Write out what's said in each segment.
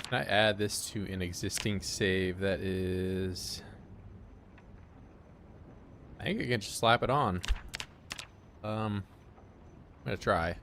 Can I add this to an existing save that is... I think I can just slap it on. I'm gonna try.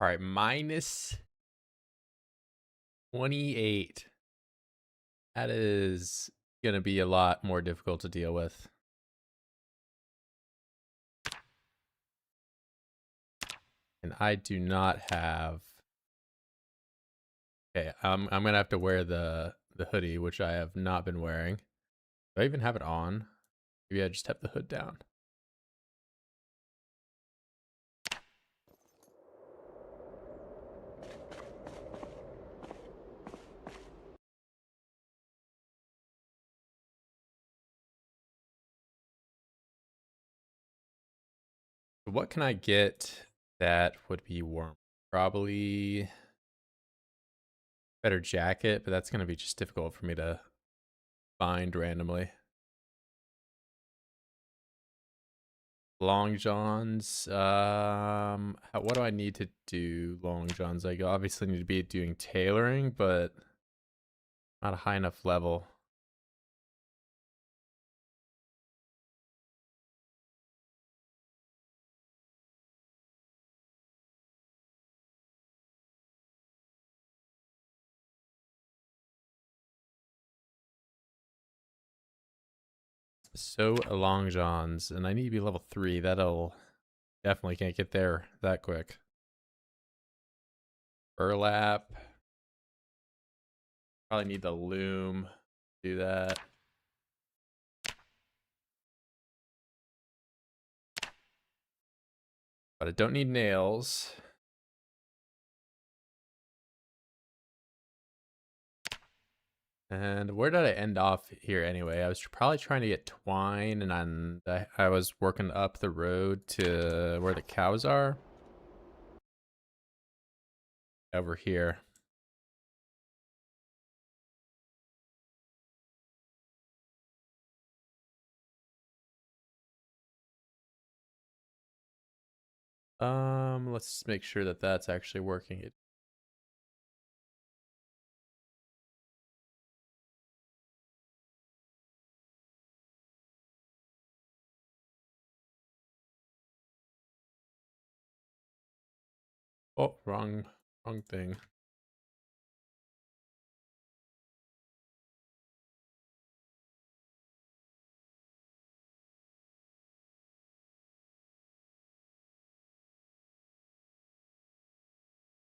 All right, minus 28. That is going to be a lot more difficult to deal with. And I do not have... Okay, I'm going to have to wear the hoodie, which I have not been wearing. Do I even have it on? Maybe I just have the hood down. What can I get that would be warm? Probably better jacket, but that's going to be just difficult for me to find randomly. Long johns. What do I need to do long johns? I obviously need to be doing tailoring, but not a high enough level. So long johns, and I need to be level 3. That'll definitely can't get there that quick. Burlap. Probably need the loom. Do that. But I don't need nails. And where did I end off here anyway? I was probably trying to get twine, and I was working up the road to where the cows are. Over here. Let's make sure that that's actually working. Oh, wrong thing.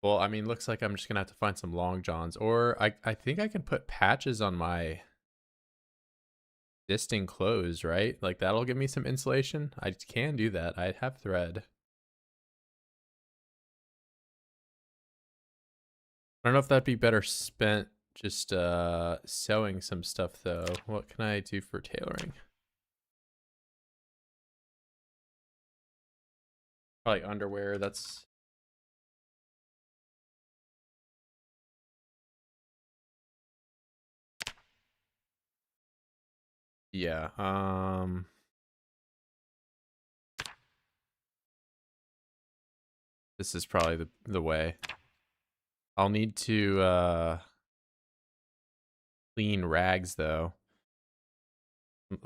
Well, I mean, looks like I'm just gonna have to find some long johns, or I think I can put patches on my existing clothes, right? Like that'll give me some insulation. I can do that. I have thread. I don't know if that'd be better spent just sewing some stuff though. What can I do for tailoring? Probably underwear. That's yeah. This is probably the way. I'll need to clean rags though.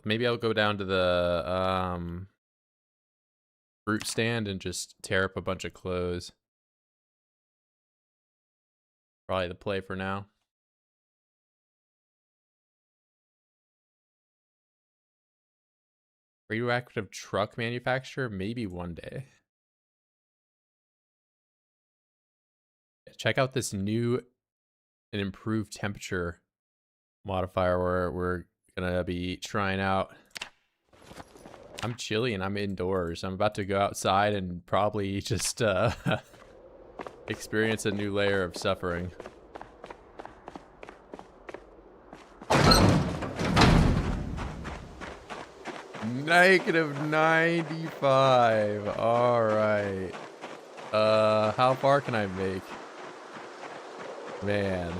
Maybe I'll go down to the fruit stand and just tear up a bunch of clothes. Probably the play for now. Radioactive truck manufacturer? Maybe one day. Check out this new and improved temperature modifier we're gonna be trying out. I'm chilly and I'm indoors. I'm about to go outside and probably just experience a new layer of suffering. -95. All right. How far can I make? Man.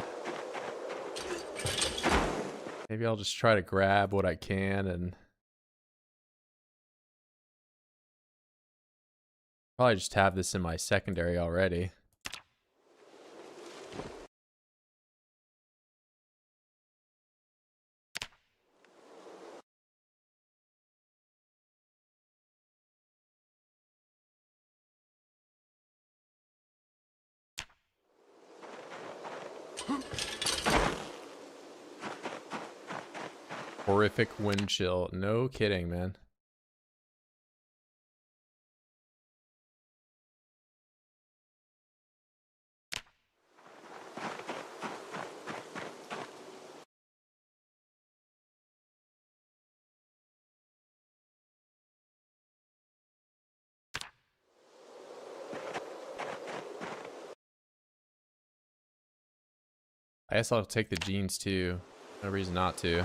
Maybe I'll just try to grab what I can and probably just have this in my secondary already. Horrific wind chill. No kidding, man. I guess I'll take the jeans too. No reason not to.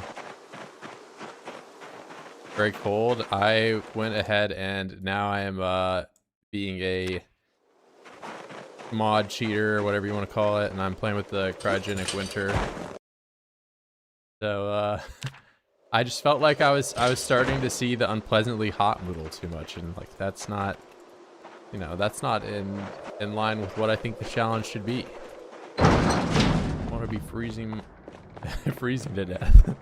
Very cold. I went ahead and now I am being a mod cheater, whatever you want to call it, and I'm playing with the Cryogenic Winter. So I just felt like I was starting to see the unpleasantly hot a little too much, and like that's not, you know, that's not in line with what I think the challenge should be. I want to be freezing freezing to death.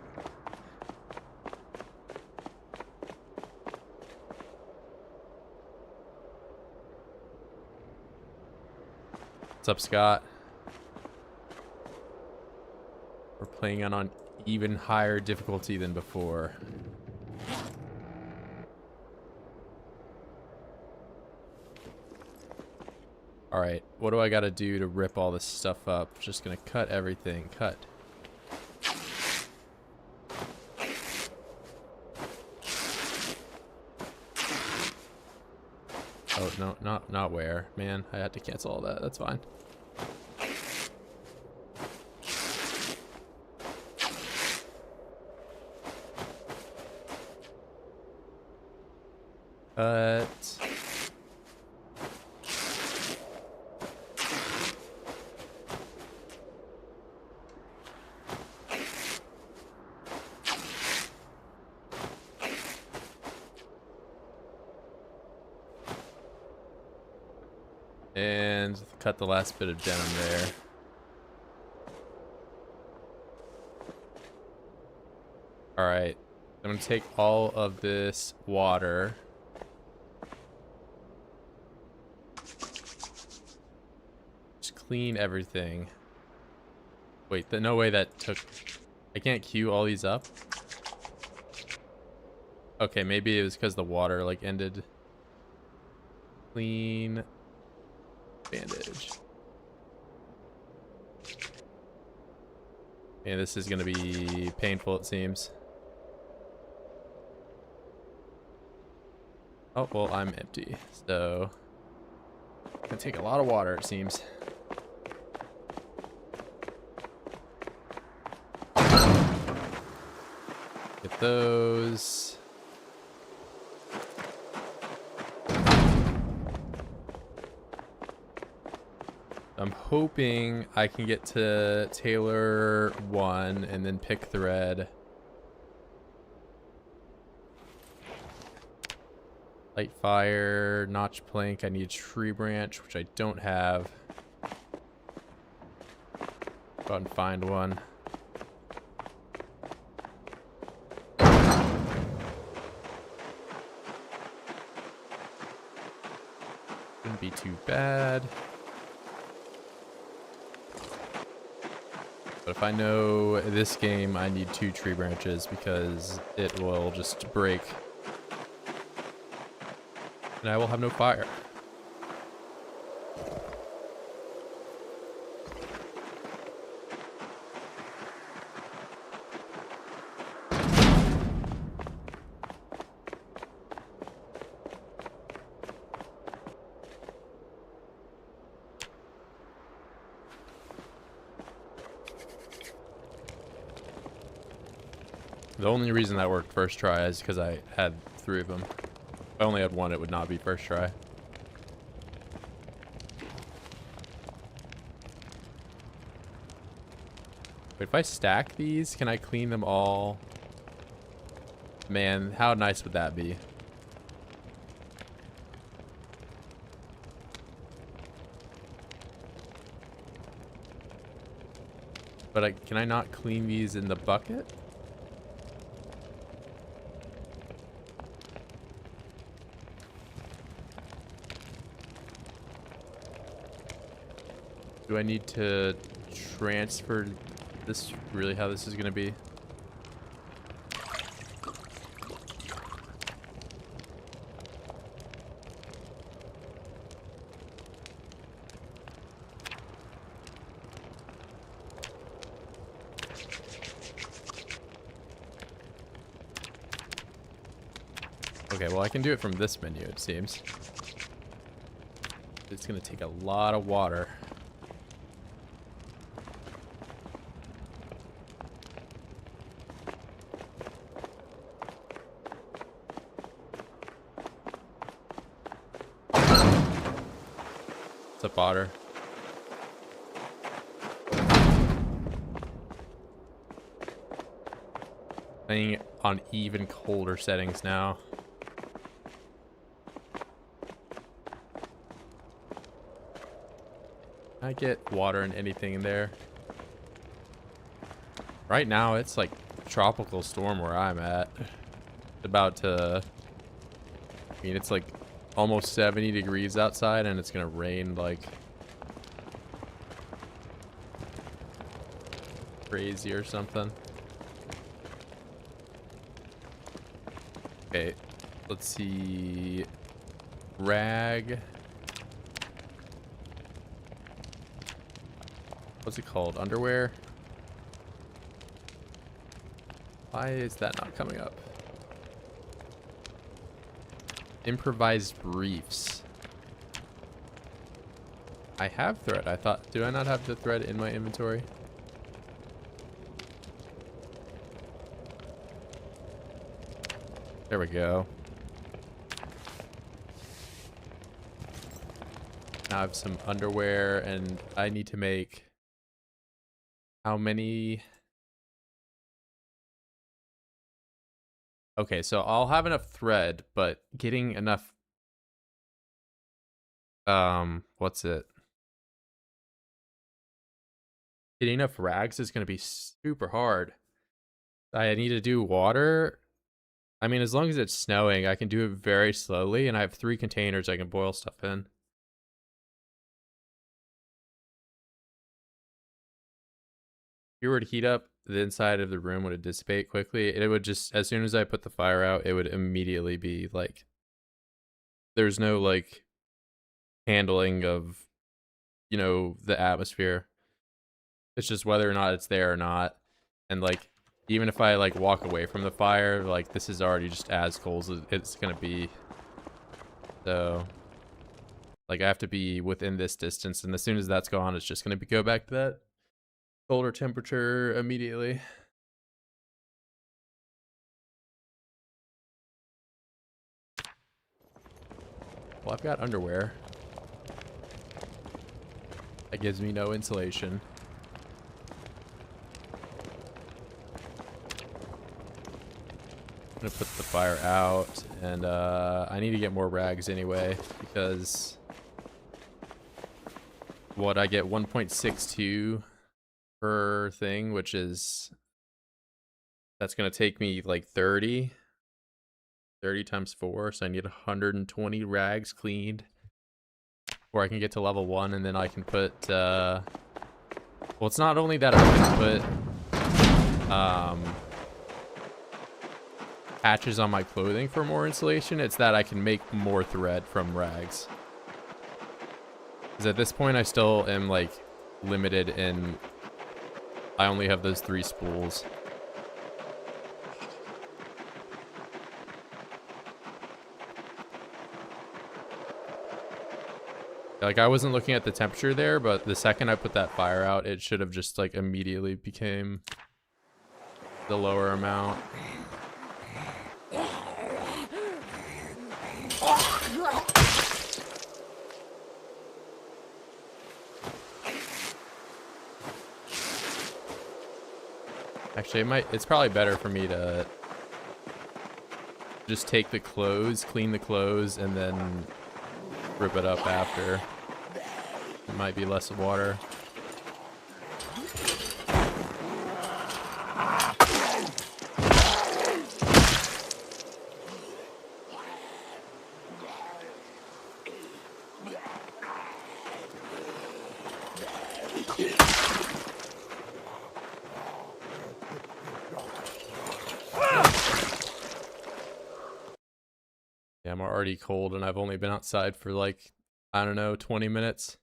What's up, Scott? We're playing on even higher difficulty than before. Alright, what do I gotta do to rip all this stuff up? Just gonna cut everything. Cut. Oh, no, not where. Man, I had to cancel all that. That's fine. Cut. And cut the last bit of denim there. Alright. I'm going to take all of this water. Just clean everything. Wait, no way that took... I can't queue all these up? Okay, maybe it was because the water like ended. Clean... bandage. And this is gonna be painful, it seems. Oh, well, I'm empty, so it's gonna take a lot of water, it seems. Get those. I'm hoping I can get to tailor 1 and then pick thread. Light fire, notch plank. I need tree branch, which I don't have. Go out and find one. be too bad. But if I know this game, I need 2 tree branches because it will just break. And I will have no fire. The only reason that worked first try is because I had 3 of them. If I only had 1, it would not be first try. But if I stack these, can I clean them all? Man, how nice would that be? But can I not clean these in the bucket? Do I need to transfer this? Really how this is going to be? Okay, well I can do it from this menu, it seems. It's going to take a lot of water. What's up, Otter? Playing on even colder settings now. Can I get water and anything in there? Right now, it's like tropical storm where I'm at. About to... I mean, it's like almost 70 degrees outside and it's gonna rain like crazy or something. Okay, let's see. Rag. What's it called? Underwear? Why is that not coming up? Improvised briefs. I have thread. I thought, do I not have the thread in my inventory? There we go. Now I have some underwear and I need to make how many? Okay, so I'll have enough thread, but getting enough what's it? Getting enough rags is going to be super hard. I need to do water. I mean, as long as it's snowing, I can do it very slowly, and I have 3 containers I can boil stuff in. If you were to heat up the inside of the room, would it dissipate quickly? It would just, as soon as I put the fire out, it would immediately be like, there's no like handling of, you know, the atmosphere. It's just whether or not it's there or not. And like, even if I like walk away from the fire, like this is already just as cold as it's gonna be. So like I have to be within this distance, and as soon as that's gone, it's just gonna go back to that colder temperature immediately. Well, I've got underwear. That gives me no insulation. I'm gonna put the fire out, and I need to get more rags anyway, because what I get 1.62 per thing, which is, that's gonna take me like 30 times 4, so I need 120 rags cleaned. where I can get to level 1, and then I can put, well, it's not only that I can put, patches on my clothing for more insulation, it's that I can make more thread from rags. Because at this point, I still am, like, limited in, I only have those 3 spools. Like, I wasn't looking at the temperature there, but the second I put that fire out, it should have just, like, immediately became the lower amount. Actually, it's probably better for me to just take the clothes, clean the clothes, and then rip it up after. It might be less water. Yeah, I'm already cold and I've only been outside for like, I don't know, 20 minutes.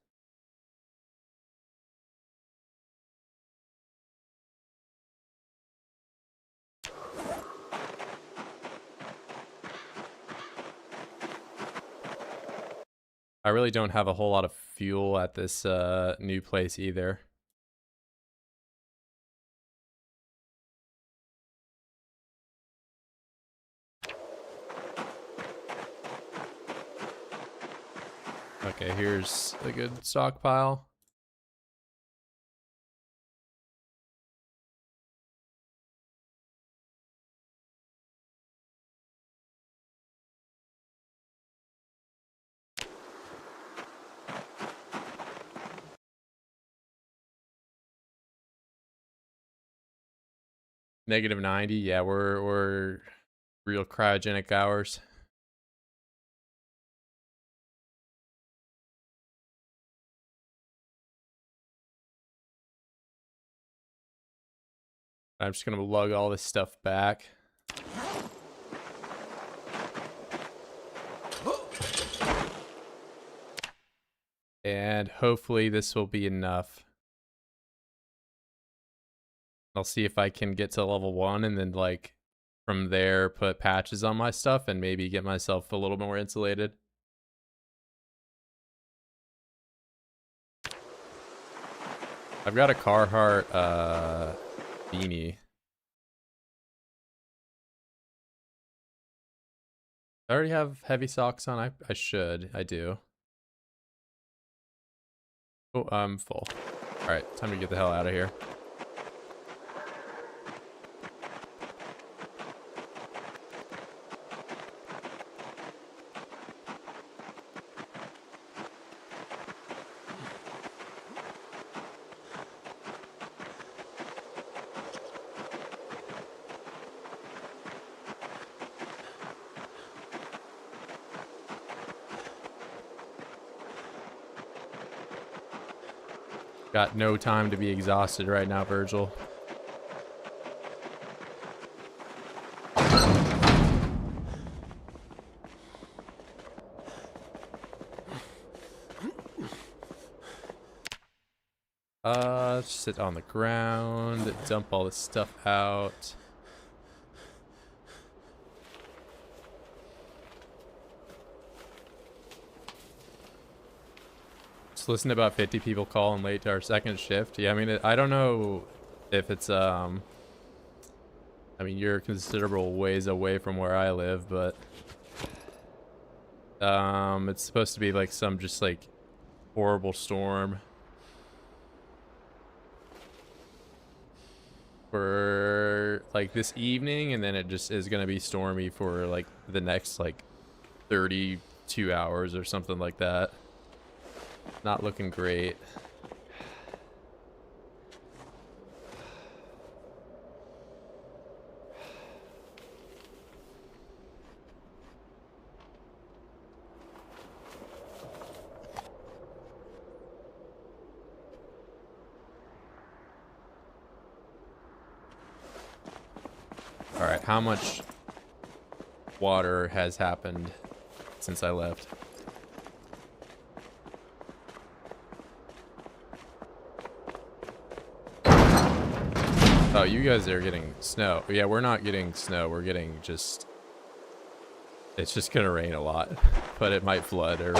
I really don't have a whole lot of fuel at this new place either. Okay, here's a good stockpile. -90, yeah, we're real cryogenic hours. I'm just gonna lug all this stuff back. And hopefully this will be enough. I'll see if I can get to level 1 and then, like, from there put patches on my stuff and maybe get myself a little more insulated. I've got a Carhartt beanie. I already have heavy socks on. I should. I do. Oh, I'm full. Alright, time to get the hell out of here. Got no time to be exhausted right now, Virgil. Sit on the ground, dump all this stuff out. Just listen to about 50 people calling late to our second shift. Yeah, I mean, I don't know if it's, I mean, you're considerable ways away from where I live, but, it's supposed to be like some just like horrible storm for like this evening, and then it just is going to be stormy for like the next like 32 hours or something like that. Not looking great. like how much water has happened since I left. Oh, you guys are getting snow. Yeah, we're not getting snow. We're getting just... It's just gonna rain a lot, but it might flood or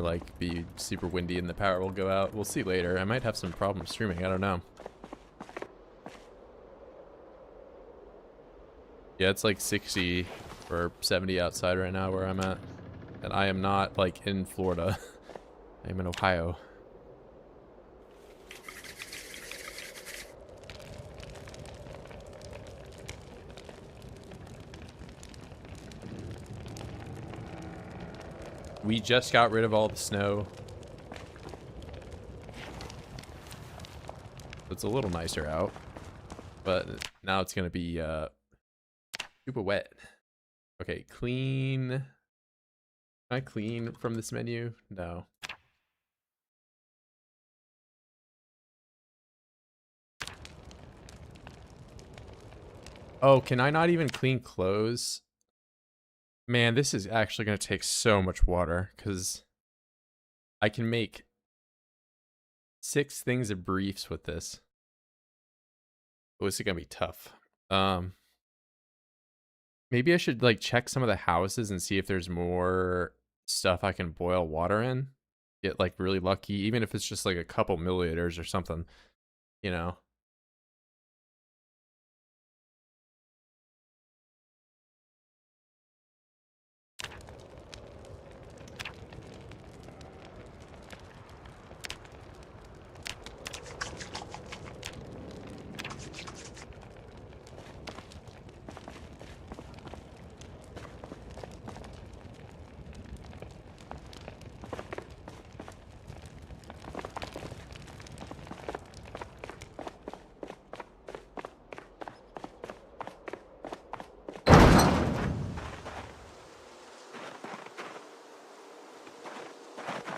like be super windy and the power will go out. We'll see later. I might have some problems streaming. I don't know. Yeah, it's like 60 or 70 outside right now where I'm at. And I am not like in Florida. I'm in Ohio. We just got rid of all the snow. It's a little nicer out. But now it's gonna be super wet. Okay, clean. Can I clean from this menu? No. Oh, can I not even clean clothes? Man, this is actually going to take so much water because I can make 6 things of briefs with this. Oh, this is going to be tough. Maybe I should like check some of the houses and see if there's more stuff I can boil water in. Get like really lucky, even if it's just like a couple milliliters or something, you know.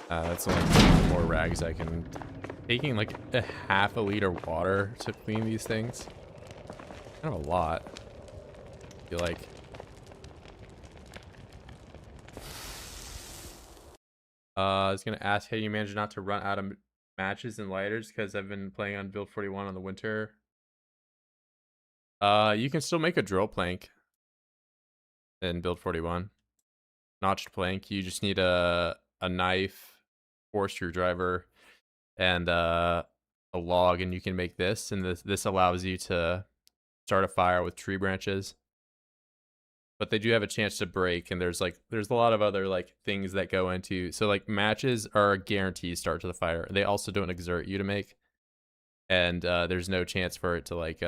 That's only more rags I can... Taking like a half a liter water to clean these things. Kind of a lot. I feel like. I was gonna ask how you manage not to run out of matches and lighters because I've been playing on build 41 on the winter. You can still make a drill plank in build 41. Notched plank. You just need a knife, or screwdriver, and a log, and you can make this. And this allows you to start a fire with tree branches. But they do have a chance to break, and there's a lot of other like things that go into. So like matches are a guaranteed start to the fire. They also don't exert you to make, and there's no chance for it to like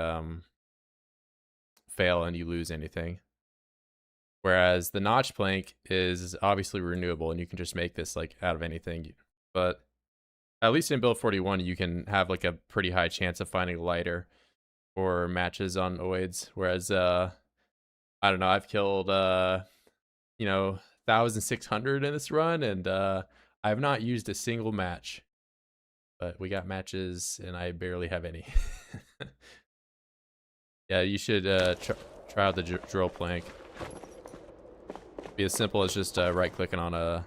fail and you lose anything. Whereas the notch plank is obviously renewable, and you can just make this like out of anything. But at least in build 41, you can have like a pretty high chance of finding lighter or matches on oids. Whereas I don't know, I've killed 1,600 in this run, and I've not used a single match. But we got matches, and I barely have any. Yeah, you should try out the drill plank. Be as simple as just right clicking on a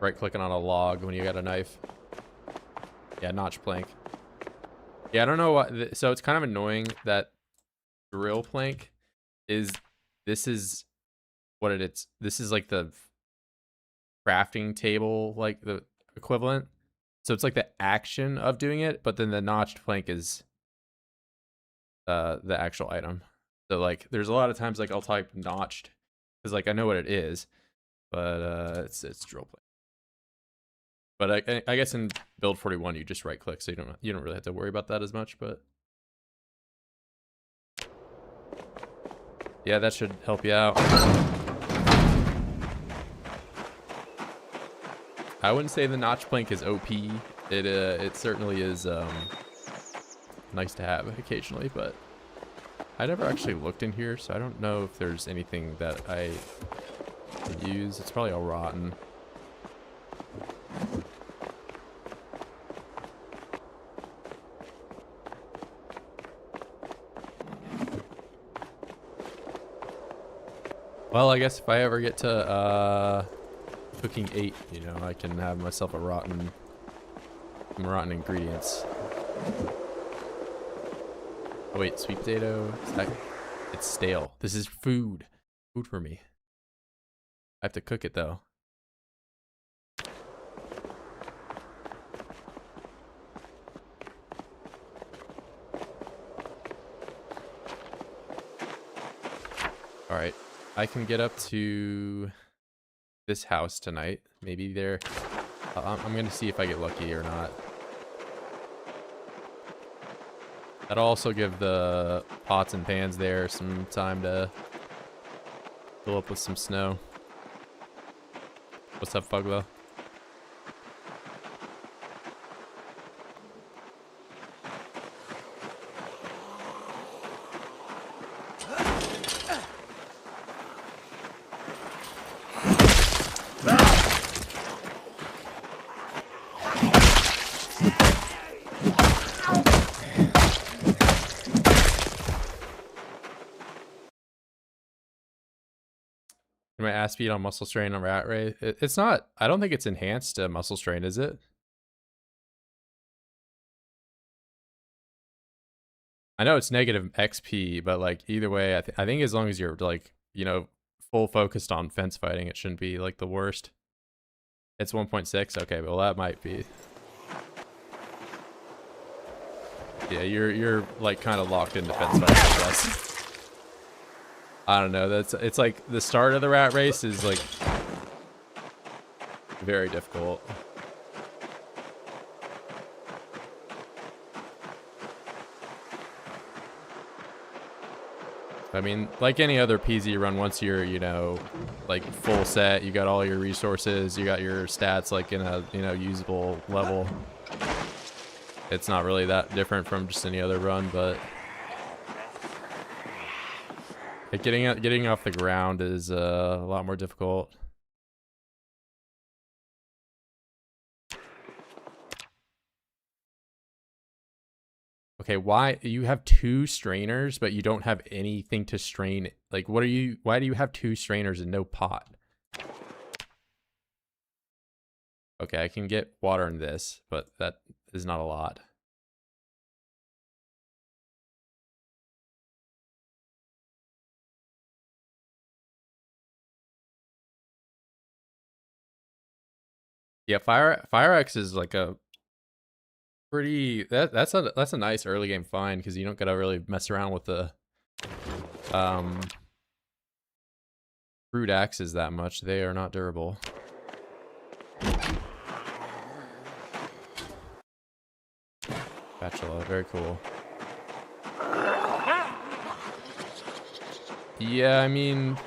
right clicking on a log when you got a knife. Yeah, notch plank. Yeah, I don't know what. So it's kind of annoying that drill plank is. This is what it is. This is like the crafting table, like the equivalent. So it's like the action of doing it, but then the notched plank is the actual item. So like there's a lot of times like I'll type notched because like I know what it is, but it's drill plank. But I guess in build 41 you just right click, so you don't really have to worry about that as much. But yeah, that should help you out. I wouldn't say the notch plank is OP. It certainly is nice to have occasionally, but I never actually looked in here, so I don't know if there's anything that I could use. It's probably all rotten. Well, I guess if I ever get to cooking 8, you know, I can have myself some rotten ingredients. Oh wait, sweet potato. It's stale. This is food. Food for me. I have to cook it though. All right, I can get up to this house tonight. Maybe there. I'm gonna see if I get lucky or not. That'll also give the pots and pans there some time to fill up with some snow. What's up, Fuglo? My ass speed on muscle strain on rat race. It's not. I don't think it's enhanced to muscle strain, is it? I know it's negative XP, but like either way, I think as long as you're like, you know, full focused on fence fighting, it shouldn't be like the worst. It's 1.6. Okay, well that might be. Yeah, you're like kind of locked into fence fighting, I guess. I don't know. It's like the start of the rat race is like very difficult. I mean, like any other PZ run, once you're, you know, like full set, you got all your resources, you got your stats like in a, you know, usable level. It's not really that different from just any other run, but like getting off the ground is a lot more difficult. Okay, why you have 2 strainers, but you don't have anything to strain? Like, why do you have 2 strainers and no pot? Okay, I can get water in this, but that is not a lot. Yeah, Firex is like a pretty that's a nice early game find because you don't gotta really mess around with the crude axes that much. They are not durable. Spatula, very cool. Yeah, I mean,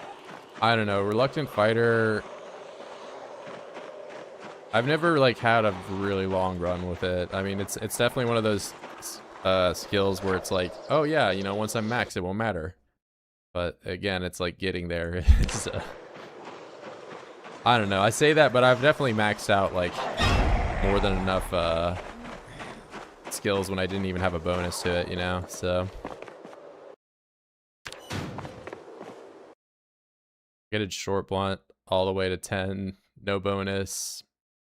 I don't know. Reluctant Fighter, I've never like had a really long run with it. I mean, it's definitely one of those skills where it's like, oh yeah, you know, once I'm max, it won't matter. But again, it's like getting there. I don't know. I say that, but I've definitely maxed out like more than enough skills when I didn't even have a bonus to it, you know? So get a short blunt all the way to 10, no bonus.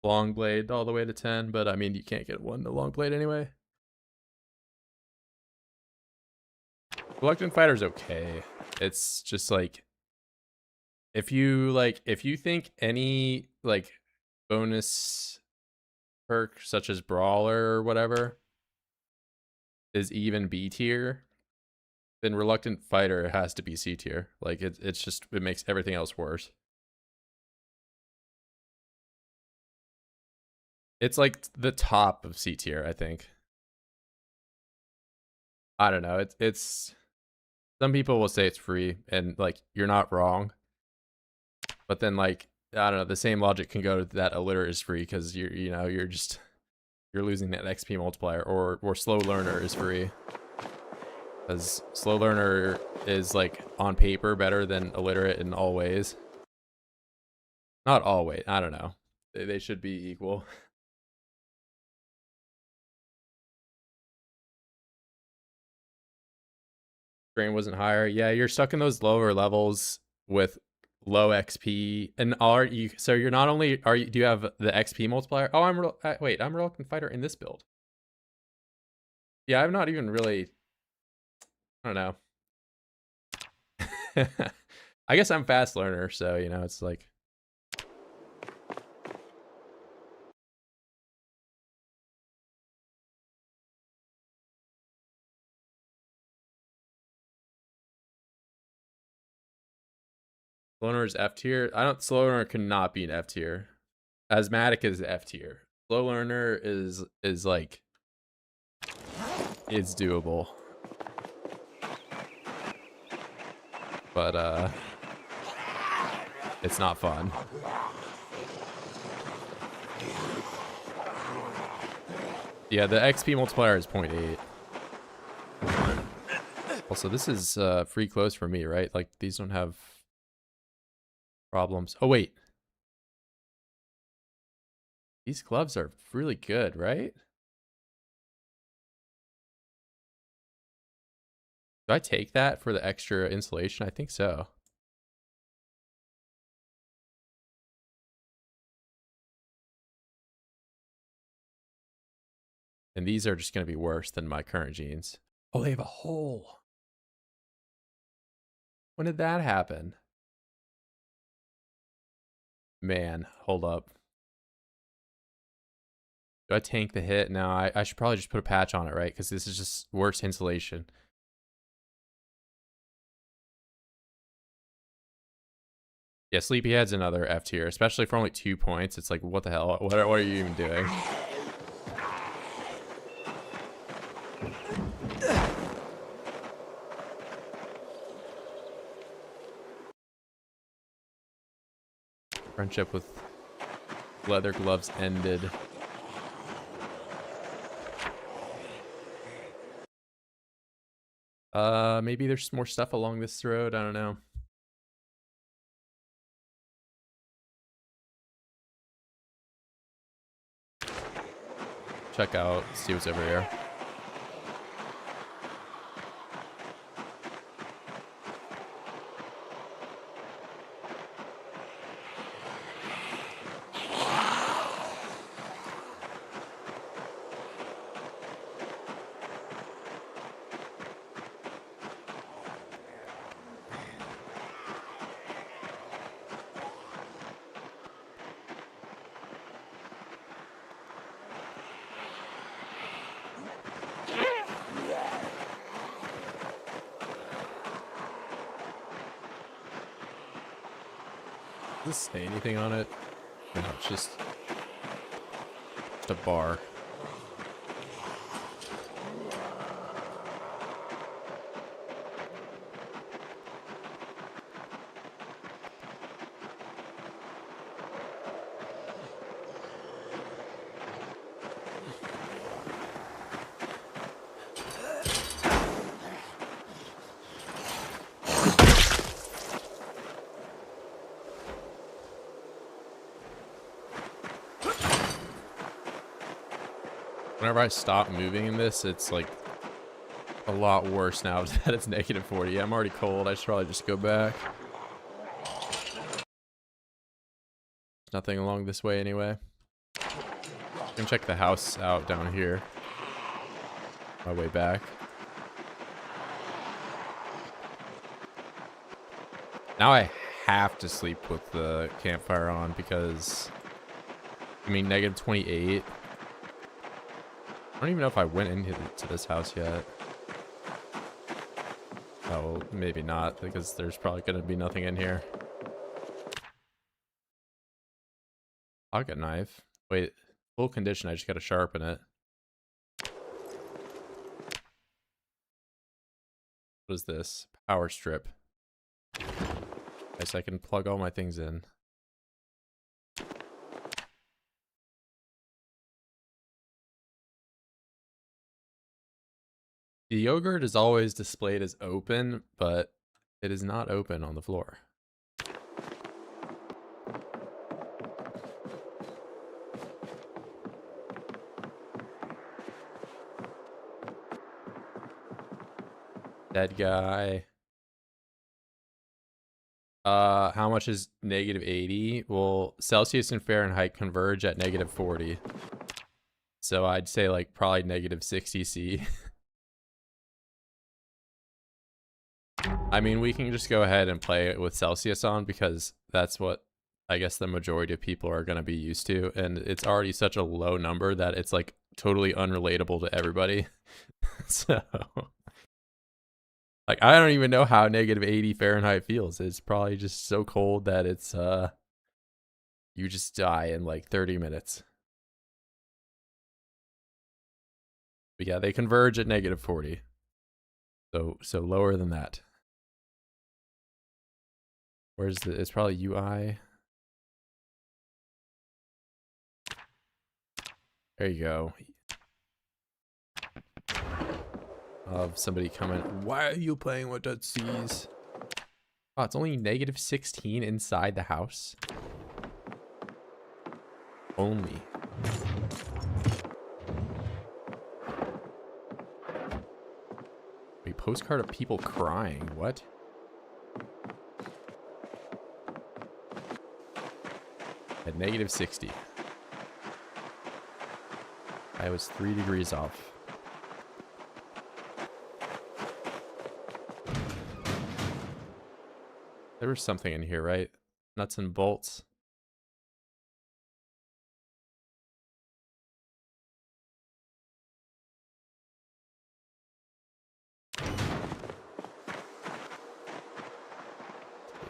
Long blade all the way to 10, but I mean, you can't get one to long blade anyway. Reluctant Fighter's okay. It's just like if you think any like bonus perk such as Brawler or whatever is even B tier, then Reluctant Fighter has to be C tier. Like it's just it makes everything else worse. It's like the top of C tier, I think. I don't know. It's some people will say it's free, and like you're not wrong. But then like I don't know, the same logic can go that illiterate is free because you're losing that XP multiplier, or slow learner is free because slow learner is like on paper better than illiterate in all ways. Not always. I don't know. They should be equal. Strain wasn't higher. Yeah, you're stuck in those lower levels with low XP, and are you? So you're not only are you? Do you have the XP multiplier? Oh, wait. I'm reluctant fighter in this build. Yeah, I'm not even really. I don't know. I guess I'm fast learner, so you know it's like. Slow learner is F tier. I don't. Slow learner cannot be an F tier. Asthmatic is F tier. Slow learner is like. It's doable. But it's not fun. Yeah, the XP multiplier is 0.8. Also, this is free clothes for me, right? Like, these don't have problems. Oh, wait. These gloves are really good, right? Do I take that for the extra insulation? I think so. And these are just going to be worse than my current jeans. Oh, they have a hole. When did that happen? Man, hold up. Do I tank the hit? No, I should probably just put a patch on it, right? Because this is just worse insulation. Yeah, Sleepyhead's another F tier, especially for only 2 points. It's like, what the hell? What are you even doing? Friendship with leather gloves ended. Maybe there's more stuff along this road. I don't know. Check out, see what's over here. Does this say anything on it? No, it's just a bar. Whenever I stop moving in this, it's like a lot worse now that it's negative 40. I'm already cold. I should probably just go back. Nothing along this way anyway. I can check the house out down here. My way back. Now I have to sleep with the campfire on because, I mean, negative 28. I don't even know if I went into this house yet. Oh, maybe not, because there's probably going to be nothing in here. Pocket knife. Wait, full condition, I just got to sharpen it. What is this? Power strip. Guess I can plug all my things in. The yogurt is always displayed as open, but it is not open on the floor. Dead guy. How much is -80? Well, Celsius and Fahrenheit converge at -40. So I'd say like probably -60 C. I mean, we can just go ahead and play it with Celsius on because that's what I guess the majority of people are going to be used to. And it's already such a low number that it's like totally unrelatable to everybody. So, like, I don't even know how -80 Fahrenheit feels. It's probably just so cold that it's, you just die in like 30 minutes. But yeah, they converge at -40. So lower than that. Where's the, it's probably UI. There you go. Of somebody coming, why are you playing with that C's? Oh, it's only -16 inside the house. Only. Wait, postcard of people crying. What? At -60. I was 3 degrees off. There was something in here, right? Nuts and bolts. Yeah,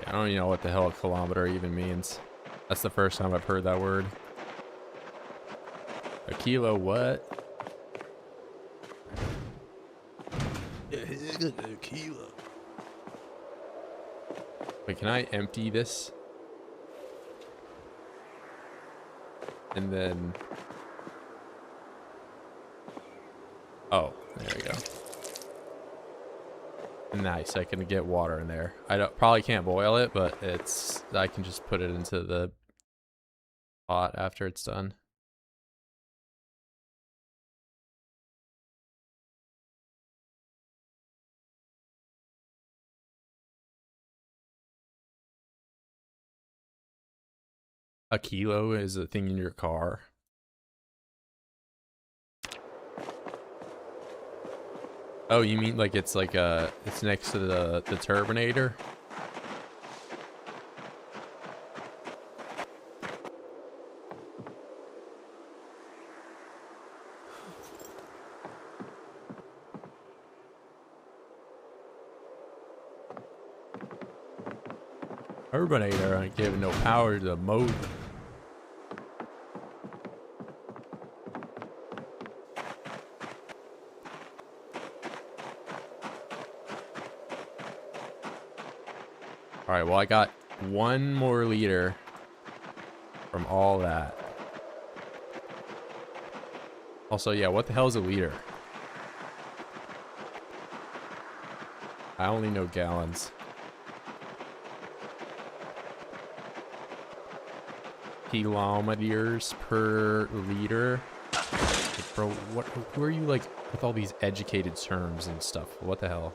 I don't even know what the hell a kilometer even means. That's the first time I've heard that word. A kilo what? A kilo. Wait, can I empty this? And then... Oh, there we go. Nice, I can get water in there. I probably can't boil it, but I can just put it into the pot after it's done. A kilo is a thing in your car. Oh, you mean like it's like it's next to the turbinator? Turbinator ain't giving no power to the motor. Alright, well I got 1 more liter from all that. Also, yeah, what the hell is a liter? I only know gallons. Kilometers per liter. Like, bro, who are you like with all these educated terms and stuff? What the hell?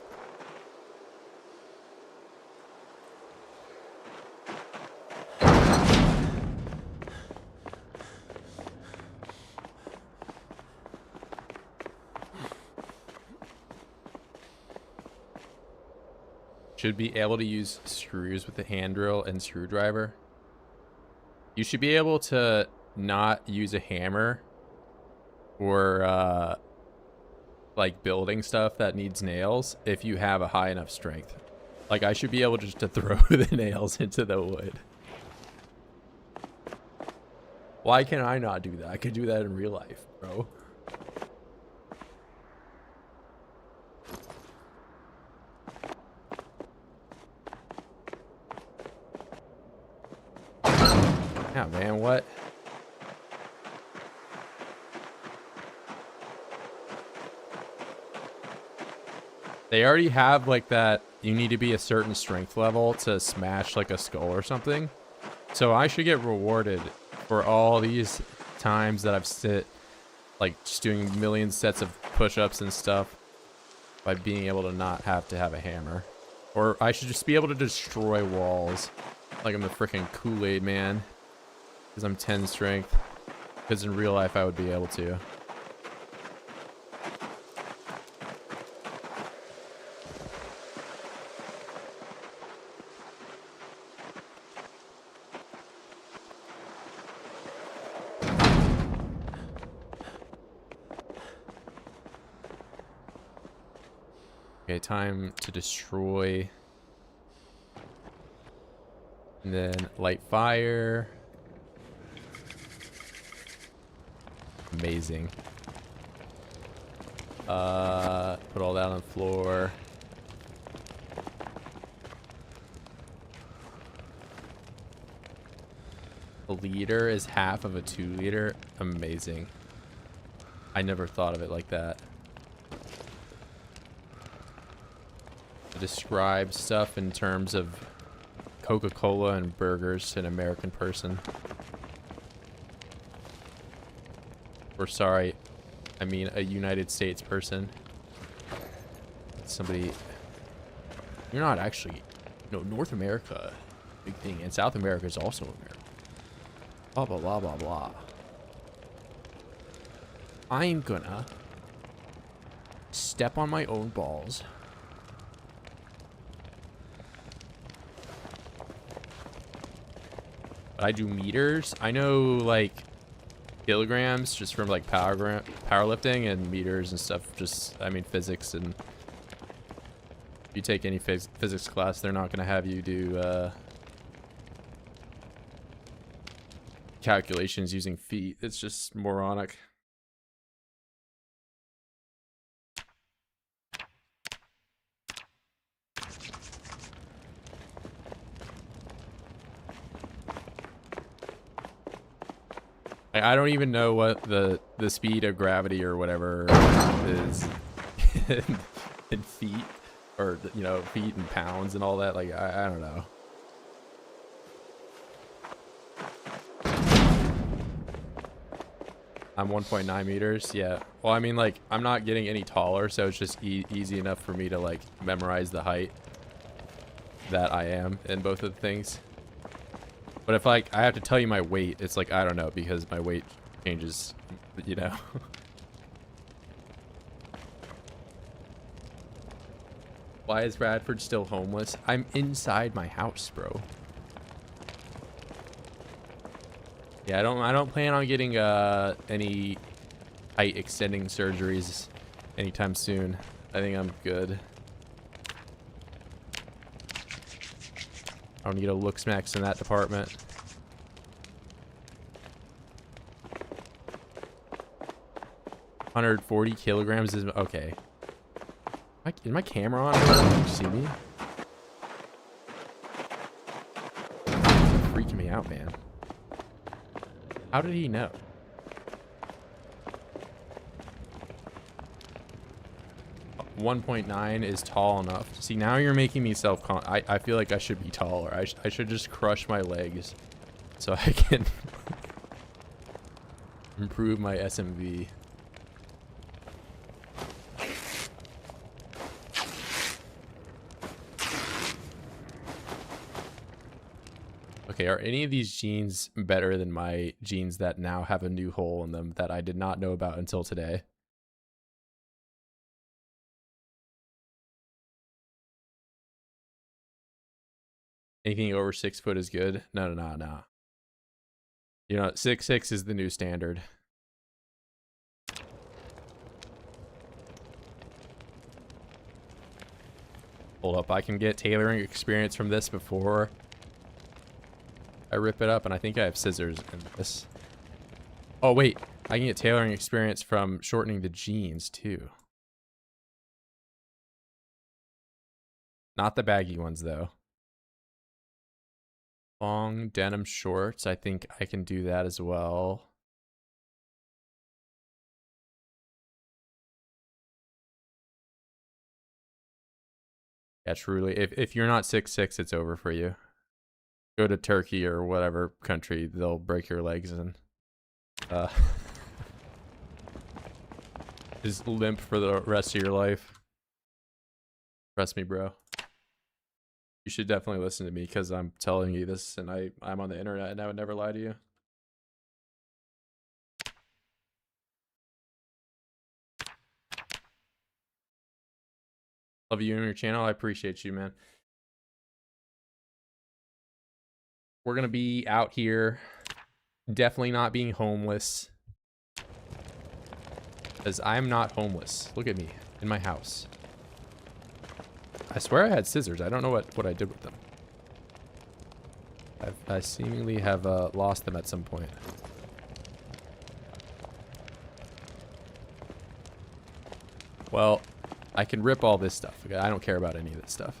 Should be able to use screws with the hand drill and screwdriver. You should be able to not use a hammer or like building stuff that needs nails if you have a high enough strength. Like I should be able just to throw the nails into the wood. Why can I not do that? I could do that in real life, bro. Yeah, man, what? They already have like that, you need to be a certain strength level to smash like a skull or something. So I should get rewarded for all these times that I've like just doing million sets of push-ups and stuff by being able to not have to have a hammer. Or I should just be able to destroy walls. Like I'm the freaking Kool-Aid man. Because I'm 10 strength. Because in real life I would be able to. Okay, time to destroy. And then light fire. Amazing. Put all that on the floor. A liter is half of a 2 liter. Amazing. I never thought of it like that. To describe stuff in terms of Coca-Cola and burgers to an American person. Or sorry, I mean a United States person. Somebody... You're not actually... No, North America, big thing. And South America is also America. Blah, blah, blah, blah, blah. I'm gonna step on my own balls. I do meters. I know like kilograms just from like powerlifting, and meters and stuff. Just, I mean, physics. And if you take any physics class, they're not going to have you do calculations using feet. It's just moronic. I don't even know what the speed of gravity or whatever is in feet, or, you know, feet and pounds and all that. Like, I don't know. I'm 1.9 meters. Yeah. Well, I mean, like, I'm not getting any taller, so it's just easy enough for me to like memorize the height that I am in both of the things. But if like I have to tell you my weight, it's like, I don't know, because my weight changes, you know. Why is Bradford still homeless? I'm inside my house, bro. Yeah, I don't plan on getting any height extending surgeries anytime soon. I think I'm good. I don't need a look smacks in that department. $140 kilograms is okay. Is my camera on? Can you see me? It's freaking me out, man. How did he know? .9 is tall enough. See, now you're making me I feel like I should be taller. I should just crush my legs so I can improve my SMV. Okay, are any of these jeans better than my jeans that now have a new hole in them that I did not know about until today? Anything over 6 foot is good. No. You know, 6'6" is the new standard. Hold up, I can get tailoring experience from this before I rip it up, and I think I have scissors in this. Oh wait, I can get tailoring experience from shortening the jeans too. Not the baggy ones though. Long denim shorts, I think I can do that as well. Yeah, truly. If you're not 6'6", it's over for you. Go to Turkey or whatever country, they'll break your legs and just limp for the rest of your life. Trust me, bro. You should definitely listen to me because I'm telling you this and I'm on the internet and I would never lie to you. Love you and your channel. I appreciate you, man. We're going to be out here. Definitely not being homeless. Because I'm not homeless. Look at me in my house. I swear I had scissors. I don't know what I did with them. I seemingly have lost them at some point. Well, I can rip all this stuff. I don't care about any of this stuff.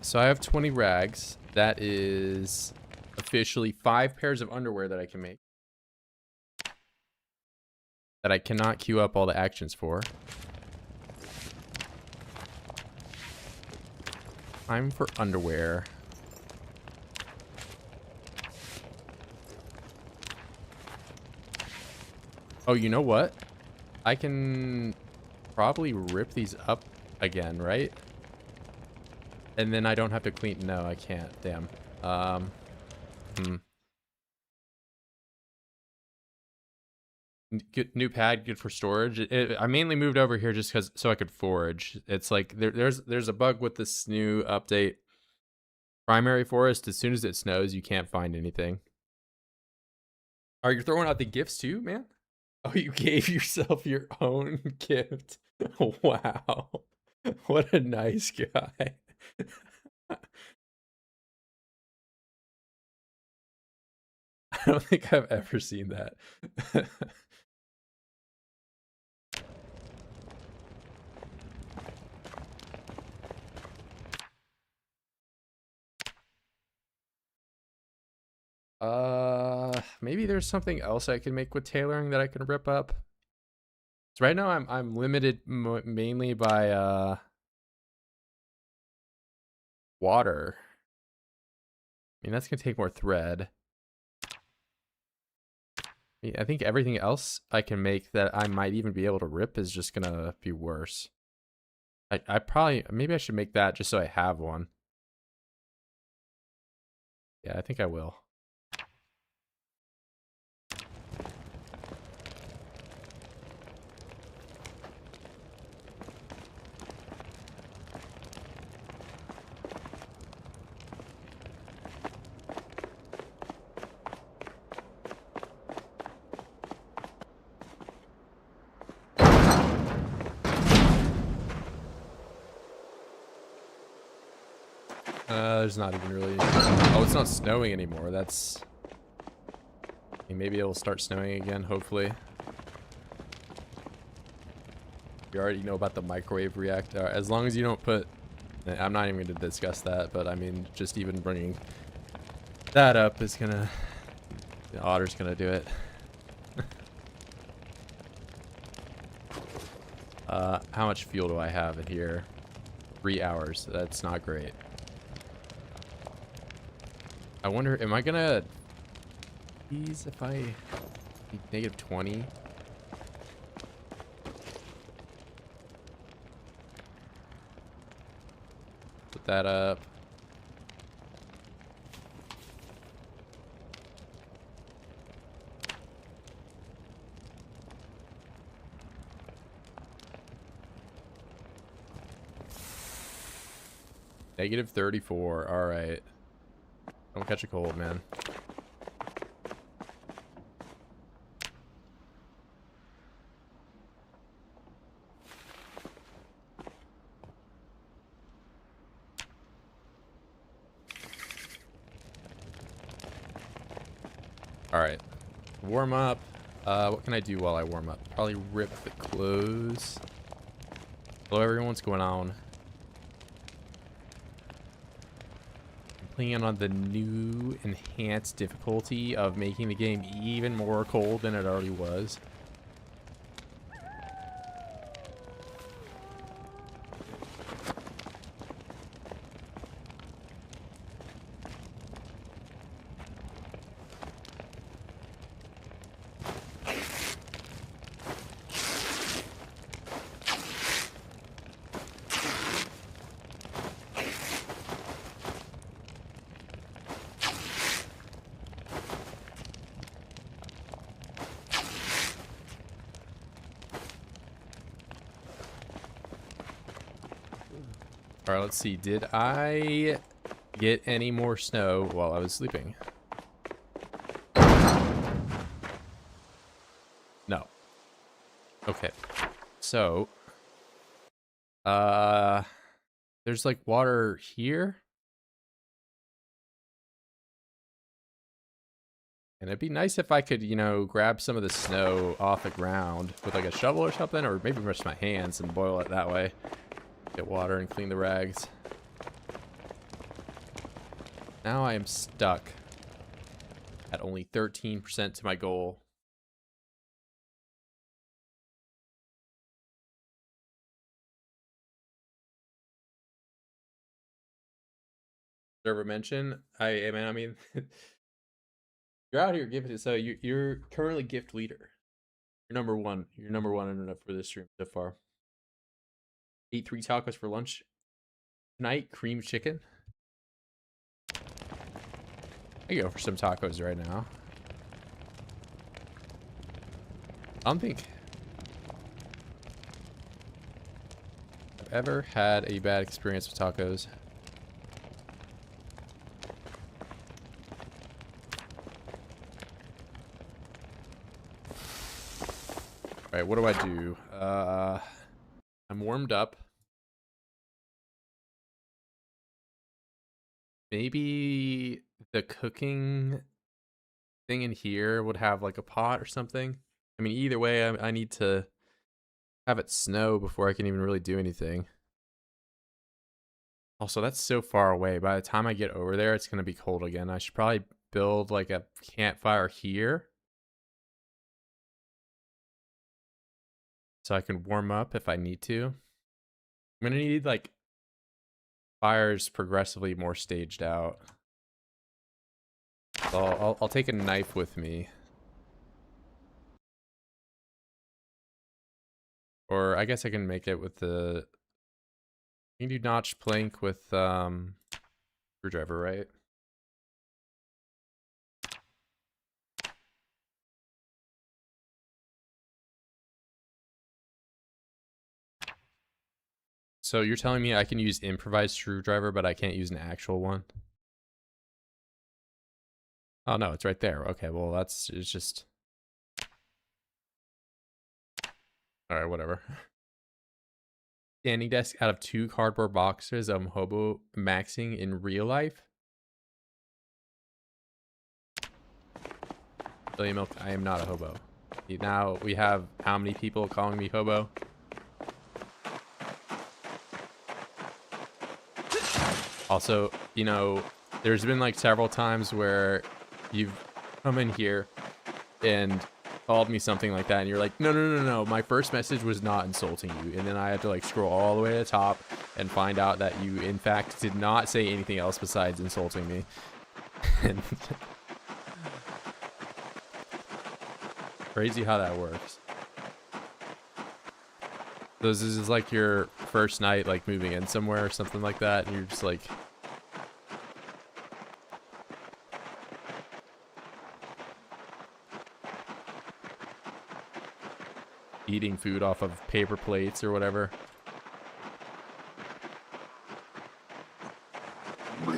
So I have 20 rags. That is officially 5 pairs of underwear that I can make. That I cannot queue up all the actions for. Time for underwear. Oh, you know what? I can probably rip these up again, right? And then I don't have to clean. No, I can't. Damn. Good, new pad, good for storage. I mainly moved over here just because so I could forage. It's like there's a bug with this new update. Primary forest, as soon as it snows, you can't find anything. Are you throwing out the gifts too, man? Oh, you gave yourself your own gift. Wow. What a nice guy. I don't think I've ever seen that. Maybe there's something else I can make with tailoring that I can rip up. So right now I'm limited mainly by water. I mean, that's gonna take more thread. I think everything else I can make that I might even be able to rip is just gonna be worse. I probably, maybe I should make that just so I have one. Yeah, I think I will. There's not even really... Oh, it's not snowing anymore. That's... Maybe it'll start snowing again, hopefully. You already know about the microwave reactor. As long as you don't put... I'm not even going to discuss that, but I mean, just even bringing that up is gonna... The otter's gonna do it. How much fuel do I have in here? 3 hours. That's not great. I wonder, am I gonna these if I negative 20? Put that up. Negative 34. All right. Don't catch a cold, man. All right. Warm up. What can I do while I warm up? Probably rip the clothes. Hello, everyone. What's going on? playing on the new enhanced difficulty of making the game even more cold than it already was. All right, let's see. Did I get any more snow while I was sleeping? No. Okay. So, there's like water here. And it'd be nice if I could, you know, grab some of the snow off the ground with like a shovel or something, or maybe brush my hands and boil it that way. Get water and clean the rags. Now I am stuck at only 13% to my goal. Server mention. I mean, you're out here giving it. So you're currently gift leader. You're number one. You're number one internet for this stream so far. Ate 3 tacos for lunch tonight. Cream chicken. I go for some tacos right now. I don't think I've ever had a bad experience with tacos. All right, what do I do? I'm warmed up. Maybe the cooking thing in here would have like a pot or something. I mean, either way, I need to have it snow before I can even really do anything. Also, that's so far away. By the time I get over there, it's going to be cold again. I should probably build like a campfire here, so I can warm up if I need to. I'm going to need like fires progressively more staged out. So I'll take a knife with me. Or I guess I can make it with the... You can do notch plank with screwdriver, right? So you're telling me I can use improvised screwdriver, but I can't use an actual one? Oh no, it's right there. Okay, well it's just... Alright, whatever. Standing desk out of 2 cardboard boxes I'm hobo maxing in real life. William Milk, I am not a hobo. Now we have how many people calling me hobo? Also, you know, there's been like several times where you've come in here and called me something like that, and you're like, no, my first message was not insulting you, and then I had to like scroll all the way to the top and find out that you in fact did not say anything else besides insulting me. And crazy how that works. So this is like your first night like moving in somewhere or something like that, and you're just like, eating food off of paper plates or whatever. We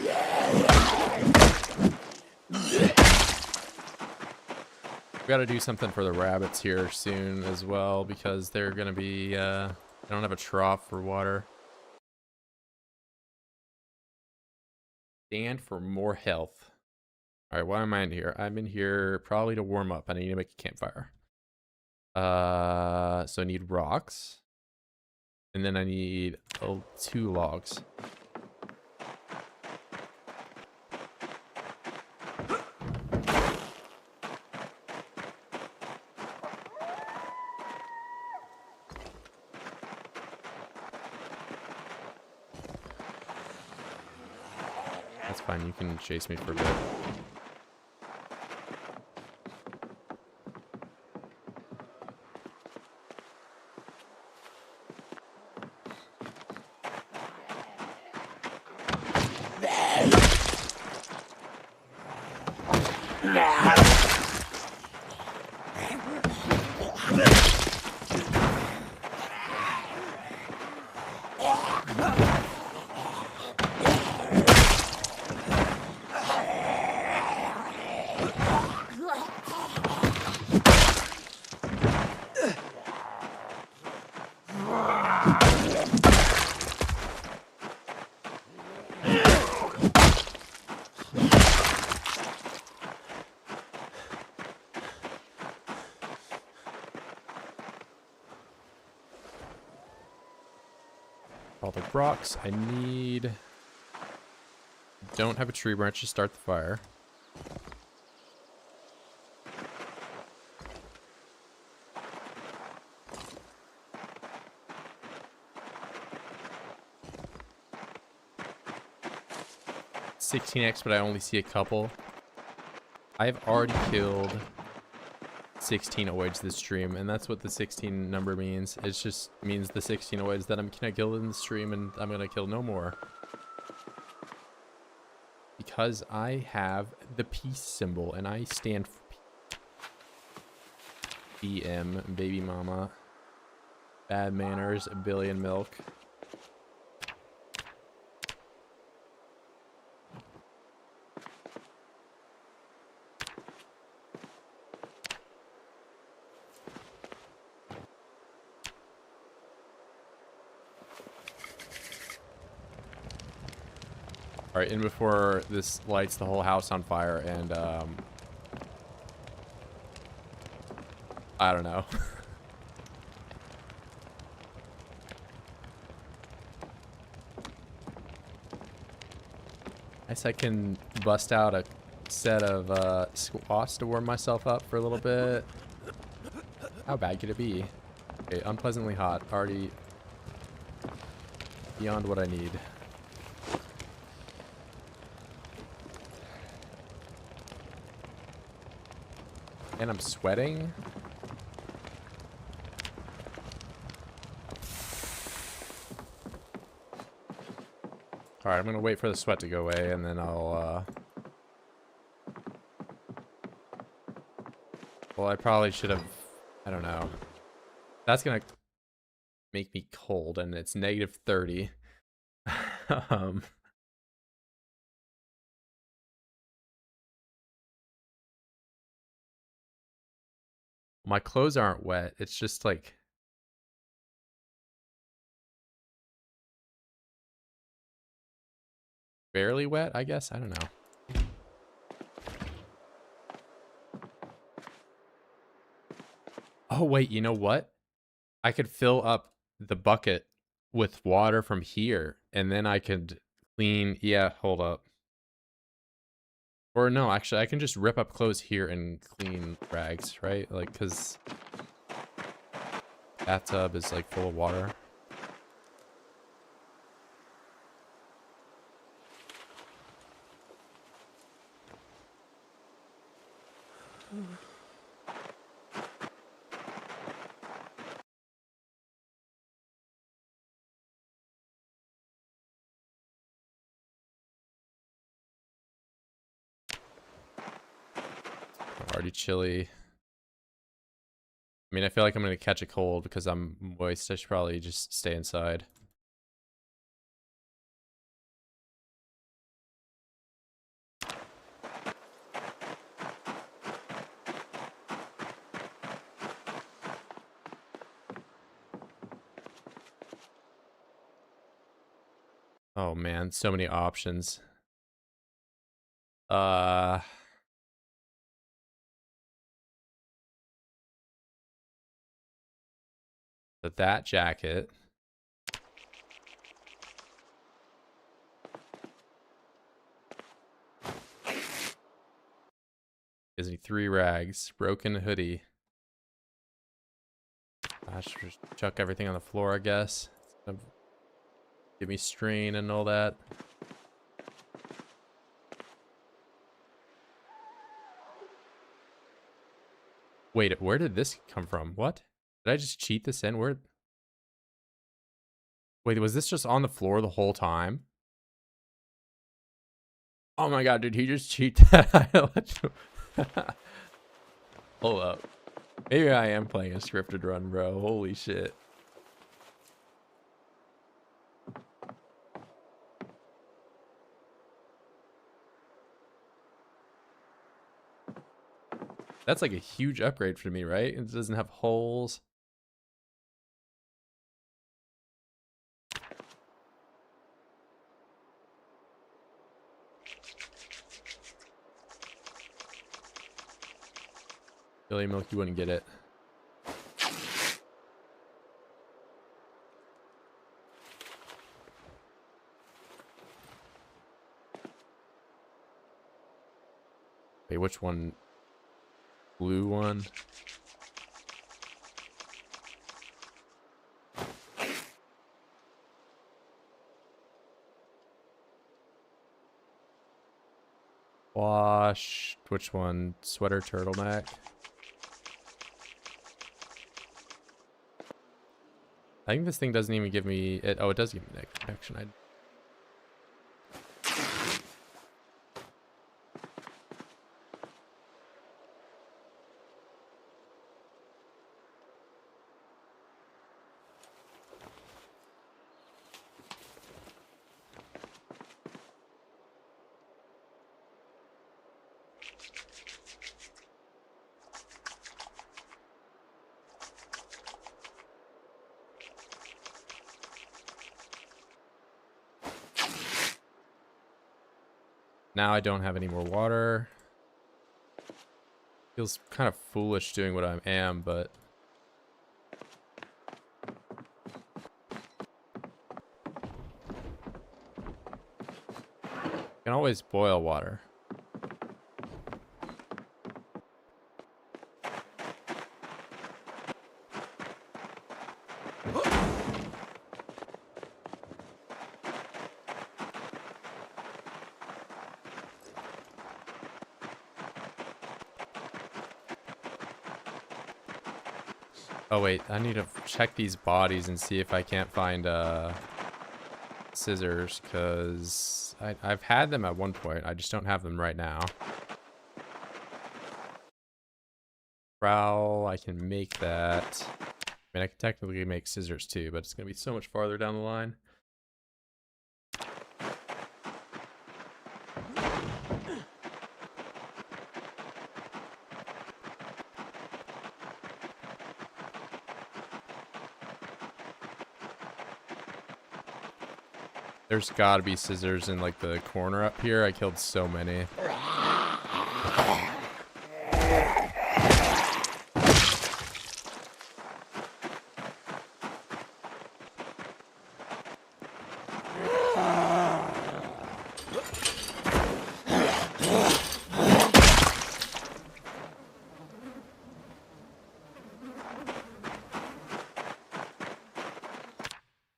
gotta do something for the rabbits here soon as well, because they're gonna be, they don't have a trough for water. Stand for more health. Alright, why am I in here? I'm in here probably to warm up. I need to make a campfire. So I need rocks. And then I need 2 logs. That's fine. You can chase me for a bit. All the rocks I need. Don't have a tree branch to start the fire. $16x, but I only see a couple. I've already killed 16 oids this stream, and that's what the 16 number means. It just means the 16 oids that I'm gonna kill in the stream, and I'm gonna kill no more. Because I have the peace symbol, and I stand for peace. BM, baby mama. Bad manners, a billion milk. Alright, and before this lights the whole house on fire, and, I don't know. I guess I can bust out a set of, squats to warm myself up for a little bit. How bad could it be? Okay, unpleasantly hot. Already beyond what I need. And I'm sweating. Alright, I'm gonna wait for the sweat to go away, and then I'll, well, I probably should have... I don't know. That's gonna make me cold, and it's negative 30. My clothes aren't wet. It's just like... barely wet, I guess? I don't know. Oh, wait, you know what? I could fill up the bucket with water from here, and then I could clean... Yeah, hold up. Or no, actually, I can just rip up clothes here and clean rags, right? Like, because bathtub is, like, full of water. Already chilly. I mean, I feel like I'm gonna catch a cold because I'm moist. I should probably just stay inside. Oh man, so many options. That jacket. Gives me 3 rags. Broken hoodie. I should just chuck everything on the floor, I guess. Give me strain and all that. Wait, where did this come from? What? Did I just cheat this in? Where? Wait, was this just on the floor the whole time? Oh my god, did he just cheat that? Hold up. Maybe I am playing a scripted run, bro. Holy shit. That's like a huge upgrade for me, right? It doesn't have holes. Billy Milk, you wouldn't get it. Wait, which one? Blue one? Wash. Which one? Sweater, turtleneck. I think this thing doesn't even give me it. Oh, it does give me neck protection. Now I don't have any more water. Feels kind of foolish doing what I am, but I can always boil water. Oh wait, I need to check these bodies and see if I can't find scissors, because I've had them at one point. I just don't have them right now. Trowel, I can make that. I mean, I can technically make scissors too, but it's going to be so much farther down the line. There's gotta be scissors in like the corner up here. I killed so many.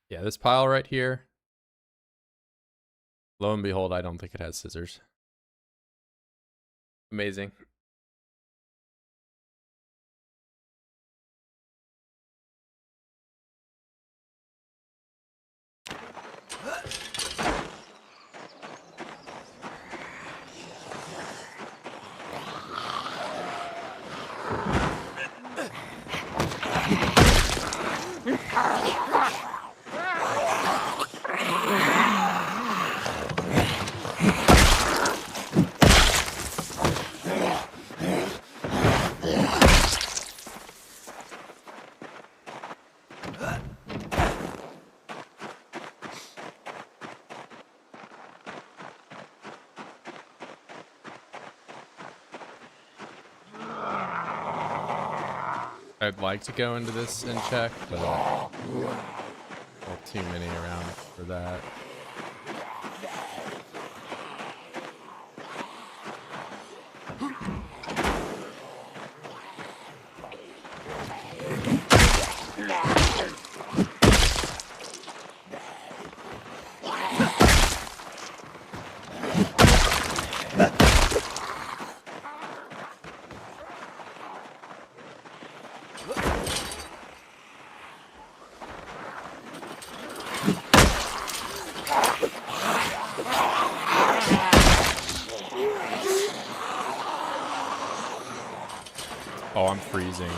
Yeah, this pile right here. Lo and behold, I don't think it has scissors. Amazing. I'd like to go into this and check, but there are too many around for that. freezing.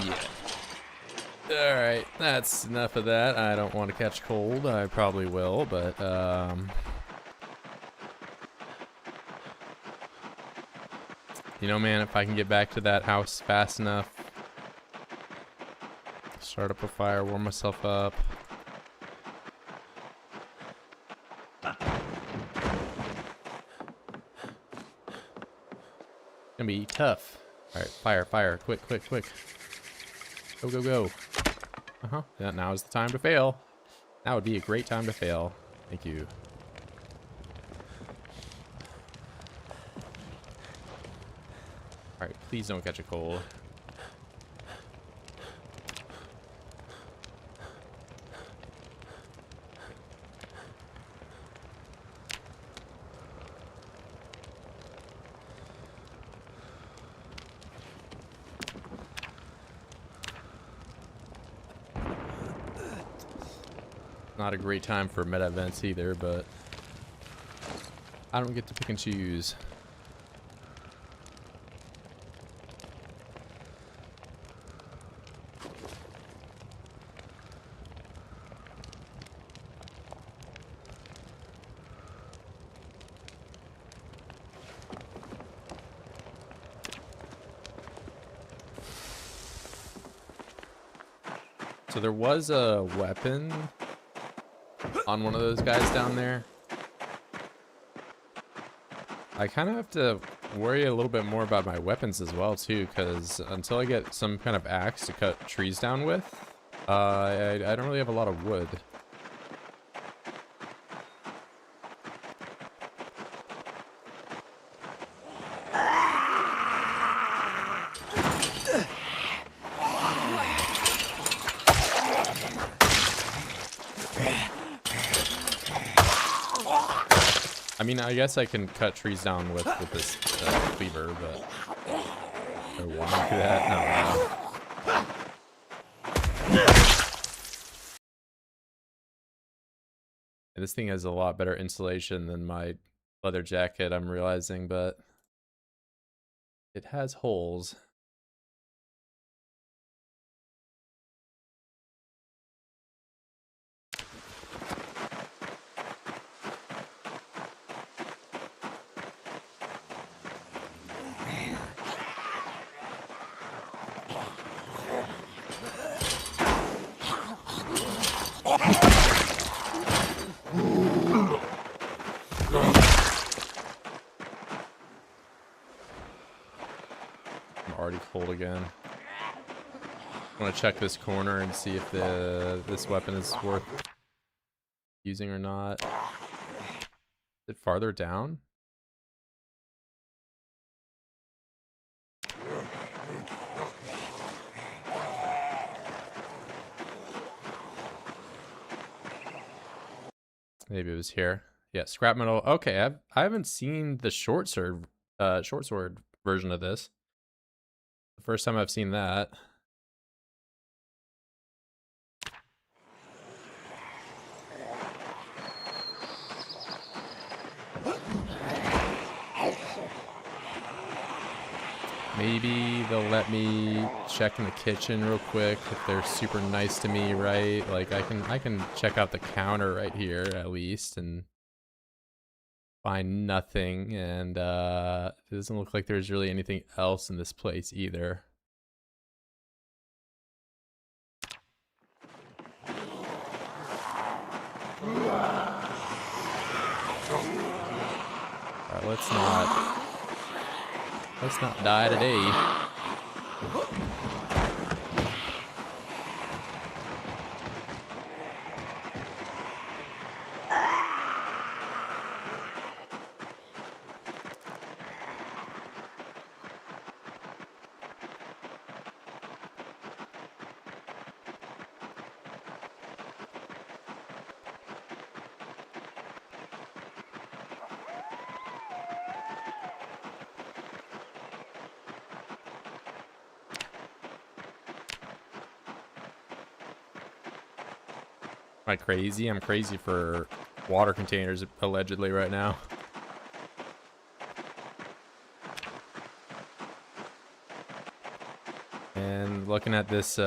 Yeah. Alright, that's enough of that. I don't want to catch cold. I probably will, but you know, man, if I can get back to that house fast enough, start up a fire, warm myself up. Gonna be tough. Alright, fire, quick. Go. Yeah, now is the time to fail. That would be a great time to fail. Thank you. Alright, please don't catch a cold. Not a great time for meta events either, but I don't get to pick and choose. So there was a weapon on one of those guys down there. I kind of have to worry a little bit more about my weapons as well too, because until I get some kind of axe to cut trees down with, I don't really have a lot of wood. I mean, I guess I can cut trees down with this cleaver, but I want to do that. No. And this thing has a lot better insulation than my leather jacket, I'm realizing, but it has holes. Already cold again. I want to check this corner and see if this weapon is worth using or not. Is it farther down? Maybe it was here. Yeah, scrap metal. Okay, I haven't seen the short sword version of this. The first time I've seen that. Maybe they'll let me check in the kitchen real quick if they're super nice to me, right? Like I can check out the counter right here at least and find nothing, and it doesn't look like there's really anything else in this place either. Alright, let's not die today. Am I crazy? I'm crazy for water containers allegedly right now. I'm looking at this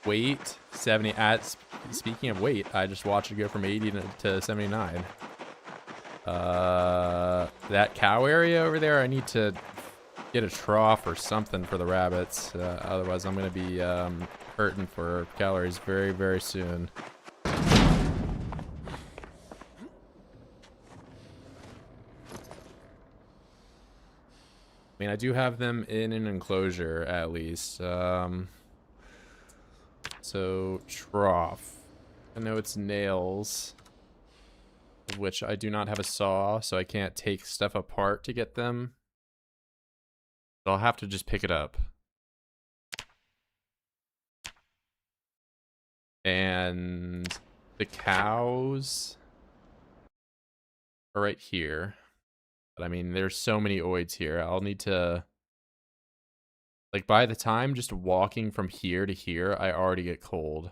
weight 70 at speaking of weight, I just watched it go from 80 to 79. That cow area over there, I need to get a trough or something for the rabbits. Otherwise I'm gonna be hurting for calories very, very soon. I mean, I do have them in an enclosure at least. So trough. I know it's nails, of which I do not have a saw, so I can't take stuff apart to get them. So I'll have to just pick it up. And the cows are right here. But I mean, there's so many oids here. I'll need to... Like, by the time just walking from here to here, I already get cold.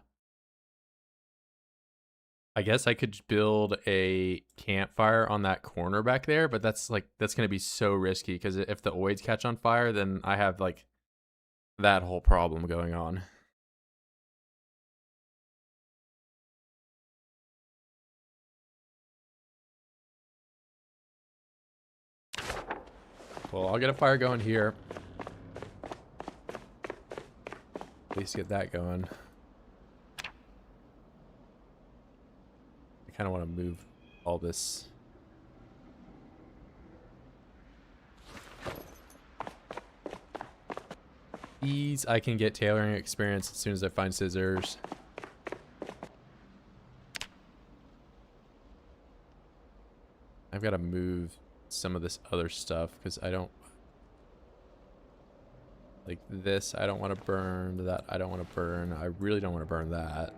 I guess I could build a campfire on that corner back there, but that's going to be so risky, because if the oids catch on fire, then I have, like, that whole problem going on. Well, I'll get a fire going here. At least get that going. I kind of want to move all this. These I can get tailoring experience as soon as I find scissors. I've got to move some of this other stuff because I don't like this. I don't want to burn that. I don't want to burn. I really don't want to burn that.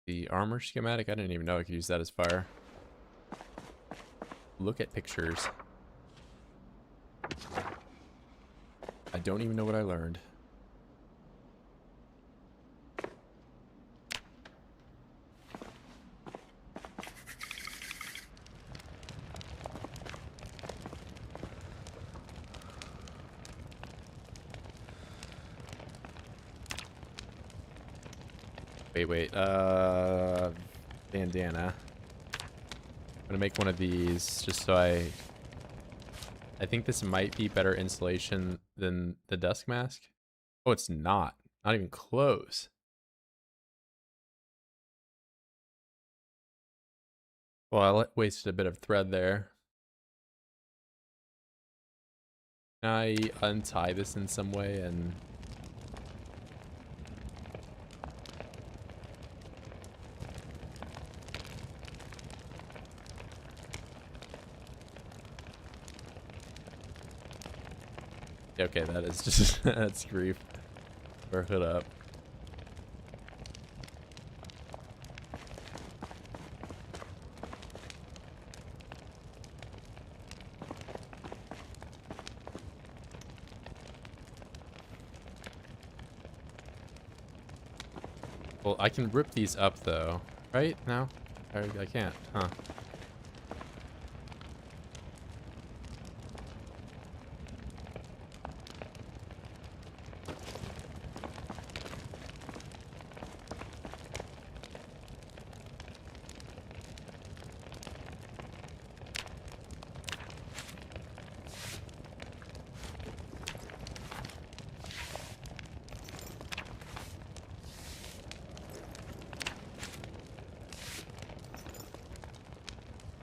The armor schematic, I didn't even know I could use that as fire. Look at pictures. I don't even know what I learned. Wait, bandana. I'm gonna make one of these just so I think this might be better insulation than the dusk mask. Oh, it's not. Not even close. Well, I wasted a bit of thread there. Can I untie this in some way and... Okay, that is just... that's grief. Or hood up. Well, I can rip these up though, right? No? I can't, huh?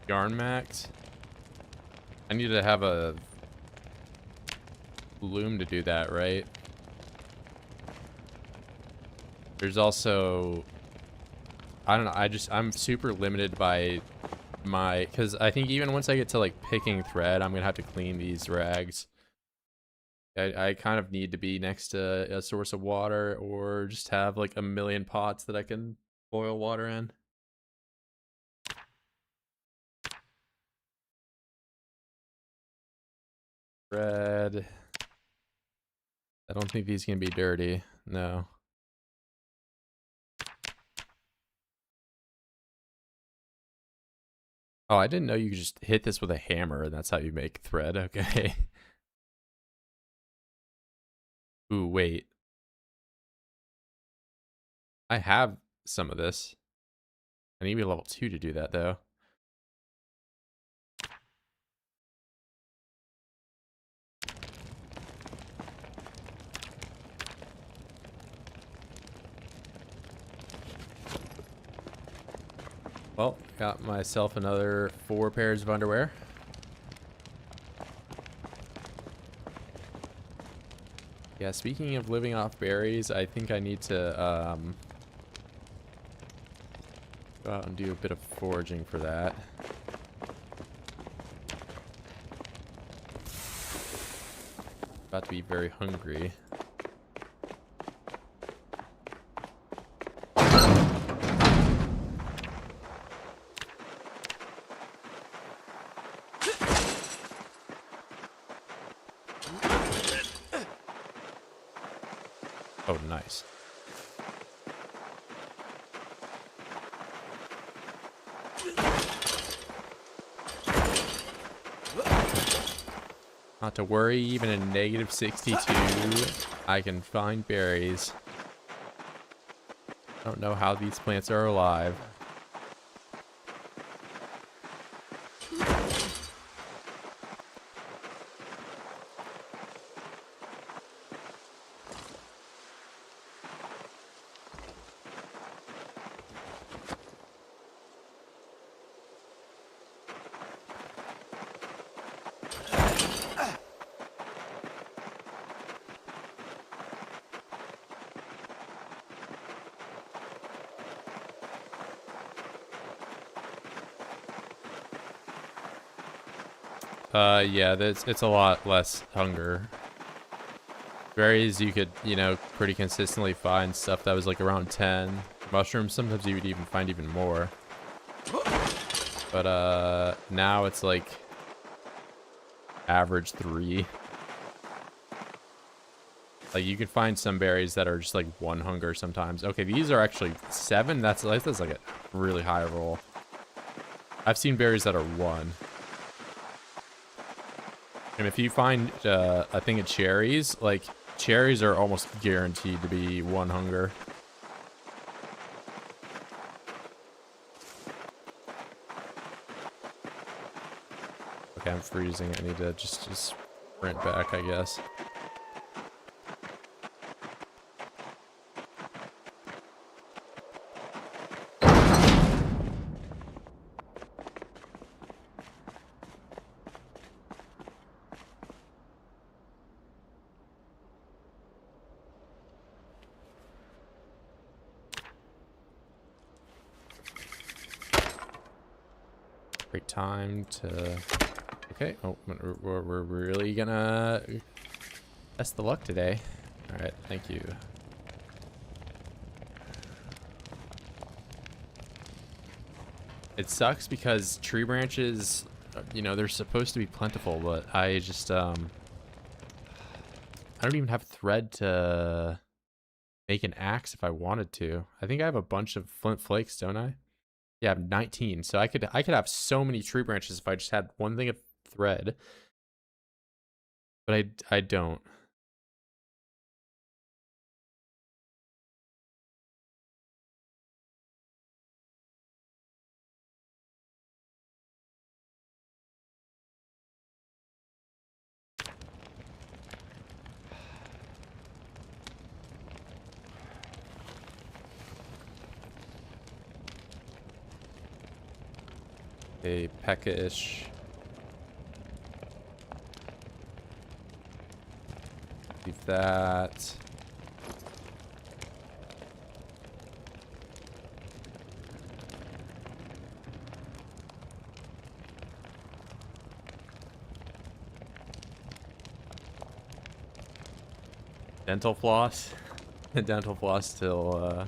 Yarn max. I need to have a loom to do that, right? There's also, I don't know, I'm super limited by my, because I think even once I get to like picking thread, I'm gonna have to clean these rags. I kind of need to be next to a source of water, or just have like a million pots that I can boil water in. Red. I don't think these can be dirty. No. Oh, I didn't know you could just hit this with a hammer and that's how you make thread. Okay. Ooh, wait. I have some of this. I need to be level 2 to do that, though. Well, got myself another 4 pairs of underwear. Yeah, speaking of living off berries, I think I need to go out and do a bit of foraging for that. About to be very hungry. Oh, nice. Not to worry, even in negative 62, I can find berries. I don't know how these plants are alive. Yeah, it's a lot less hunger. Berries, you could, you know, pretty consistently find stuff that was like around 10. Mushrooms, sometimes you would even find even more. But, now it's like average 3. Like, you can find some berries that are just like 1 hunger sometimes. Okay, these are actually 7. That's like a really high roll. I've seen berries that are 1. And if you find a thing of cherries, like, cherries are almost guaranteed to be 1 hunger. Okay, I'm freezing. I need to just sprint back, I guess. Great time to... Okay, oh, we're really gonna test the luck today. All right, thank you. It sucks because tree branches, you know, they're supposed to be plentiful, but I just, I don't even have thread to make an axe if I wanted to. I think I have a bunch of flint flakes, don't I? Yeah, I have 19. So I could have so many tree branches if I just had one thing of thread. But I don't. A peckish. Leave that. Dental floss. Dental floss till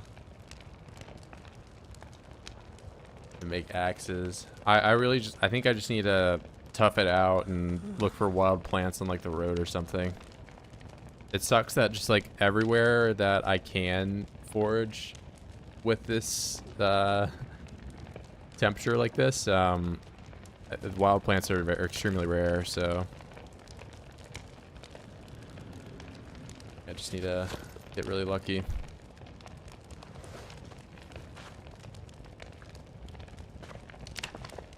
to make axes. I really just, I think I just need to tough it out and look for wild plants on like the road or something. It sucks that just like everywhere that I can forage with this temperature like this, wild plants are extremely rare, so I just need to get really lucky.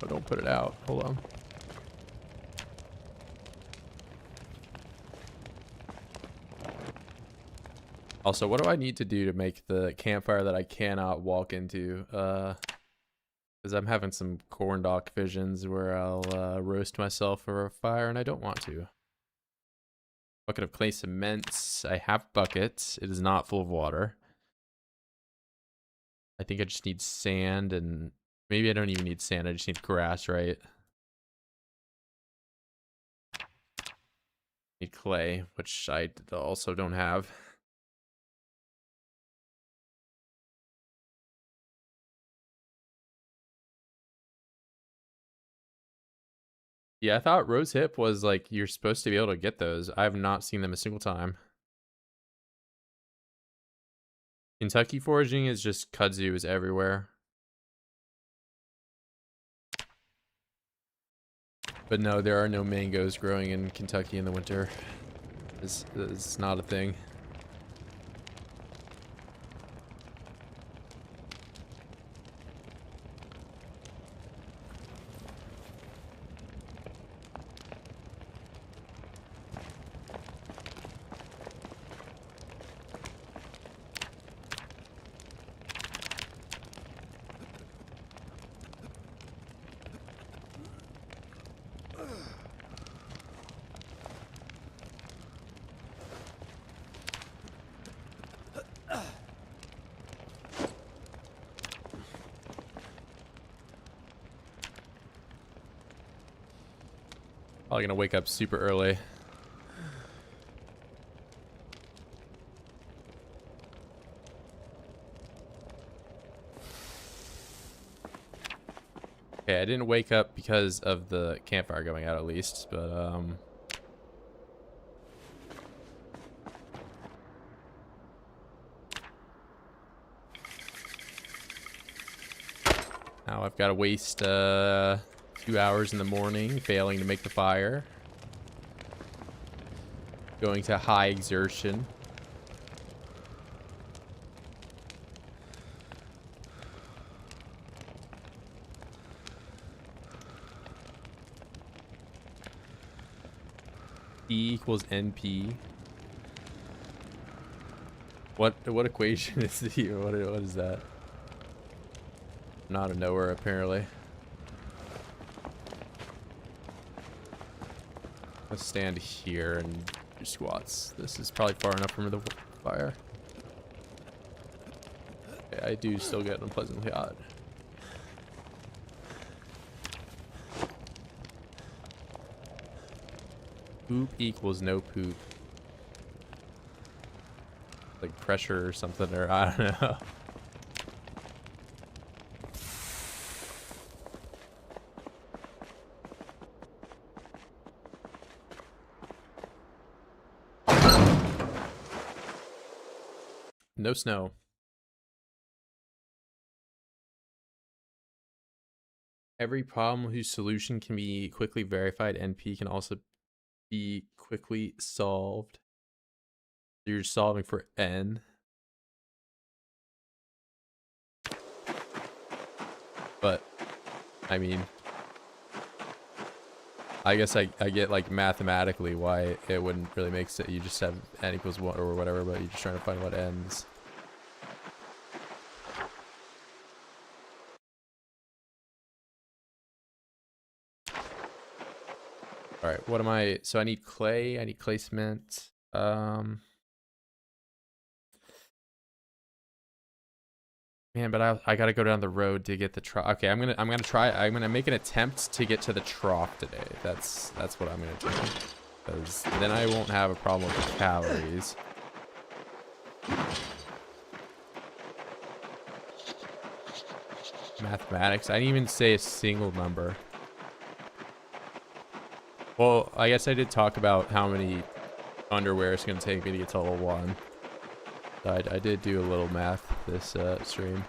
Oh, don't put it out. Hold on. Also, what do I need to do to make the campfire that I cannot walk into? Because I'm having some corn dog visions where I'll roast myself over a fire, and I don't want to. Bucket of clay cement. I have buckets. It is not full of water. I think I just need sand, and maybe I don't even need sand. I just need grass, right? Need clay, which I also don't have. Yeah, I thought rose hip was like you're supposed to be able to get those. I have not seen them a single time. Kentucky foraging is just kudzu is everywhere. But no, there are no mangoes growing in Kentucky in the winter. It's not a thing. Probably gonna wake up super early. Okay, I didn't wake up because of the campfire going out at least, but now I've got to waste 2 hours in the morning failing to make the fire. Going to high exertion. E equals NP. What equation is the what is that? Not a knower apparently. Let's stand here and do squats. This is probably far enough from the fire. Okay, I do still get unpleasantly hot. Poop equals no poop. Like pressure or something, or I don't know. No snow. Every problem whose solution can be quickly verified NP can also be quickly solved. You're solving for N. But, I mean, I guess I get like mathematically why it wouldn't really make sense. You just have N equals 1 or whatever, but you're just trying to find what N's. All right, what am I? So I need clay. I need clay cement. Man, but I gotta go down the road to get the trough. Okay, I'm gonna make an attempt to get to the trough today. That's what I'm gonna do. Because then I won't have a problem with the calories. Mathematics. I didn't even say a single number. Well, I guess I did talk about how many underwear it's going to take me to get to level 1. I did do a little math this stream.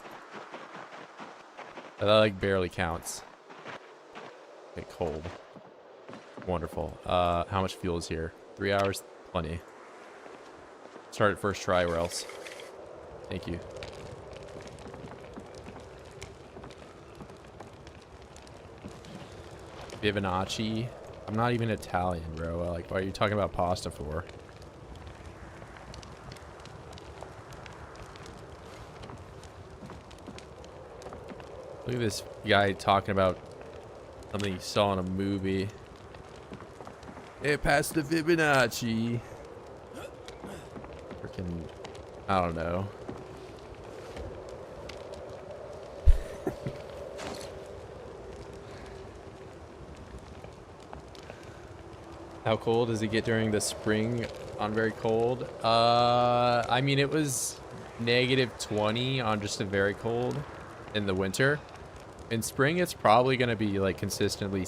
But that like barely counts. Okay, cold. Wonderful. How much fuel is here? 3 hours? Plenty. Start at first try or else. Thank you. Fibonacci? I'm not even Italian, bro. Like, why are you talking about pasta for? Look at this guy talking about something he saw in a movie. It passed the Fibonacci. Freaking, I don't know. How cold does it get during the spring on very cold? I mean, it was -20 on just a very cold in the winter. In spring, it's probably going to be like consistently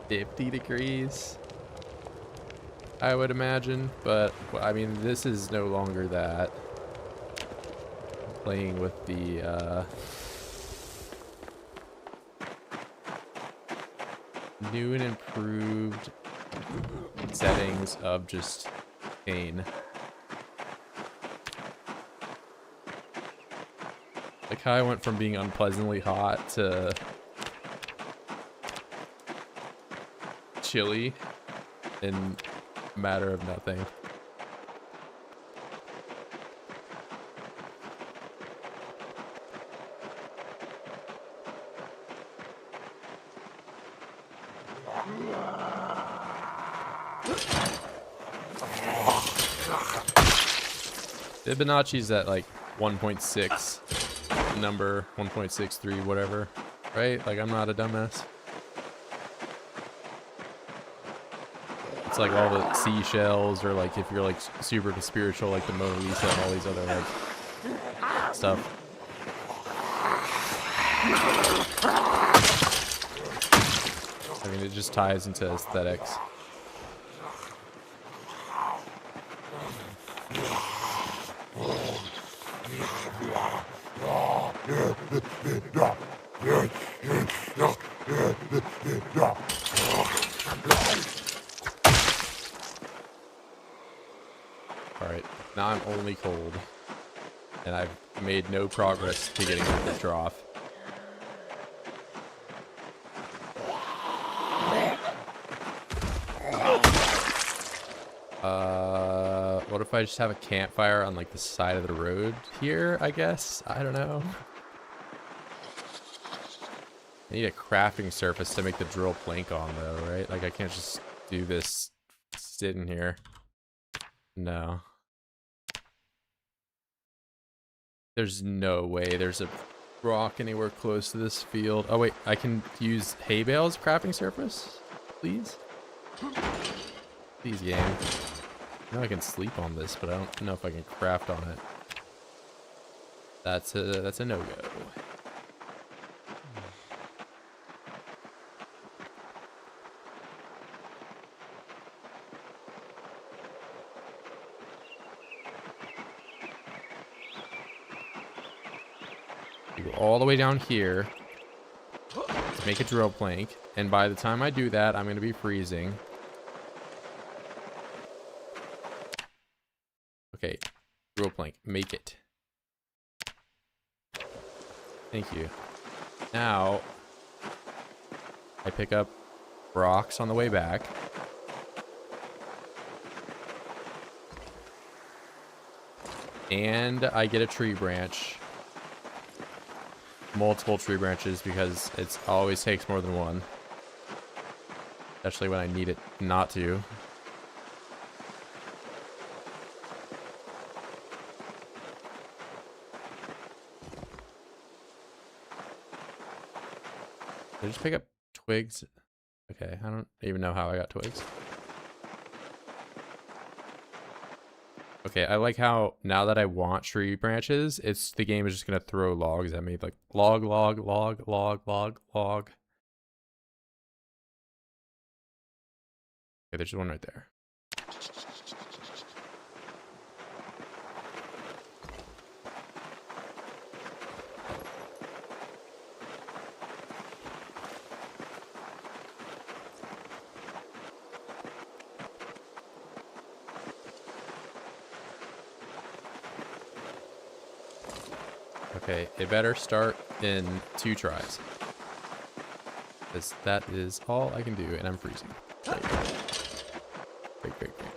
50 degrees, I would imagine. But I mean, this is no longer that. I'm playing with the new and improved settings of just pain. Like how I went from being unpleasantly hot to chilly in a matter of nothing. Fibonacci's at like 1.6 number, 1.63 whatever, right? Like I'm not a dumbass. It's like all the seashells, or like if you're like super spiritual, like the Mona Lisa and all these other like stuff. I mean, it just ties into aesthetics. Alright, now I'm only cold. And I've made no progress to getting rid of this trough. What if I just have a campfire on like the side of the road here, I guess? I don't know. I need a crafting surface to make the drill plank on though, right? Like I can't just do this sitting here. No. There's no way there's a rock anywhere close to this field. Oh wait, I can use hay bales crafting surface? Please? Please, game. I know I can sleep on this, but I don't know if I can craft on it. That's a no-go. You go all the way down here to make a drill plank, and by the time I do that, I'm going to be freezing. Okay, drill plank, make it. Thank you. Now, I pick up rocks on the way back. And I get a tree branch. Multiple tree branches, because it always takes more than one. Especially when I need it not to. Did I just pick up twigs? Okay, I don't even know how I got twigs. Okay, I like how now that I want tree branches, the game is just gonna throw logs at me, like log, log, log, log, log, log. Okay, there's one right there. Okay, it better start in 2 tries. Because that is all I can do, and I'm freezing. Great. Great, great, great.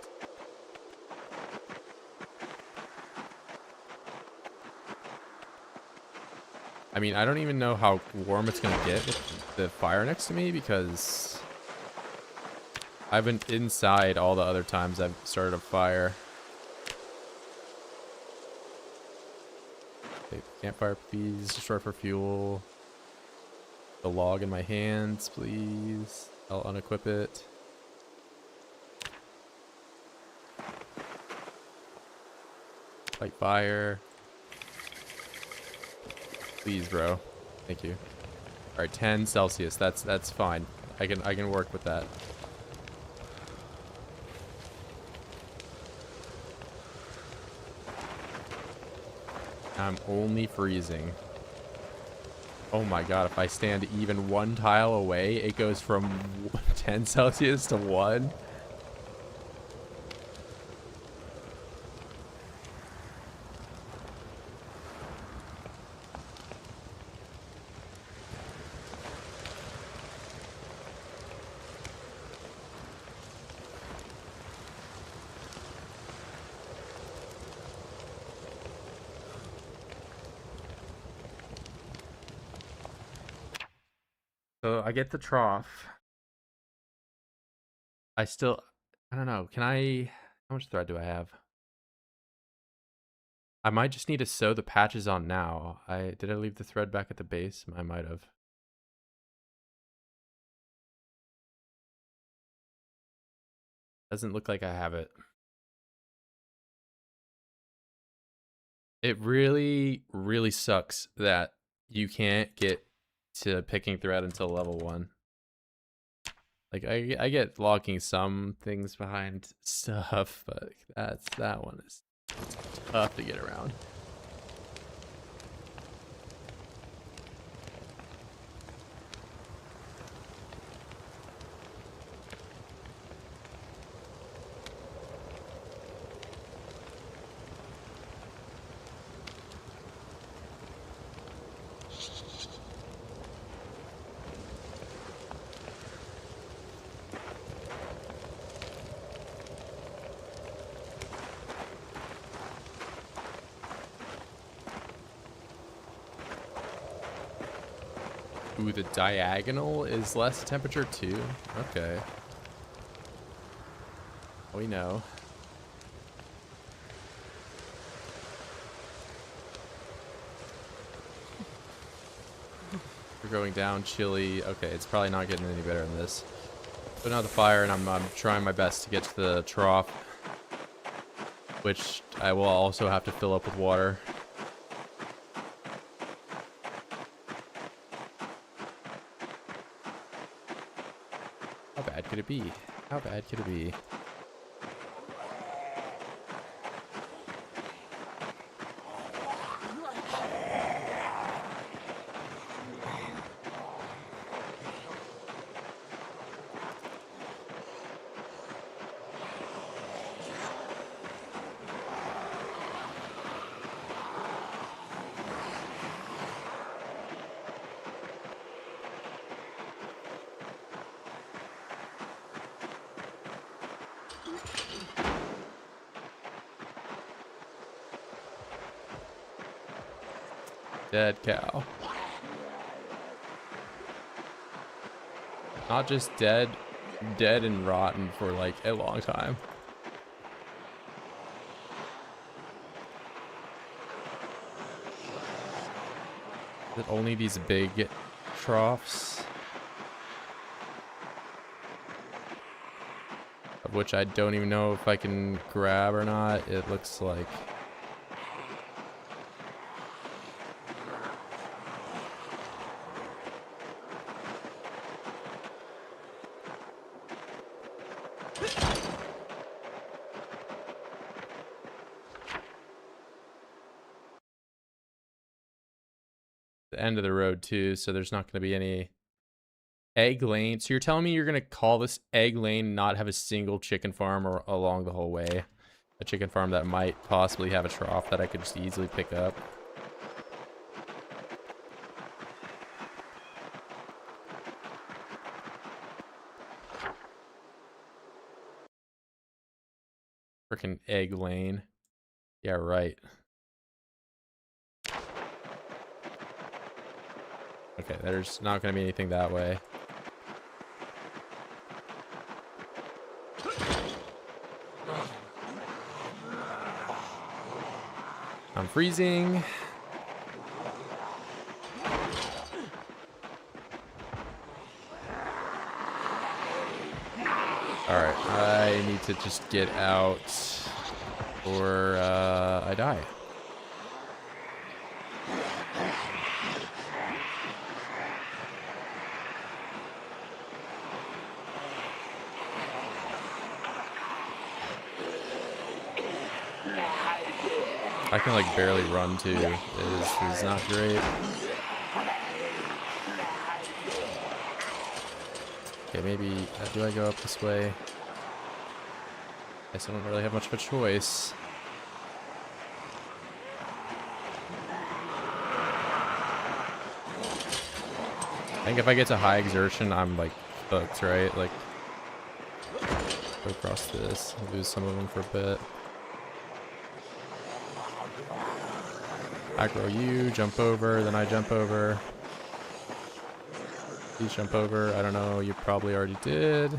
I mean, I don't even know how warm it's going to get with the fire next to me, because I've been inside all the other times I've started a fire. Okay, campfire, please. Destroy for fuel. The log in my hands, please. I'll unequip it. Light fire. Please, bro. Thank you. All right, 10 Celsius. That's fine. I can work with that. I'm only freezing. Oh my god, if I stand even 1 tile away, it goes from 10 Celsius to 1. So I get the trough. I don't know. How much thread do I have? I might just need to sew the patches on now. Did I leave the thread back at the base? I might have. Doesn't look like I have it. It really, really sucks that you can't get to picking thread until level 1. Like, I get locking some things behind stuff, but that one is tough to get around. Ooh, the diagonal is less temperature too? Okay. We know. We're going down, chilly. Okay, it's probably not getting any better than this. Putting out the fire, and I'm trying my best to get to the trough, which I will also have to fill up with water. How bad could it be? How bad could it be? Dead cow. Not just dead and rotten for like a long time. Is it only these big troughs? Of which I don't even know if I can grab or not. It looks like. The end of the road too, so there's not going to be any egg lane. So you're telling me you're going to call this egg lane, not have a single chicken farm or along the whole way? A chicken farm that might possibly have a trough that I could just easily pick up. Freaking egg lane. Yeah, right. Okay, there's not going to be anything that way. I'm freezing. Alright, I need to just get out or I die. I can like barely run too. It is not great. Okay, maybe do I go up this way? Guess I don't really have much of a choice. I think if I get to high exertion, I'm like hooked, right? Like go across this, lose some of them for a bit. Aggro you, jump over, then I jump over. Please jump over. I don't know, you probably already did.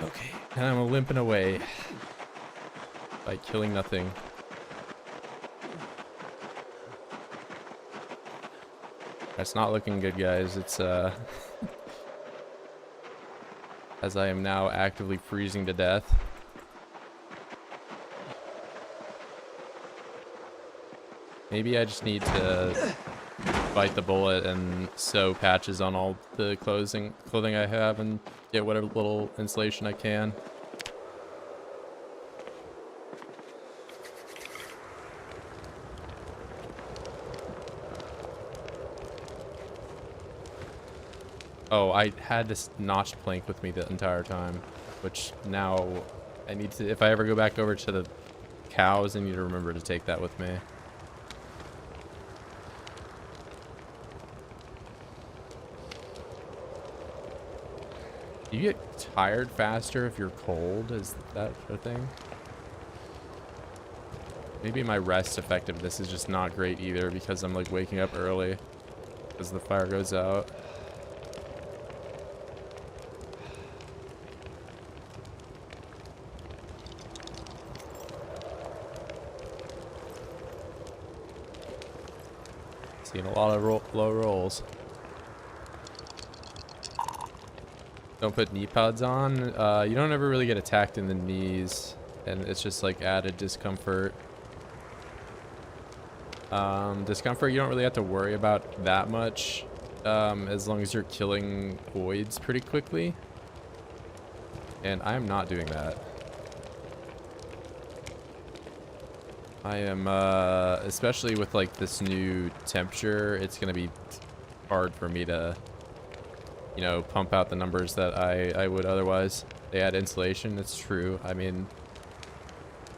Okay, and I'm limping away by killing nothing. That's not looking good, guys. It's as I am now actively freezing to death. Maybe I just need to bite the bullet and sew patches on all the clothing I have and get whatever little insulation I can. Oh, I had this notched plank with me the entire time, which now I need to, if I ever go back over to the cows, I need to remember to take that with me. You get tired faster if you're cold? Is that a thing? Maybe my rest effectiveness is just not great either because I'm like waking up early as the fire goes out. Seeing a lot of low rolls. Don't put knee pads on. You don't ever really get attacked in the knees, and it's just like added discomfort. Discomfort you don't really have to worry about that much, as long as you're killing voids pretty quickly. And I'm not doing that. I am, especially with like this new temperature, it's gonna be hard for me to, you know, pump out the numbers that I would otherwise. They add insulation, it's true. I mean,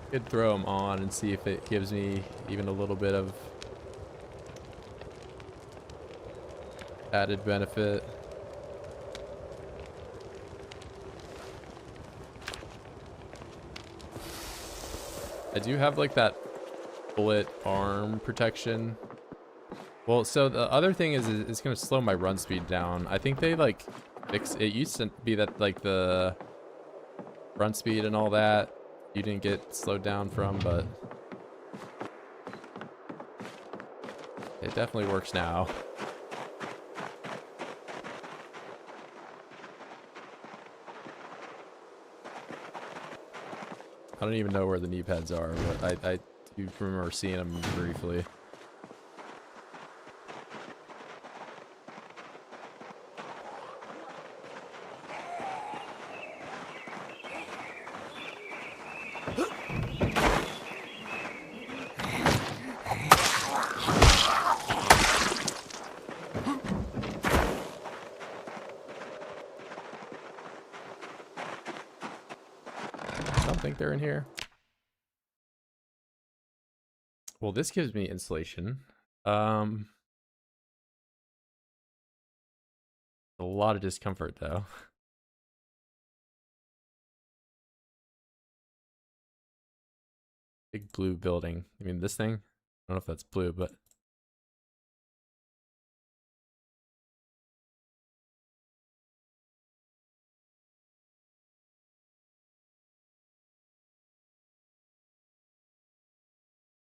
I could throw them on and see if it gives me even a little bit of added benefit. I do have like that bullet arm protection. Well, so the other thing is it's going to slow my run speed down. I think they like fix it. Used to be that like the run speed and all that you didn't get slowed down from, but it definitely works now. I don't even know where the knee pads are, but I do remember seeing them briefly. don't think they're in here. Well, this gives me insulation. A lot of discomfort though. Big blue building. I mean, this thing? I don't know if that's blue, but...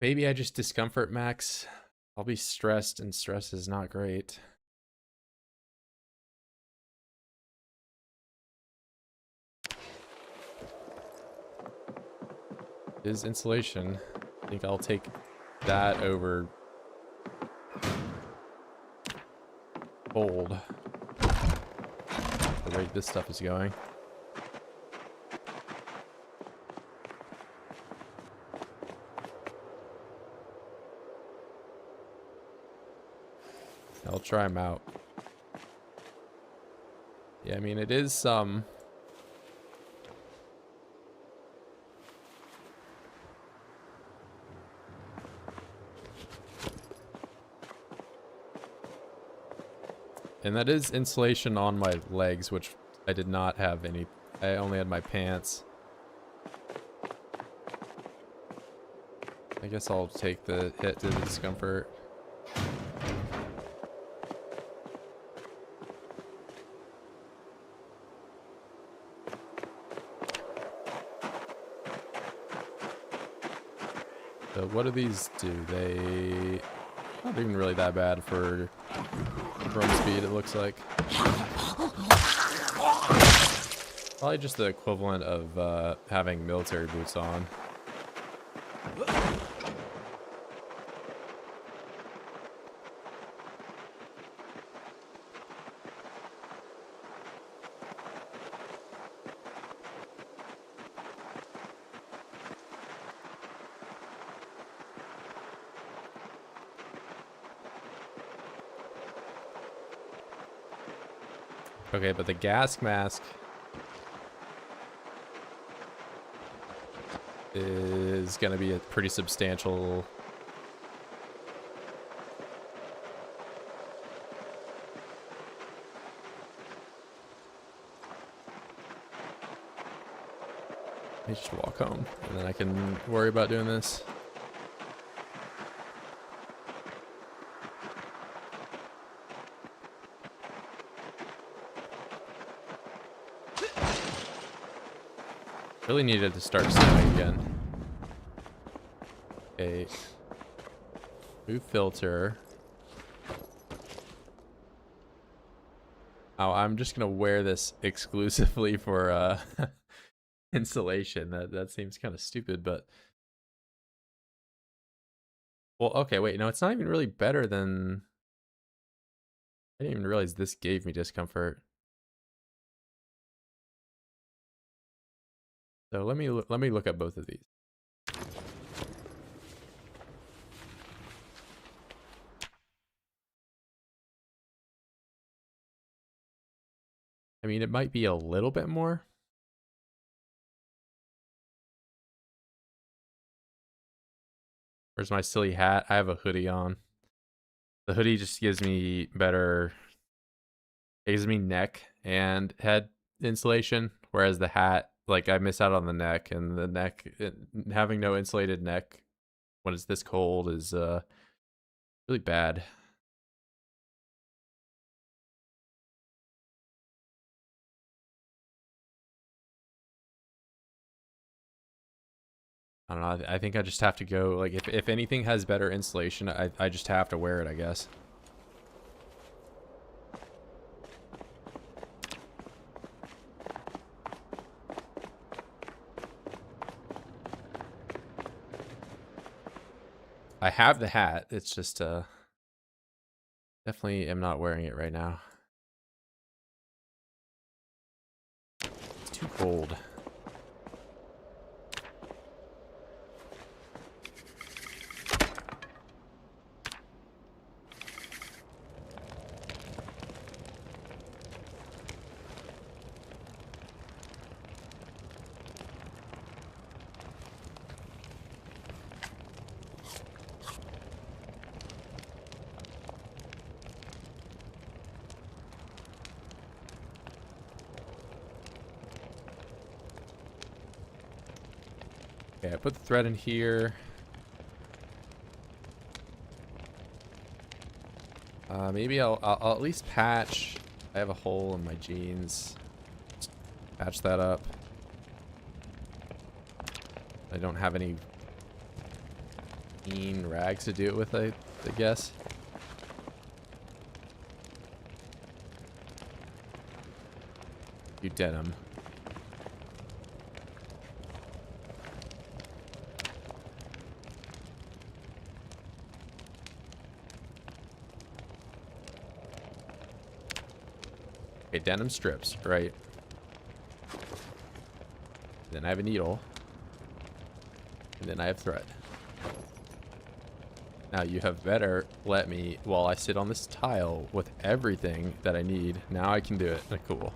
Maybe I just discomfort max. I'll be stressed, and stress is not great. Is insulation. I think I'll take that over cold. The rate this stuff is going. I'll try them out. Yeah, I mean, it is some... And that is insulation on my legs, which I did not have any. I only had my pants. I guess I'll take the hit to the discomfort. So what do these do? They... not even really that bad for run speed, it looks like. Probably just the equivalent of having military boots on. Okay, but the gas mask is going to be a pretty substantial... Let me just walk home, and then I can worry about doing this. Really needed to start snowing again. Okay. New filter. Oh, I'm just gonna wear this exclusively for insulation. That seems kind of stupid, but... Well, okay, wait, no, it's not even really better than... I didn't even realize this gave me discomfort. So let me look at both of these. I mean, it might be a little bit more. Where's my silly hat? I have a hoodie on. The hoodie just gives me better... It gives me neck and head insulation, whereas the hat, like, I miss out on the neck, and the neck, having no insulated neck when it's this cold is really bad. I don't know, I think I just have to go, like, if anything has better insulation, I just have to wear it, I guess. I have the hat, it's just, definitely am not wearing it right now. It's too cold. Okay, I put the thread in here. Maybe I'll at least patch. I have a hole in my jeans. Just patch that up. I don't have any clean rags to do it with, I guess. You denim. Okay, denim strips, right? Then I have a needle. And then I have thread. Now you have better let me, while I sit on this tile with everything that I need, now I can do it. Cool.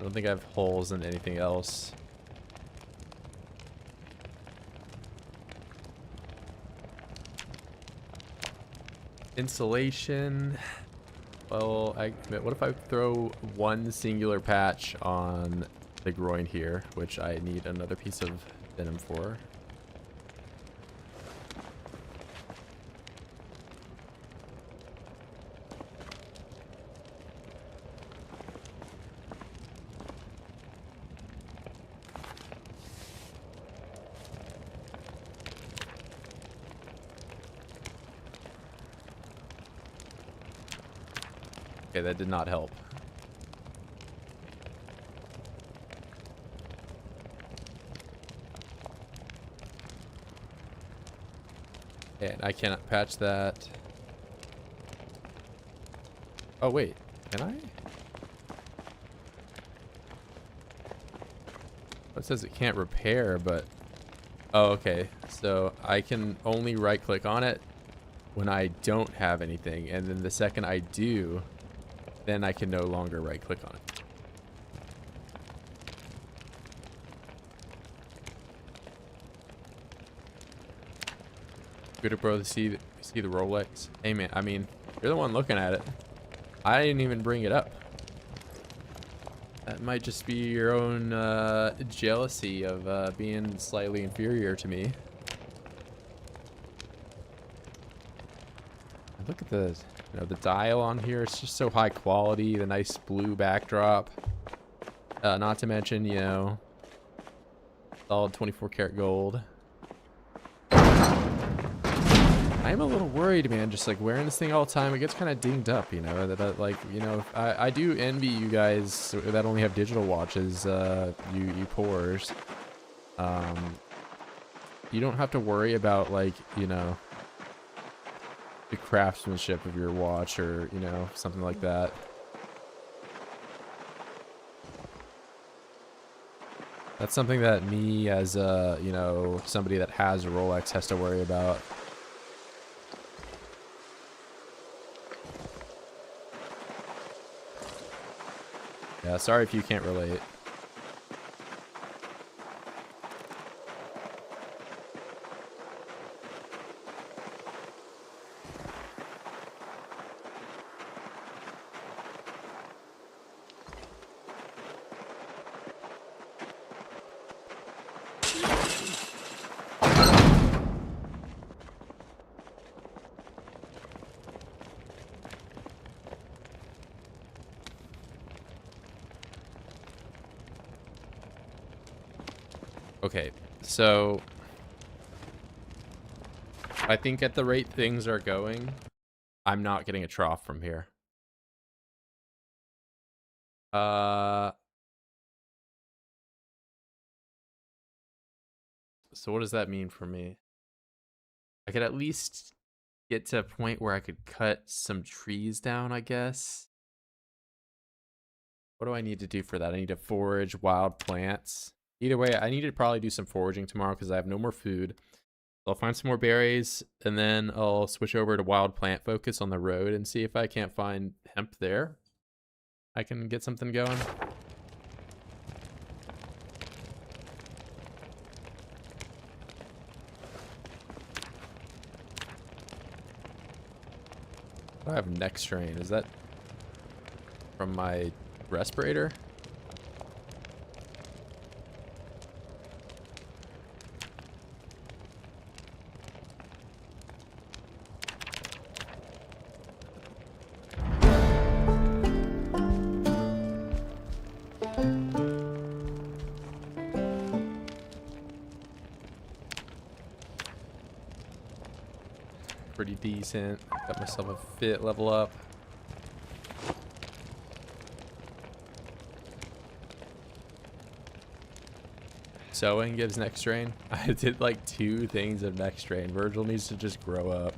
I don't think I have holes in anything else. Insulation. Well, what if I throw one singular patch on the groin here, which I need another piece of denim for. Okay, that did not help. And I cannot patch that. Oh, wait. Can I? It says it can't repair, but... Oh, okay. So I can only right-click on it when I don't have anything. And then the second I do, then I can no longer right-click on it. Good, bro, to see the Rolex. Hey, man, I mean, you're the one looking at it. I didn't even bring it up. That might just be your own jealousy of being slightly inferior to me. Look at the, the dial on here. It's just so high quality. The nice blue backdrop. Not to mention, solid 24 karat gold. I'm a little worried, man, just like wearing this thing all the time. It gets kind of dinged up, I do envy you guys that only have digital watches, you poors. You don't have to worry about, like, the craftsmanship of your watch or, something like that. That's something that me as somebody that has a Rolex has to worry about. Yeah, sorry if you can't relate. Okay, so I think at the rate things are going, I'm not getting a trough from here. So what does that mean for me? I could at least get to a point where I could cut some trees down, I guess. What do I need to do for that? I need to forage wild plants. Either way, I need to probably do some foraging tomorrow because I have no more food. I'll find some more berries, and then I'll switch over to wild plant focus on the road and see if I can't find hemp there. I can get something going. I have neck strain. Is that... from my respirator. Pretty decent. Got myself a fit level up. Sewing gives next strain. I did like 2 things of next strain. Virgil needs to just grow up.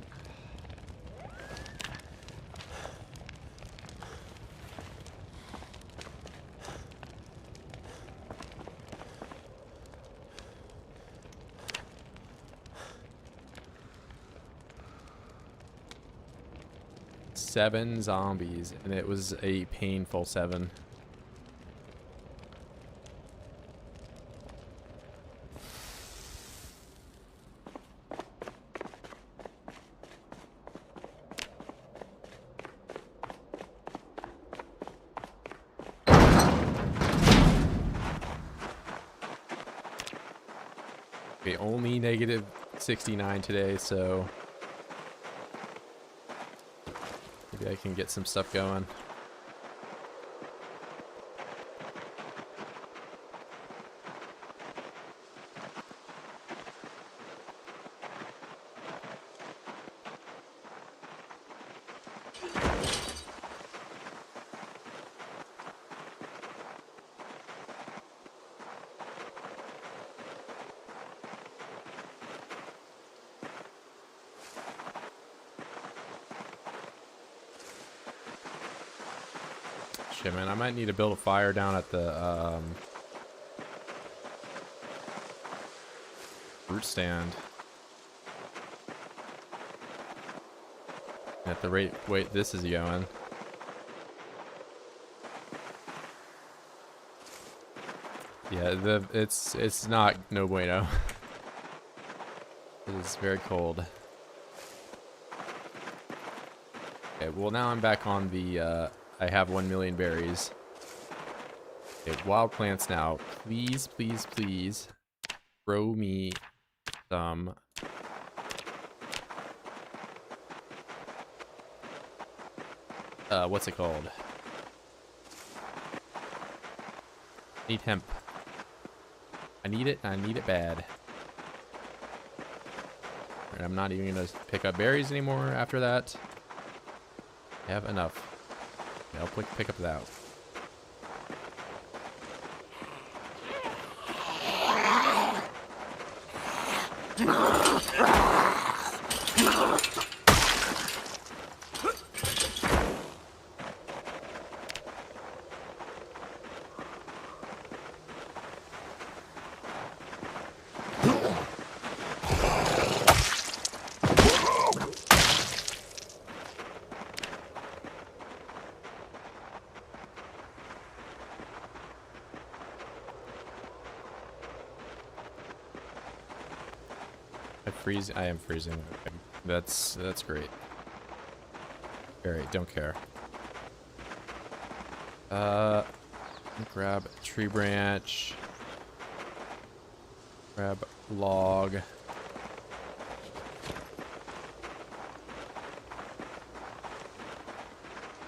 Seven zombies, and it was a painful 7. Okay, only negative 69 today, so maybe I can get some stuff going. Shit, man, I might need to build a fire down at the fruit stand. At the rate this is going. Yeah, it's not no bueno. It is very cold. Okay, well now I'm back on the I have 1 million berries. Okay, wild plants now. Please, please, please grow me some. What's it called? Need hemp. I need it, and I need it bad. And I'm not even gonna pick up berries anymore after that. I have enough. I'll pick up that. I am freezing. Okay. That's great. Alright, don't care. Grab a tree branch. Grab log.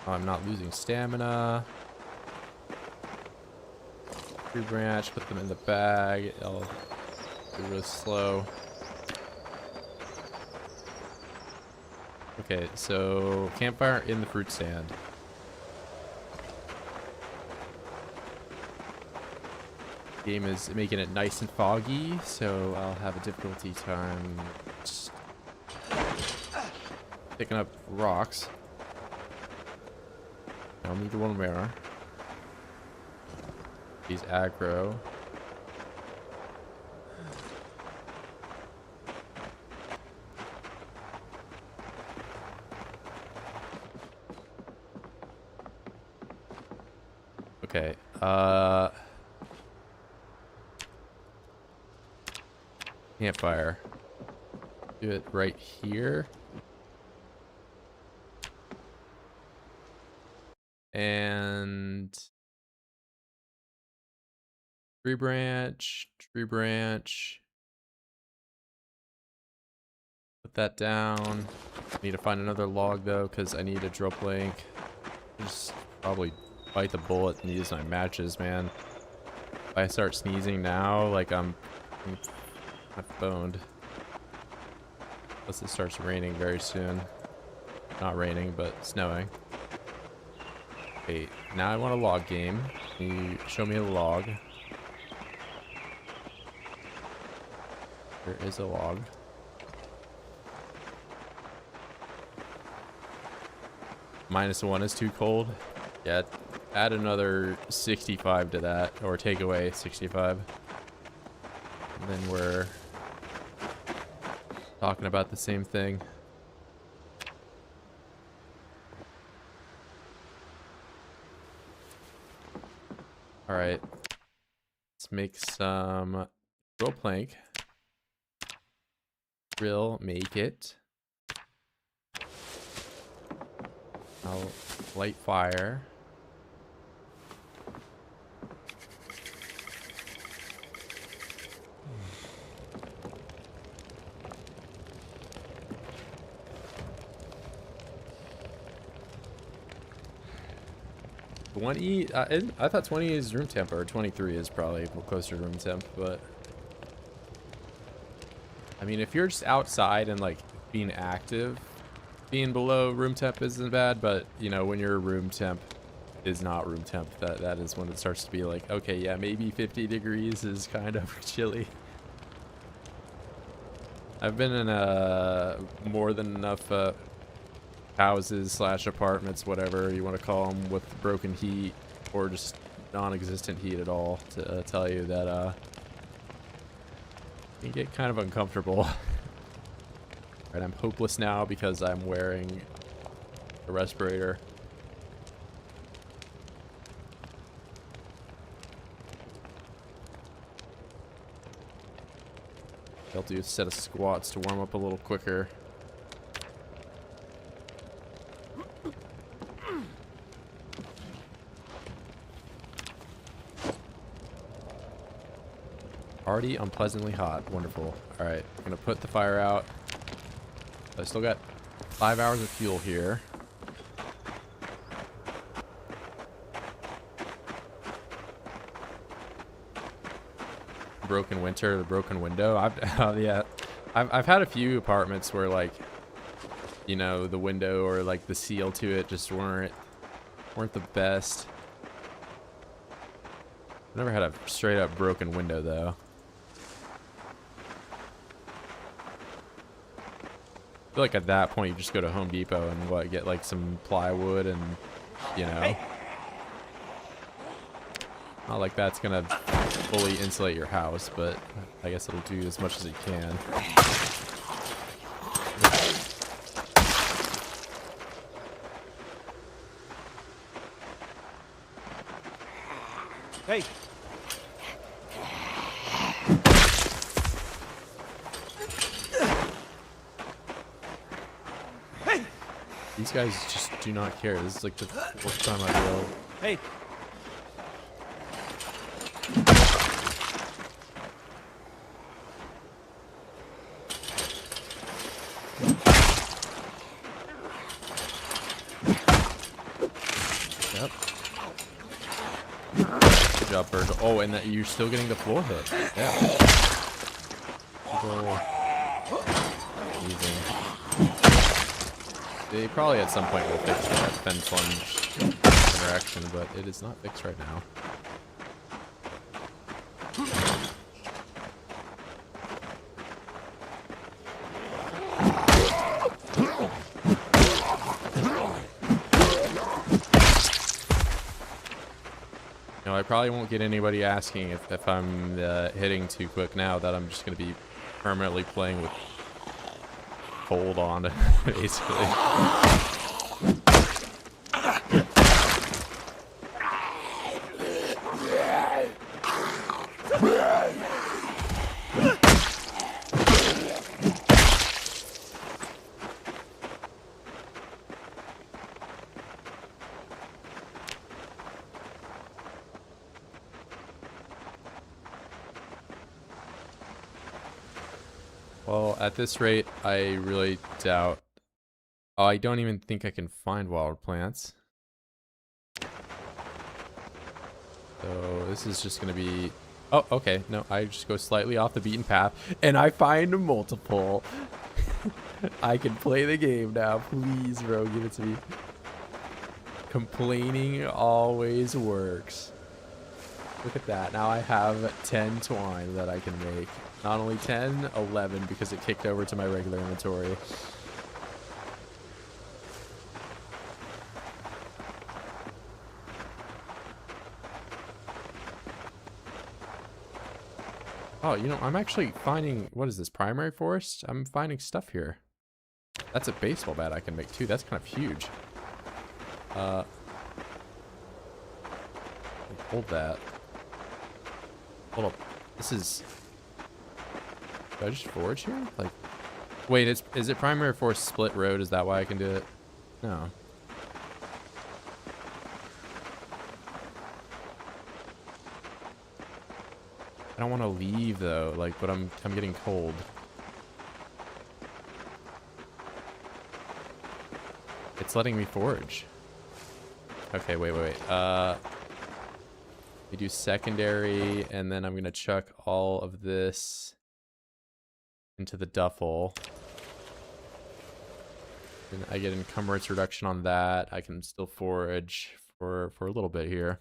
Oh, I'm not losing stamina. Tree branch, put them in the bag. I'll be really slow. Okay, so campfire in the fruit stand. Game is making it nice and foggy, so I'll have a difficulty time just picking up rocks. I'll need one more. He's aggro. Okay, campfire. Do it right here. And and tree branch. Put that down. Need to find another log though, because I need a drill plank. Just probably bite the bullet and use my matches, man. If I start sneezing now, like I'm boned. Unless it starts raining very soon. Not raining, but snowing. Okay, now I want a log game. Can you show me a log? There is a log. -1 is too cold. Yeah, add another 65 to that, or take away 65. And then we're talking about the same thing. All right, let's make some drill plank. Drill, make it. I'll light fire. I thought 20 is room temp, or 23 is probably closer to room temp, but I mean, if you're just outside and like being active, being below room temp isn't bad, but you know, when your room temp is not room temp, that is when it starts to be like, okay, yeah, maybe 50 degrees is kind of chilly. I've been in more than enough houses slash apartments, whatever you want to call them, with broken heat or just non-existent heat at all to tell you that it can get kind of uncomfortable. Right, I'm hopeless now because I'm wearing a respirator. I'll do a set of squats to warm up a little quicker. Already unpleasantly hot. Wonderful. All right, I'm gonna put the fire out. I still got 5 hours of fuel here. Broken winter, the broken window. I've had a few apartments where, like, you know, the window or like the seal to it just weren't the best. I've never had a straight up broken window though. I feel like at that point you just go to Home Depot and get like some plywood and, you know, not like that's gonna fully insulate your house, but I guess it'll do as much as it can. Hey. These guys just do not care. This is like the fourth time I go. Hey. Yep. Good job, Virgil. Oh, and that you're still getting the floor hit. Yeah. Easy. They probably at some point will fix that fence lunge interaction, but it is not fixed right now. You know, I probably won't get anybody asking if I'm hitting too quick now that I'm just going to be permanently playing with cold on, basically. Well, at this rate, I really doubt. Oh, I don't even think I can find wild plants. So this is just gonna be. Oh, okay. No, I just go slightly off the beaten path, and I find a multiple. I can play the game now. Please, bro, give it to me. Complaining always works. Look at that. Now I have 10 twine that I can make. Not only 10, 11 because it kicked over to my regular inventory. Oh, you know, I'm actually finding, what is this, primary forest? I'm finding stuff here. That's a baseball bat I can make too. That's kind of huge. Hold that. Hold up. This is... Do I just forage here? Like, wait, is it primary forest split road? Is that why I can do it? No. I don't want to leave though, like, but I'm getting cold. It's letting me forage. Okay, wait. We do secondary, and then I'm gonna chuck all of this into the duffel. And I get encumbrance reduction on that. I can still forage for a little bit here.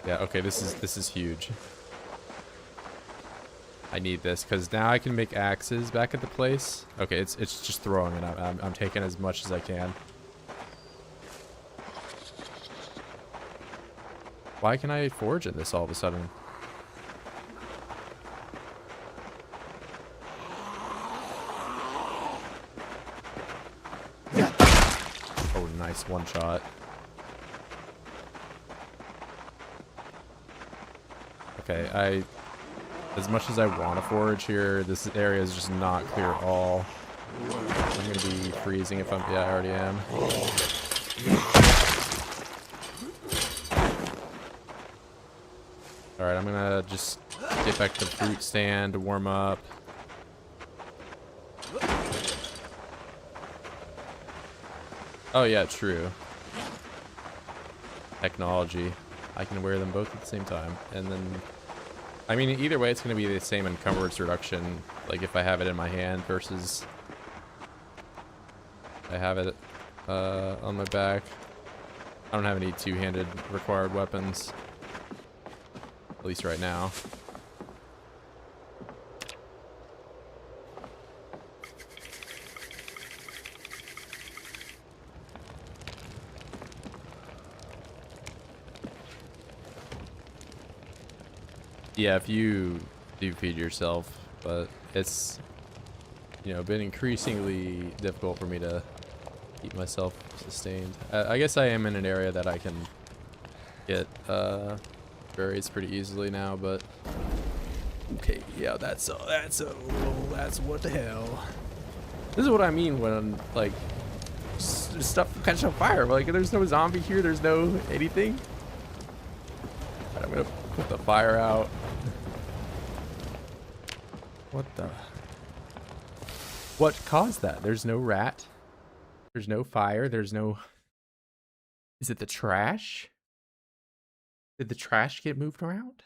Yeah, okay, this is huge. I need this because now I can make axes back at the place. Okay, it's just throwing it. I'm taking as much as I can. Why can I forge in this all of a sudden? Oh, nice one shot. Okay, as much as I want to forage here, this area is just not clear at all. I'm going to be freezing if I'm... Yeah, I already am. Alright, I'm going to just get back to the fruit stand to warm up. Oh, yeah, true. Technology. I can wear them both at the same time. And then... I mean, either way, it's going to be the same encumbrance reduction, like if I have it in my hand versus I have it on my back. I don't have any two-handed required weapons, at least right now. Yeah, if you do feed yourself, but it's, you know, been increasingly difficult for me to keep myself sustained. I guess I am in an area that I can get berries pretty easily now, but okay, yeah, that's what the hell. This is what I mean when like stuff catch on fire. Like there's no zombie here, there's no anything. I'm gonna put the fire out. What caused that? There's no rat. There's no fire. There's no... Is it the trash? Did the trash get moved around?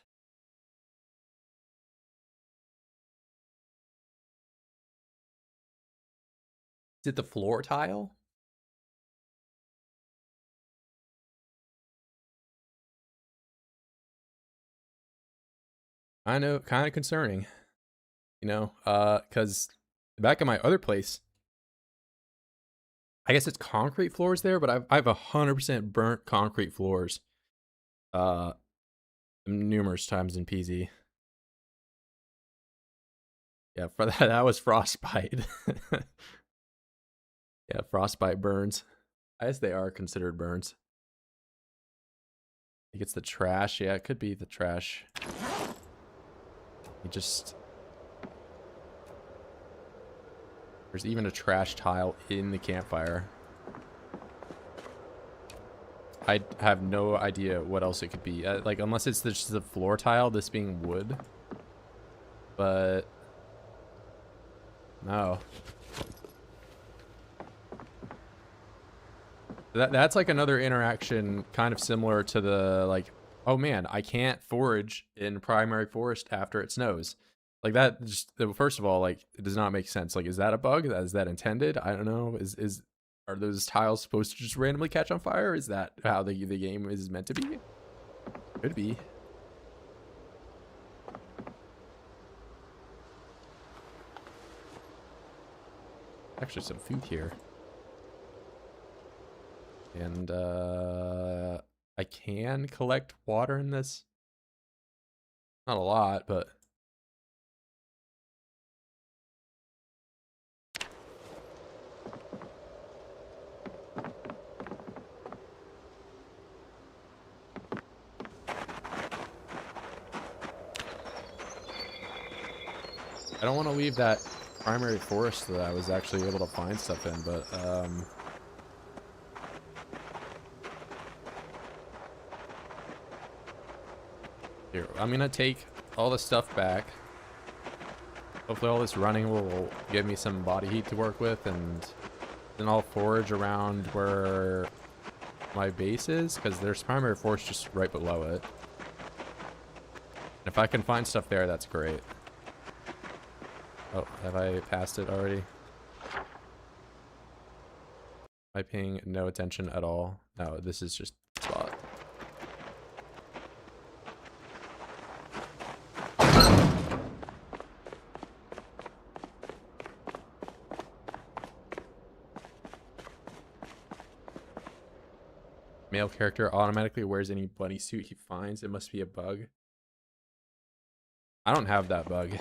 Is it the floor tile? I know, kind of concerning. You know, because back at my other place, I guess it's concrete floors there, but I've 100% burnt concrete floors. Numerous times in PZ. Yeah, for that was frostbite. Yeah, frostbite burns. I guess they are considered burns. I think it's the trash. Yeah, it could be the trash. You just... There's even a trash tile in the campfire. I have no idea what else it could be. Like, unless it's just the floor tile, this being wood. But no. That's like another interaction kind of similar to the, like, oh man, I can't forage in primary forest after it snows. Like that just, first of all, like, it does not make sense. Like, is that a bug? Is that intended? I don't know. Are those tiles supposed to just randomly catch on fire? Is that how the game is meant to be? Could be. Actually, some food here. And I can collect water in this. Not a lot, but I don't want to leave that primary forest that I was actually able to find stuff in, but here, I'm gonna take all the stuff back. Hopefully all this running will give me some body heat to work with, and then I'll forage around where my base is, because there's primary forest just right below it. If I can find stuff there, that's great. Oh, have I passed it already? Am I paying no attention at all? No, this is just a spot. Male character automatically wears any bunny suit he finds. It must be a bug. I don't have that bug.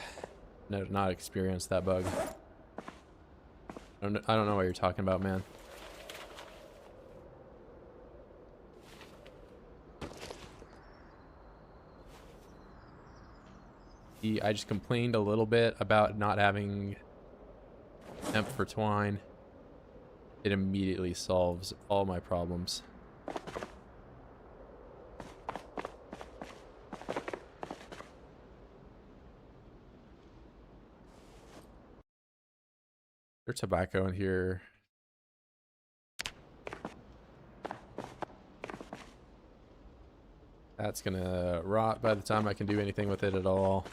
No, not experienced that bug. I don't know what you're talking about, man. I just complained a little bit about not having hemp for twine. It immediately solves all my problems. There's tobacco in here. That's gonna rot by the time I can do anything with it at all.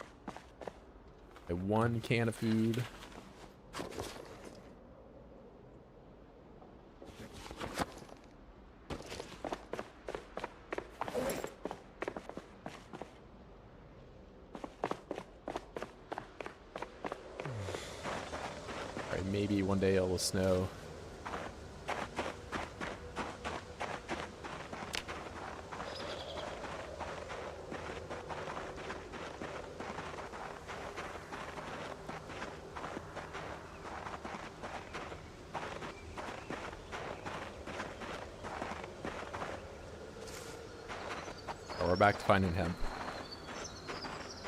One can of food. Alright, maybe one day it will snow. We're back to finding hemp.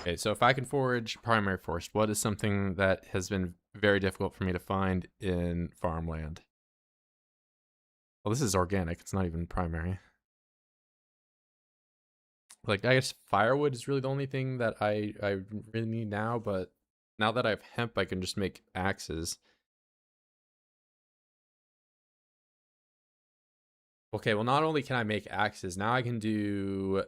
Okay, so if I can forage primary forest, what is something that has been very difficult for me to find in farmland? Well, this is organic. It's not even primary. Like, I guess firewood is really the only thing that I really need now, but now that I have hemp, I can just make axes. Okay, well, not only can I make axes, now I can do...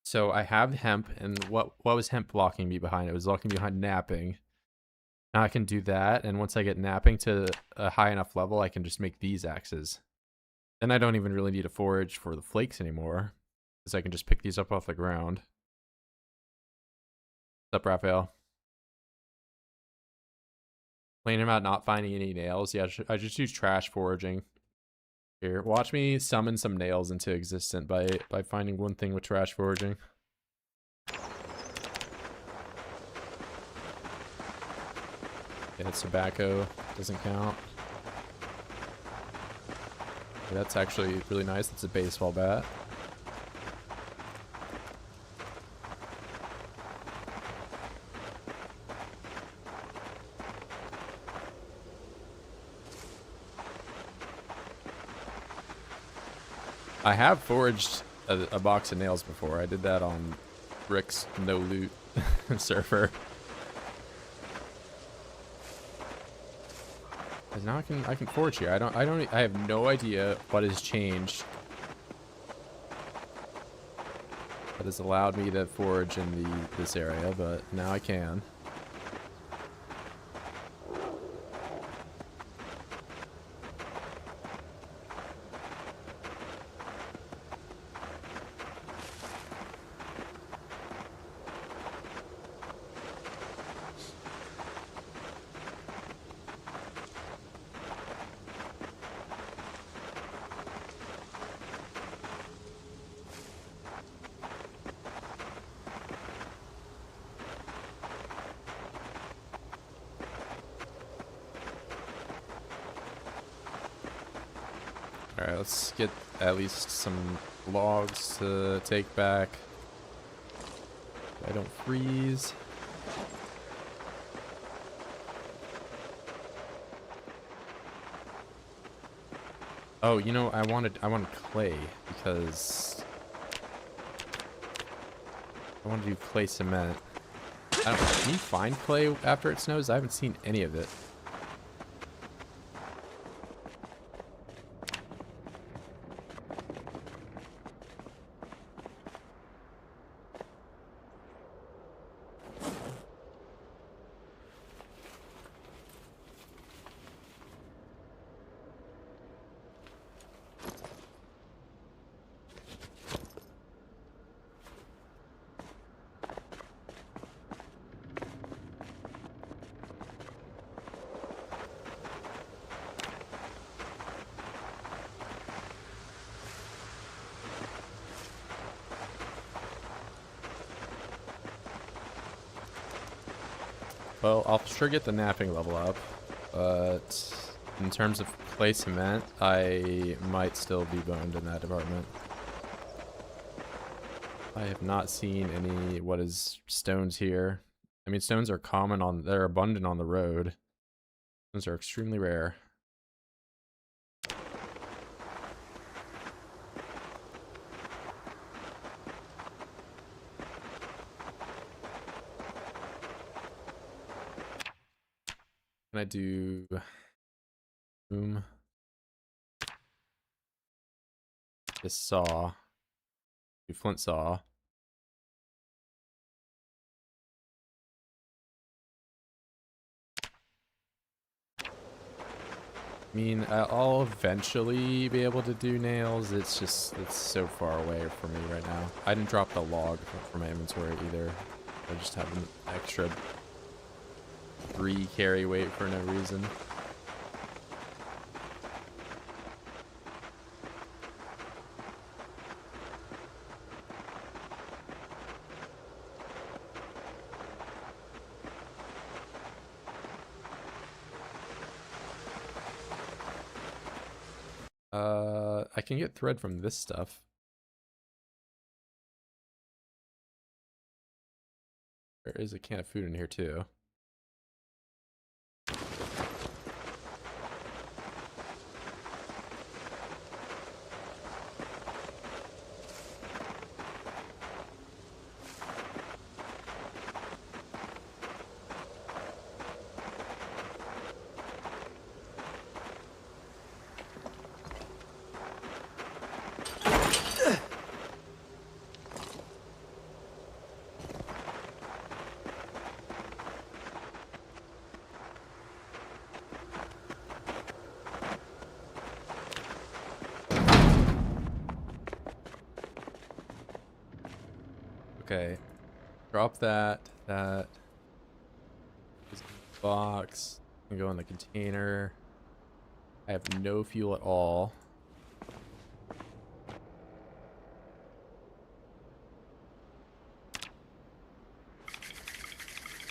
So I have hemp, and what was hemp blocking me behind? It was blocking me behind napping. Now I can do that, and once I get napping to a high enough level, I can just make these axes. Then I don't even really need to forage for the flakes anymore, because I can just pick these up off the ground. What's up, Raphael? Complaining about not finding any nails. Yeah, I just use trash foraging. Here, watch me summon some nails into existence by finding one thing with trash foraging. Yeah, it's tobacco. Doesn't count. Okay, that's actually really nice. It's a baseball bat. I have foraged a box of nails before. I did that on Rick's no loot server. Cause now I can forage here. I have no idea what has changed that has allowed me to forage in this area, but now I can. Alright, let's get at least some logs to take back. So I don't freeze. Oh, you know, I wanted clay because I want to do clay cement. I don't know, can you find clay after it snows? I haven't seen any of it. Well, I'll sure get the napping level up, but in terms of clay cement, I might still be boned in that department. I have not seen any what is stones here. I mean, stones are common they're abundant on the road. Stones are extremely rare. Can I do boom? This saw. Do flint saw. I mean, I'll eventually be able to do nails. It's just, it's so far away from me right now. I didn't drop the log from my inventory either. I just have an extra 3 carry weight for no reason. I can get thread from this stuff. There is a can of food in here too. Okay, drop that. That is in the box. Can go in the container. I have no fuel at all.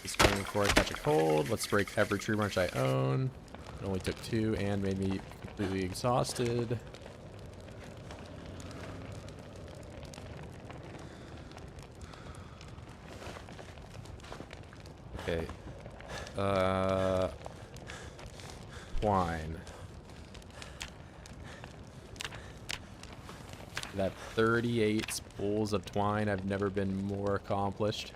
Just going before I catch a cold. Let's break every tree branch I own. It only took 2 and made me completely exhausted. Okay. Twine. That 38 spools of twine. I've never been more accomplished.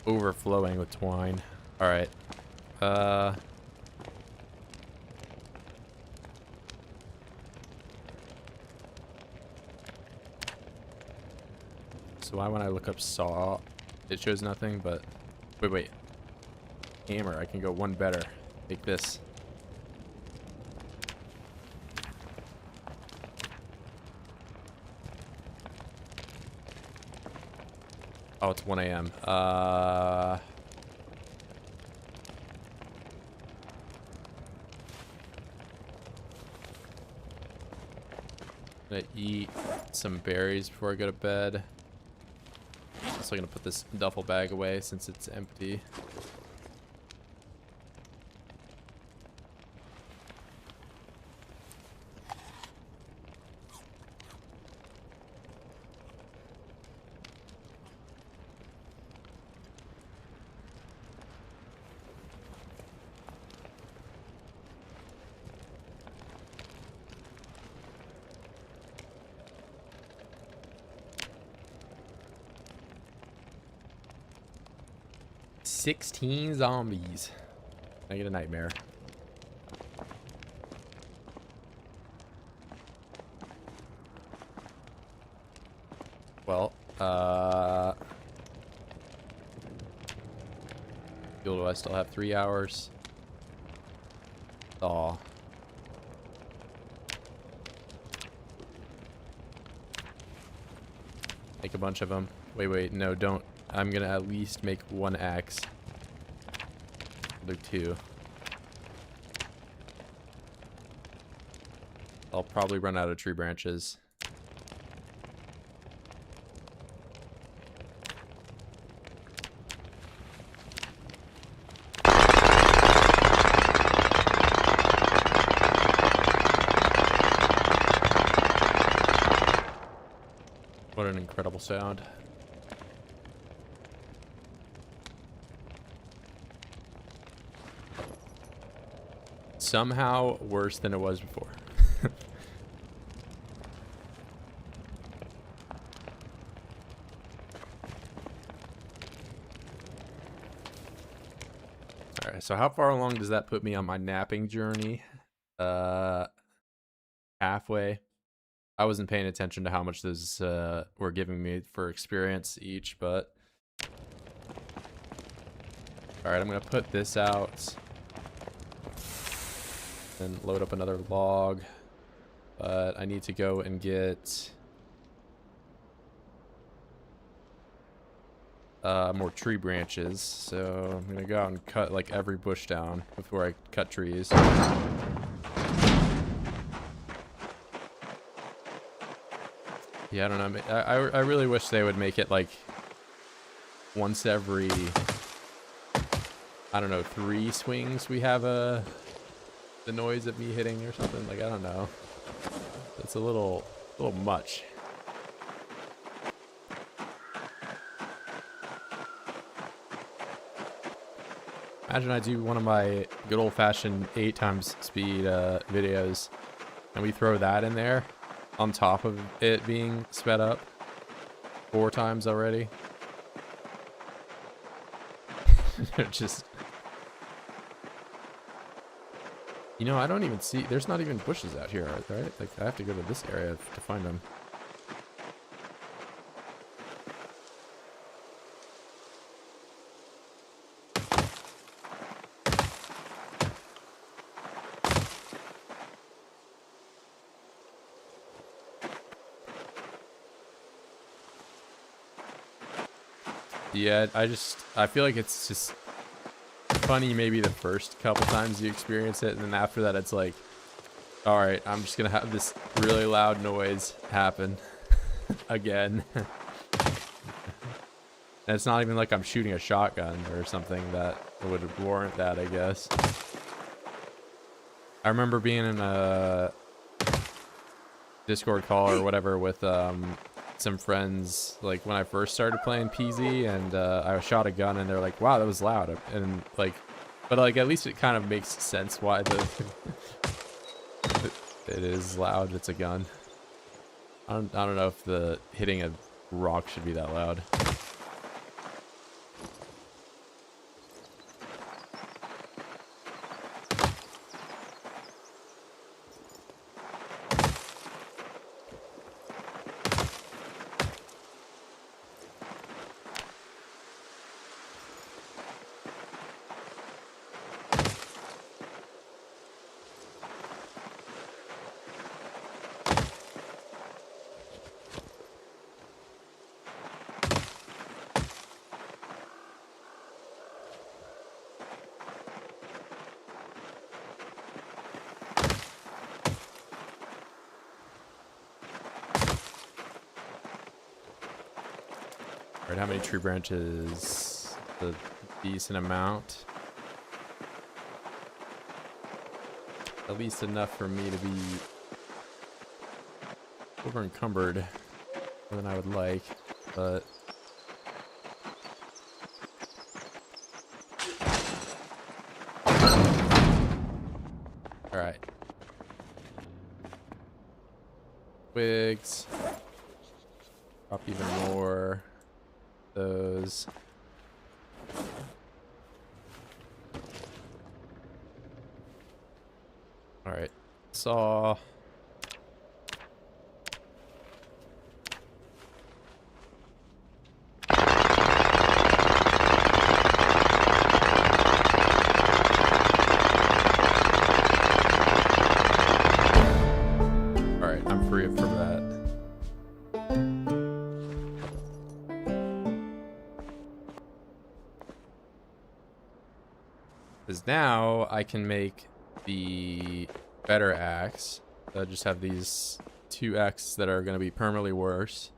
Overflowing with twine. All right. So why when I look up saw, it shows nothing, but wait. Hammer, I can go one better. Take this. Oh, it's 1 a.m. Gonna eat some berries before I go to bed. Also gonna put this duffel bag away since it's empty. $16 zombies. I get a nightmare. Well, do I still have 3 hours? Aw. Make a bunch of them. Wait, no, don't. I'm gonna at least make 1 axe. I'll do 2. I'll probably run out of tree branches. What an incredible sound. Somehow worse than it was before. Alright, so how far along does that put me on my napping journey? Halfway. I wasn't paying attention to how much those were giving me for experience each, but alright, I'm gonna put this out. Then load up another log, but I need to go and get more tree branches, so I'm gonna go out and cut like every bush down before I cut trees. Yeah, I don't know. I really wish they would make it like once every, I don't know, 3 swings we have the noise of me hitting or something. Like, I don't know. It's a little much. Imagine I do one of my good old-fashioned 8 times speed videos, and we throw that in there on top of it being sped up 4 times already. Just, you know, I don't even see, there's not even bushes out here, right? Like, I have to go to this area to find them. Yeah, I feel like it's just funny maybe the first couple times you experience it, and then after that it's like, all right, I'm just gonna have this really loud noise happen. again. And it's not even like I'm shooting a shotgun or something that would warrant that, I guess. I remember being in a Discord call or whatever with some friends, like when I first started playing PZ, and I shot a gun and they're like, wow, that was loud. And like, but like at least it kind of makes sense why the it is loud. It's a gun. I don't know if the hitting a rock should be that loud. Alright, how many tree branches? A decent amount. At least enough for me to be over encumbered more than I would like, but alright. Twigs. Drop even more. Those. All right, saw. All right, I'm free from that. Because now I can make the better axe. I just have these 2 axes that are going to be permanently worse.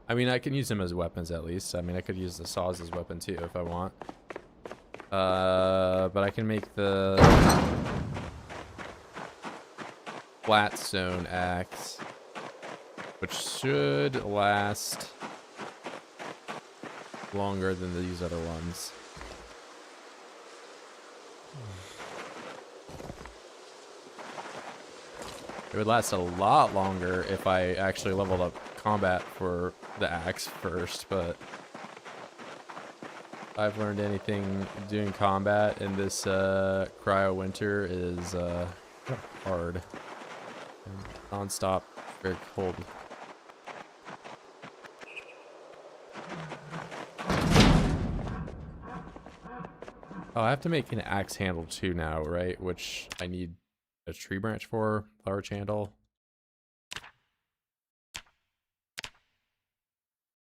I mean, I can use them as weapons at least. I mean, I could use the saws as weapon too if I want. But I can make the flat stone axe, which should last longer than these other ones. It would last a lot longer if I actually leveled up combat for the axe first, but if I've learned anything doing combat in this Cryo Winter is hard. Non-stop, very cold. Oh, I have to make an axe handle too now, right? Which I need a tree branch for, large handle.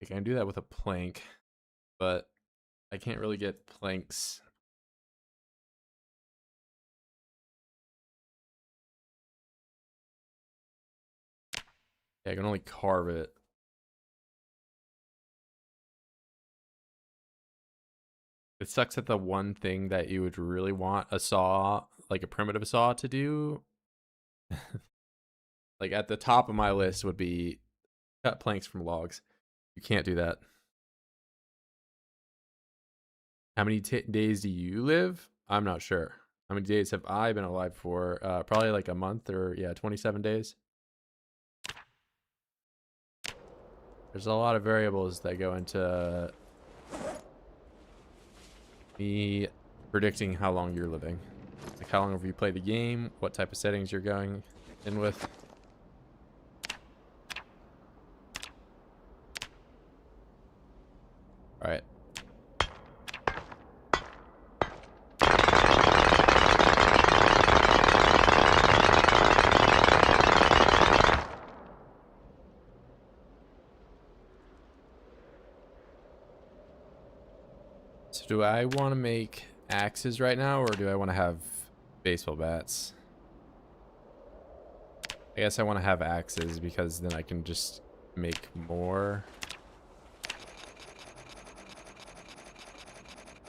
I can do that with a plank, but I can't really get planks. Yeah, I can only carve it. It sucks that the one thing that you would really want a saw, like a primitive saw, to do, like at the top of my list would be cut planks from logs. You can't do that. How many days do you live? I'm not sure. How many days have I been alive for? Probably like a month, or yeah, 27 days. There's a lot of variables that go into me predicting how long you're living. Like how long have you played the game, what type of settings you're going in with. All right. So do I want to make axes right now, or do I want to have baseball bats? I guess I want to have axes because then I can just make more.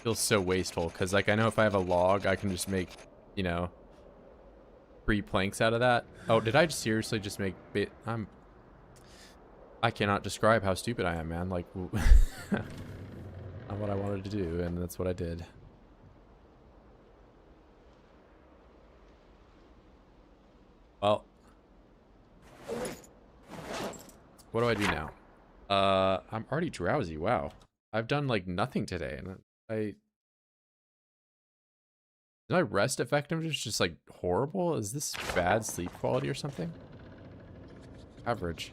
Feels so wasteful because, like, I know if I have a log, I can just make, you know, 3 planks out of that. Oh, did I seriously just make bit? I cannot describe how stupid I am, man. Like, not what I wanted to do, and that's what I did. Well, what do I do now? I'm already drowsy. Wow, I've done like nothing today, and is my rest effectiveness just like horrible? Is this bad sleep quality or something? Average.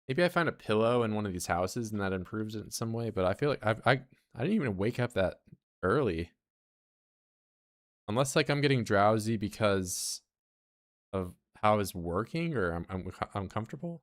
Maybe I find a pillow in one of these houses and that improves it in some way, but I feel like I didn't even wake up that early. Unless like I'm getting drowsy because of how it's working, or I'm uncomfortable.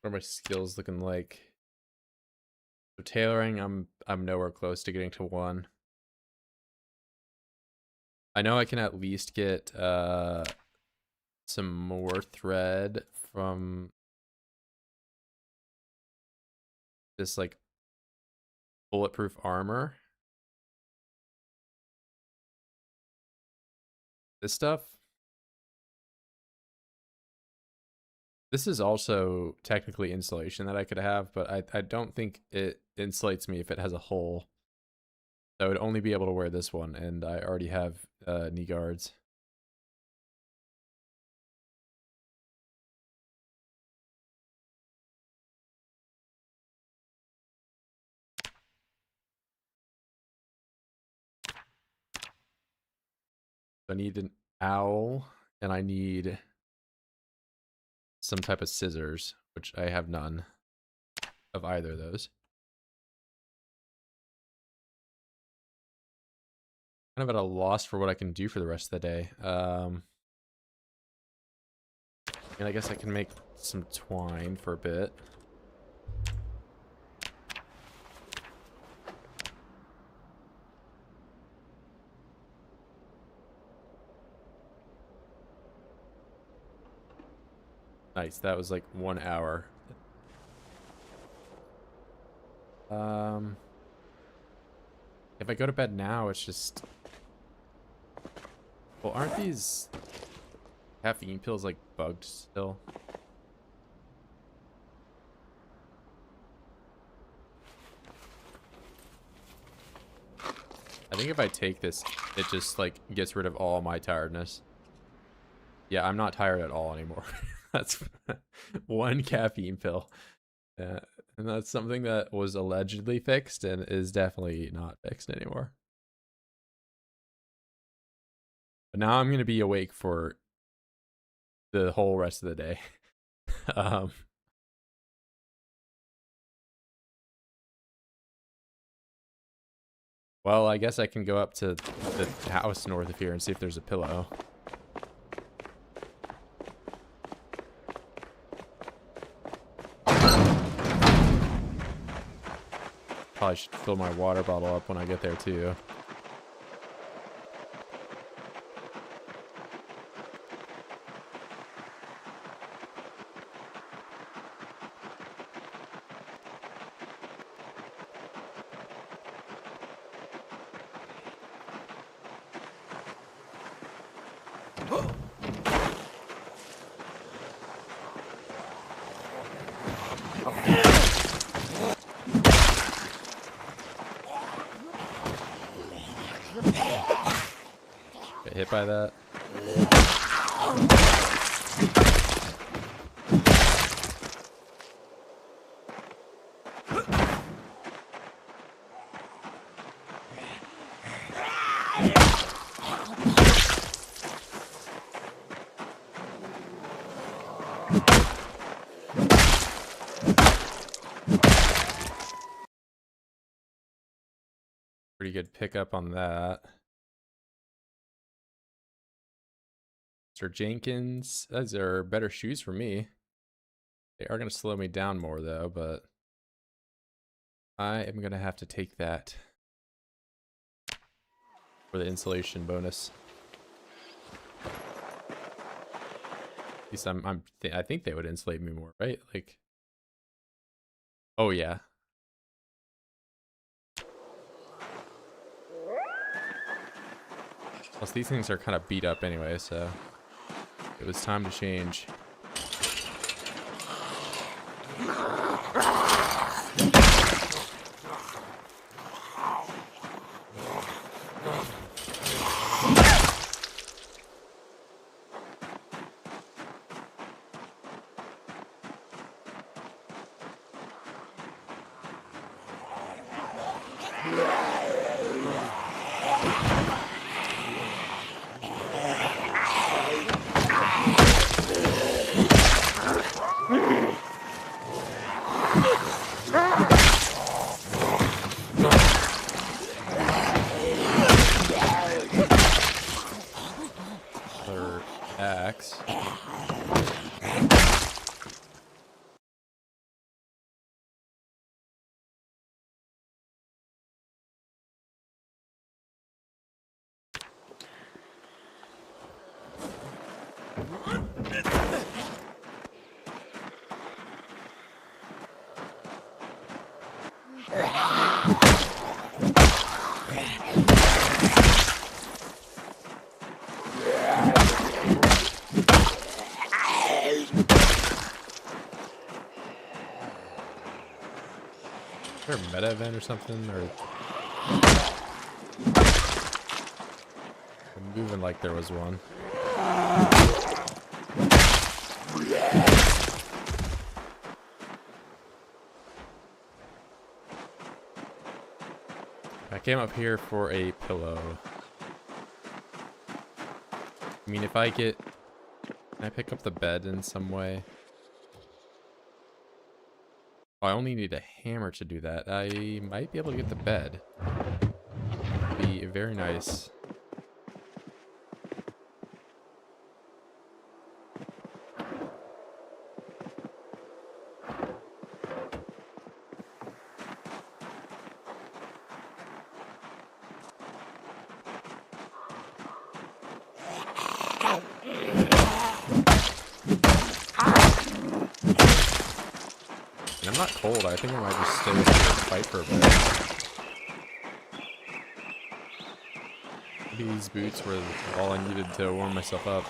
What are my skills looking like? So tailoring, I'm nowhere close to getting to 1. I know I can at least get some more thread from this like bulletproof armor. This stuff. This is also technically insulation that I could have, but I don't think it insulates me if it has a hole. So I would only be able to wear this one, and I already have knee guards. I need an owl, and I need some type of scissors, which I have none of either of those. Kind of at a loss for what I can do for the rest of the day. And I guess I can make some twine for a bit. Nice, that was like 1 hour. If I go to bed now, it's just... Well, aren't these caffeine pills like bugged still? I think if I take this, it just like gets rid of all my tiredness. Yeah, I'm not tired at all anymore. That's 1 caffeine pill. And that's something that was allegedly fixed and is definitely not fixed anymore. But now I'm going to be awake for the whole rest of the day. Well, I guess I can go up to the house north of here and see if there's a pillow. Probably should fill my water bottle up when I get there too. Get hit by that. Pretty good pickup on that. Mr. Jenkins, those are better shoes for me. They are going to slow me down more though, but I am going to have to take that for the insulation bonus. At least I think they would insulate me more, right? Like, oh yeah. Plus these things are kind of beat up anyway, so it was time to change. Axe. Is there a meta event or something? Or I'm moving like there was one. I came up here for a pillow. I mean, if I get... Can I pick up the bed in some way? Oh, I only need a hammer to do that. I might be able to get the bed. Be very nice. And I'm not cold. I think I might just stay with here and fight for a bit. Maybe these boots were all I needed to warm myself up.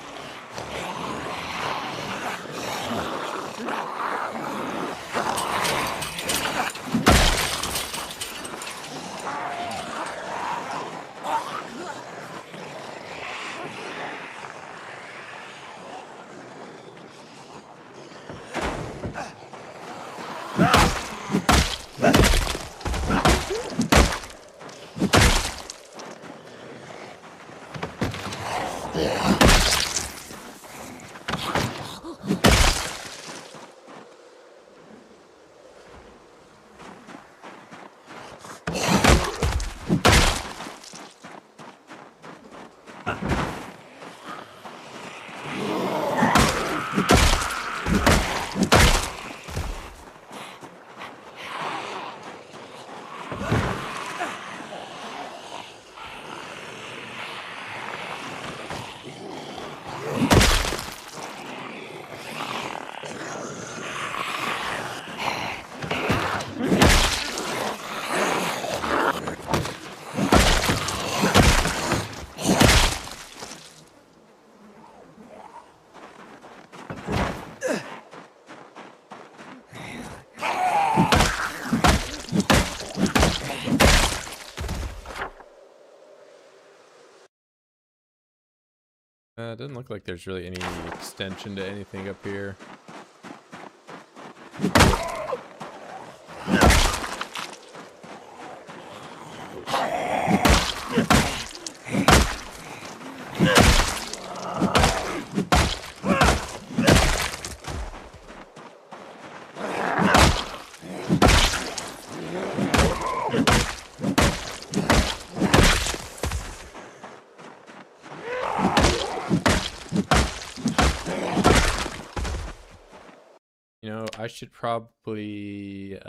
It doesn't look like there's really any extension to anything up here. You know, I should probably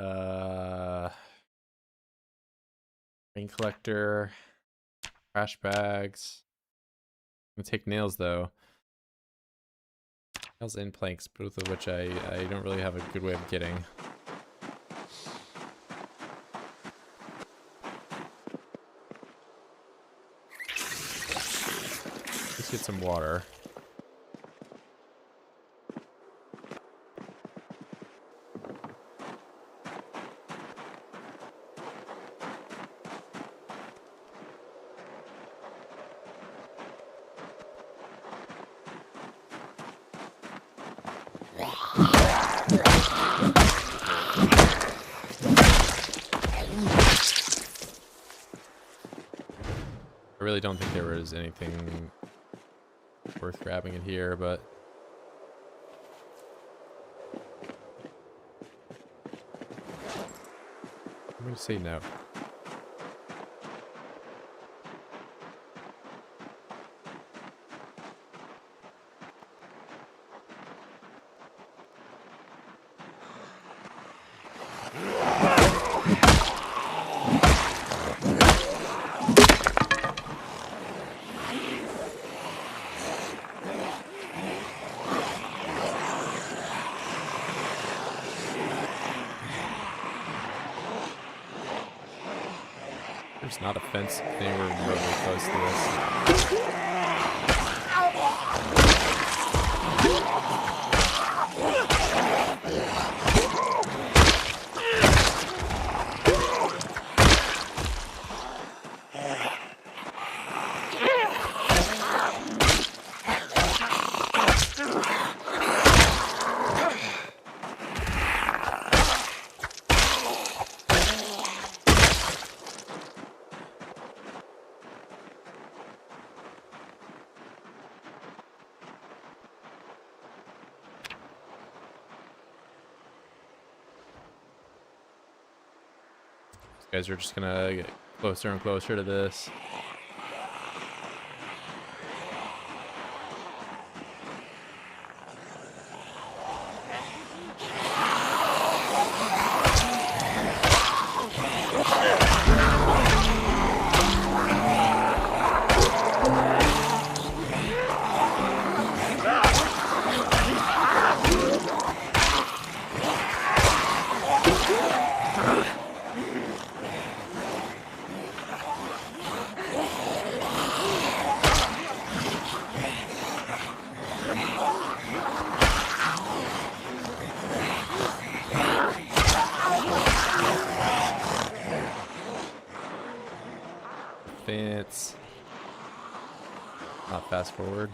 rain collector, trash bags. I'm gonna take nails though. Nails and planks, both of which I don't really have a good way of getting. Let's get some water. I really don't think there was anything worth grabbing in here, but I'm gonna say no. There's not a fence anywhere remotely close to this. Guys are just gonna get closer and closer to this. Fence. Not fast forward.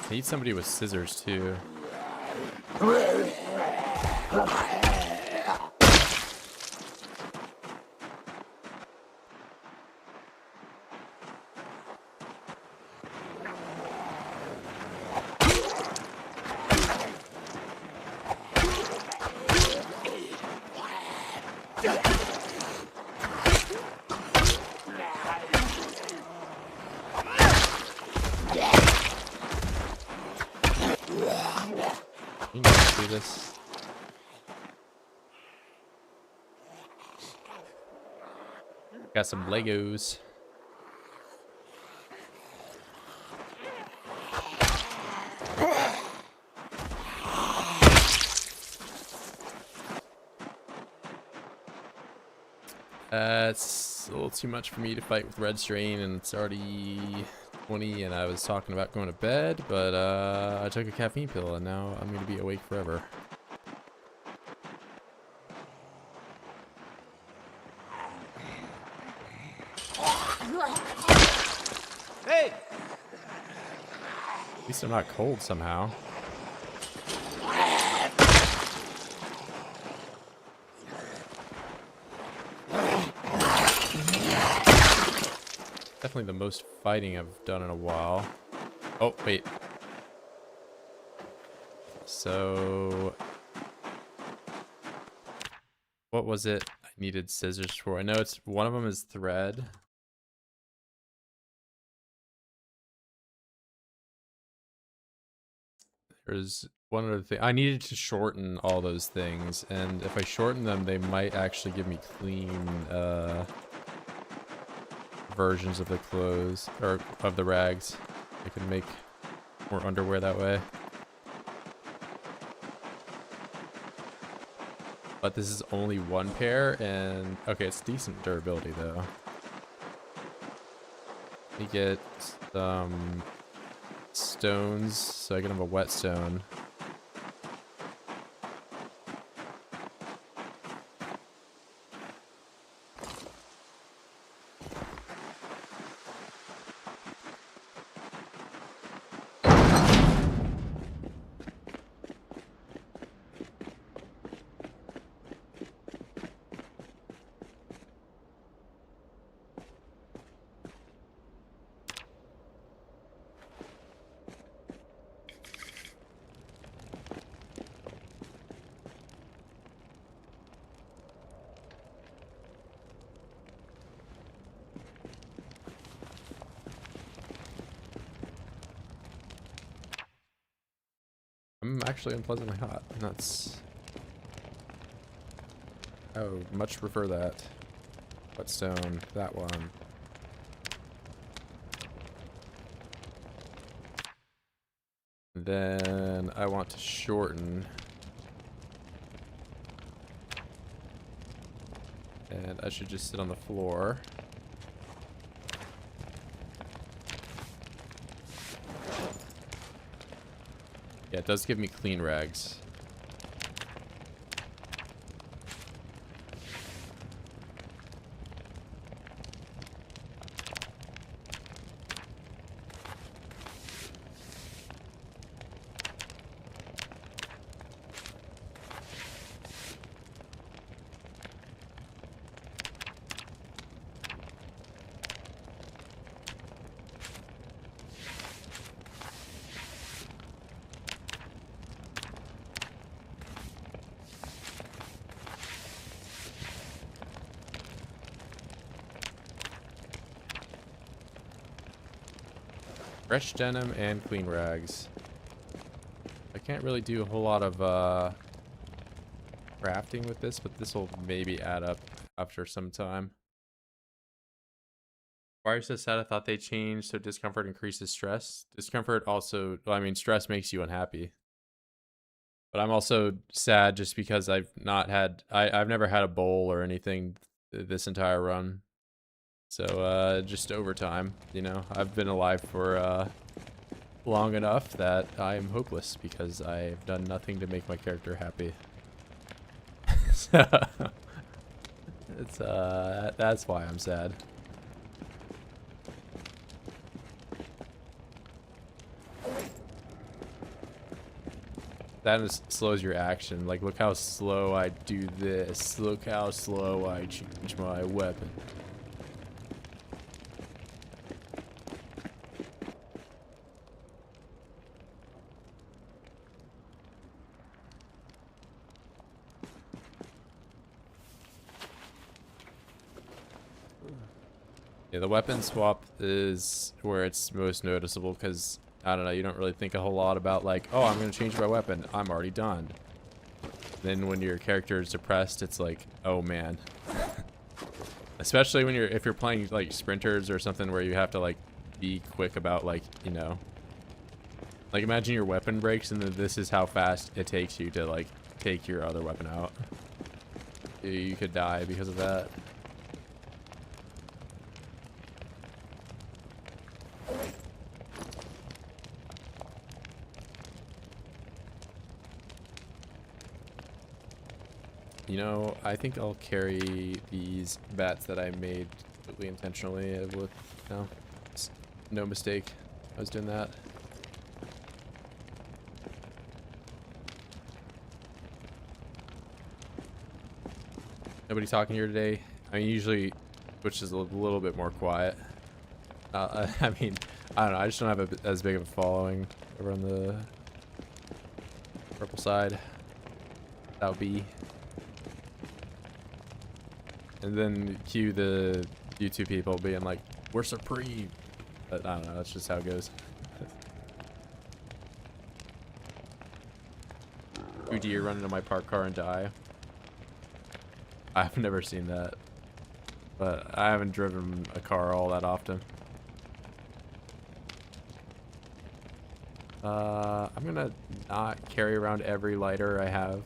I need somebody with scissors too. You can do this. Got some Legos. It's a little too much for me to fight with red strain, and it's already 20, and I was talking about going to bed, but I took a caffeine pill, and now I'm going to be awake forever. Hey! At least I'm not cold somehow. Definitely the most fighting I've done in a while. Oh, wait. So... what was it I needed scissors for? I know it's one of them is thread. There's one other thing. I needed to shorten all those things, and if I shorten them, they might actually give me clean versions of the clothes, or of the rags. I can make more underwear that way. But this is only one pair, and okay, it's decent durability though. You get some stones, so I can have a whetstone. I'm actually unpleasantly hot. That's... I would much prefer that. Whetstone, that one. Then I want to shorten. And I should just sit on the floor. Yeah, it does give me clean rags. Fresh denim and clean rags. I can't really do a whole lot of crafting with this, but this will maybe add up after some time. Fire says sad, I thought they changed so discomfort increases stress. Discomfort also, well, I mean, stress makes you unhappy. But I'm also sad just because I've never had a bowl or anything this entire run. So just over time, you know, I've been alive for long enough that I'm hopeless because I've done nothing to make my character happy. So it's that's why I'm sad. That just slows your action. Like, look how slow I do this. Look how slow I change my weapon. Yeah, the weapon swap is where it's most noticeable because, I don't know, you don't really think a whole lot about like, oh, I'm going to change my weapon. I'm already done. Then when your character is depressed, it's like, oh man. Especially when if you're playing like sprinters or something where you have to like be quick about like, you know. Like imagine your weapon breaks and then this is how fast it takes you to like take your other weapon out. You could die because of that. You know, I think I'll carry these bats that I made completely intentionally. With, no, it's no mistake. I was doing that. Nobody talking here today. I mean, usually Twitch is a little bit more quiet. I mean, I don't know. I just don't have as big of a following over on the purple side. That would be. And then cue the YouTube people being like, "We're supreme." But I don't know. That's just how it goes. Two deer run into my parked car and die. I've never seen that, but I haven't driven a car all that often. I'm gonna not carry around every lighter I have.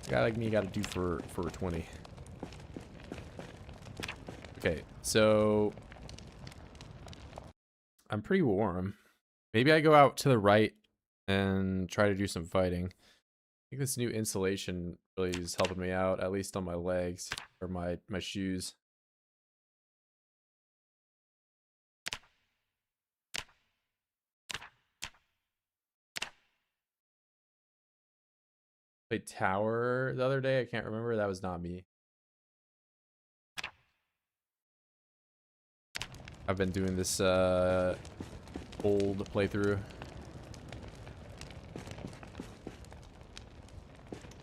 A guy like me got to do for 20. Okay, so I'm pretty warm. Maybe I go out to the right and try to do some fighting. I think this new insulation really is helping me out, at least on my legs or my shoes. Played Tower the other day. I can't remember. That was not me. I've been doing this old playthrough.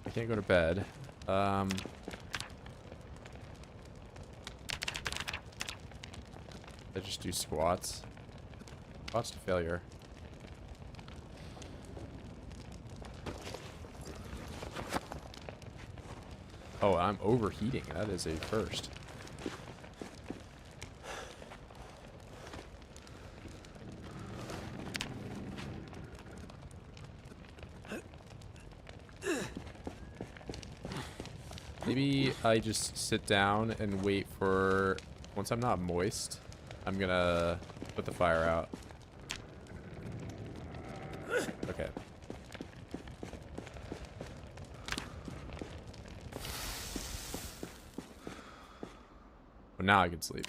I can't go to bed. I just do squats. Squats to failure. Oh, I'm overheating. That is a first. Maybe I just sit down and wait for... Once I'm not moist, I'm gonna put the fire out. Okay. Well, now I can sleep.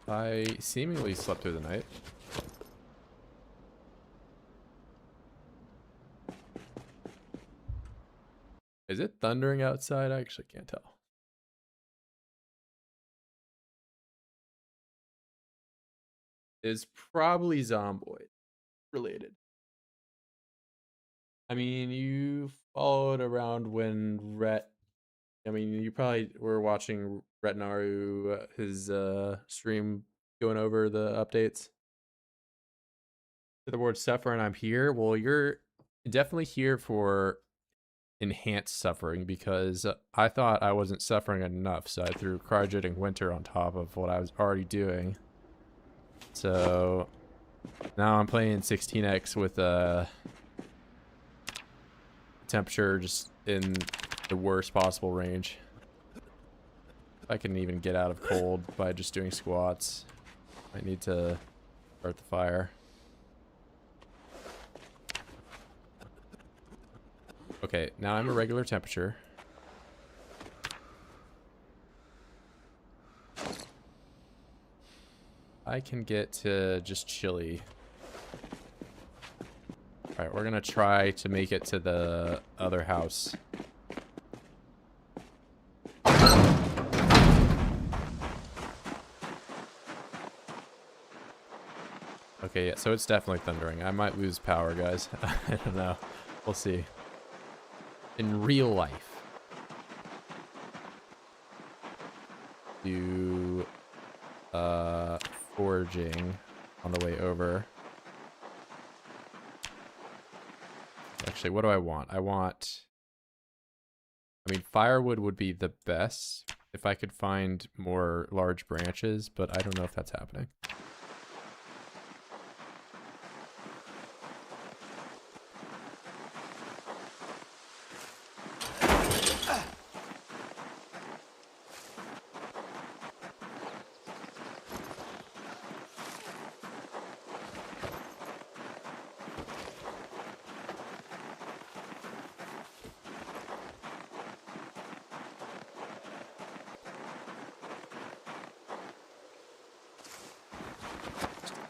I seemingly slept through the night. Is it thundering outside? I actually can't tell. It's probably Zomboid related. I mean, you followed around when Rhett... I mean, you probably were watching Retnaru, his stream going over the updates to the word suffer, and I'm here. Well, you're definitely here for enhanced suffering because I thought I wasn't suffering enough, so I threw Cryogenic Winter on top of what I was already doing. So now I'm playing 16x with temperature just in the worst possible range. I can even get out of cold by just doing squats. I need to start the fire. Okay, now I'm a regular temperature. I can get to just chilly. Alright, we're gonna try to make it to the other house. Okay, yeah, so it's definitely thundering. I might lose power, guys. I don't know. We'll see. In real life. Do foraging on the way over. Actually, what do I want? I mean, firewood would be the best if I could find more large branches, but I don't know if that's happening.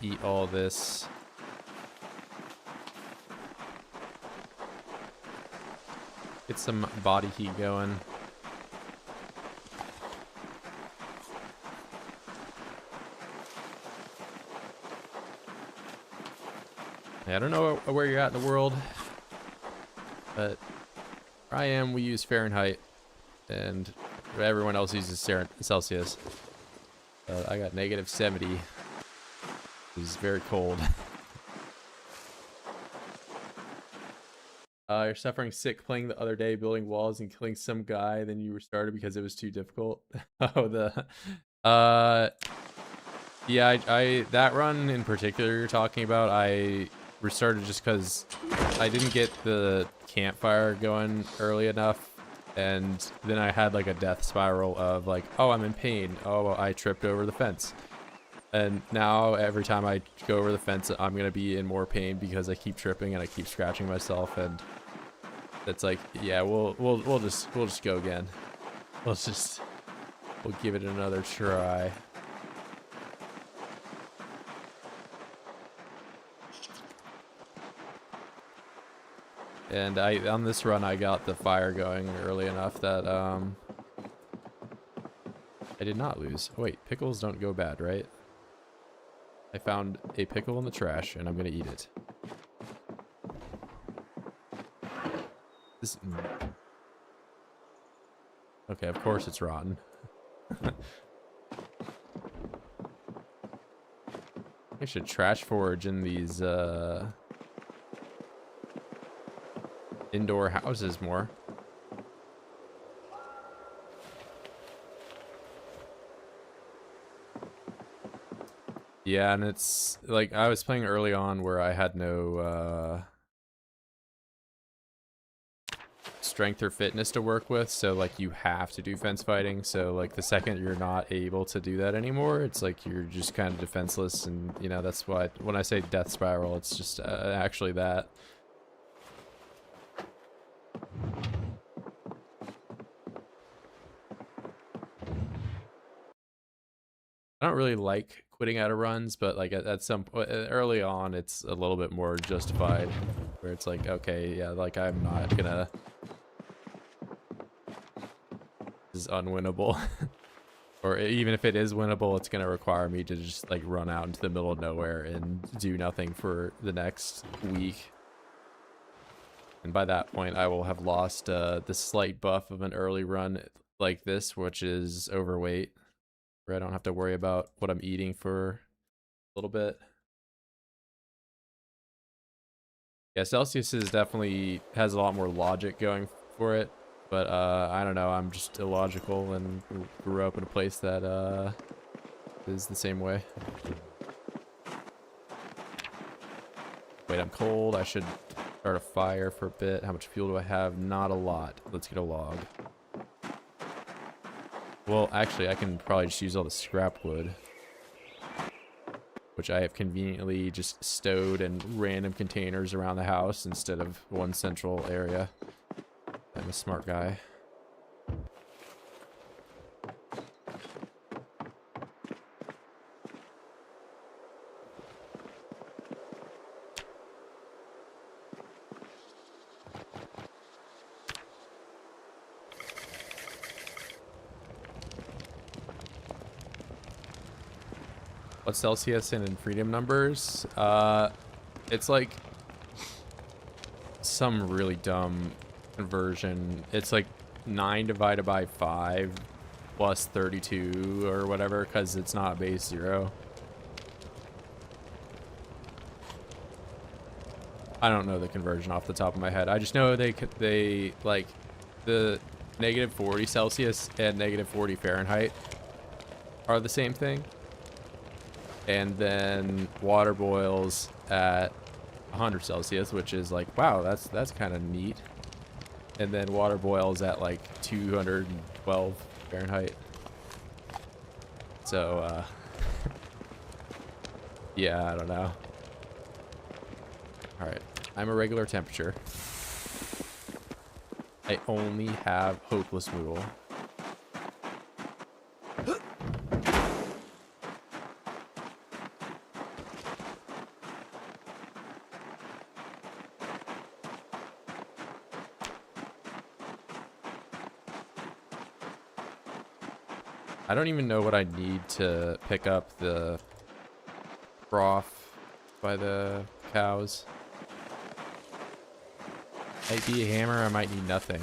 eat all this. Get some body heat going. I don't know where you're at in the world, but where I am, we use Fahrenheit, and everyone else uses Celsius. I got -70, which is very cold. You're suffering sick playing the other day, building walls and killing some guy, then you restarted because it was too difficult. Yeah, I that run in particular you're talking about, I restarted just because I didn't get the campfire going early enough, and then I had like a death spiral of like, oh, I'm in pain, oh, I tripped over the fence, and now every time I go over the fence I'm gonna be in more pain because I keep tripping and I keep scratching myself, and it's like, yeah, we'll just go again. We'll give it another try. And on this run I got the fire going early enough that I did not lose. Oh, wait, pickles don't go bad, right? I found a pickle in the trash and I'm gonna eat it. This... Okay, of course it's rotten. I should trash forage in these indoor houses more. Yeah, and it's like I was playing early on where I had no strength or fitness to work with, so like you have to do fence fighting, so like the second you're not able to do that anymore, it's like you're just kind of defenseless, and you know, that's why when I say death spiral, it's just actually that. I don't really like quitting out of runs, but like at some point early on it's a little bit more justified, where it's like, okay, yeah, like I'm not gonna, this is unwinnable. Or even if it is winnable, it's gonna require me to just like run out into the middle of nowhere and do nothing for the next week. And by that point I will have lost the slight buff of an early run like this, which is overweight, where I don't have to worry about what I'm eating for a little bit. Yeah, Celsius is definitely has a lot more logic going for it, but I don't know, I'm just illogical and grew up in a place that is the same way. Wait, I'm cold. I should start a fire for a bit. How much fuel do I have? Not a lot. Let's get a log. Well, actually, I can probably just use all the scrap wood, which I have conveniently just stowed in random containers around the house instead of one central area. I'm a smart guy. What's Celsius in freedom numbers? It's like some really dumb conversion. It's like 9 divided by 5 plus 32 or whatever, because it's not base 0. I don't know the conversion off the top of my head. I just know they like the -40 Celsius and -40 Fahrenheit are the same thing. And then water boils at 100 Celsius, which is like, wow, that's kind of neat. And then water boils at like 212 Fahrenheit. So, yeah, I don't know. All right, I'm a regular temperature. I only have hopeless noodle. I don't even know what I need to pick up the broth by the cows. Might be a hammer, I might need nothing.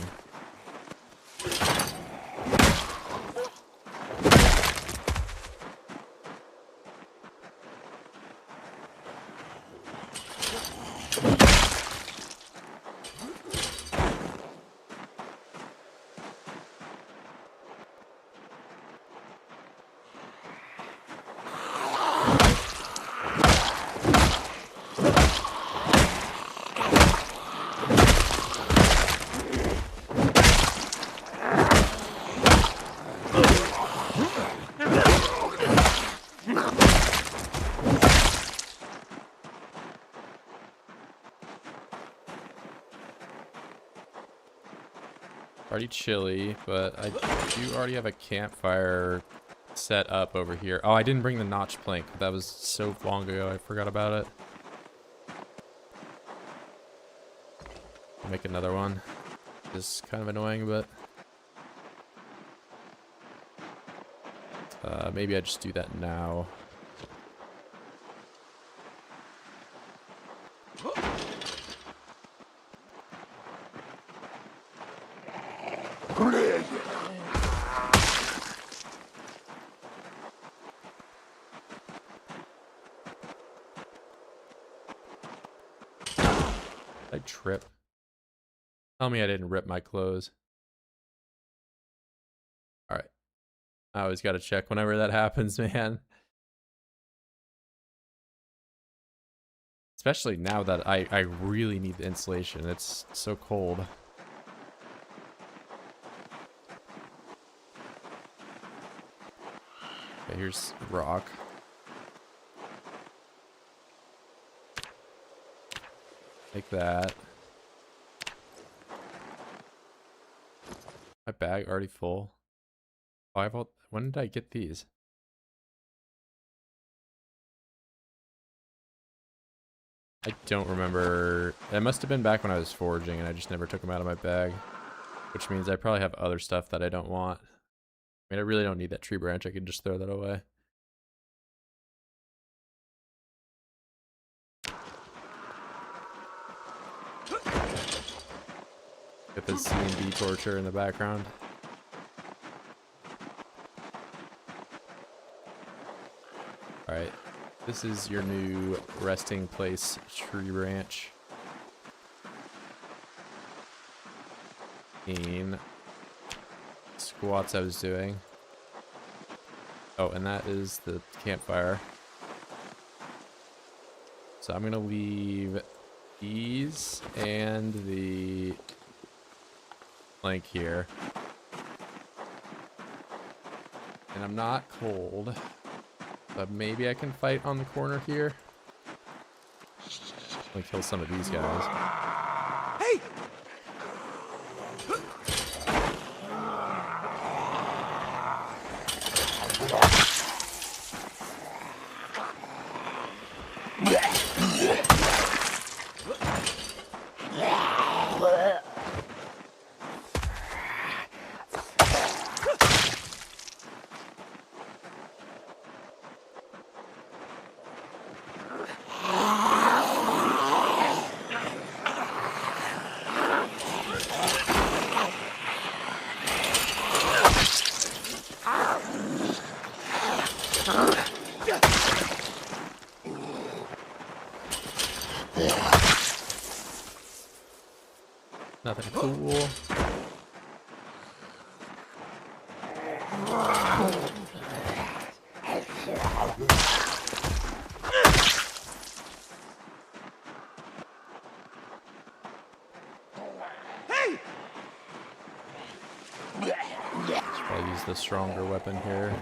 Already chilly, but I do already have a campfire set up over here. Oh, I didn't bring the notch plank. That was so long ago, I forgot about it. I'll make another one. This is kind of annoying, but maybe I just do that now. I trip. Tell me I didn't rip my clothes. Alright. I always gotta check whenever that happens, man. Especially now that I really need the insulation. It's so cold. Okay, here's rock. Like that. My bag already full. Oh, I have all, when did I get these? I don't remember. It must have been back when I was foraging and I just never took them out of my bag. Which means I probably have other stuff that I don't want. I mean, I really don't need that tree branch. I could just throw that away. Get the C&D torture in the background. Alright, this is your new resting place tree branch. Squats I was doing. Oh, and that is the campfire. So I'm gonna leave these and the plank here. And I'm not cold, but maybe I can fight on the corner here. Let me kill some of these guys. Hey! Nothing cool. Should probably use the stronger weapon here.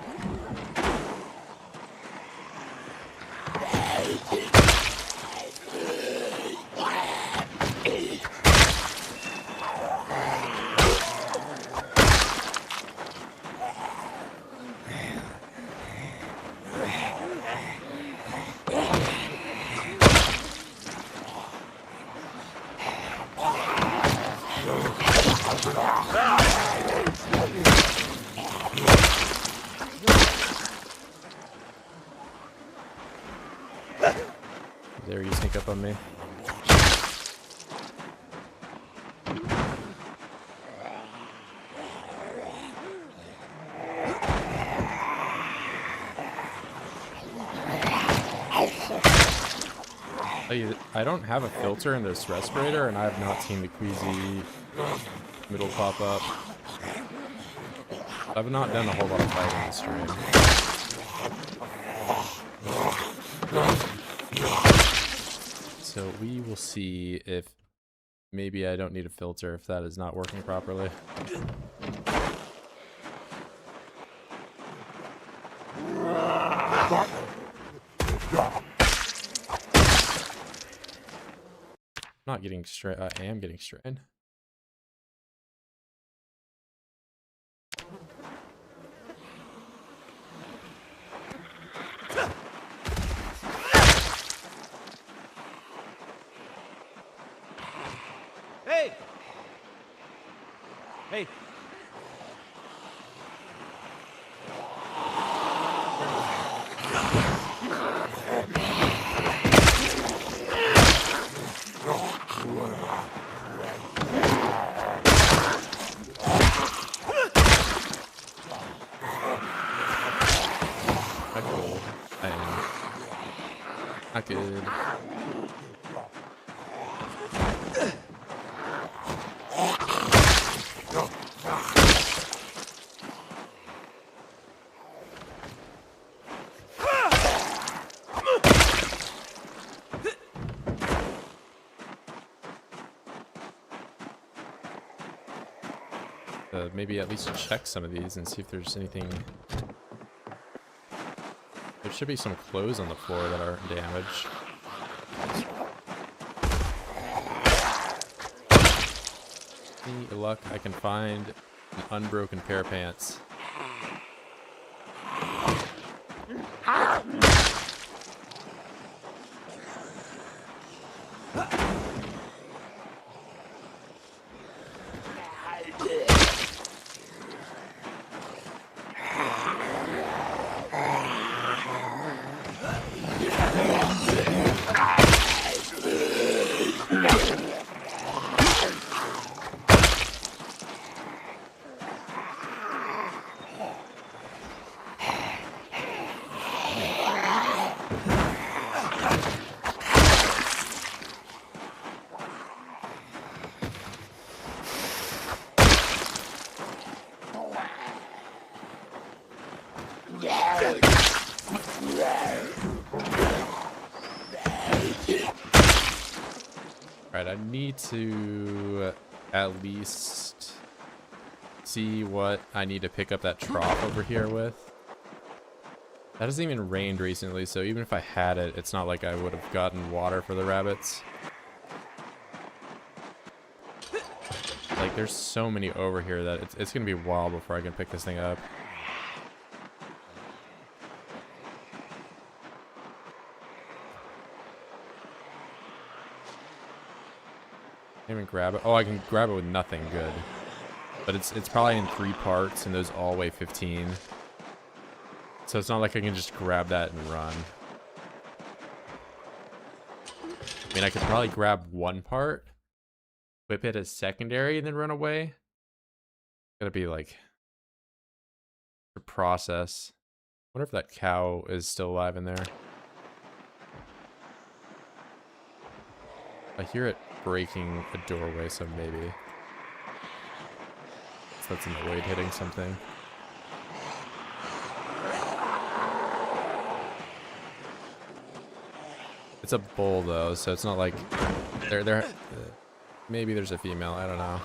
up on me. I don't have a filter in this respirator, and I have not seen the queasy middle pop up. I've not done a whole lot of fighting this stream. So we will see if maybe I don't need a filter if that is not working properly. Not getting straight. I am getting strained. Hey! Hey! Not good. Maybe at least check some of these and see if there's anything. There should be some clothes on the floor that are damaged. Any luck I can find an unbroken pair of pants. Alright, I need to at least see what I need to pick up that trough over here with. That hasn't even rained recently, so even if I had it, it's not like I would have gotten water for the rabbits. Like, there's so many over here that it's gonna be a while before I can pick this thing up. Even grab it. Oh, I can grab it with nothing. Good. But it's probably in 3 parts, and those all weigh 15. So it's not like I can just grab that and run. I mean, I could probably grab 1 part, whip it as secondary, and then run away. Gotta be like a process. Wonder if that cow is still alive in there. I hear it breaking a doorway, so maybe. So that's in the weight hitting something. It's a bull though, so it's not like they're maybe there's a female, I don't know.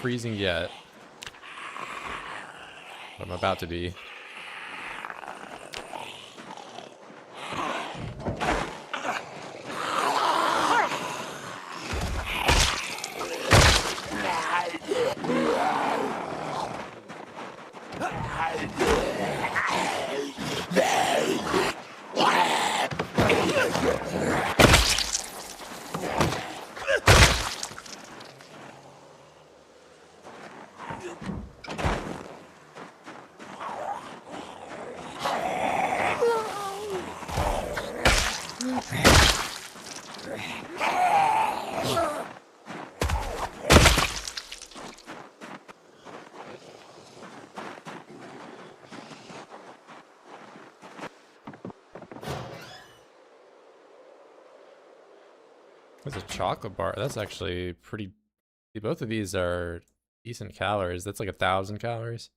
Freezing yet, but I'm about to be. That's a chocolate bar. That's actually pretty. Both of these are decent calories. That's like 1,000 calories.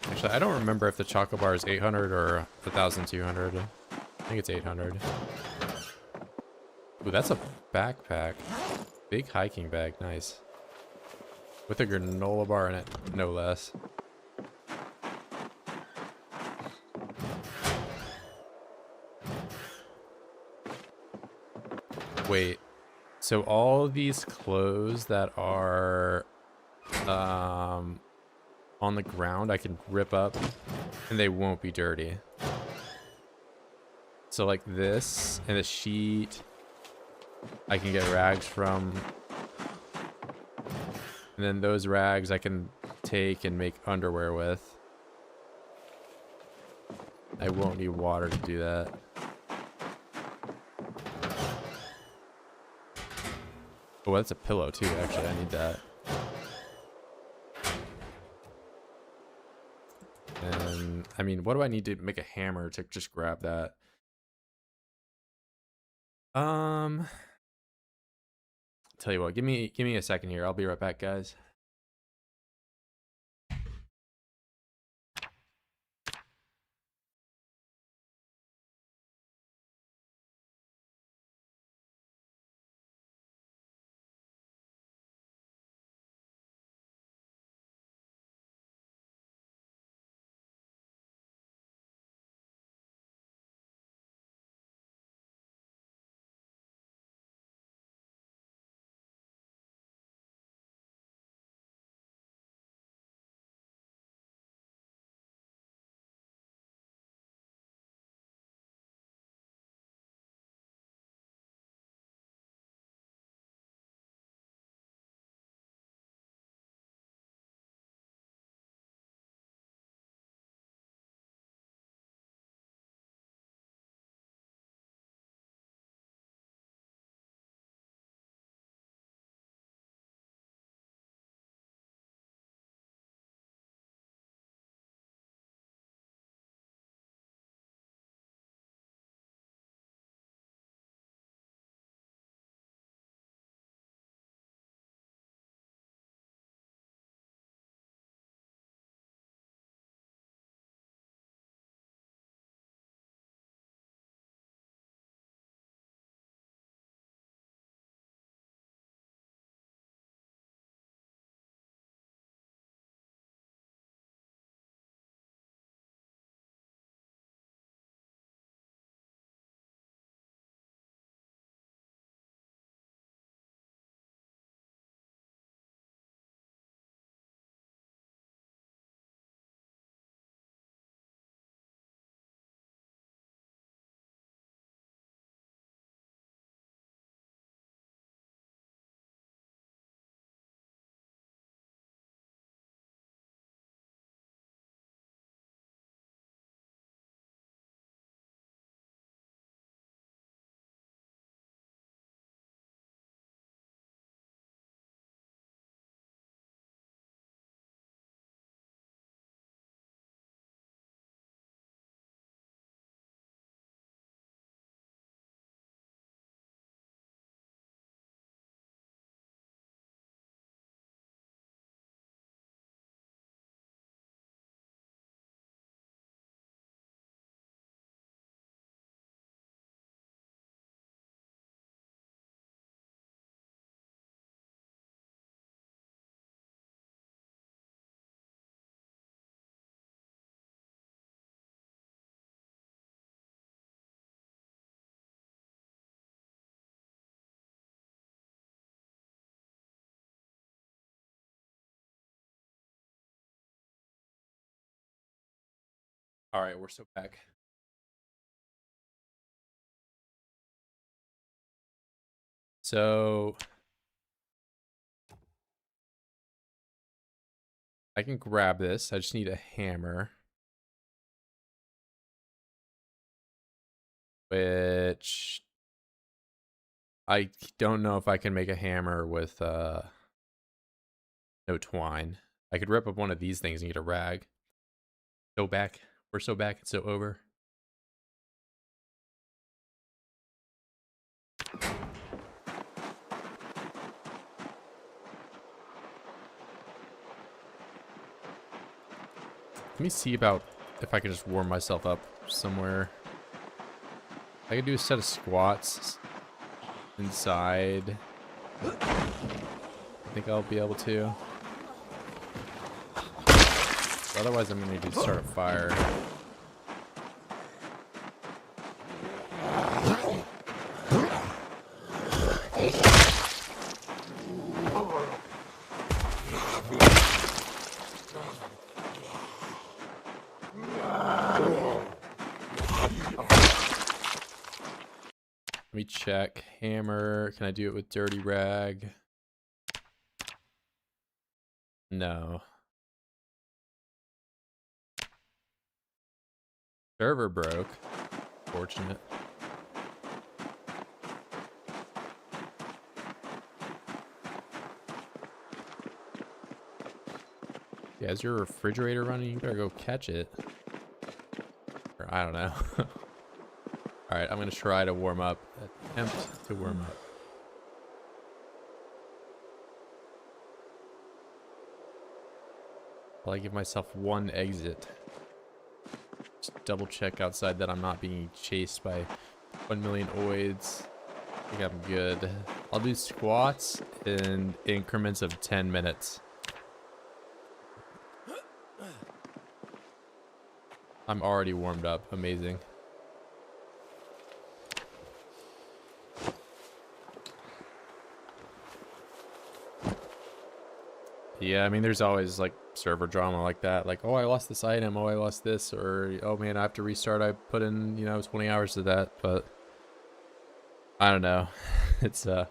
Actually, I don't remember if the chocolate bar is 800 or 1,200. I think it's 800. Ooh, that's a backpack. Big hiking bag. Nice. With a granola bar in it, no less. Wait. So all these clothes that are on the ground, I can rip up and they won't be dirty. So like this and the sheet, I can get rags from. And then those rags I can take and make underwear with. I won't need water to do that. Oh, that's a pillow too, actually. I need that. And I mean, what do I need to make a hammer to just grab that? Tell you what, give me a second here. I'll be right back, guys. All right, we're so back. So I can grab this. I just need a hammer. Which I don't know if I can make a hammer with no twine. I could rip up one of these things and get a rag. So back. We're so back. It's so over. me see about if I can just warm myself up somewhere. I could do a set of squats inside. I think I'll be able to. Otherwise, I'm gonna need to start a fire. Let me check. Hammer. Can I do it with dirty rag? No. Server broke. Fortunate. Yeah, is your refrigerator running? You better go catch it. Or I don't know. Alright, I'm gonna try to warm up. Attempt to warm up. I'll give myself one exit. Just double check outside that I'm not being chased by 1 million oids. I think I'm good. I'll do squats in increments of 10 minutes. I'm already warmed up. Amazing. Yeah, I mean, there's always like server drama like that. Like, oh, I lost this item. Oh, I lost this. Or, oh man, I have to restart. I put in, 20 hours to that. But I don't know. It's, I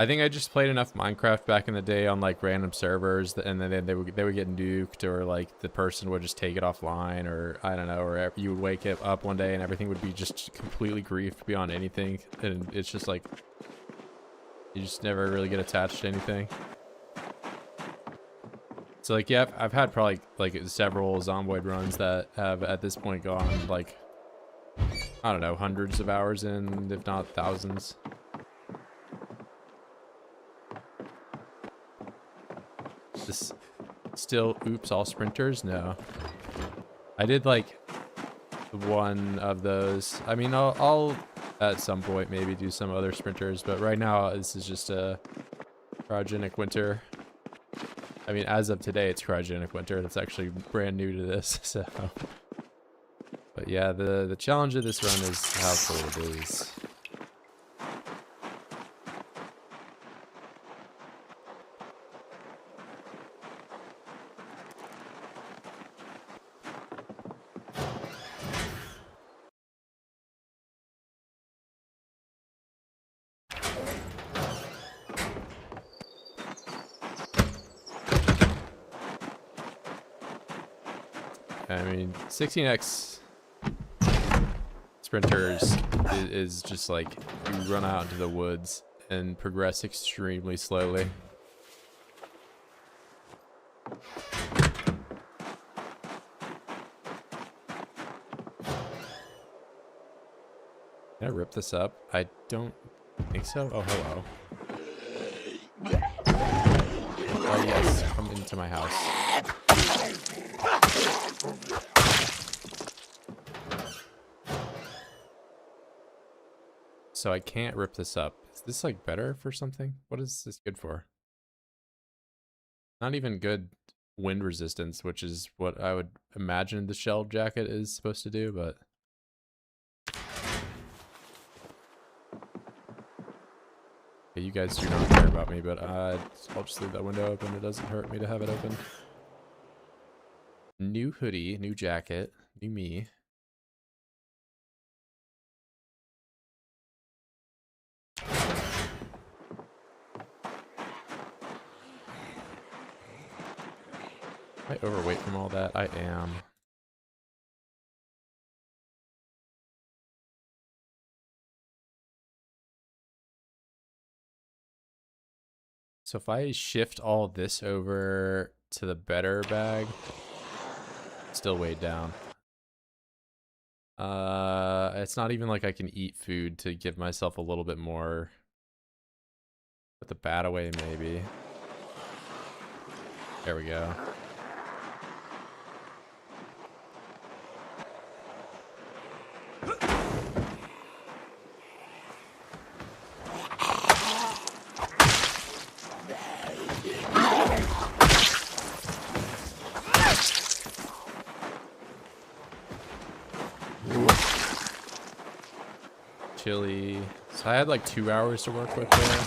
think I just played enough Minecraft back in the day on like random servers, and then they would get nuked, or like the person would just take it offline, or I don't know, or you would wake up one day and everything would be just completely griefed beyond anything, and it's just like you just never really get attached to anything. So like, yeah, I've had probably like several Zomboid runs that have at this point gone like, I don't know, hundreds of hours in, if not thousands. This still, oops, all sprinters? No. I did like one of those. I mean, I'll at some point maybe do some other sprinters, but right now this is just a Cryogenic Winter. I mean, as of today, it's Cryogenic Winter. That's actually brand new to this, so. But yeah, the challenge of this run is how cold it is. I mean, 16x sprinters is just like you run out into the woods and progress extremely slowly. Can I rip this up? I don't think so. Oh, hello. Oh yes, come into my house. So I can't rip this up. Is this like better for something? What is this good for? Not even good wind resistance, which is what I would imagine the shell jacket is supposed to do, but okay, you guys do not care about me, but I'll just leave that window open. It doesn't hurt me to have it open. New hoodie, new jacket, new me. Am I overweight from all that? I am. So if I shift all this over to the better bag, still weighed down. It's not even like I can eat food to give myself a little bit more. Put the bat away, maybe. There we go. Chili. So I had like 2 hours to work with there.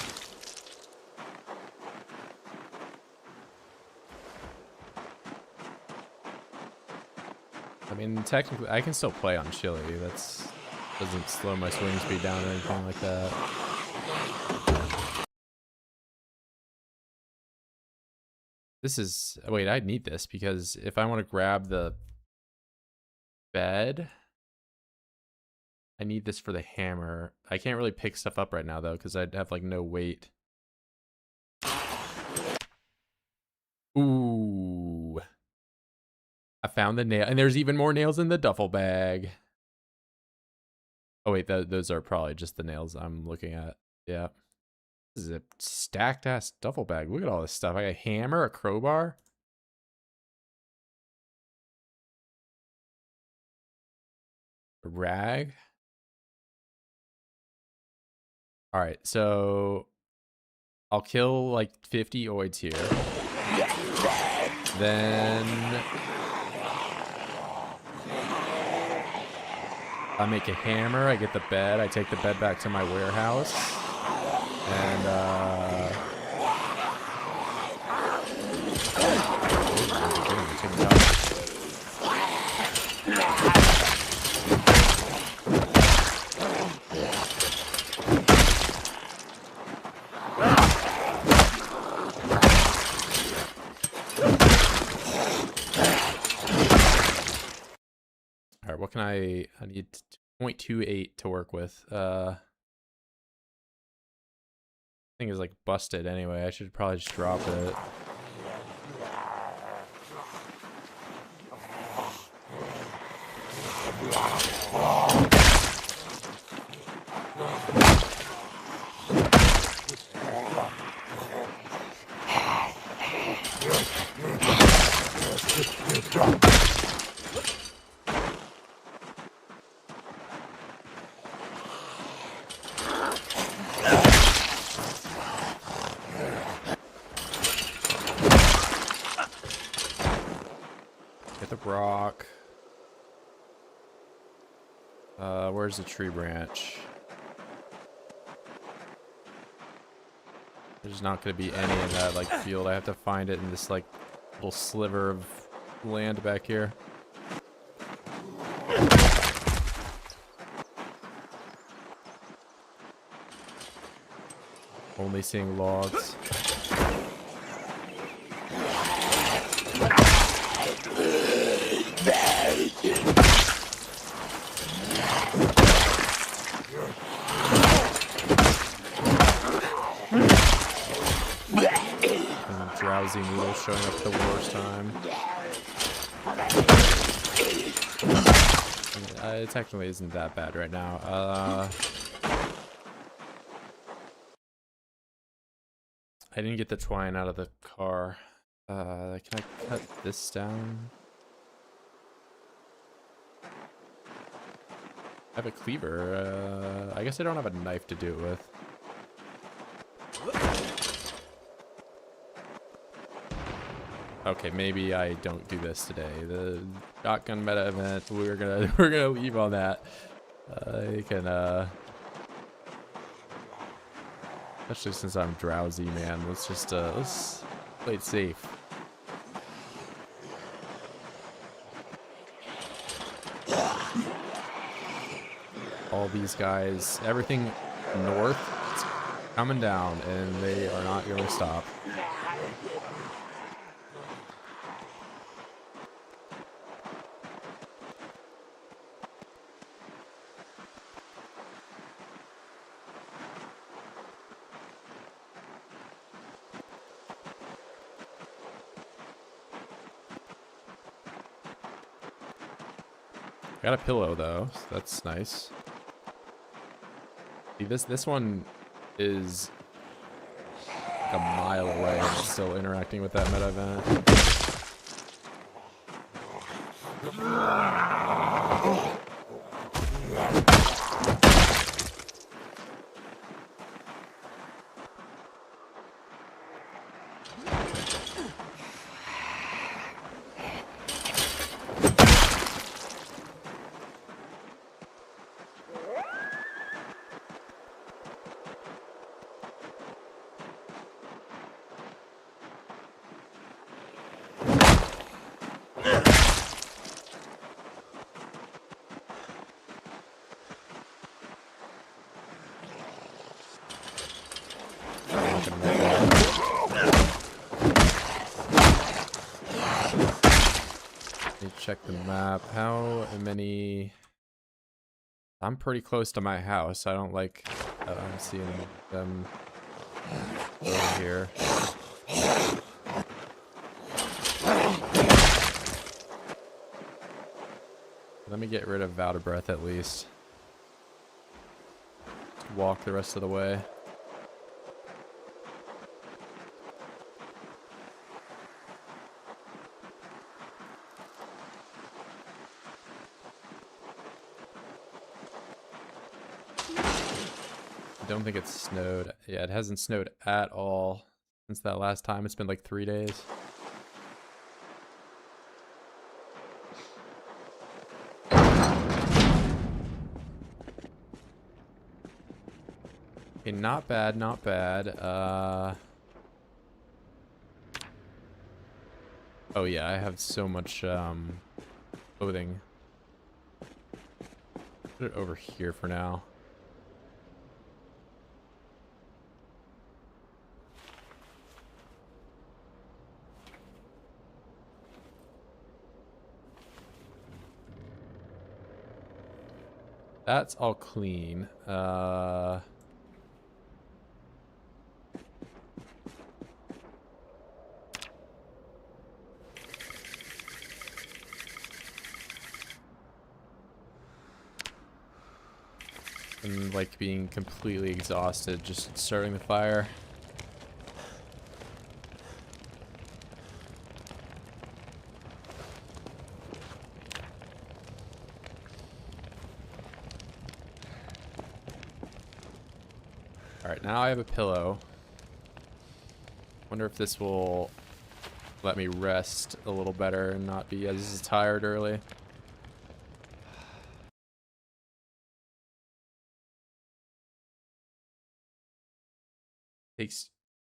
I mean, technically, I can still play on chili. That's doesn't slow my swing speed down or anything like that. This is... Wait, I need this because if I want to grab the bed, I need this for the hammer. I can't really pick stuff up right now, though, because I'd have, like, no weight. Ooh. I found the nail. And there's even more nails in the duffel bag. Oh, wait. Those are probably just the nails I'm looking at. Yeah. This is a stacked-ass duffel bag. Look at all this stuff. I got a hammer, a crowbar. A rag. All right, so I'll kill like 50 oids here. Then I make a hammer, I get the bed, I take the bed back to my warehouse. And Alright, what can I need 0.28 to work with. Thing is like busted anyway. I should probably just drop it. Get the rock. Where's the tree branch? There's not going to be any in that like field. I have to find it in this like little sliver of land back here. Only seeing logs. Drowsy noodles showing up at the worst time. It technically isn't that bad right now. I didn't get the twine out of the car. Can I cut this down? I have a cleaver. I guess I don't have a knife to do it with. Okay, maybe I don't do this today. The shotgun meta event, we're gonna leave on that. I can especially since I'm drowsy, man. Let's just let's play it safe. All these guys, everything north is coming down, and they are not gonna stop. Got a pillow though, so that's nice. See, this one is like a mile away and it's still interacting with that meta event. Check the map. How many? I'm pretty close to my house. I don't like I'm seeing them over here. Let me get rid of out of breath at least. Just walk the rest of the way. I don't think it's snowed. Yeah, it hasn't snowed at all since that last time. It's been like 3 days. Okay, not bad, not bad. Oh yeah, I have so much clothing. Put it over here for now. That's all clean. And like being completely exhausted just starting the fire. Alright, now I have a pillow. Wonder if this will let me rest a little better and not be as tired early. Takes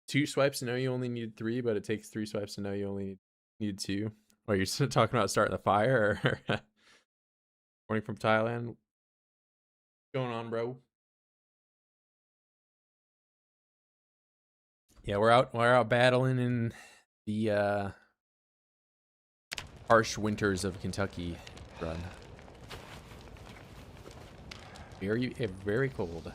2 swipes to know you only needed 3, but it takes 3 swipes to know you only need 2. Oh, you're still talking about starting the fire? Or morning from Thailand. What's going on, bro? Yeah, we're out battling in the harsh winters of Kentucky run. Very cold.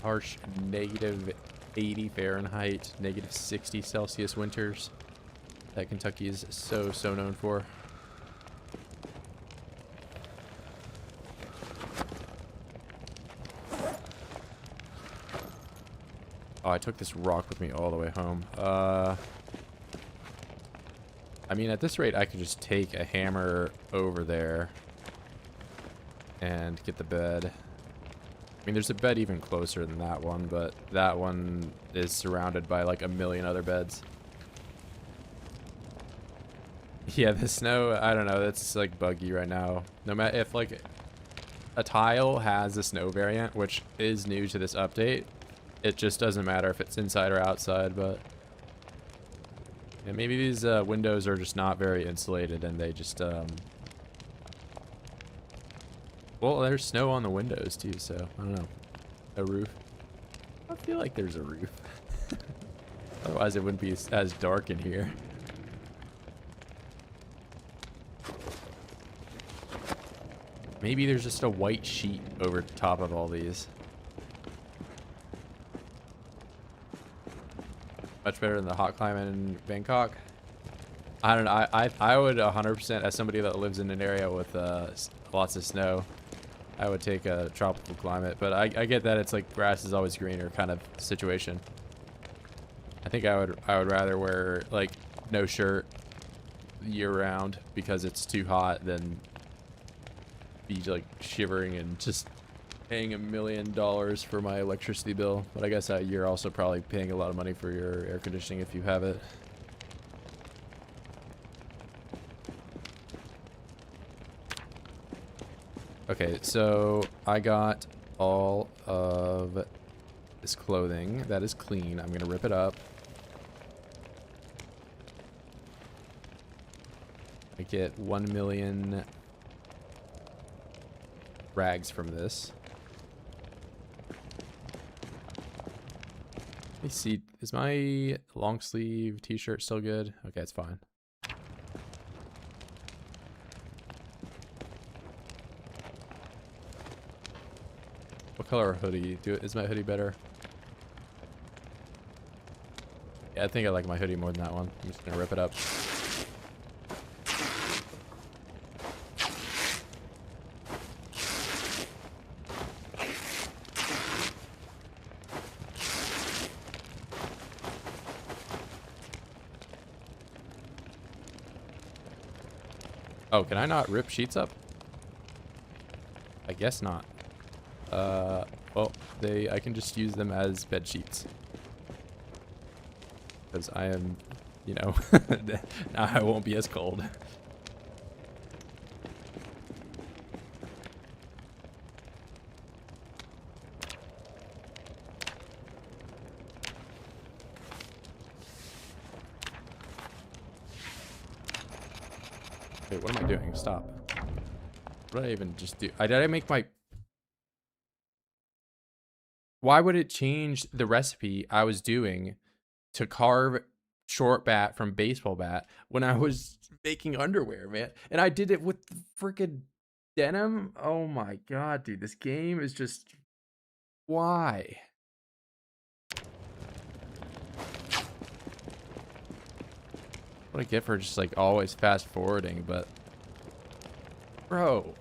Harsh -80 Fahrenheit, -60 Celsius winters that Kentucky is so known for. Oh, I took this rock with me all the way home. I mean, at this rate, I could just take a hammer over there and get the bed. I mean, there's a bed even closer than that one, but that one is surrounded by like a million other beds. Yeah, the snow, I don't know, that's like buggy right now. No matter if like a tile has a snow variant, which is new to this update, it just doesn't matter if it's inside or outside, but yeah, maybe these windows are just not very insulated and they just well, there's snow on the windows too, so I don't know. A roof. I feel like there's a roof. Otherwise it wouldn't be as dark in here. Maybe there's just a white sheet over top of all these. Much better than the hot climate in Bangkok. I don't know. I would 100%, as somebody that lives in an area with lots of snow, I would take a tropical climate, but I get that it's like grass is always greener kind of situation. I think I would rather wear like no shirt year round because it's too hot than be like shivering and just paying $1 million for my electricity bill. But I guess you're also probably paying a lot of money for your air conditioning if you have it. Okay, so I got all of this clothing that is clean. I'm gonna rip it up. I get 1 million rags from this. Let me see, is my long sleeve t-shirt still good? Okay, it's fine. What color hoodie? Is my hoodie better? Yeah, I think I like my hoodie more than that one. I'm just gonna rip it up. Oh, can I not rip sheets up? I guess not. Well, I can just use them as bed sheets. Because I am, you know, now I won't be as cold. Wait, what am I doing? Stop. What did I even just do? Did I make my... Why would it change the recipe I was doing to carve short bat from baseball bat when I was making underwear, man? And I did it with the freaking denim? Oh my god, dude. This game is just... Why? What I get for just like always fast forwarding, but... Bro...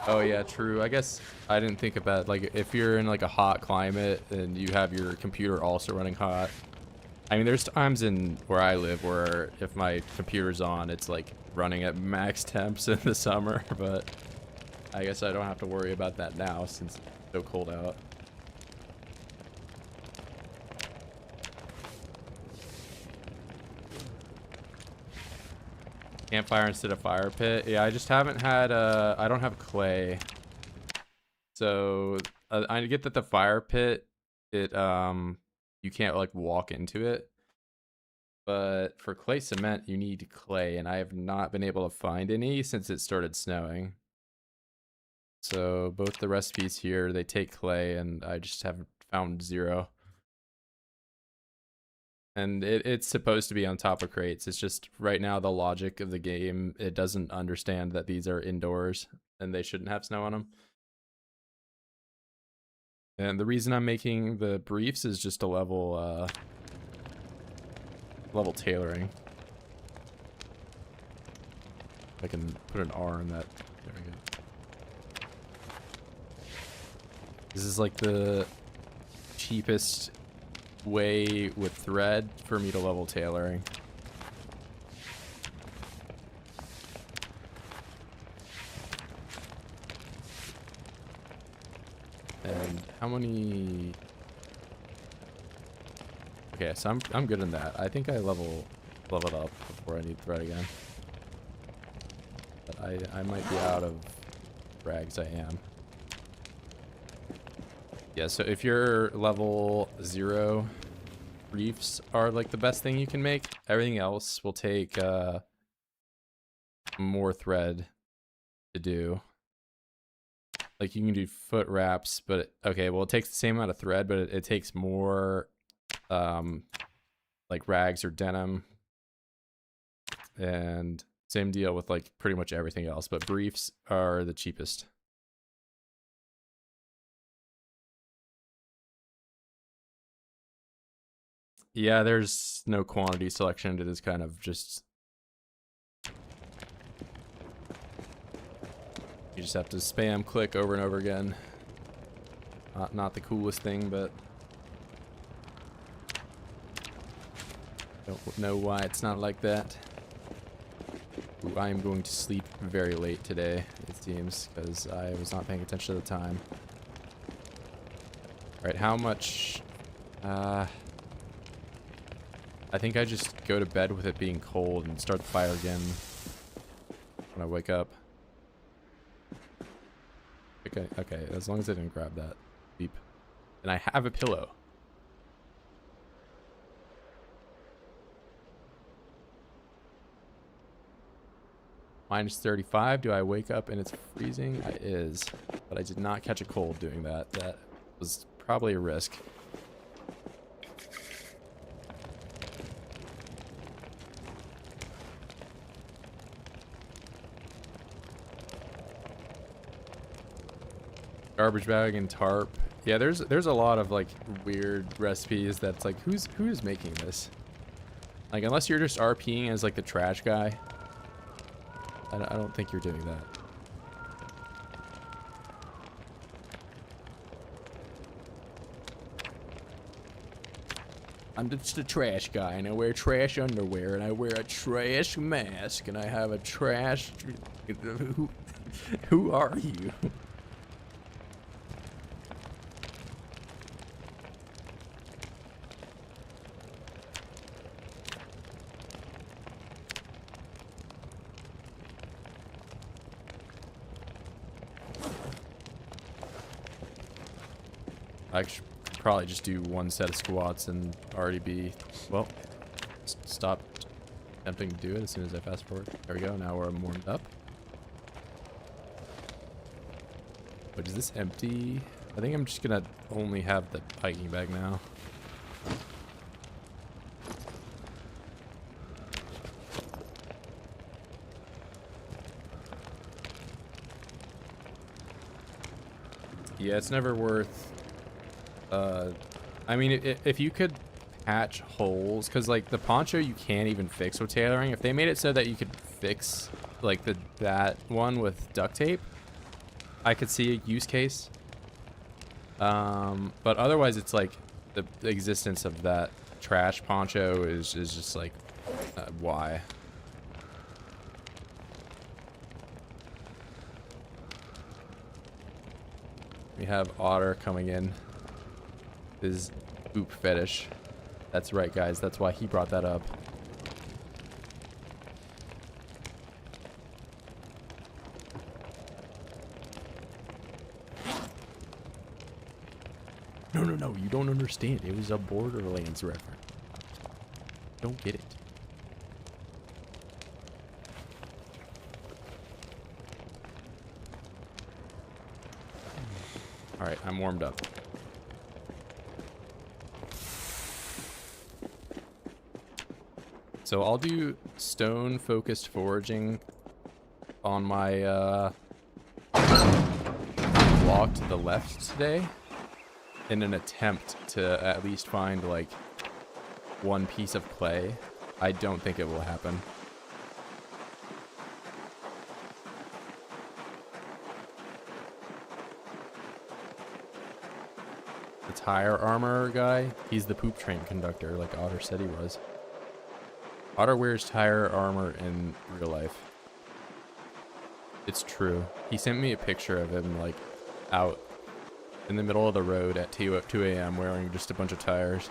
Oh yeah, true. I guess I didn't think about like if you're in like a hot climate and you have your computer also running hot. I mean, there's times in where I live where if my computer's on, it's like running at max temps in the summer, but I guess I don't have to worry about that now since it's so cold out. Campfire instead of fire pit. Yeah, I just haven't had I don't have clay. So I get that the fire pit, it you can't like walk into it. But for clay cement, you need clay, and I have not been able to find any since it started snowing. So both the recipes here, they take clay, and I just haven't found zero. And it's supposed to be on top of crates. It's just right now the logic of the game, it doesn't understand that these are indoors and they shouldn't have snow on them. And the reason I'm making the briefs is just a level tailoring. I can put an R on that. There we go. This is like the cheapest way with thread for me to level tailoring. And how many... Okay, so I'm good in that. I think I leveled up before I need thread again. But I might be out of rags. I am. Yeah, so if you're level 0, reefs are like the best thing you can make. Everything else will take more thread to do. Like you can do foot wraps, but okay, well it takes the same amount of thread, but it takes more like rags or denim. And Same deal with like pretty much everything else, but briefs are the cheapest. Yeah, there's no quantity selection. It is kind of just... You just have to spam click over and over again. Not the coolest thing, but... Don't know why it's not like that. Ooh, I am going to sleep very late today, it seems, because I was not paying attention to the time. Alright, how much... I think I just go to bed with it being cold and start the fire again when I wake up. Okay, as long as I didn't grab that. Beep. And I have a pillow. Minus 35. Do I wake up and it's freezing? It is. But I did not catch a cold doing that. That was probably a risk. Garbage bag and tarp. Yeah, there's a lot of like weird recipes that's like who's making this? Like unless you're just RPing as like the trash guy, I don't think you're doing that. I'm just a trash guy and I wear trash underwear and I wear a trash mask and I have a trash... Who are you? I should probably just do one set of squats and already be, well, stop attempting to do it as soon as I fast forward. There we go, now we're warmed up. But is this empty? I think I'm just gonna only have the hiking bag now. Yeah, it's never worth... I mean, if you could patch holes, because like the poncho you can't even fix with tailoring. If they made it so that you could fix like that one with duct tape, I could see a use case. But otherwise, it's like the existence of that trash poncho is just like why. We have Otter coming in. His poop fetish. That's right, guys. That's why he brought that up. No. You don't understand. It was a Borderlands reference. Don't get it. Alright, I'm warmed up. So I'll do stone-focused foraging on my block to the left today in an attempt to at least find like one piece of clay. I don't think it will happen. The tire armor guy, he's the poop train conductor like Otter said he was. Otter wears tire armor in real life. It's true. He sent me a picture of him like out in the middle of the road at 2 a.m. wearing just a bunch of tires.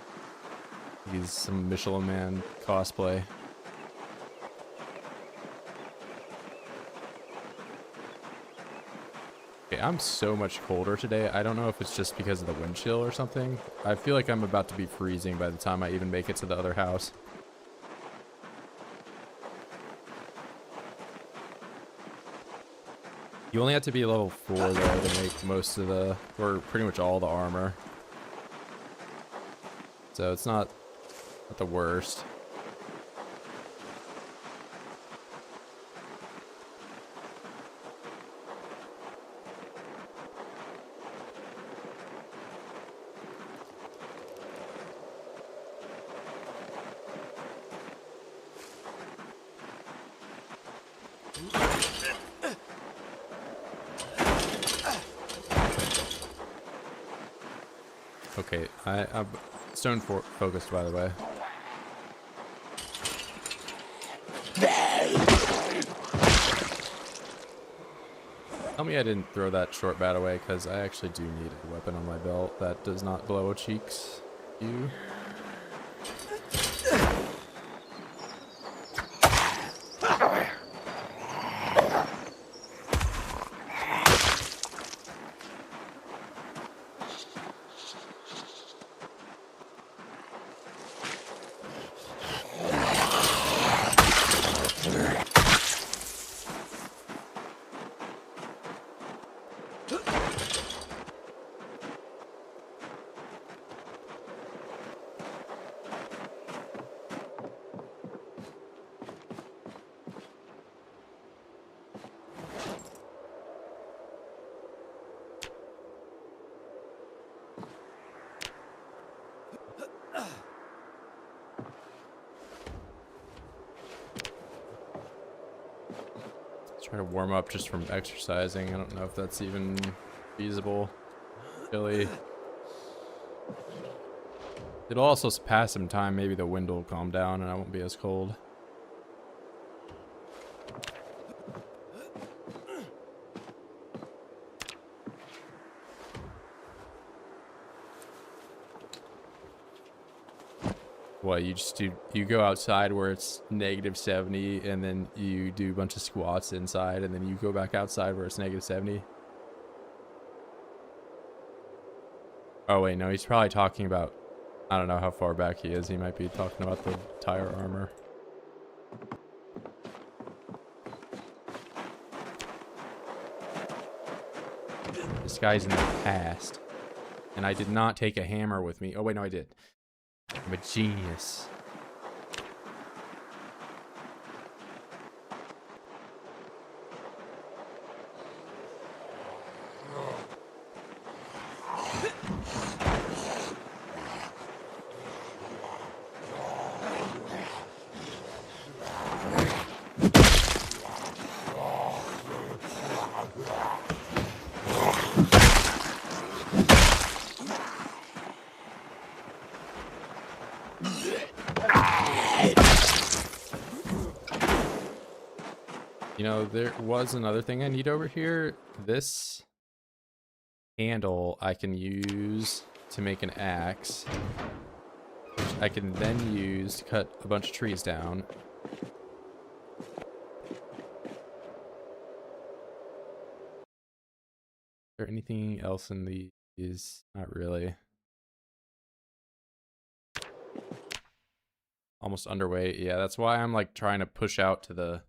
He's some Michelin Man cosplay. Okay, I'm so much colder today. I don't know if it's just because of the wind chill or something. I feel like I'm about to be freezing by the time I even make it to the other house. You only have to be level 4 though to make most of the, or pretty much all the armor. So it's not the worst. Okay, I'm stone focused, by the way. Tell me I didn't throw that short bat away, because I actually do need a weapon on my belt that does not blow cheeks. You. Try to warm up just from exercising. I don't know if that's even feasible. Really. It'll also pass some time. Maybe the wind will calm down and I won't be as cold. What, you go outside where it's -70 and then you do a bunch of squats inside and then you go back outside where it's -70? Oh wait, no, he's probably talking about, I don't know how far back he is. He might be talking about the tire armor. This guy's in the past. And I did not take a hammer with me. Oh wait, no, I did. I'm a genius. You know, there was another thing I need over here. This handle I can use to make an axe, which I can then use to cut a bunch of trees down. Is there anything else in these? Not really. Almost underweight. Yeah, that's why I'm like trying to push out to the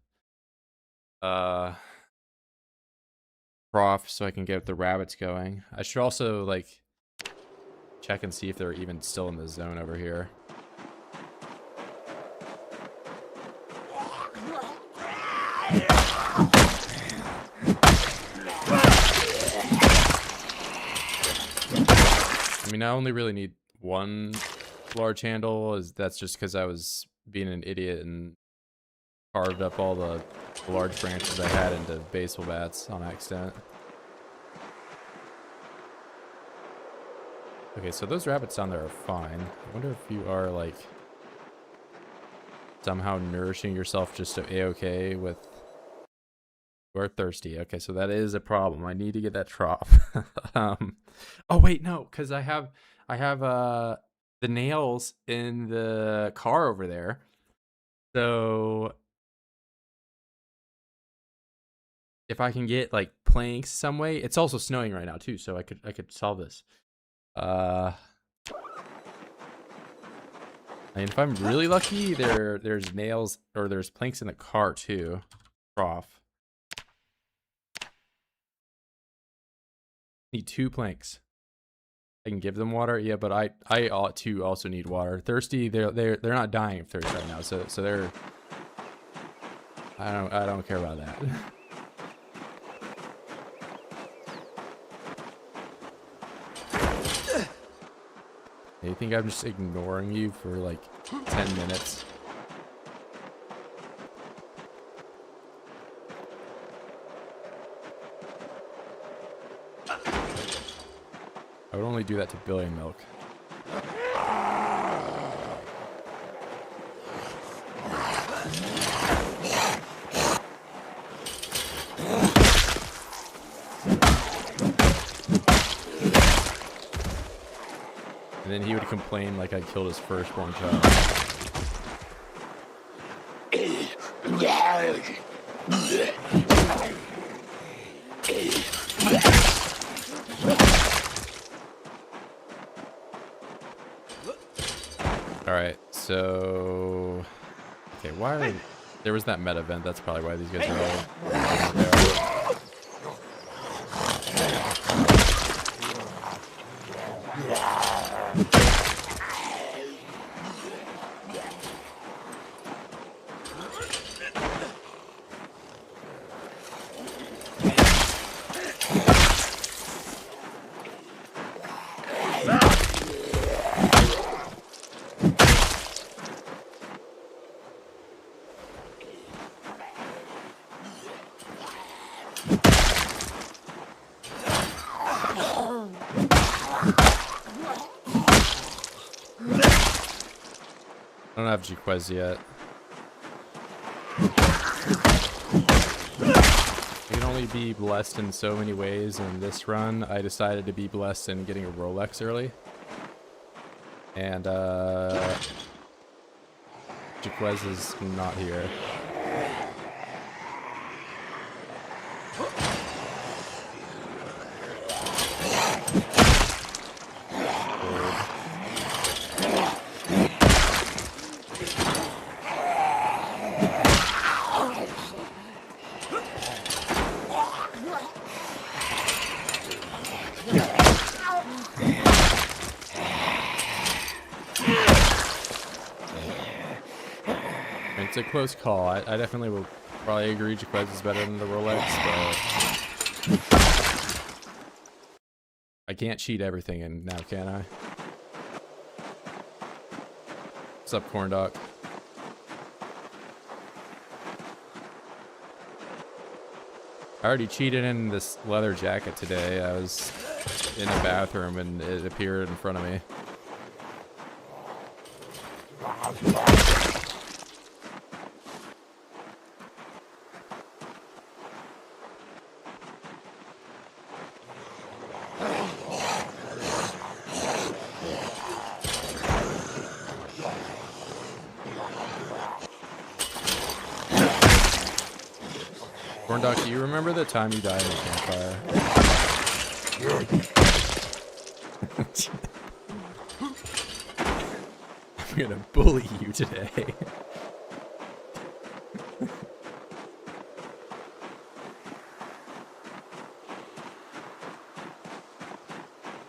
trough so I can get the rabbits going. I should also like check and see if they're even still in the zone over here. I mean, I only really need one large handle. That's just because I was being an idiot and carved up all the large branches I had into baseball bats on accident. Okay, so those rabbits down there are fine. I wonder if you are like somehow nourishing yourself just to a-okay with. You are thirsty. Okay, so that is a problem. I need to get that trough. Oh wait, no, because I have the nails in the car over there. So if I can get like planks some way, it's also snowing right now too, so I could solve this. I mean, if I'm really lucky, there's nails or there's planks in the car too. Trough. Need 2 planks. I can give them water, yeah, but I ought to also need water. Thirsty, they're not dying of thirst right now, so they're. I don't care about that. You think I'm just ignoring you for like 10 minutes? I would only do that to Billy and Milk. And then he would complain like I killed his firstborn child. Alright, so... Okay, why are... There was that meta event, that's probably why these guys are all... I don't have Jaquez yet. You can only be blessed in so many ways, and this run I decided to be blessed in getting a Rolex early. And Jaquez is not here. It's a close call. I definitely will probably agree Jaquez is better than the Rolex, but I can't cheat everything in now, can I? What's up, Corn Dog? I already cheated in this leather jacket today. I was in the bathroom and it appeared in front of me. Corndock, do you remember the time you died in a campfire? I'm gonna bully you today.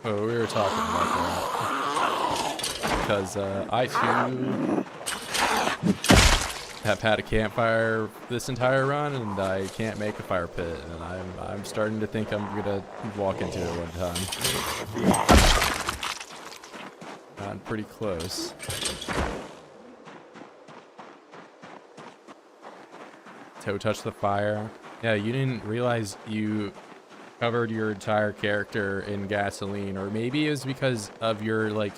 Oh, we were talking about that. Because I too have had a campfire this entire run, and I can't make a fire pit, and I'm starting to think I'm gonna walk into it one time. Gotten pretty close. Toe touch the fire. Yeah, you didn't realize you covered your entire character in gasoline, or maybe it was because of your like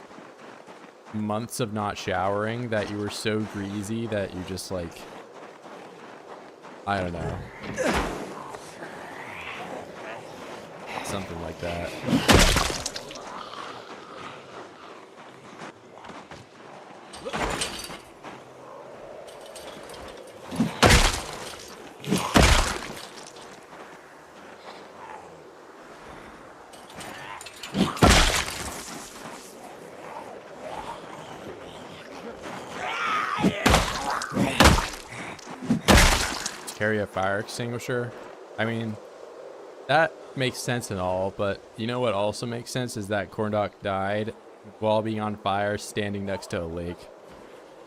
months of not showering that you were so greasy that you just like, I don't know, something like that. Carry a fire extinguisher. I mean, that makes sense and all, but you know what also makes sense is that Corndock died while being on fire standing next to a lake.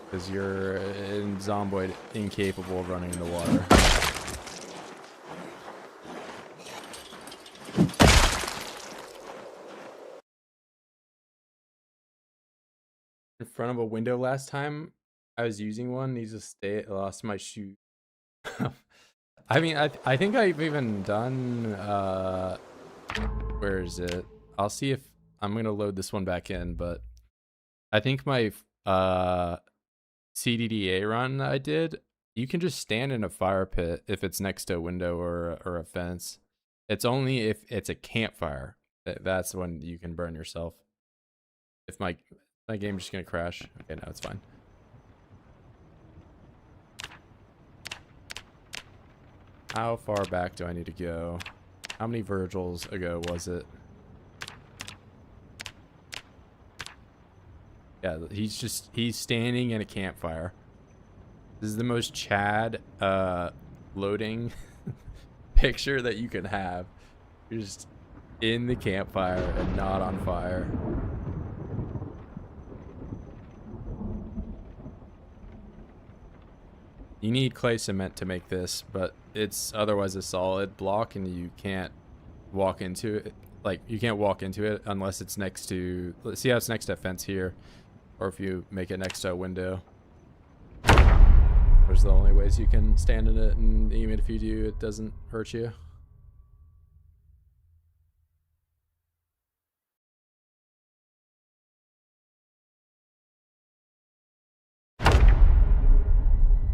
Because you're in Zomboid incapable of running in the water. In front of a window last time I was using one, needs to stay. I lost my shoe. I mean, I think I've even done, where is it? I'll see if I'm going to load this one back in, but I think my, CDDA run I did, you can just stand in a fire pit if it's next to a window or a fence. It's only if it's a campfire that's when you can burn yourself. If my game's just gonna crash. Okay, no, it's fine. How far back do I need to go? How many Virgils ago was it? Yeah, he's standing in a campfire. This is the most Chad loading picture that you can have. You're just in the campfire and not on fire. You need clay cement to make this, but it's otherwise a solid block and you can't walk into it. Like, you can't walk into it unless it's next to, let's see how it's next to a fence here, or if you make it next to a window. Those are the only ways you can stand in it, and even if you do, it doesn't hurt you.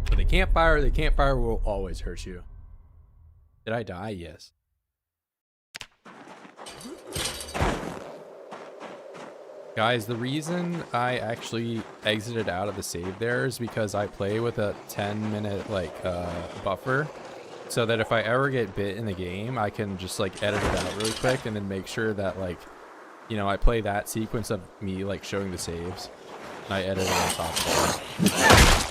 But the campfire will always hurt you. Did I die? Yes. Guys, the reason I actually exited out of the save there is because I play with a 10-minute buffer, so that if I ever get bit in the game, I can just like edit it out really quick and then make sure that, like, you know, I play that sequence of me like showing the saves and I edit it on top of it.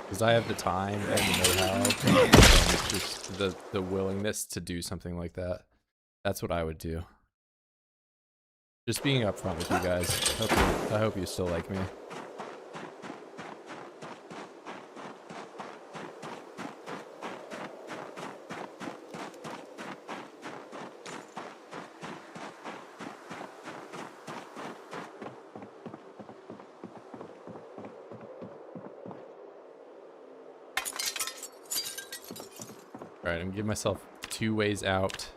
Because I have the time and the know-how and just the willingness to do something like that. That's what I would do. Just being upfront with you guys. I hope you still like me. Alright, I'm giving myself 2 ways out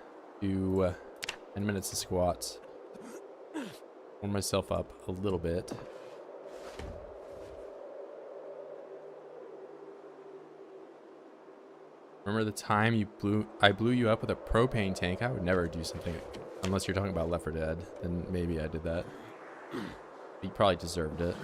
to 10 minutes of squats. Warm myself up a little bit. Remember the time I blew you up with a propane tank? I would never do something unless you're talking about Left 4 Dead. Then maybe I did that. You probably deserved it.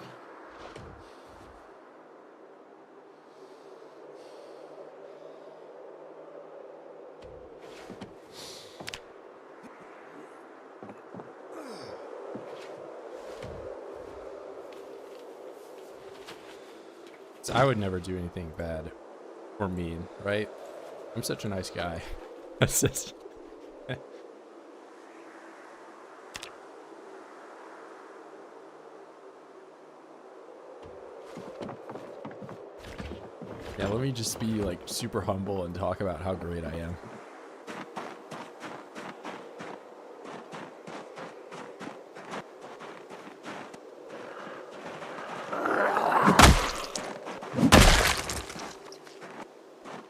I would never do anything bad or mean, right? I'm such a nice guy. That's just... Yeah, let me just be like super humble and talk about how great I am.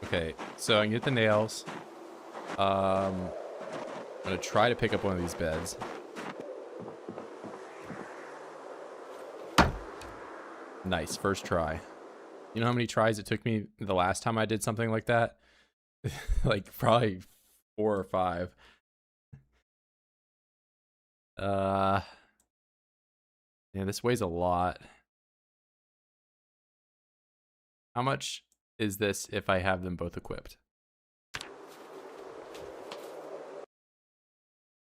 Okay, so I can get the nails. I'm gonna try to pick up one of these beds. Nice, first try. You know how many tries it took me the last time I did something like that? Like probably 4 or 5. Yeah, this weighs a lot. How much is this if I have them both equipped?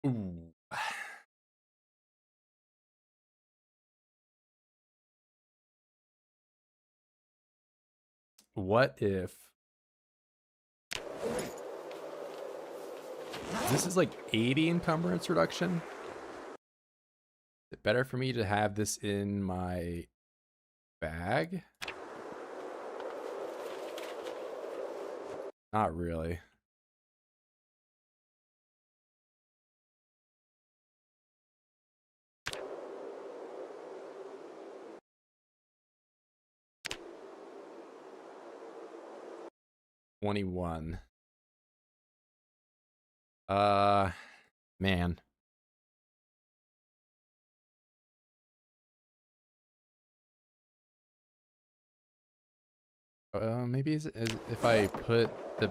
Ooh. What if this is like 80 encumbrance reduction? Is it better for me to have this in my bag? Not really. $21. Man. Maybe if I put the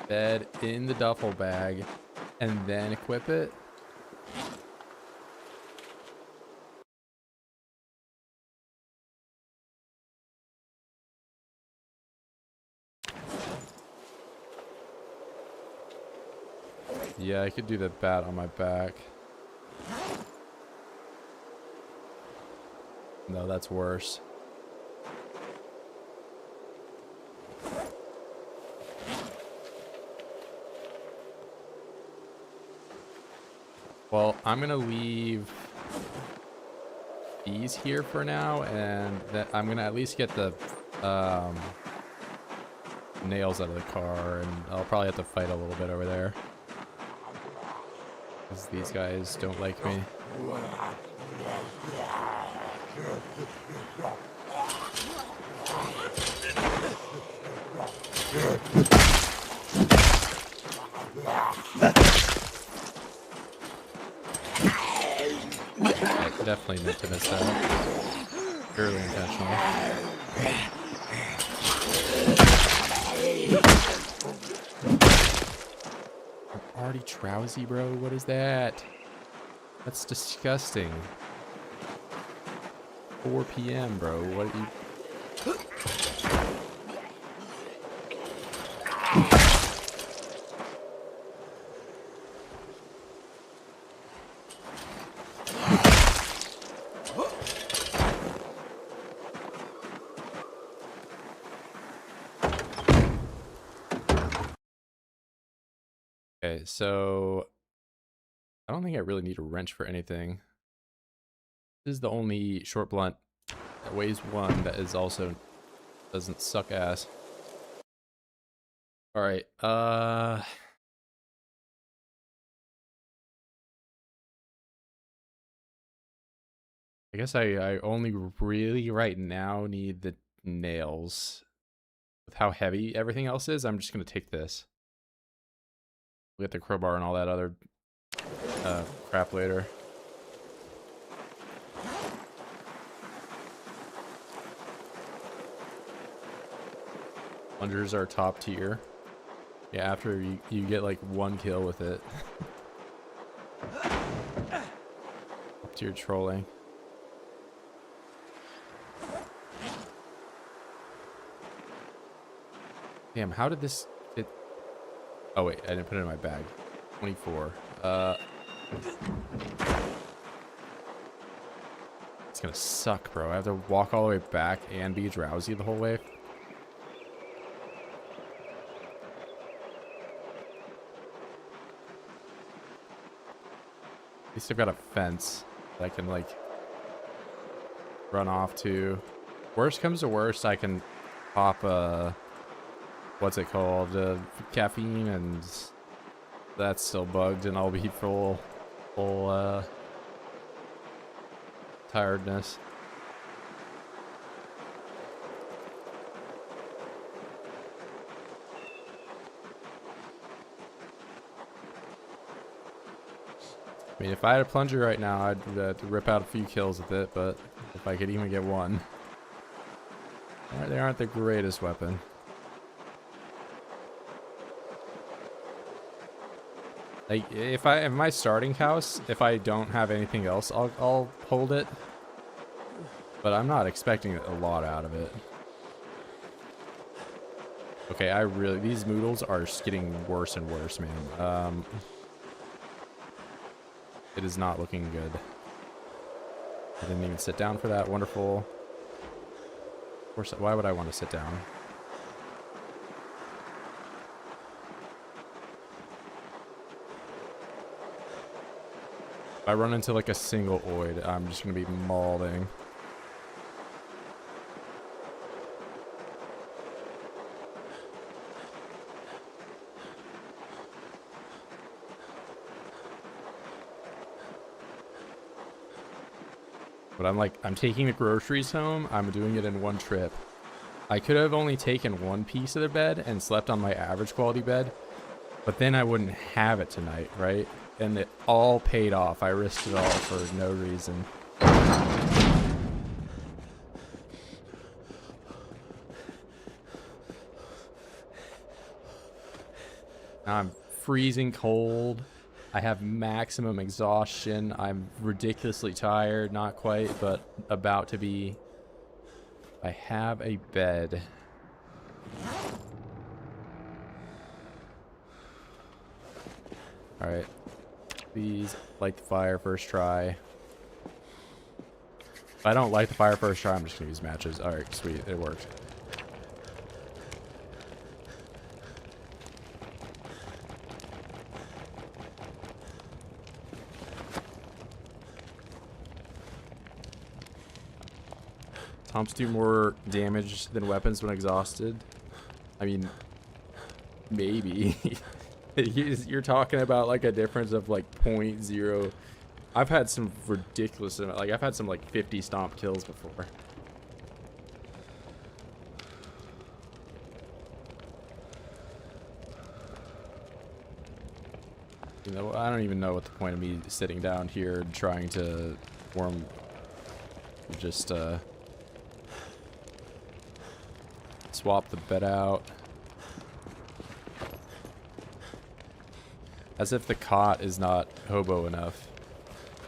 bed in the duffel bag and then equip it. Yeah, I could do the bat on my back. No, that's worse. Well, I'm gonna leave these here for now, and I'm gonna at least get the nails out of the car, and I'll probably have to fight a little bit over there. Because these guys don't like me. I definitely meant to miss that. Purely intentional. I'm already drowsy, bro. What is that? That's disgusting. 4 p.m., bro. What are you... Okay, so I don't think I really need a wrench for anything. This is the only short blunt that weighs 1 that is also doesn't suck ass. All right, I guess I only really right now need the nails. With how heavy everything else is, I'm just gonna take this. We'll get the crowbar and all that other crap later. Plungers are top tier. Yeah, after you get like 1 kill with it. Top tier trolling. Damn, how did this fit? Oh wait, I didn't put it in my bag. 24. It's gonna suck, bro. I have to walk all the way back and be drowsy the whole way. At least I've got a fence that I can like run off to. Worst comes to worst, I can pop what's it called? Caffeine, and that's still bugged, and I'll be full tiredness. I mean, if I had a plunger right now, I'd have to rip out a few kills with it, but if I could even get 1. Alright, they aren't the greatest weapon. Like, if my starting house, if I don't have anything else, I'll hold it. But I'm not expecting a lot out of it. Okay, these noodles are just getting worse and worse, man. It is not looking good. I didn't even sit down for that. Wonderful. Of course, why would I want to sit down? If I run into like a single oid, I'm just gonna be mauling. But I'm taking the groceries home. I'm doing it in 1 trip. I could have only taken 1 piece of the bed and slept on my average quality bed, but then I wouldn't have it tonight, right? And it all paid off. I risked it all for no reason. Now I'm freezing cold. I have maximum exhaustion. I'm ridiculously tired. Not quite, but about to be. I have a bed. All right. Please light the fire first try. If I don't light the fire first try, I'm just gonna use matches. All right, sweet, it worked. Stomps do more damage than weapons when exhausted. I mean, maybe. You're talking about like a difference of like 0.0. I've had some ridiculous amount. Like I've had some like 50 stomp kills before. You know, I don't even know what the point of me sitting down here trying to form. Just swap the bed out. As if the cot is not hobo enough.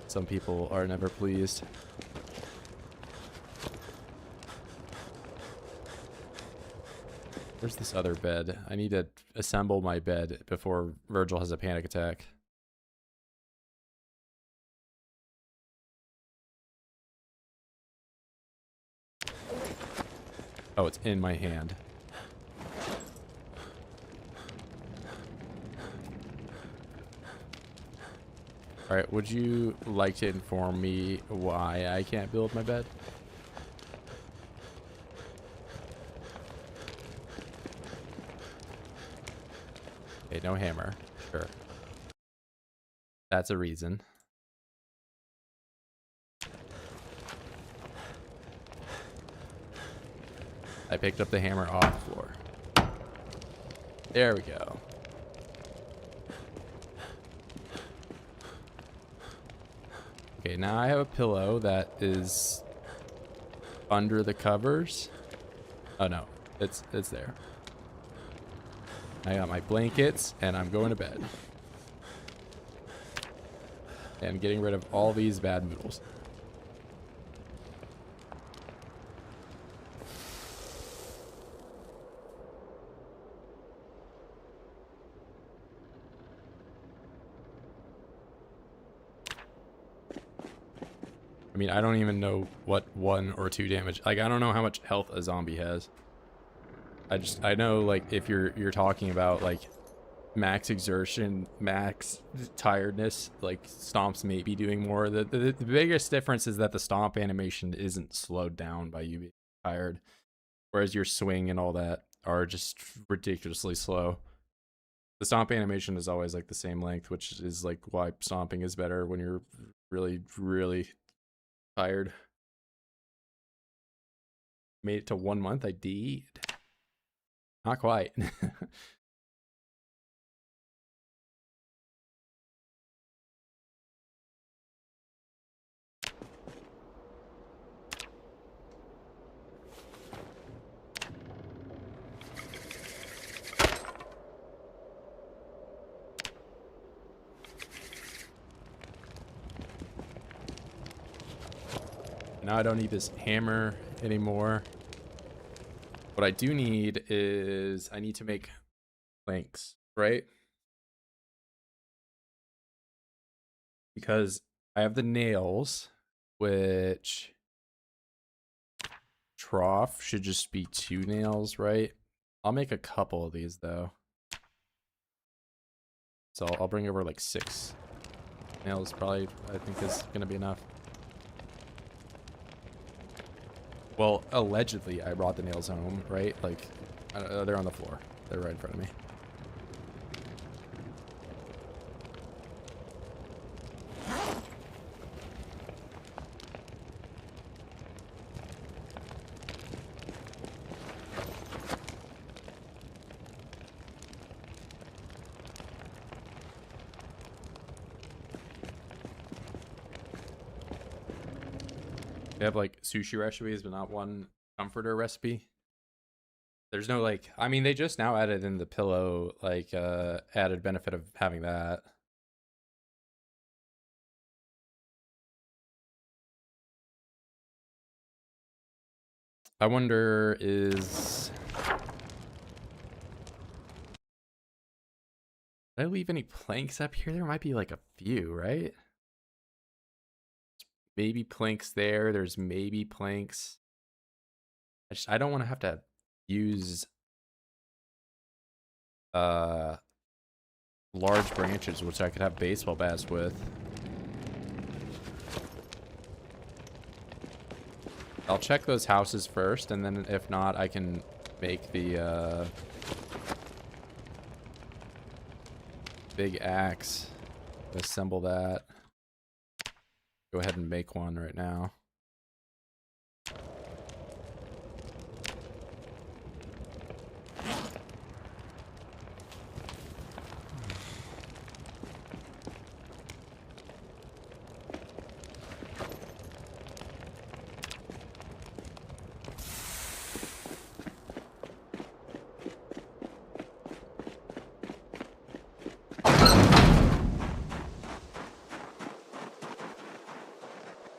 Some people are never pleased. Where's this other bed? I need to assemble my bed before Virgil has a panic attack. Oh, it's in my hand. Alright, would you like to inform me why I can't build my bed? Okay, no hammer. Sure. That's a reason. I picked up the hammer off the floor. There we go. Okay, now I have a pillow that is under the covers. Oh no, it's there. I got my blankets and I'm going to bed. And getting rid of all these bad noodles. I mean, I don't even know what 1 or 2 damage. Like, I don't know how much health a zombie has. I know, like, if you're talking about like max exertion, max tiredness, like stomps may be doing more. The biggest difference is that the stomp animation isn't slowed down by you being tired, whereas your swing and all that are just ridiculously slow. The stomp animation is always like the same length, which is like why stomping is better when you're really, really tired. Made it to 1 month. I did. Not quite. Now I don't need this hammer anymore. What I do need is I need to make planks, right? Because I have the nails, which trough should just be 2 nails, right? I'll make a couple of these though. So I'll bring over like 6 nails probably, I think is gonna be enough. Well, allegedly I brought the nails home, right? Like, they're on the floor. They're right in front of me. They have like sushi recipes, but not one comforter recipe. There's no like, I mean, they just now added in the pillow, like added benefit of having that. I wonder is Did I leave any planks up here? There might be like a few, right? Maybe planks there. There's maybe planks. I don't want to have to use large branches, which I could have baseball bats with. I'll check those houses first, and then if not, I can make the big axe. Assemble that. Go ahead and make one right now.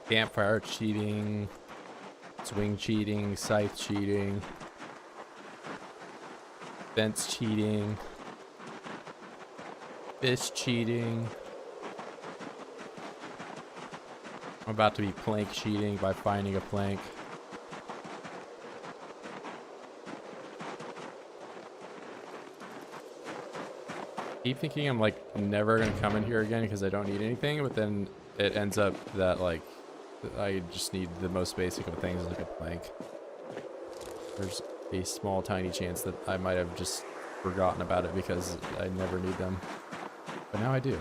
Campfire cheating, swing cheating, scythe cheating, fence cheating, fish cheating. I'm about to be plank cheating by finding a plank. Keep thinking I'm like never gonna come in here again because I don't need anything, but then it ends up that like I just need the most basic of things like a plank. There's a small tiny chance that I might have just forgotten about it because I never need them. But now I do.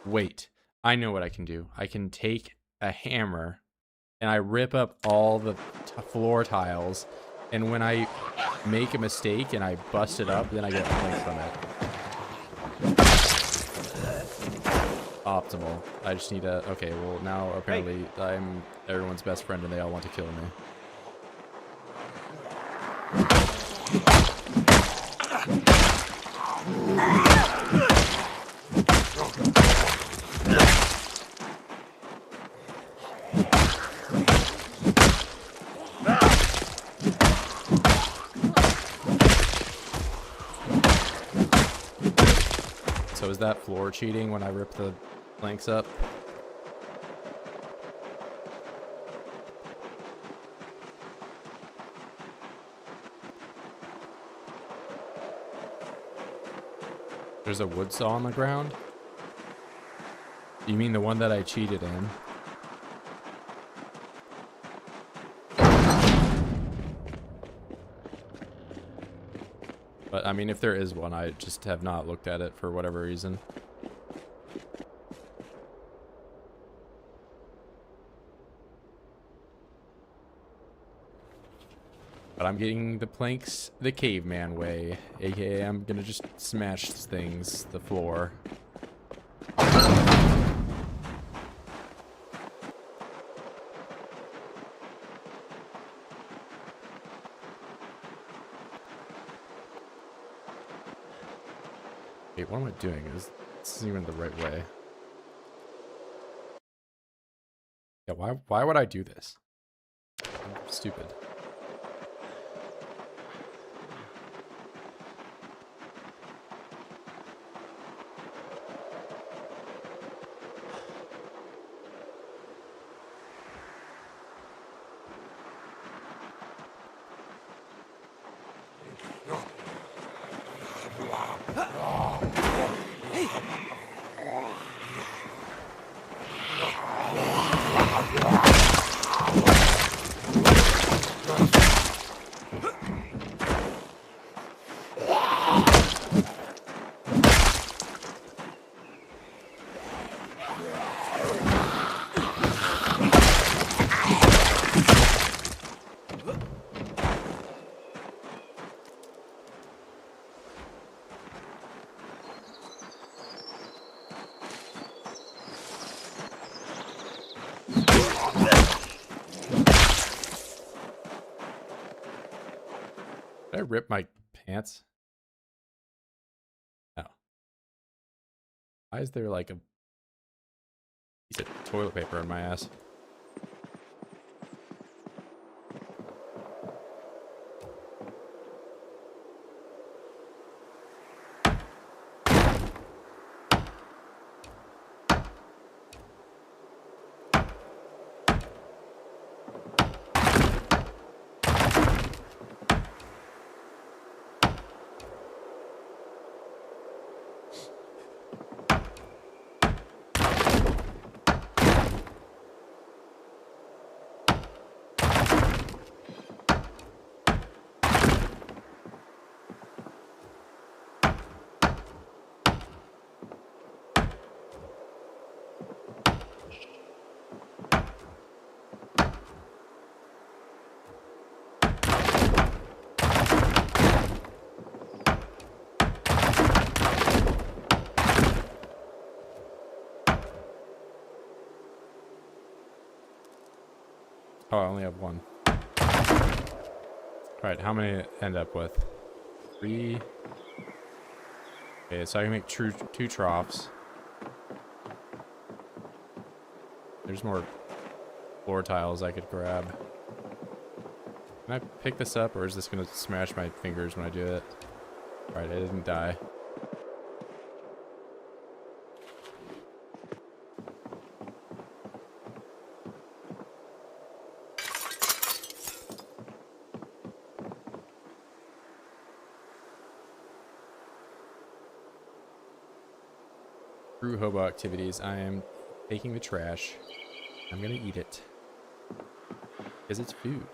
Wait, I know what I can do. I can take a hammer and I rip up all the floor tiles, and when I make a mistake and I bust it up, then I get a plank from it. Optimal. I just need a... Okay, well now apparently I'm everyone's best friend and they all want to kill me. So is that floor cheating when I rip the planks up? There's a wood saw on the ground? You mean the one that I cheated in? But I mean, if there is one, I just have not looked at it for whatever reason. But I'm getting the planks the caveman way, aka I'm gonna just smash things, the floor. Wait, what am I doing? This isn't even the right way. Yeah, why would I do this? I'm stupid. Did I rip my pants? No. Why is there like a piece of toilet paper in my ass? Oh, I only have one. Alright, how many end up with? 3. Okay, so I can make two troughs. There's more floor tiles I could grab. Can I pick this up, or is this gonna smash my fingers when I do it? Alright, I didn't die. Through hobo activities, I am taking the trash. I'm gonna eat it. Because it's food.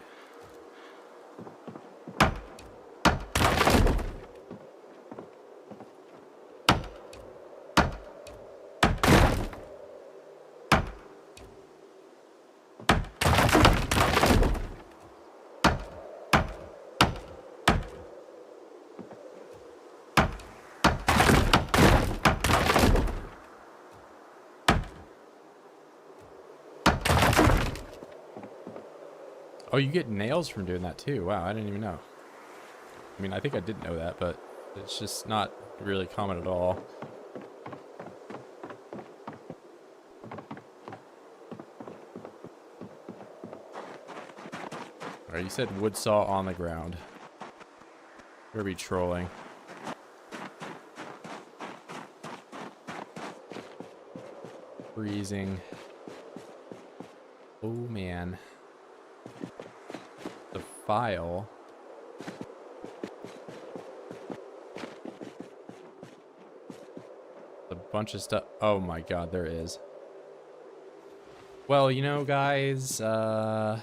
Oh, you get nails from doing that too. Wow, I didn't even know. I mean, I think I did know that, but it's just not really common at all. Alright, you said wood saw on the ground. You're gonna be trolling. Freezing. Oh man. The file. A bunch of stuff. Oh my god, there is. Well, you know, guys, I'm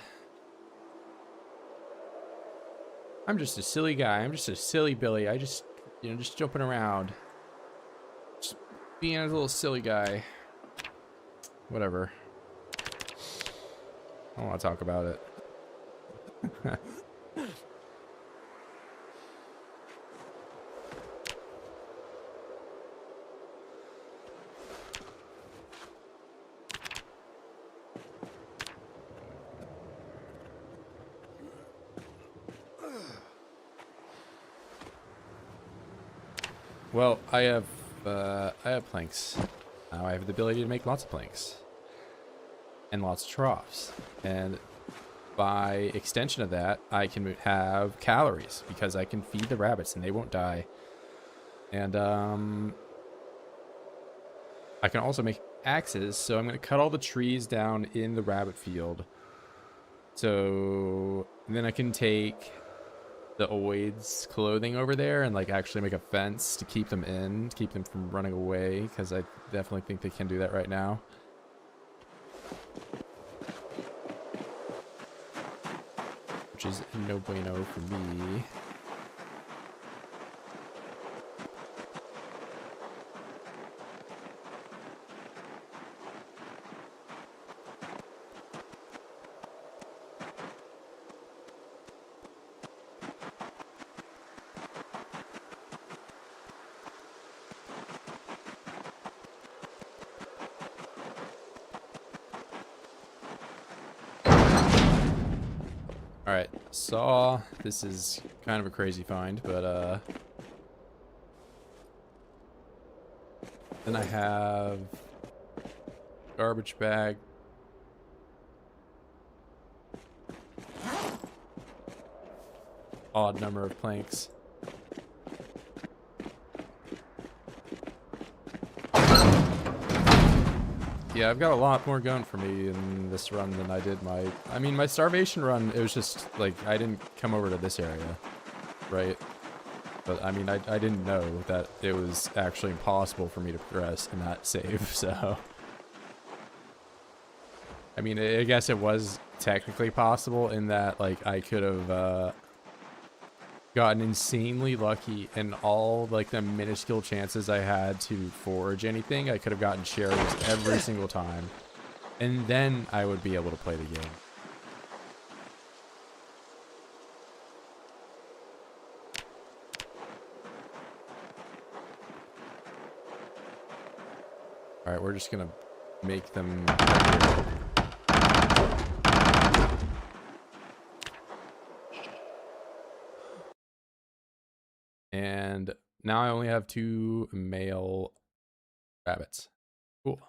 just a silly guy. I'm just a silly Billy. I just, you know, just jumping around. Just being a little silly guy. Whatever. I don't want to talk about it. Well, I have planks. Now I have the ability to make lots of planks. And lots of troughs. And by extension of that, I can have calories because I can feed the rabbits and they won't die. And I can also make axes, so I'm going to cut all the trees down in the rabbit field. So then I can take the oids clothing over there and like actually make a fence to keep them in, to keep them from running away, because I definitely think they can do that right now. Which is no bueno for me. Alright, saw. This is kind of a crazy find, but then I have garbage bag. Odd number of planks. Yeah, I've got a lot more going for me in this run than I did I mean, my starvation run, it was just, like, I didn't come over to this area, right? But, I mean, I didn't know that it was actually impossible for me to progress in that save, so. I mean, I guess it was technically possible in that, like, I could have, gotten insanely lucky in all like the minuscule chances I had to forage anything. I could have gotten cherries every single time, and then I would be able to play the game. All right, we're just gonna make them. now I only have 2 male rabbits. Cool.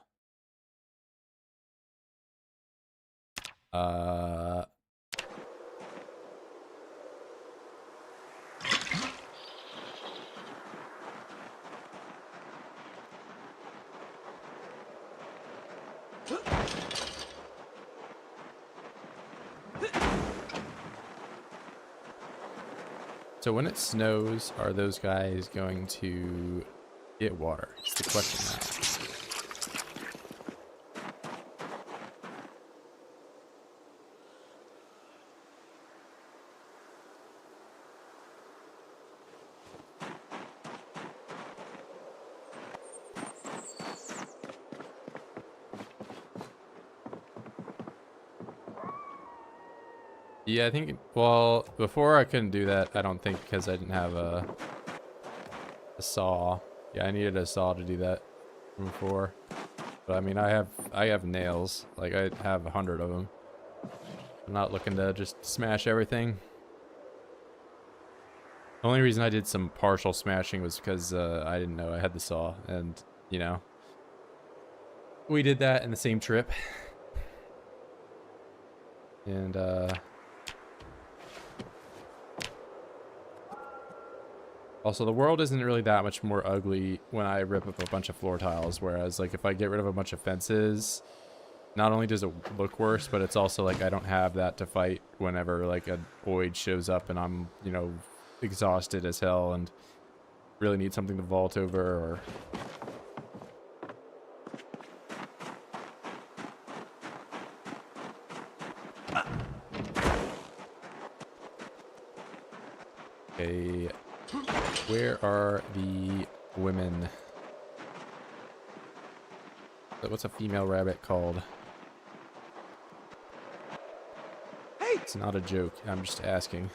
So when it snows, are those guys going to get water? It's the question now. Yeah, I think, well, before I couldn't do that, I don't think, because I didn't have a saw. Yeah, I needed a saw to do that before. But I mean, I have nails. Like, I have 100 of them. I'm not looking to just smash everything. The only reason I did some partial smashing was because I didn't know I had the saw. And, you know, we did that in the same trip. And, also, the world isn't really that much more ugly when I rip up a bunch of floor tiles, whereas, like, if I get rid of a bunch of fences, not only does it look worse, but it's also, like, I don't have that to fight whenever, like, a void shows up and I'm, you know, exhausted as hell and really need something to vault over, or... Okay... Where are the women? What's a female rabbit called? Hey! It's not a joke. I'm just asking.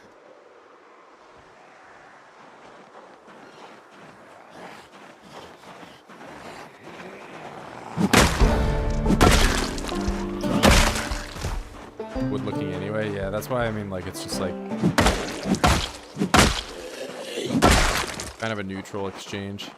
Wood looking anyway. Yeah, that's why I mean, like, it's just like kind of a neutral exchange.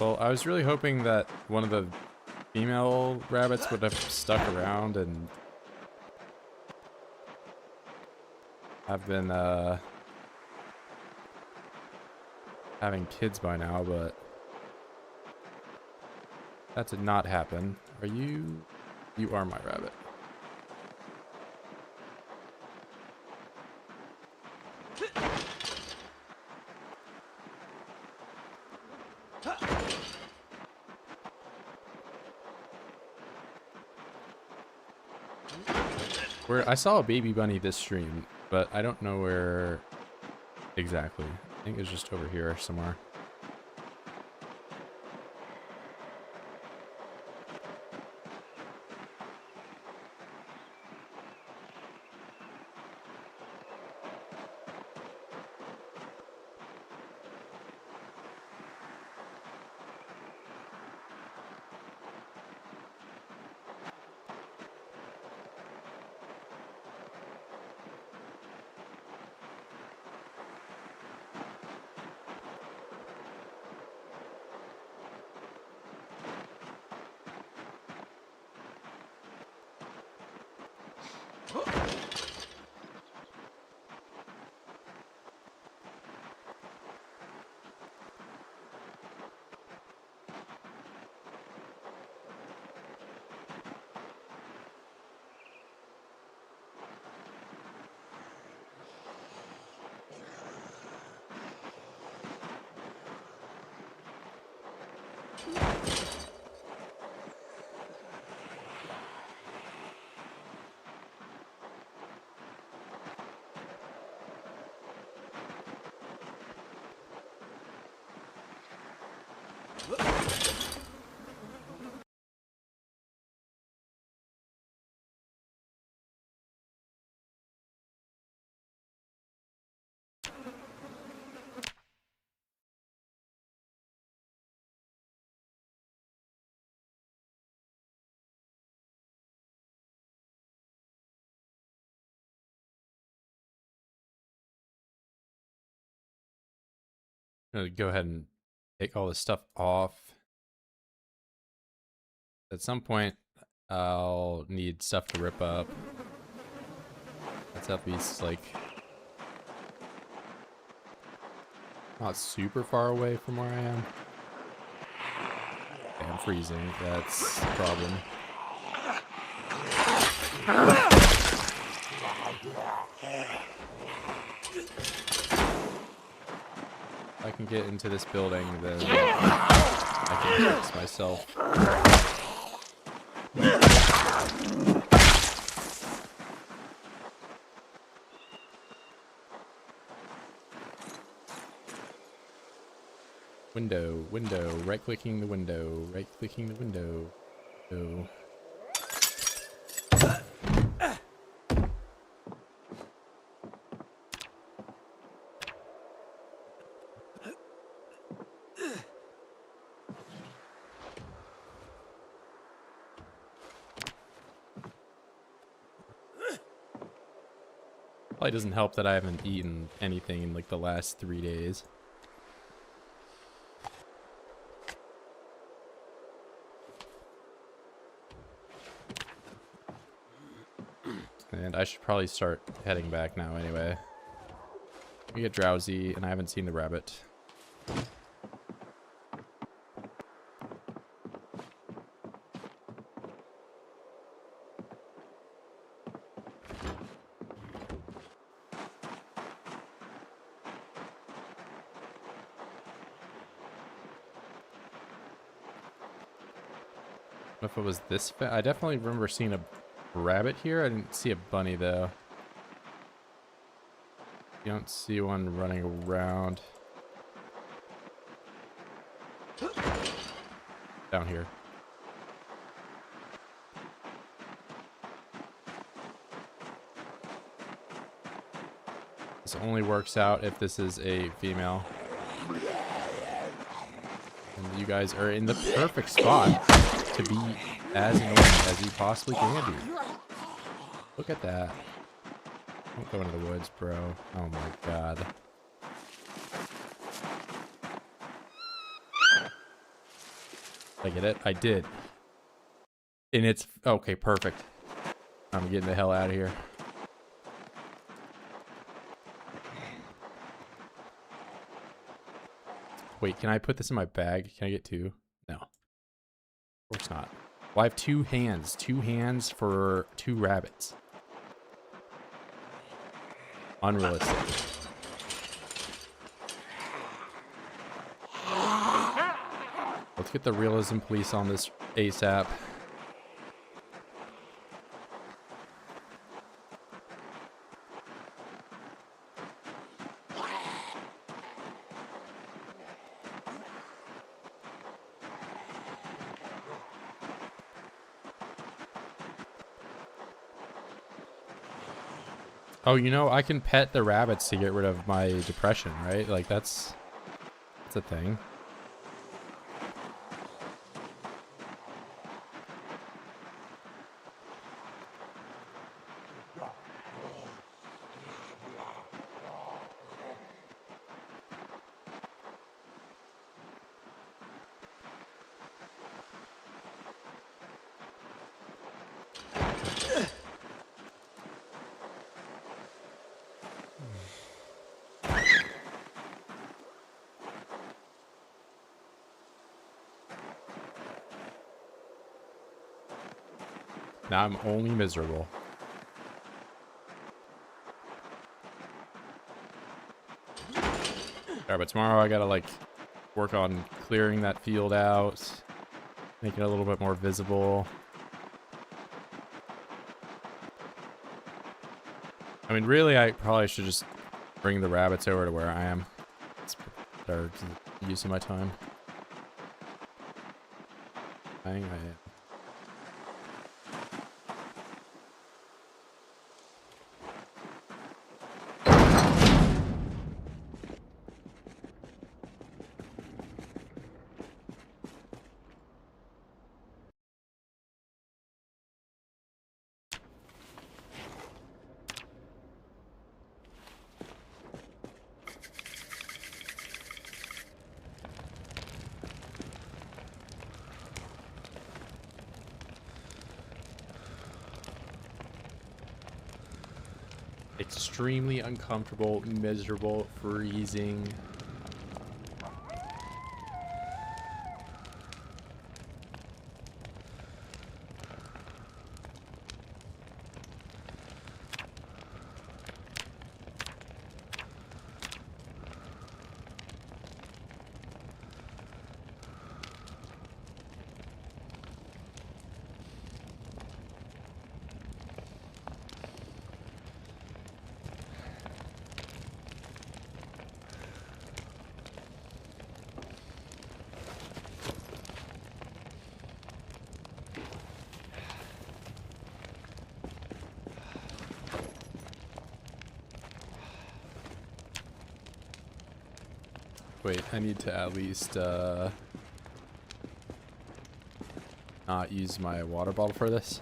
Well, I was really hoping that one of the female rabbits would have stuck around and have been having kids by now, but that did not happen. Are you? You are my rabbit. Where I saw a baby bunny this stream, but I don't know where exactly. I think it's just over here somewhere. I'm gonna go ahead and take all this stuff off. At some point, I'll need stuff to rip up. That's at least like not super far away from where I am. Okay, I'm freezing. That's the problem. If I can get into this building, then I can fix myself. Window, right-clicking the window, right-clicking the window. Go. Probably doesn't help that I haven't eaten anything in like the last 3 days. And I should probably start heading back now anyway. I get drowsy and I haven't seen the rabbit. If it was this I definitely remember seeing a rabbit here. I didn't see a bunny though. You don't see one running around. Down here. This only works out if this is a female. And you guys are in the perfect spot to be as annoying as you possibly can be. Look at that. Don't go into the woods, bro. Oh my god. Did I get it? I did. And it's... Okay, perfect. I'm getting the hell out of here. Wait, can I put this in my bag? Can I get two? No. Of course not. Well, I have 2 hands. 2 hands for 2 rabbits. Unrealistic. Let's get the realism police on this ASAP. Oh, you know, I can pet the rabbits to get rid of my depression, right? Like, that's a thing. Now I'm only miserable. Alright, but tomorrow I gotta, like, work on clearing that field out. Make it a little bit more visible. I mean, really, I probably should just bring the rabbits over to where I am. It's better use of my time. Hang on. extremely uncomfortable, miserable, freezing. Wait, I need to at least not use my water bottle for this.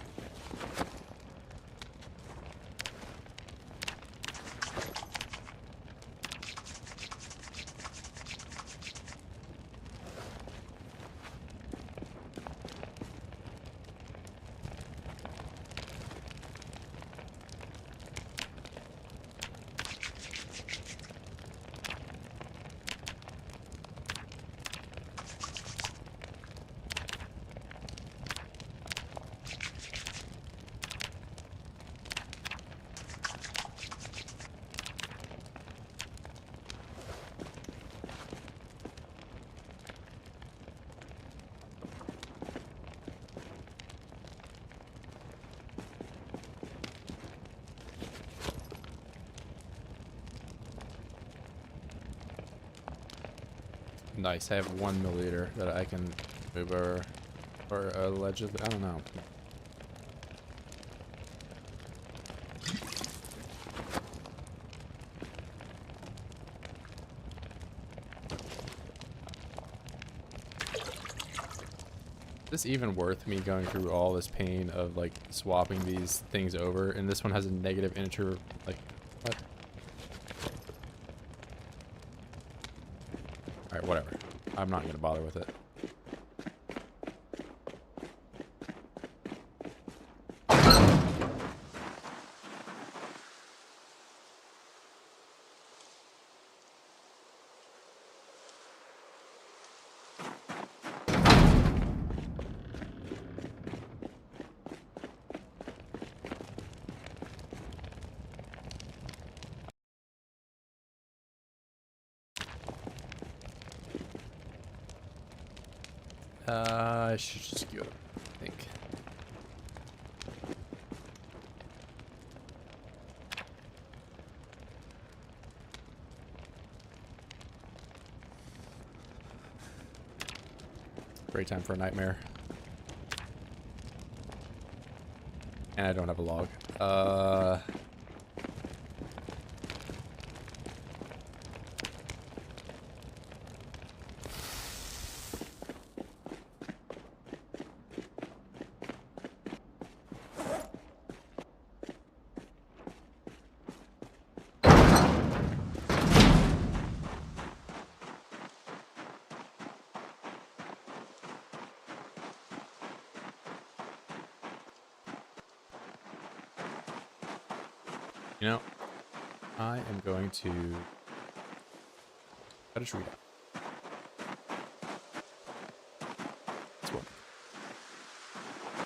Nice, I have 1 milliliter that I can move over, or allegedly, I don't know. Is this even worth me going through all this pain of like swapping these things over? And this one has a negative integer, like, what? Alright, whatever. I'm not gonna bother with it. I should just go, I think. Great time for a nightmare. And I don't have a log. You know, I am going to... How to read it? This one.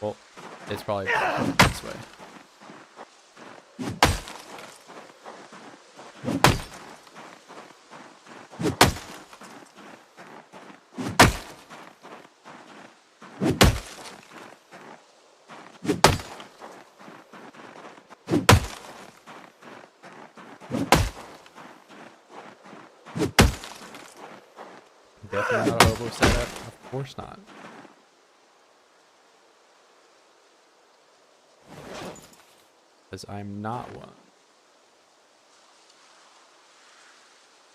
Well, it's probably this way. Definitely not a hobo setup. Of course not. Because I'm not one.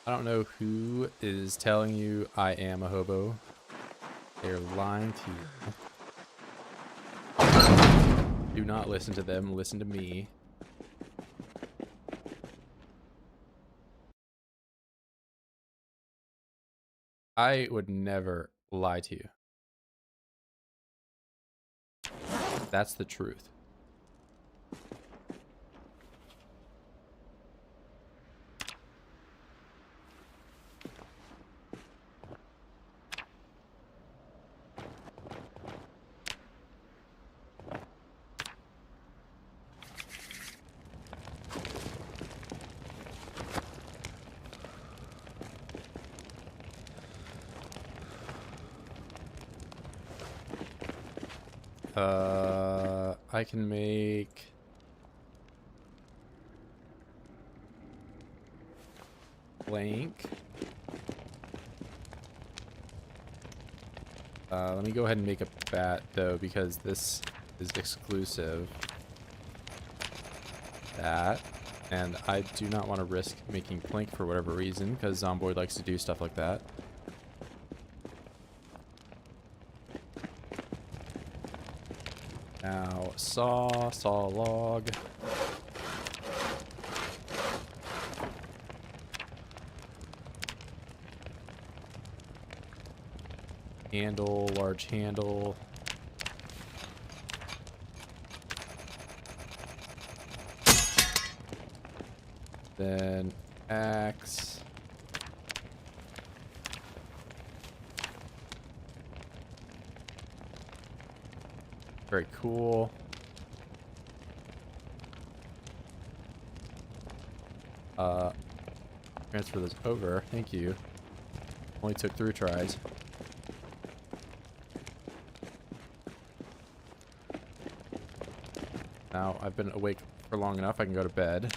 I don't know who is telling you I am a hobo. They're lying to you. Do not listen to them. Listen to me. I would never lie to you. That's the truth. I can make blank. Let me go ahead and make a bat though, because this is exclusive. That. And I do not want to risk making plank for whatever reason, because Zomboid likes to do stuff like that. Now, saw log. Handle, large handle. Then axe. Very cool. Transfer this over. Thank you. Only took 3 tries. Now I've been awake for long enough, I can go to bed.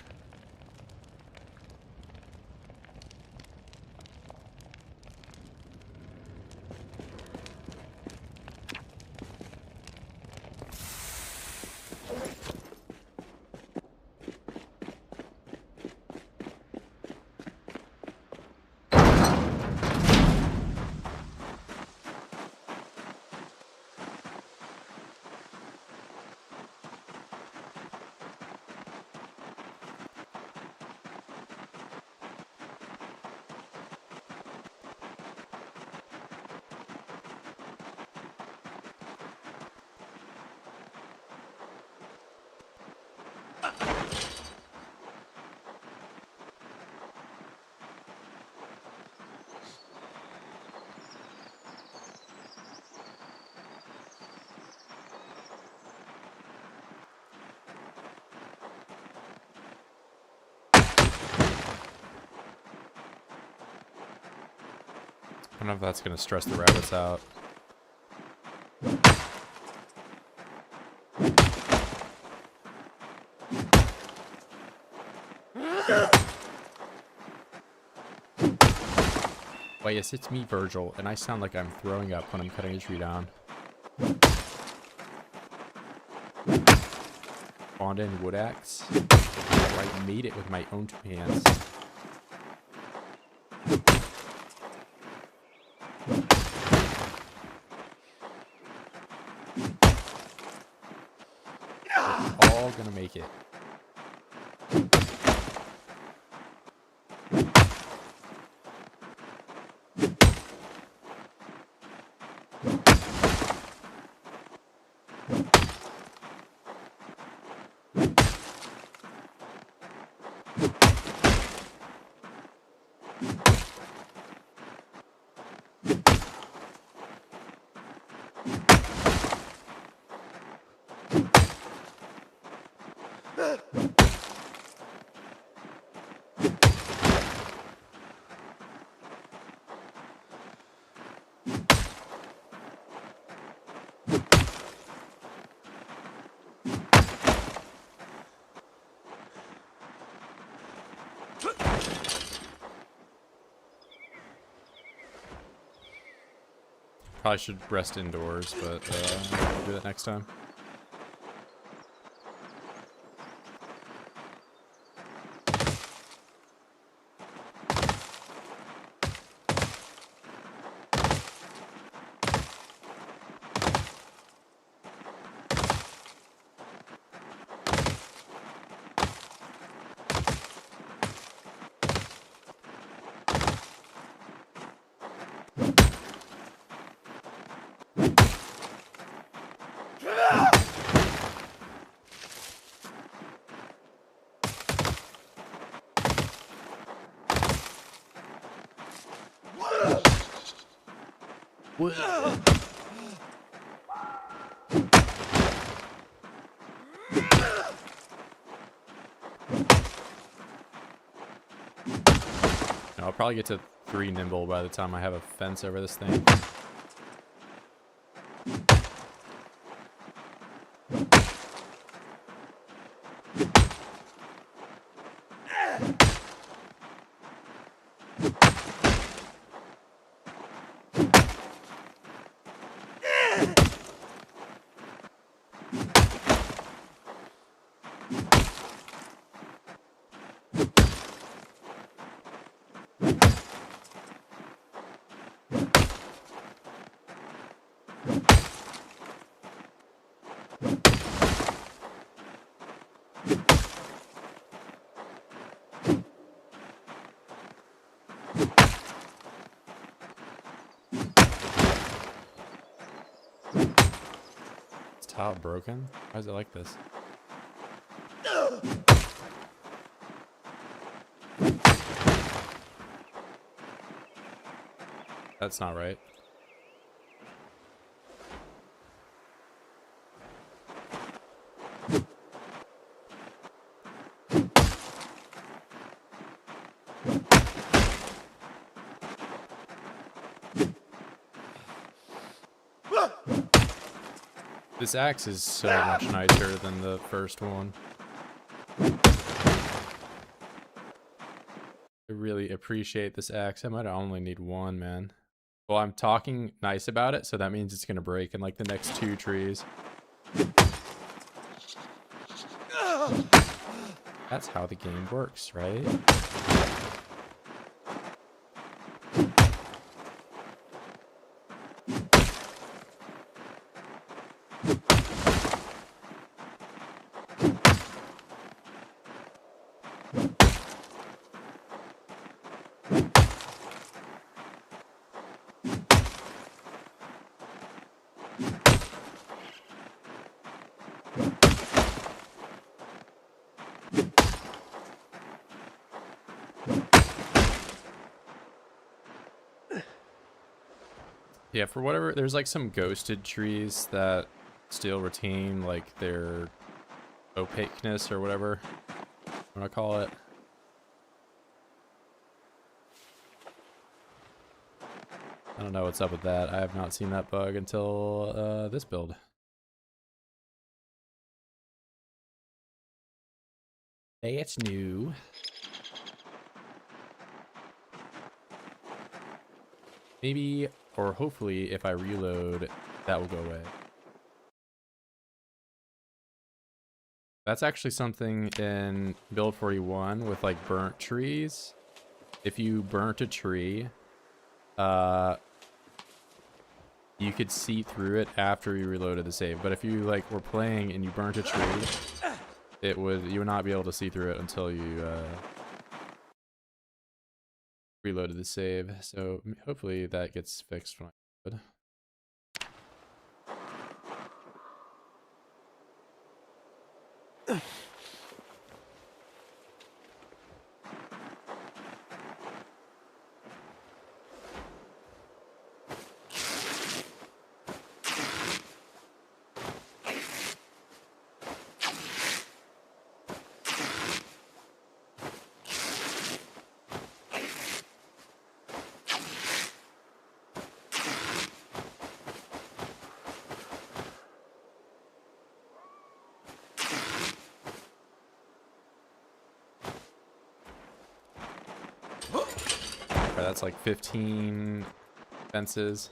I don't know if that's going to stress the rabbits out. Why, yes, it's me, Virgil, and I sound like I'm throwing up when I'm cutting a tree down. Spawned in wood axe. I made it with my own 2 hands. We're all gonna make it. Probably should rest indoors, but I'll do that next time. I'll probably get to 3 nimble by the time I have a fence over this thing. Is tile broken? Why is it like this? That's not right. This axe is so much nicer than the first one. I really appreciate this axe. I might only need one, man. Well, I'm talking nice about it, so that means it's gonna break in like the next 2 trees. That's how the game works, right? Yeah, for whatever, there's like some ghosted trees that still retain like their opaqueness or whatever I'm gonna call it. I don't know what's up with that. I have not seen that bug until this build. Hey, it's new. Maybe, or hopefully, if I reload, that will go away. That's actually something in build 41 with like burnt trees. If you burnt a tree, you could see through it after you reloaded the save. But if you like were playing and you burnt a tree, you would not be able to see through it until you reloaded the save. So hopefully that gets fixed when I reload. That's like 15 fences.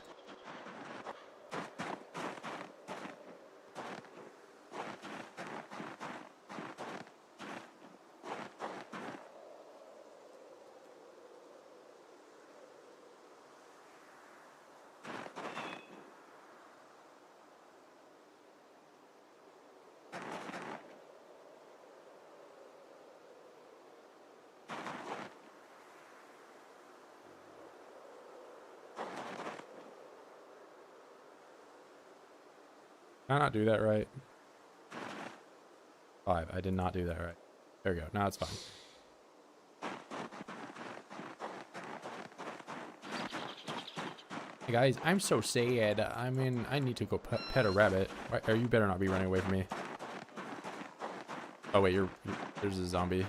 Did I not do that right? 5. I did not do that right. There we go. Now it's fine. Hey guys, I'm so sad. I mean, I need to go pet a rabbit. Or you better not be running away from me. Oh wait, there's a zombie.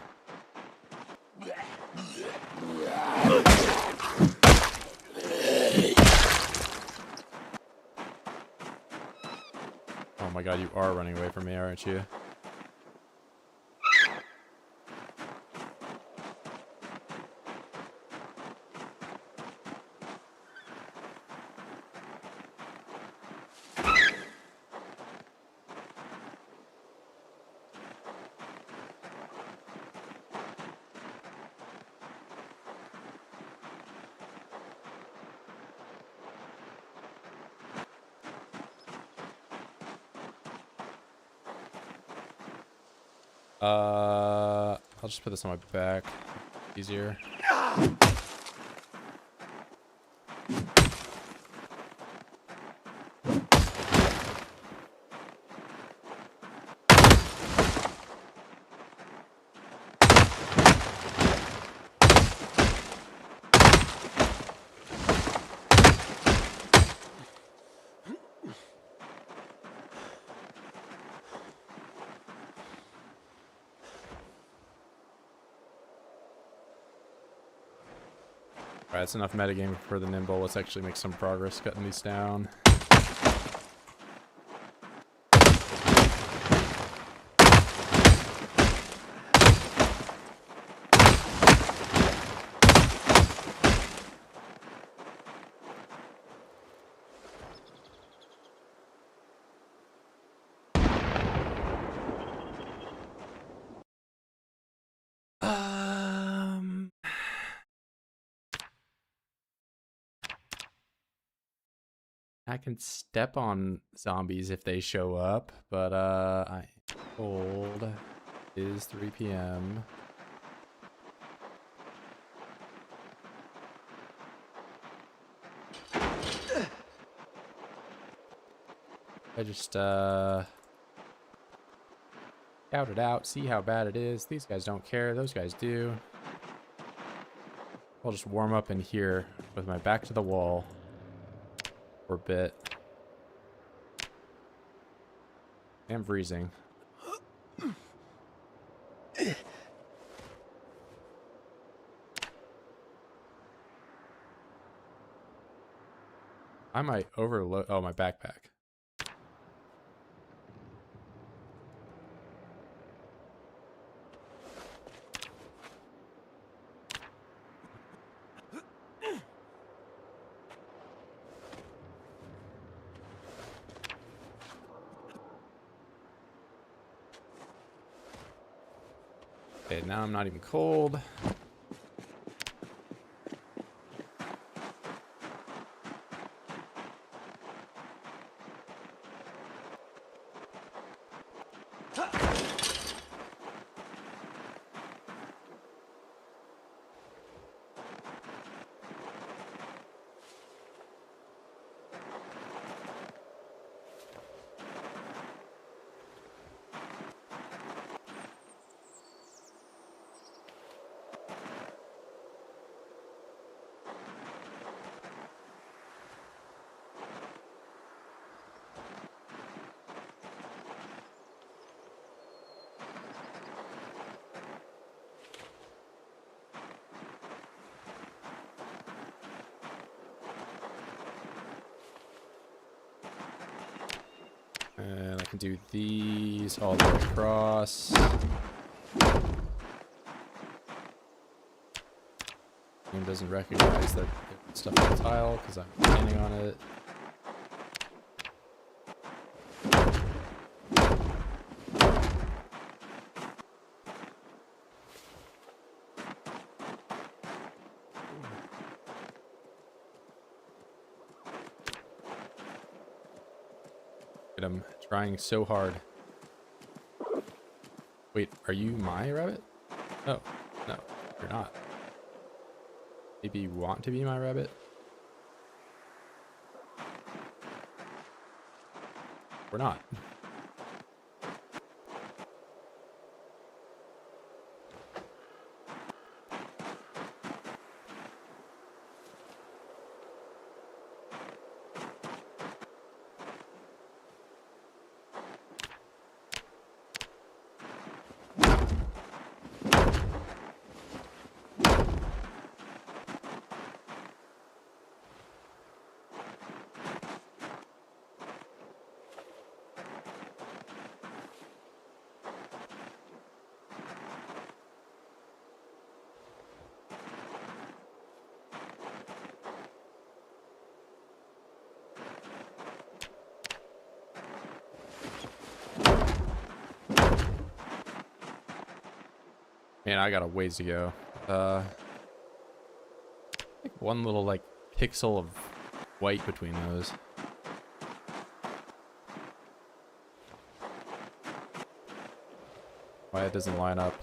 Oh my god, you are running away from me, aren't you? I'll just put this on my back. Easier. Alright, that's enough metagaming for the nimble. Let's actually make some progress cutting these down. I can step on zombies if they show up, but I told it is 3 p.m. I just scout it out, see how bad it is. These guys don't care, those guys do. I'll just warm up in here with my back to the wall for a bit. I'm freezing. I might overload. Oh, my backpack. Okay, now I'm not even cold. And I can do these all the way across. Game doesn't recognize that stuff on the tile because I'm standing on it. I'm trying so hard. Wait, are you my rabbit? Oh, no, you're not. Maybe you want to be my rabbit? We're not. Man, I got a ways to go. Like one little like pixel of white between those. Why it doesn't line up.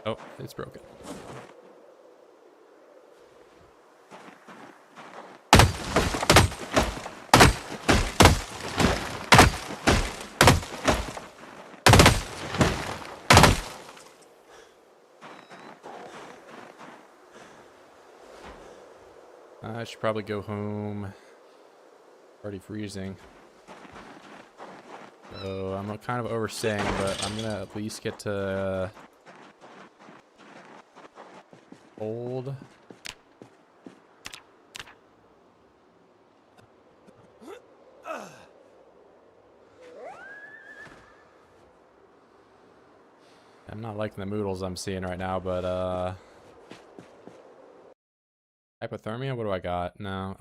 Oh, it's broken. I should probably go home. Already freezing. So I'm kind of overstaying, but I'm gonna at least get to hold. I'm not liking the moodles I'm seeing right now, but hypothermia, what do I got? No.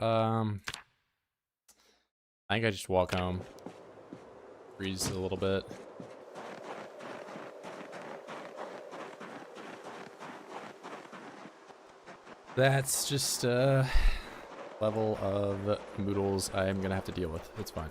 I think I just walk home. Freeze a little bit. That's just a level of moodles I'm gonna have to deal with. It's fine.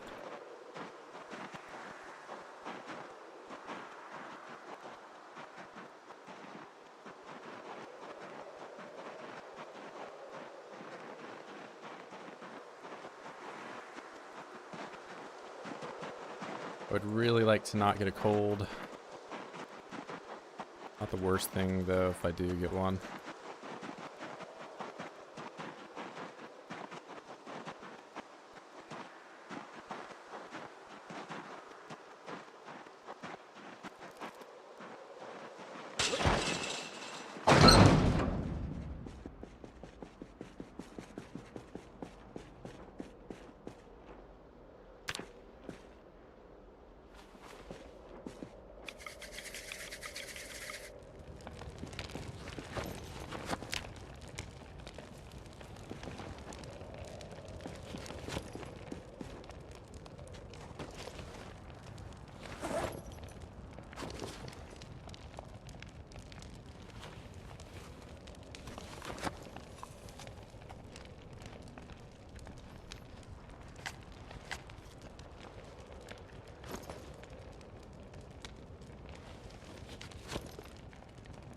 I would really like to not get a cold. Not the worst thing though if I do get one.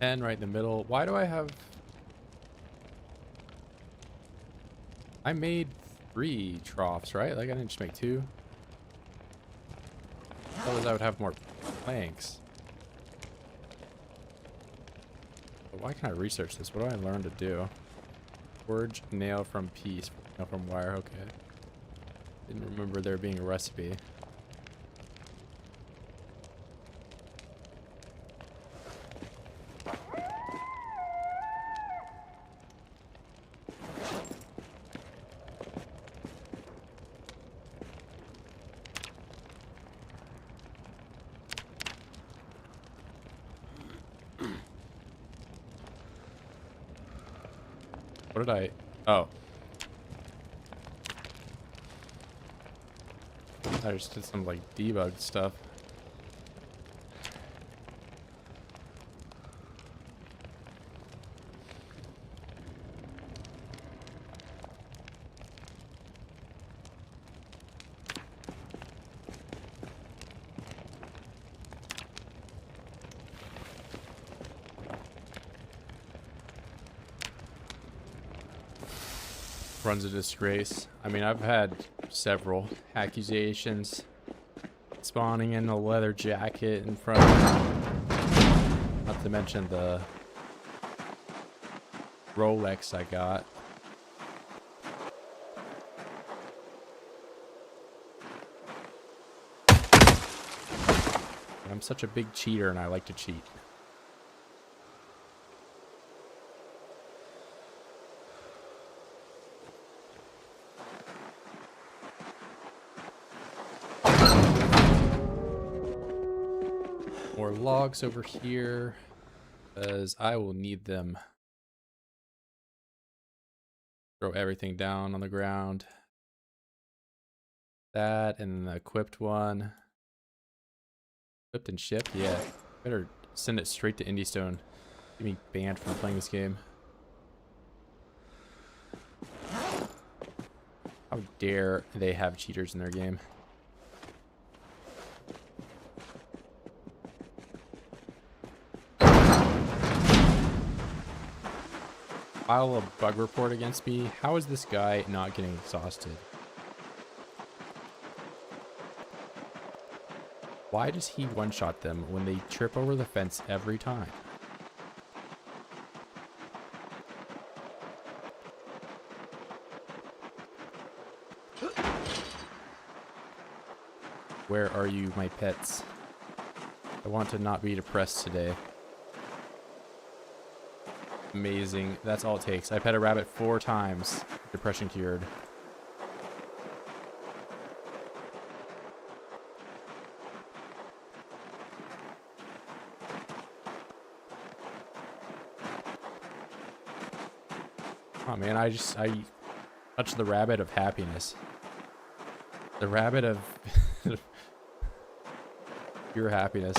And right in the middle. Why do I have... I made 3 troughs, right? Like I didn't just make 2. Otherwise I would have more planks. But why can't I research this? What do I learn to do? Forge nail from piece. Nail from wire, okay. Didn't remember there being a recipe. What did I... Oh. I just did some, like, debug stuff. Runs a disgrace. I mean, I've had several accusations. Spawning in a leather jacket in front of... Not to mention the Rolex I got. I'm such a big cheater and I like to cheat. More logs over here, because I will need them. Throw everything down on the ground. That and the equipped one. Equipped and shipped? Yeah. Better send it straight to Indiestone. Get me banned from playing this game. How dare they have cheaters in their game? File a bug report against me. How is this guy not getting exhausted? Why does he one-shot them when they trip over the fence every time? Where are you, my pets? I want to not be depressed today. Amazing. That's all it takes. I pet a rabbit 4 times. Depression cured. Oh man, I touched the rabbit of happiness. The rabbit of pure happiness.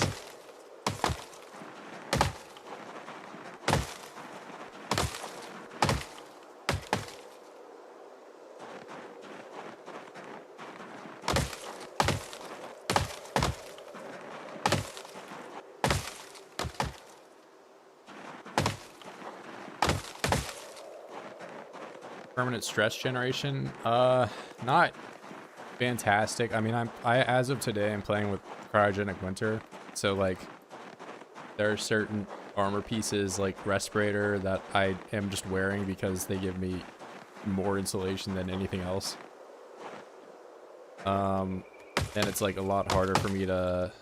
Permanent stress generation, not fantastic. I mean, as of today, I'm playing with Cryogenic Winter, so like there are certain armor pieces like respirator that I am just wearing because they give me more insulation than anything else. And it's like a lot harder for me to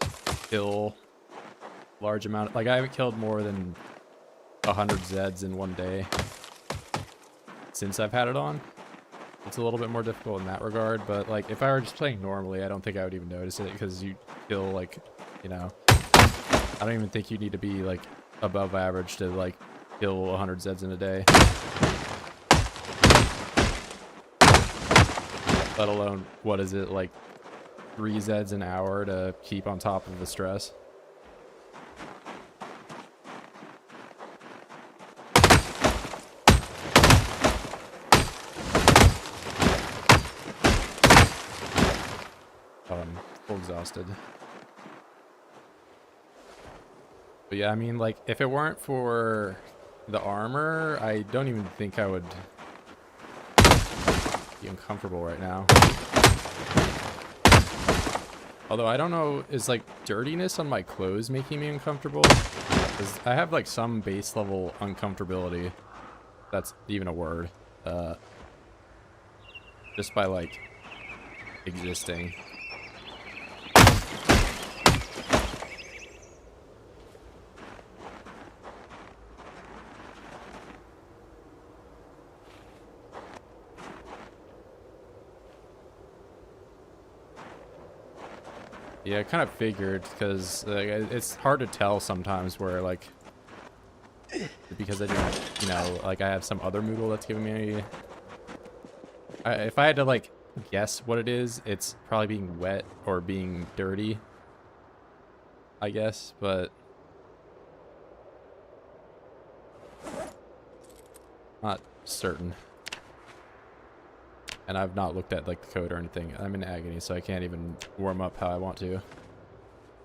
kill large amount. Like I haven't killed more than 100 Zeds in one day since I've had it on. It's a little bit more difficult in that regard, but like if I were just playing normally, I don't think I would even notice it because you feel like, you know, I don't even think you need to be like above average to like kill 100 Zeds in a day. Let alone, what is it, like 3 Zeds an hour to keep on top of the stress. Full exhausted. But yeah, I mean, like, if it weren't for the armor, I don't even think I would be uncomfortable right now. Although I don't know, is like dirtiness on my clothes making me uncomfortable? Because I have like some base level uncomfortability. That's even a word. Just by like existing. Yeah, I kind of figured, because it's hard to tell sometimes where, like, because I didn't, you know, like, I have some other Moodle that's giving me, if I had to, like, guess what it is, it's probably being wet or being dirty, I guess, but not certain. And I've not looked at like the code or anything. I'm in agony, so I can't even warm up how I want to.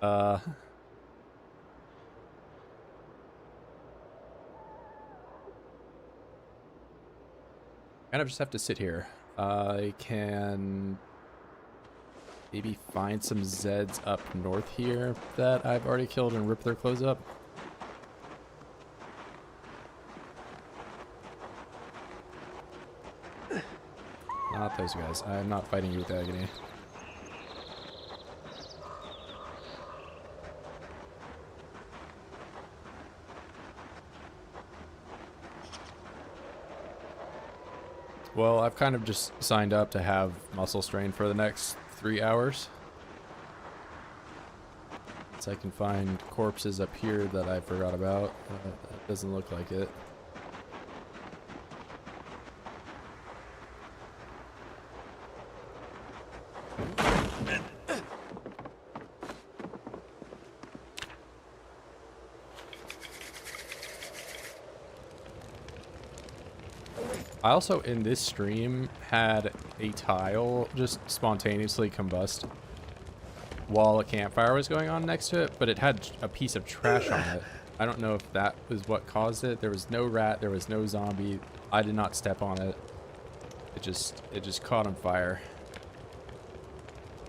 Kind of just have to sit here. I can maybe find some Zeds up north here that I've already killed and rip their clothes up. Not those guys. I'm not fighting you with agony. Well, I've kind of just signed up to have muscle strain for the next 3 hours. So I can find corpses up here that I forgot about. That doesn't look like it. I also, in this stream, had a tile just spontaneously combust while a campfire was going on next to it, but it had a piece of trash on it. I don't know if that was what caused it. There was no rat, there was no zombie. I did not step on it. It just caught on fire.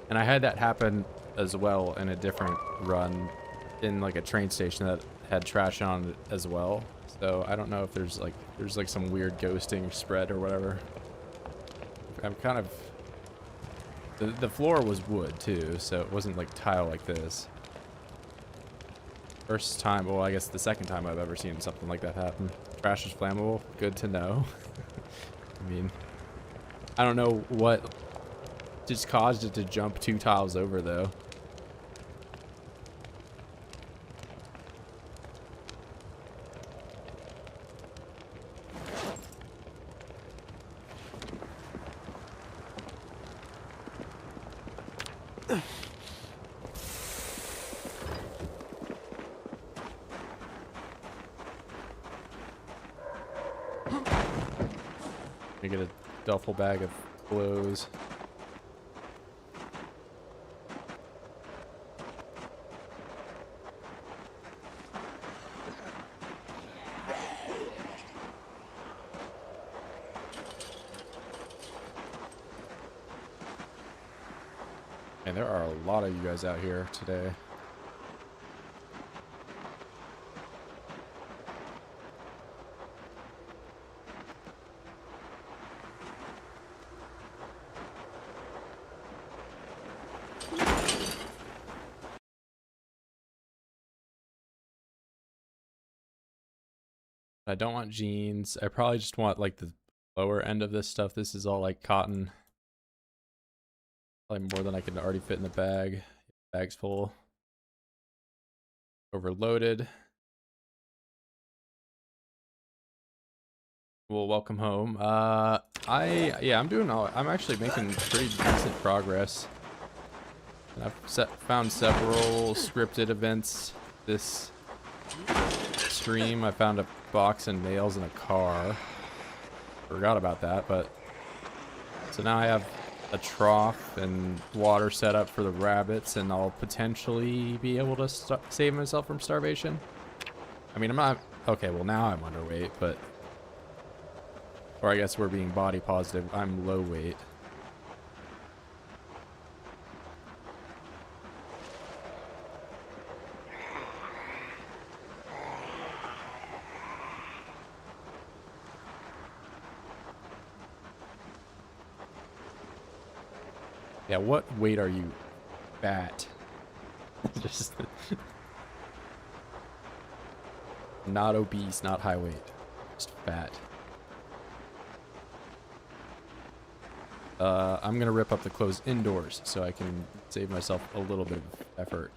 And I had that happen as well in a different run in like a train station that had trash on it as well. So I don't know if there's like some weird ghosting spread or whatever. I'm kind of the floor was wood too, so it wasn't like tile like this. First time, well, I guess the second time I've ever seen something like that happen. Trash is flammable. Good to know. I mean, I don't know what just caused it to jump 2 tiles over though. I get a duffel bag of clothes. And there are a lot of you guys out here today. I don't want jeans. I probably just want like the lower end of this stuff. This is all like cotton. Probably more than I can already fit in the bag. Bag's full. Overloaded. Well, welcome home. I'm doing I'm actually making pretty decent progress. And I've found several scripted events this stream. I found a box and nails in a car. Forgot about that, but so now I have a trough and water set up for the rabbits, and I'll potentially be able to save myself from starvation. I mean, I'm not okay. Well, now I'm underweight, but or I guess we're being body positive. I'm low weight. Yeah, what weight are you? Fat. Just not obese, not high weight. Just fat. I'm gonna rip up the clothes indoors so I can save myself a little bit of effort.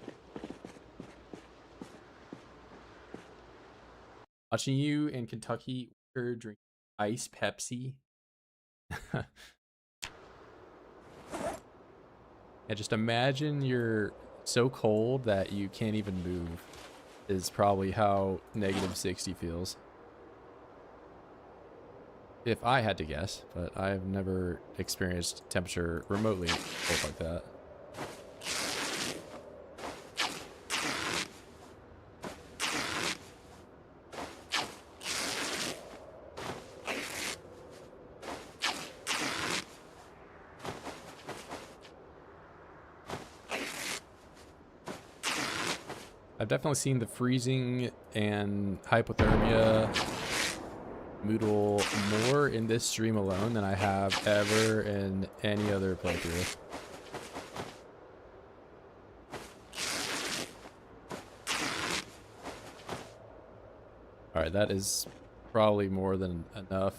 Watching you in Kentucky drink ice Pepsi. Yeah, just imagine you're so cold that you can't even move is probably how -60 feels. If I had to guess, but I've never experienced temperature remotely cold like that. I've definitely seen the freezing and hypothermia Moodle more in this stream alone than I have ever in any other playthrough. Alright, that is probably more than enough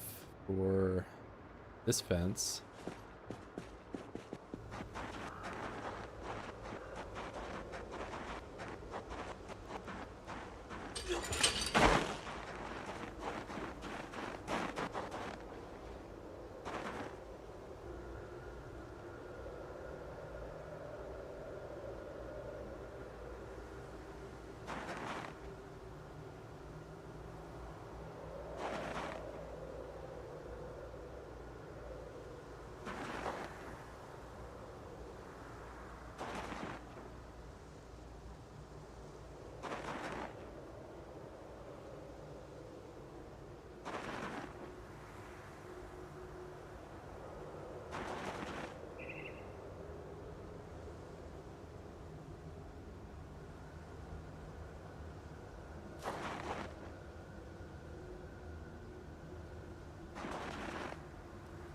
for this fence.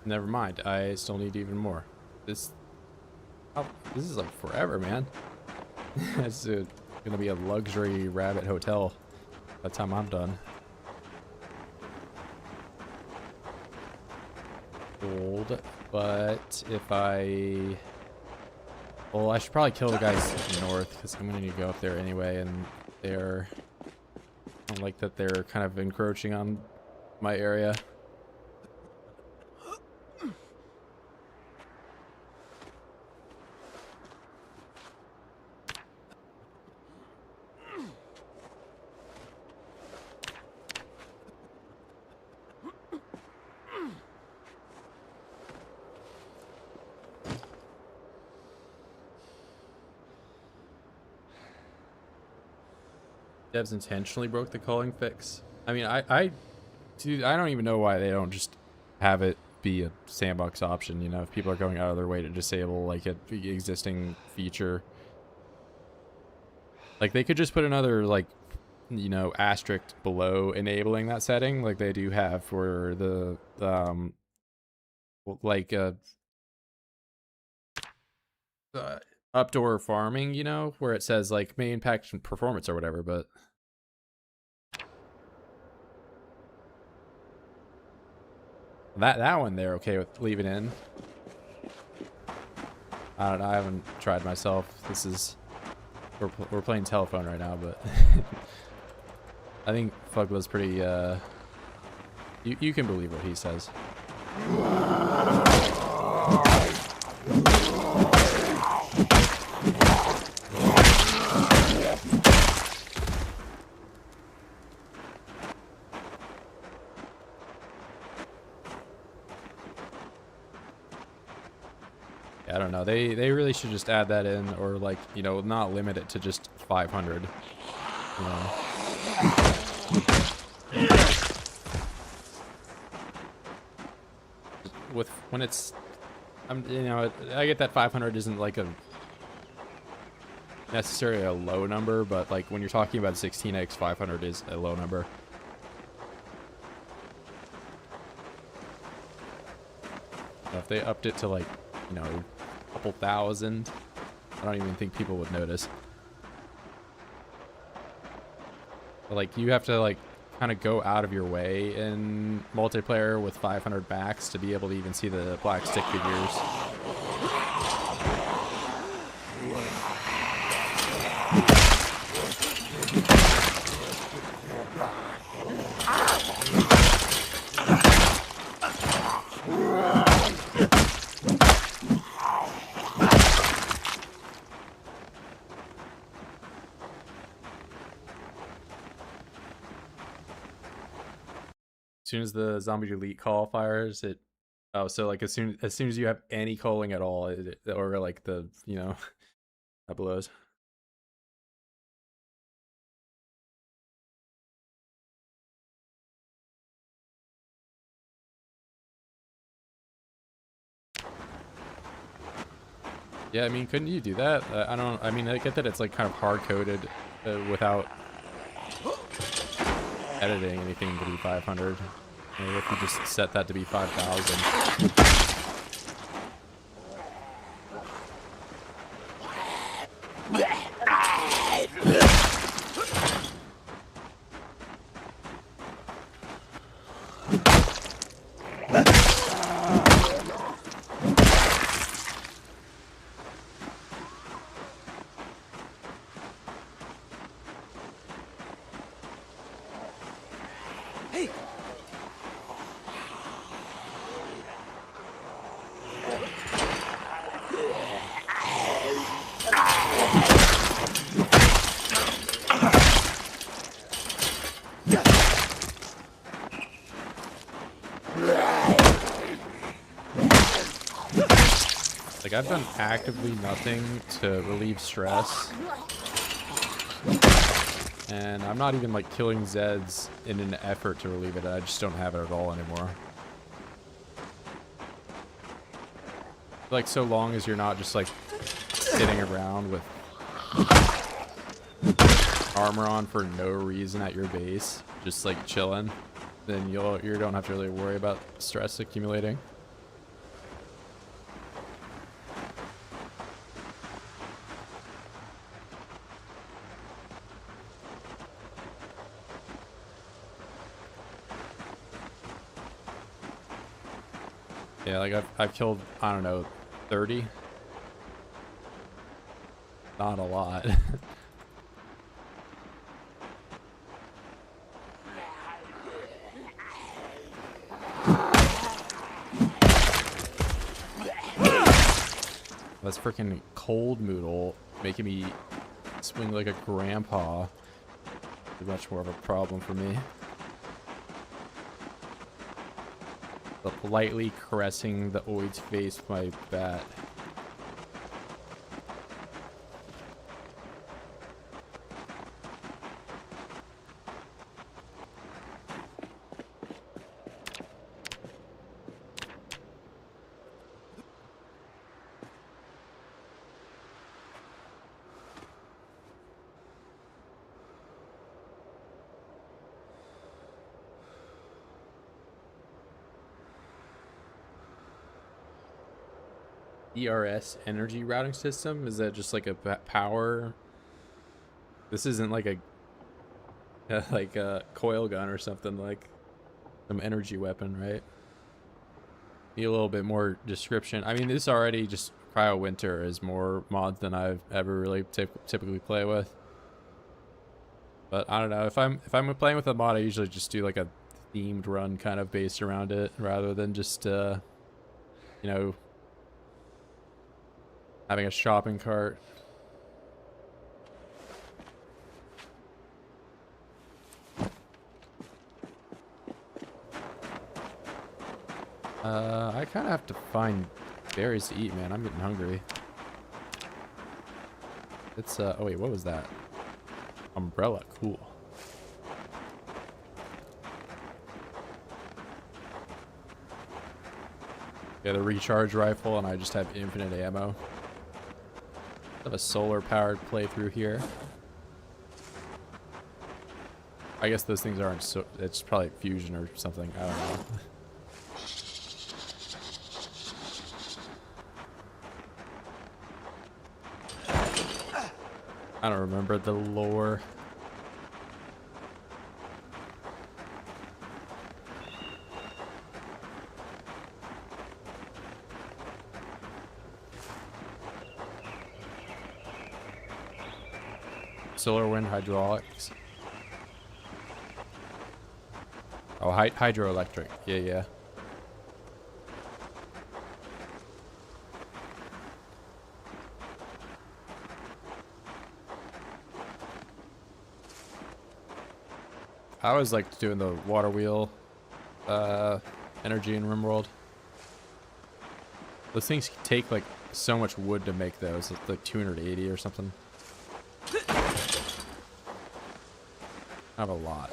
Never mind. I still need even more. This is like forever, man. It's gonna be a luxury rabbit hotel by the time I'm done. Gold, but if I... Well, I should probably kill the guys north because I'm gonna need to go up there anyway, and they're... I don't like that they're kind of encroaching on my area. Devs intentionally broke the culling fix. I mean, dude, I don't even know why they don't just have it be a sandbox option. You know, if people are going out of their way to disable like an existing feature, like they could just put another like, you know, asterisk below enabling that setting, like they do have for the like outdoor farming, you know, where it says like may impact performance or whatever, but that one they're okay with leaving in. I don't know, I haven't tried myself. This is we're playing telephone right now, but I think Fugla's pretty you can believe what he says. I don't know. They really should just add that in, or like, you know, not limit it to just 500. You know. With when it's, you know, I get that 500 isn't like a necessarily a low number, but like when you're talking about 16x, 500 is a low number. If they upped it to like, you know, a couple thousand, I don't even think people would notice. But like you have to like kind of go out of your way in multiplayer with 500 backs to be able to even see the black stick figures. As soon as the zombie delete call fires, it so like as soon as you have any calling at all, or like the, you know, that blows. Yeah, I mean, couldn't you do that? I mean, I get that it's like kind of hard coded without editing anything to be 500. Maybe if you just set that to be 5,000. Hey! Like, I've done actively nothing to relieve stress. And I'm not even, like, killing Zeds in an effort to relieve it. I just don't have it at all anymore. Like, so long as you're not just, like, sitting around with armor on for no reason at your base, just, like, chilling, then you don't have to really worry about stress accumulating. Yeah, like I've killed, I don't know, 30. Not a lot. That's freaking cold Moodle making me swing like a grandpa. It's much more of a problem for me. But lightly caressing the Oid's face with my bat. ERS energy routing system? Is that just like a power? This isn't like a like a coil gun or something, like some energy weapon, right? Need a little bit more description. I mean, this already just Cryo Winter is more mods than I've ever really typically play with. But I don't know, if I'm playing with a mod, I usually just do like a themed run kind of based around it rather than just you know, having a shopping cart. I kind of have to find berries to eat, man. I'm getting hungry. It's, oh wait, what was that? Umbrella, cool. Yeah, the recharge rifle, and I just have infinite ammo. I have a solar-powered playthrough here. I guess those things aren't so... It's probably fusion or something. I don't know. I don't remember the lore. Solar wind hydraulics. Oh, hydroelectric. Yeah, yeah. I always liked doing the water wheel energy in RimWorld. Those things take like so much wood to make those. It's like 280 or something. I have a lot.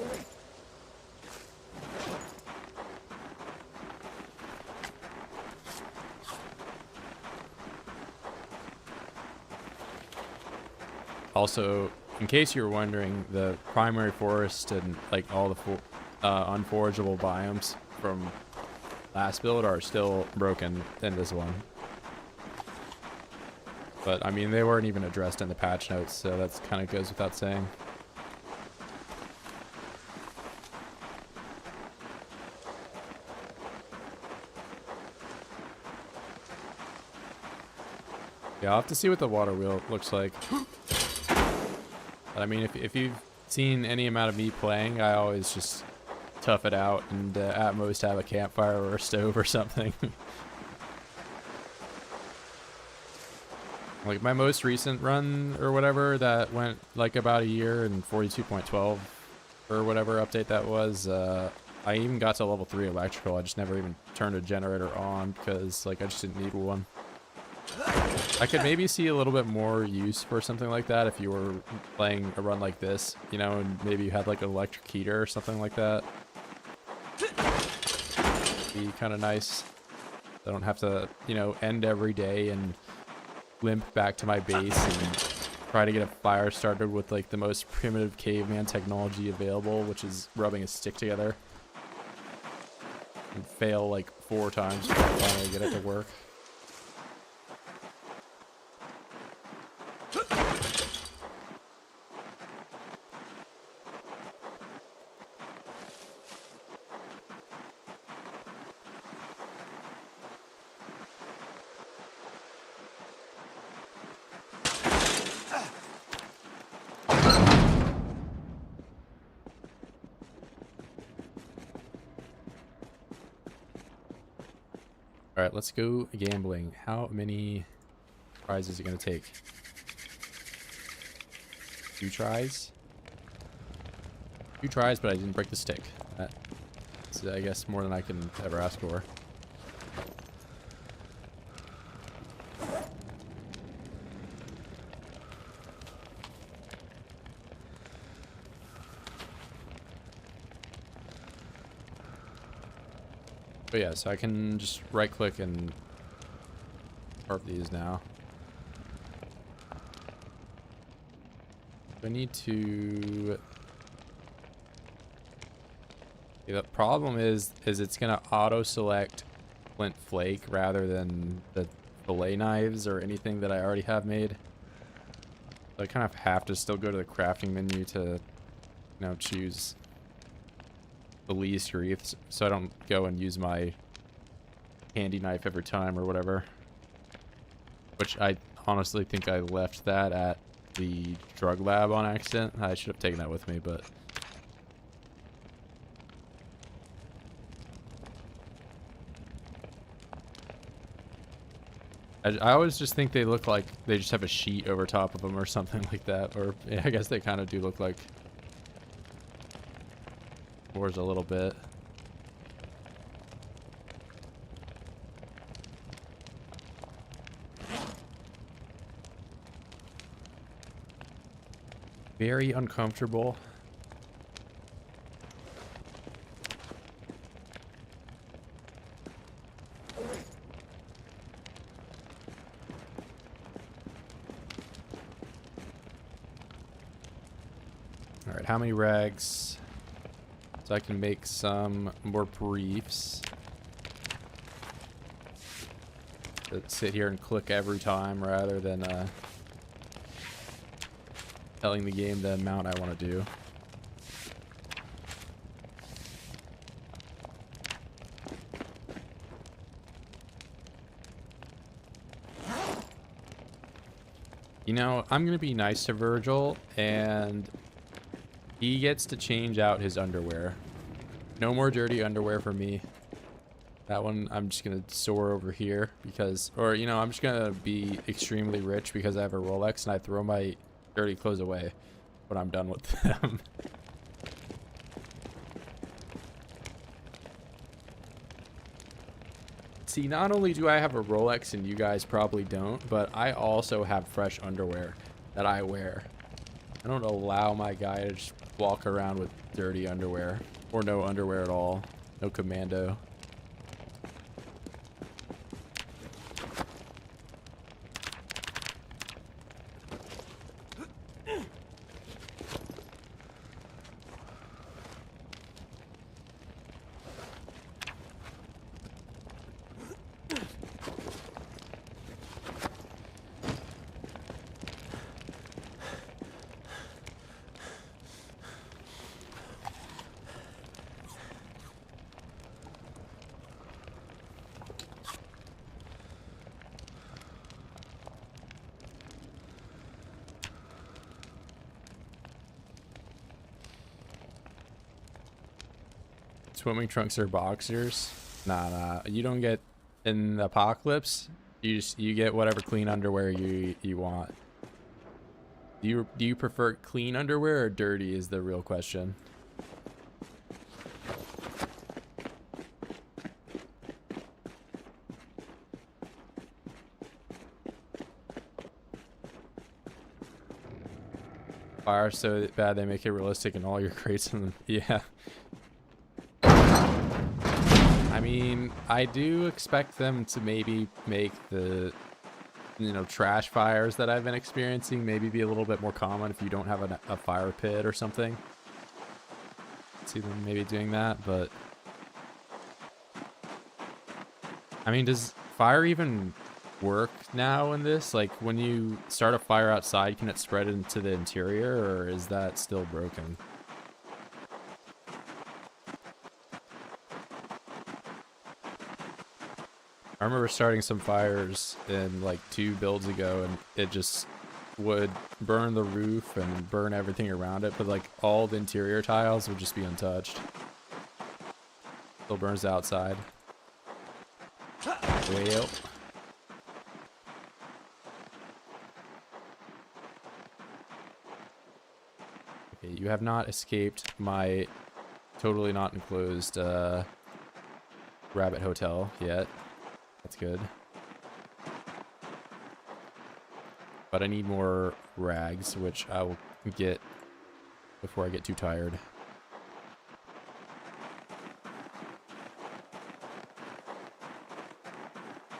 Also, in case you're wondering, the primary forest and like all the unforageable biomes from last build are still broken in this one. But I mean, they weren't even addressed in the patch notes, so that's kind of goes without saying. Yeah, I'll have to see what the water wheel looks like. But I mean, if you've seen any amount of me playing, I always just tough it out and at most have a campfire or a stove or something. Like my most recent run or whatever that went like about a year and 42.12 or whatever update that was, I even got to level 3 electrical. I just never even turned a generator on because like I just didn't need one. I could maybe see a little bit more use for something like that if you were playing a run like this, you know, and maybe you had like an electric heater or something like that. Be kind of nice. I don't have to, you know, end every day and limp back to my base and try to get a fire started with like the most primitive caveman technology available, which is rubbing a stick together, and fail like 4 times before I finally get it to work. All right, let's go gambling. How many tries is it going to take? 2 tries? 2 tries, but I didn't break the stick. That's, I guess, more than I can ever ask for. But yeah, so I can just right click and carve these now. I need to... Yeah, the problem is it's gonna auto select flint flake rather than the fillet knives or anything that I already have made. So I kind of have to still go to the crafting menu to, you know, choose the least wreaths, so I don't go and use my handy knife every time or whatever. Which I honestly think I left that at the drug lab on accident. I should have taken that with me, but I always just think they look like they just have a sheet over top of them or something like that. Or yeah, I guess they kind of do look like floors a little bit. Very uncomfortable. All right, how many rags? So I can make some more briefs. That sit here and click every time rather than telling the game the amount I want to do. You know, I'm gonna be nice to Virgil, and he gets to change out his underwear. No more dirty underwear for me. That one I'm just gonna store over here because, or you know, I'm just gonna be extremely rich because I have a Rolex and I throw my dirty clothes away when I'm done with them. See, not only do I have a Rolex and you guys probably don't, but I also have fresh underwear that I wear. I don't allow my guy to just walk around with dirty underwear or no underwear at all. No commando. swimming trunks or boxers. Nah, you don't get in the apocalypse. You get whatever clean underwear you want. Do you prefer clean underwear or dirty is the real question. Fire so bad they make it realistic in all your crates and yeah. I mean, I do expect them to maybe make the, you know, trash fires that I've been experiencing maybe be a little bit more common if you don't have a fire pit or something. See them maybe doing that, but I mean, does fire even work now in this? Like, when you start a fire outside, can it spread into the interior, or is that still broken? I remember starting some fires in like 2 builds ago, and it just would burn the roof and burn everything around it, but like all the interior tiles would just be untouched. Still burns the outside. Well. Okay, you have not escaped my totally not enclosed rabbit hotel yet. That's good. But I need more rags, which I will get before I get too tired.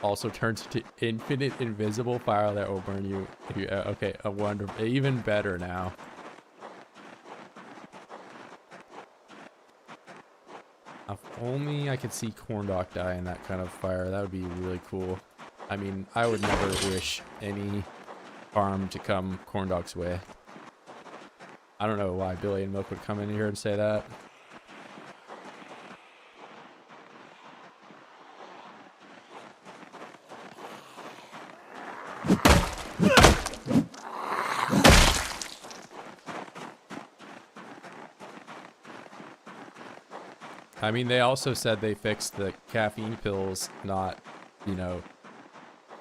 Also turns to infinite invisible fire that will burn you. Okay, a wonderful, even better now. If only I could see Corndog die in that kind of fire, that would be really cool. I mean, I would never wish any harm to come Corndog's way. I don't know why Billy and Milk would come in here and say that. I mean, they also said they fixed the caffeine pills not, you know,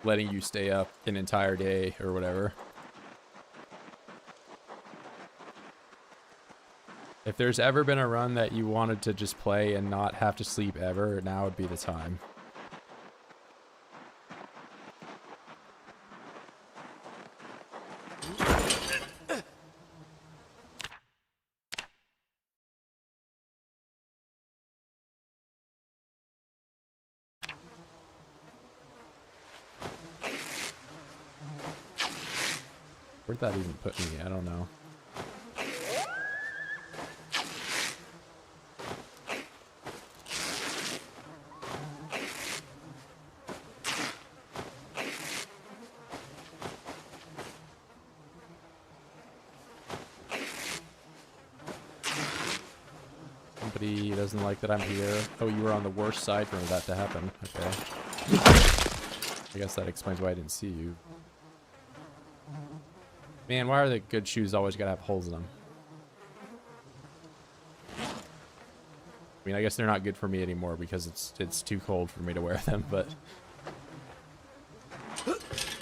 letting you stay up an entire day or whatever. If there's ever been a run that you wanted to just play and not have to sleep ever, now would be the time. Where'd that even put me? I don't know. Somebody doesn't like that I'm here. Oh, you were on the worst side for that to happen. Okay. I guess that explains why I didn't see you. Man, why are the good shoes always gotta have holes in them? I mean, I guess they're not good for me anymore because it's too cold for me to wear them, but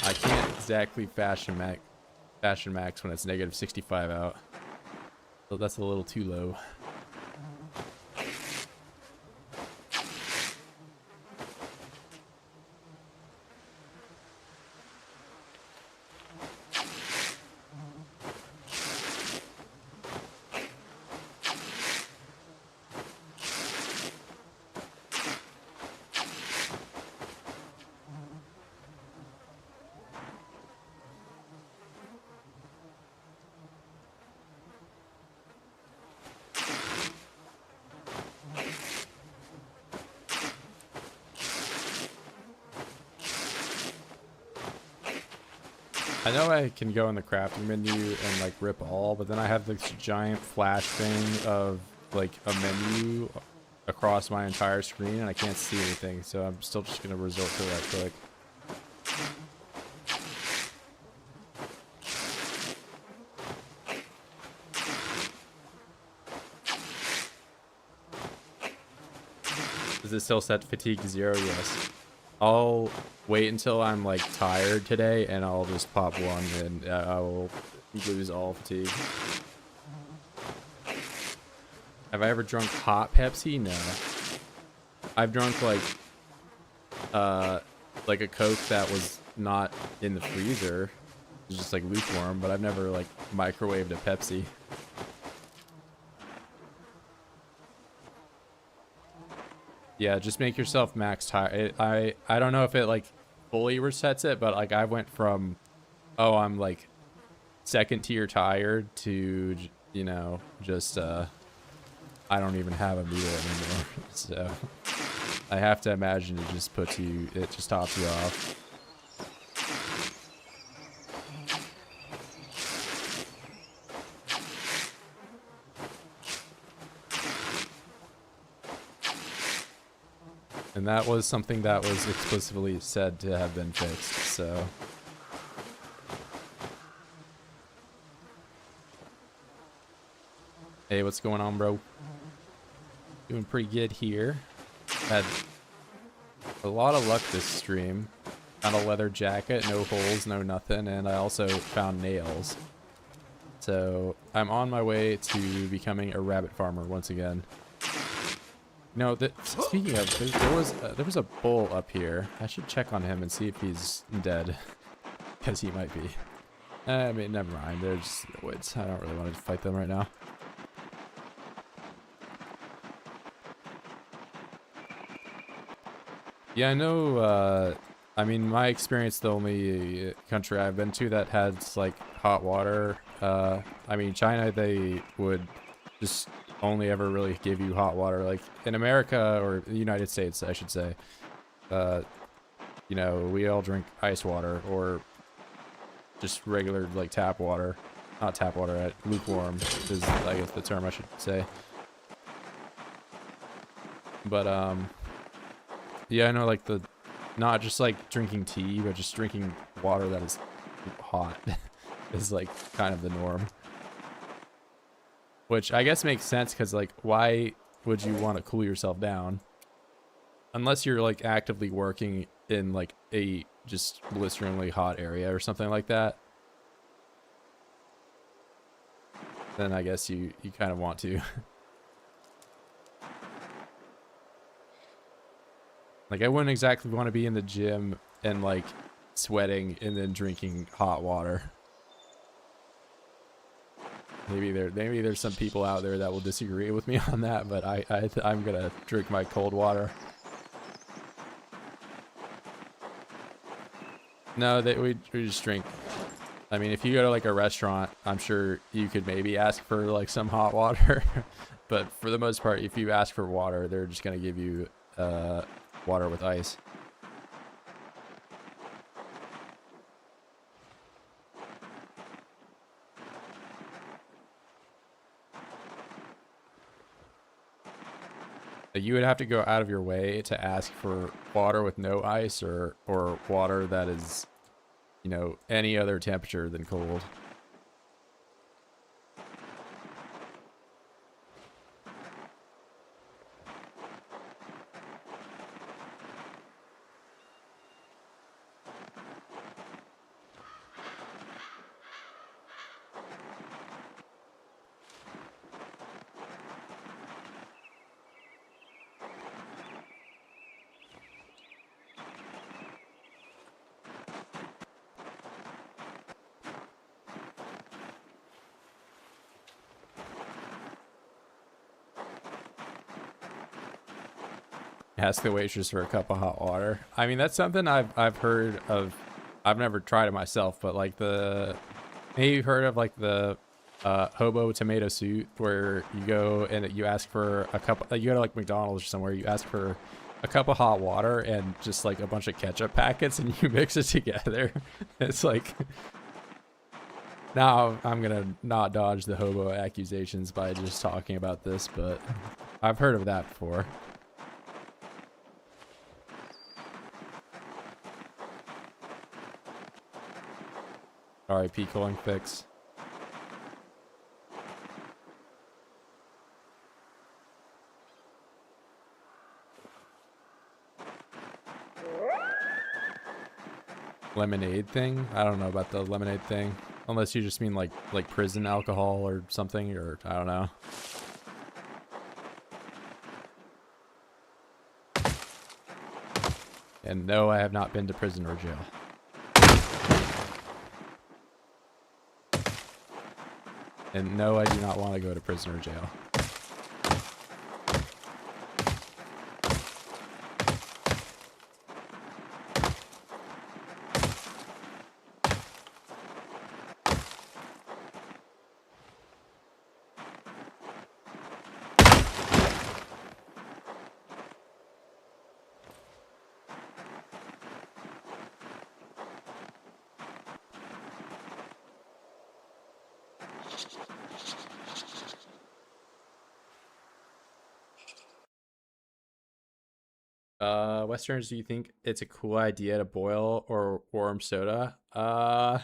I can't exactly fashion max when it's negative 65 out. So that's a little too low. I know I can go in the crafting menu and like rip all, but then I have this giant flash thing of like a menu across my entire screen and I can't see anything, so I'm still just gonna resort to right click. Is it still set to fatigue 0? Yes. I'll wait until I'm like tired today, and I'll just pop one, and I will lose all fatigue. Have I ever drunk hot Pepsi? No. I've drunk like a Coke that was not in the freezer. It's just like lukewarm, but I've never like microwaved a Pepsi. Yeah, just make yourself max tired. I don't know if it like fully resets it, but like I went from, oh, I'm like second tier tired to, you know, just I don't even have a meal anymore. So I have to imagine it just puts you, it just tops you off. And that was something that was explicitly said to have been fixed, so. Hey, what's going on, bro? Doing pretty good here. Had a lot of luck this stream. Found a leather jacket, no holes, no nothing, and I also found nails. So I'm on my way to becoming a rabbit farmer once again. No, speaking of, there was a bull up here. I should check on him and see if he's dead, because he might be. I mean, never mind. They're just in the woods. I don't really want to fight them right now. Yeah, I know. I mean, my experience, the only country I've been to that has like hot water. I mean, China, they would just only ever really give you hot water. Like in America, or the United States, I should say, you know, we all drink ice water or just regular like tap water. Not tap water, lukewarm is I guess the term I should say. But yeah, I know like not just like drinking tea, but just drinking water that is hot is like kind of the norm. Which I guess makes sense, because like why would you want to cool yourself down unless you're like actively working in like a just blisteringly hot area or something like that? Then I guess you kind of want to. Like I wouldn't exactly want to be in the gym and like sweating and then drinking hot water. Maybe there's some people out there that will disagree with me on that, but I'm gonna drink my cold water. No, we just drink. I mean, if you go to like a restaurant, I'm sure you could maybe ask for like some hot water, but for the most part, if you ask for water, they're just gonna give you water with ice. You would have to go out of your way to ask for water with no ice, or water that is, you know, any other temperature than cold. Ask the waitress for a cup of hot water. I mean, that's something I've heard of. I've never tried it myself, but like maybe you've heard of like the hobo tomato soup, where you go and you ask for a cup. You go to like McDonald's or somewhere, you ask for a cup of hot water and just like a bunch of ketchup packets, and you mix it together. It's like, now I'm gonna not dodge the hobo accusations by just talking about this, but I've heard of that before. RIP cooling fix. Lemonade thing? I don't know about the lemonade thing. Unless you just mean like prison alcohol or something, or I don't know. And no, I have not been to prison or jail. And no, I do not want to go to prison or jail. Westerners, do you think it's a cool idea to boil or warm soda? I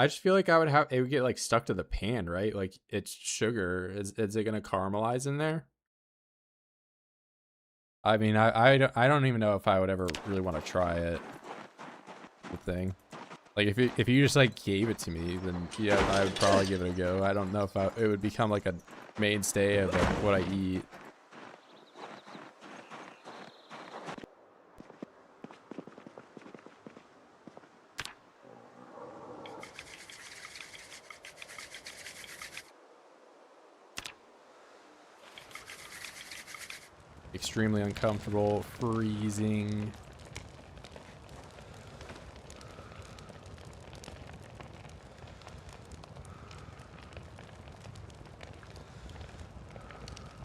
just feel like it would get like stuck to the pan, right? Like it's sugar. Is it gonna caramelize in there? I mean, I don't even know if I would ever really want to try it. The thing, like if you just like gave it to me, then yeah, I would probably give it a go. I don't know if it would become like a mainstay of like, what I eat. Extremely uncomfortable, freezing.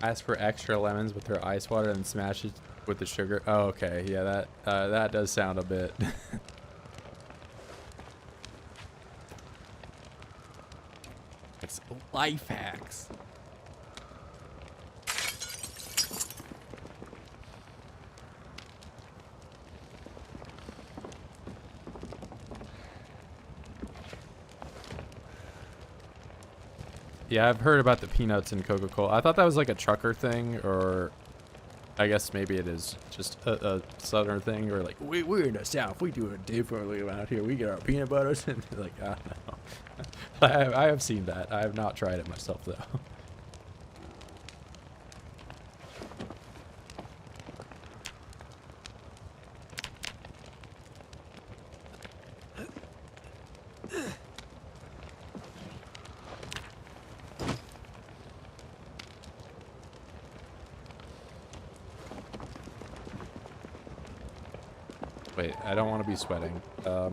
Ask for extra lemons with their ice water and smash it with the sugar. Oh, okay. Yeah, that does sound a bit. It's life hacks. Yeah, I've heard about the peanuts in Coca-Cola. I thought that was like a trucker thing, or I guess maybe it is just a southern thing, or like we're in the South, we do it differently around here. We get our peanut butters and like I don't know. I have seen that. I have not tried it myself though. Wait, I don't want to be sweating. Just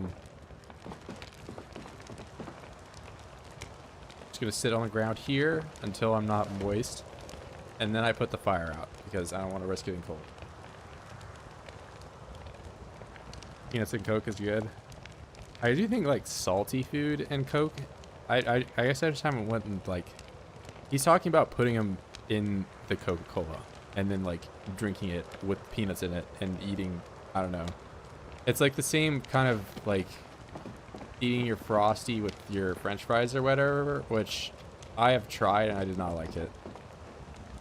gonna sit on the ground here until I'm not moist, and then I put the fire out because I don't want to risk getting cold. Peanuts and Coke is good. I do think like salty food and Coke. I guess I just haven't went and like. He's talking about putting them in the Coca-Cola and then like drinking it with peanuts in it and eating. I don't know. It's like the same kind of like eating your Frosty with your French fries or whatever, which I have tried and I did not like it.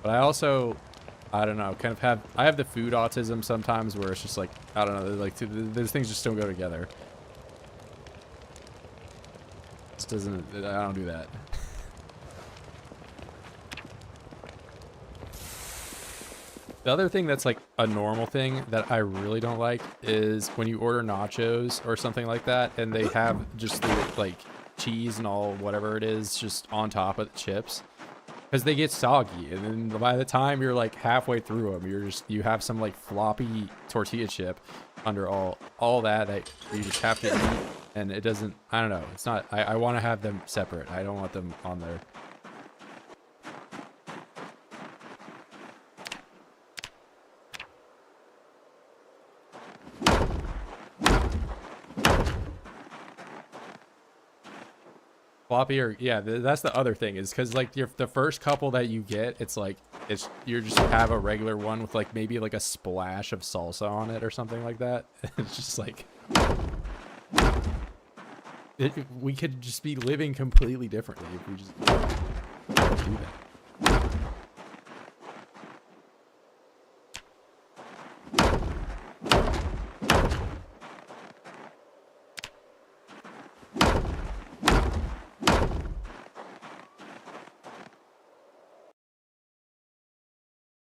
But I also, I don't know, kind of I have the food autism sometimes where it's just like, I don't know, like those things just don't go together. Just doesn't, I don't do that. The other thing that's like a normal thing that I really don't like is when you order nachos or something like that and they have just the like cheese and all whatever it is just on top of the chips, because they get soggy, and then by the time you're like halfway through them, you have some like floppy tortilla chip under all that you just have to eat, and it doesn't, I don't know, it's not, I want to have them separate. I don't want them on there. Floppy, or yeah, that's the other thing, is because like the first couple that you get, it's like you just have a regular one with like maybe like a splash of salsa on it or something like that. It's just like we could just be living completely differently if we just do that.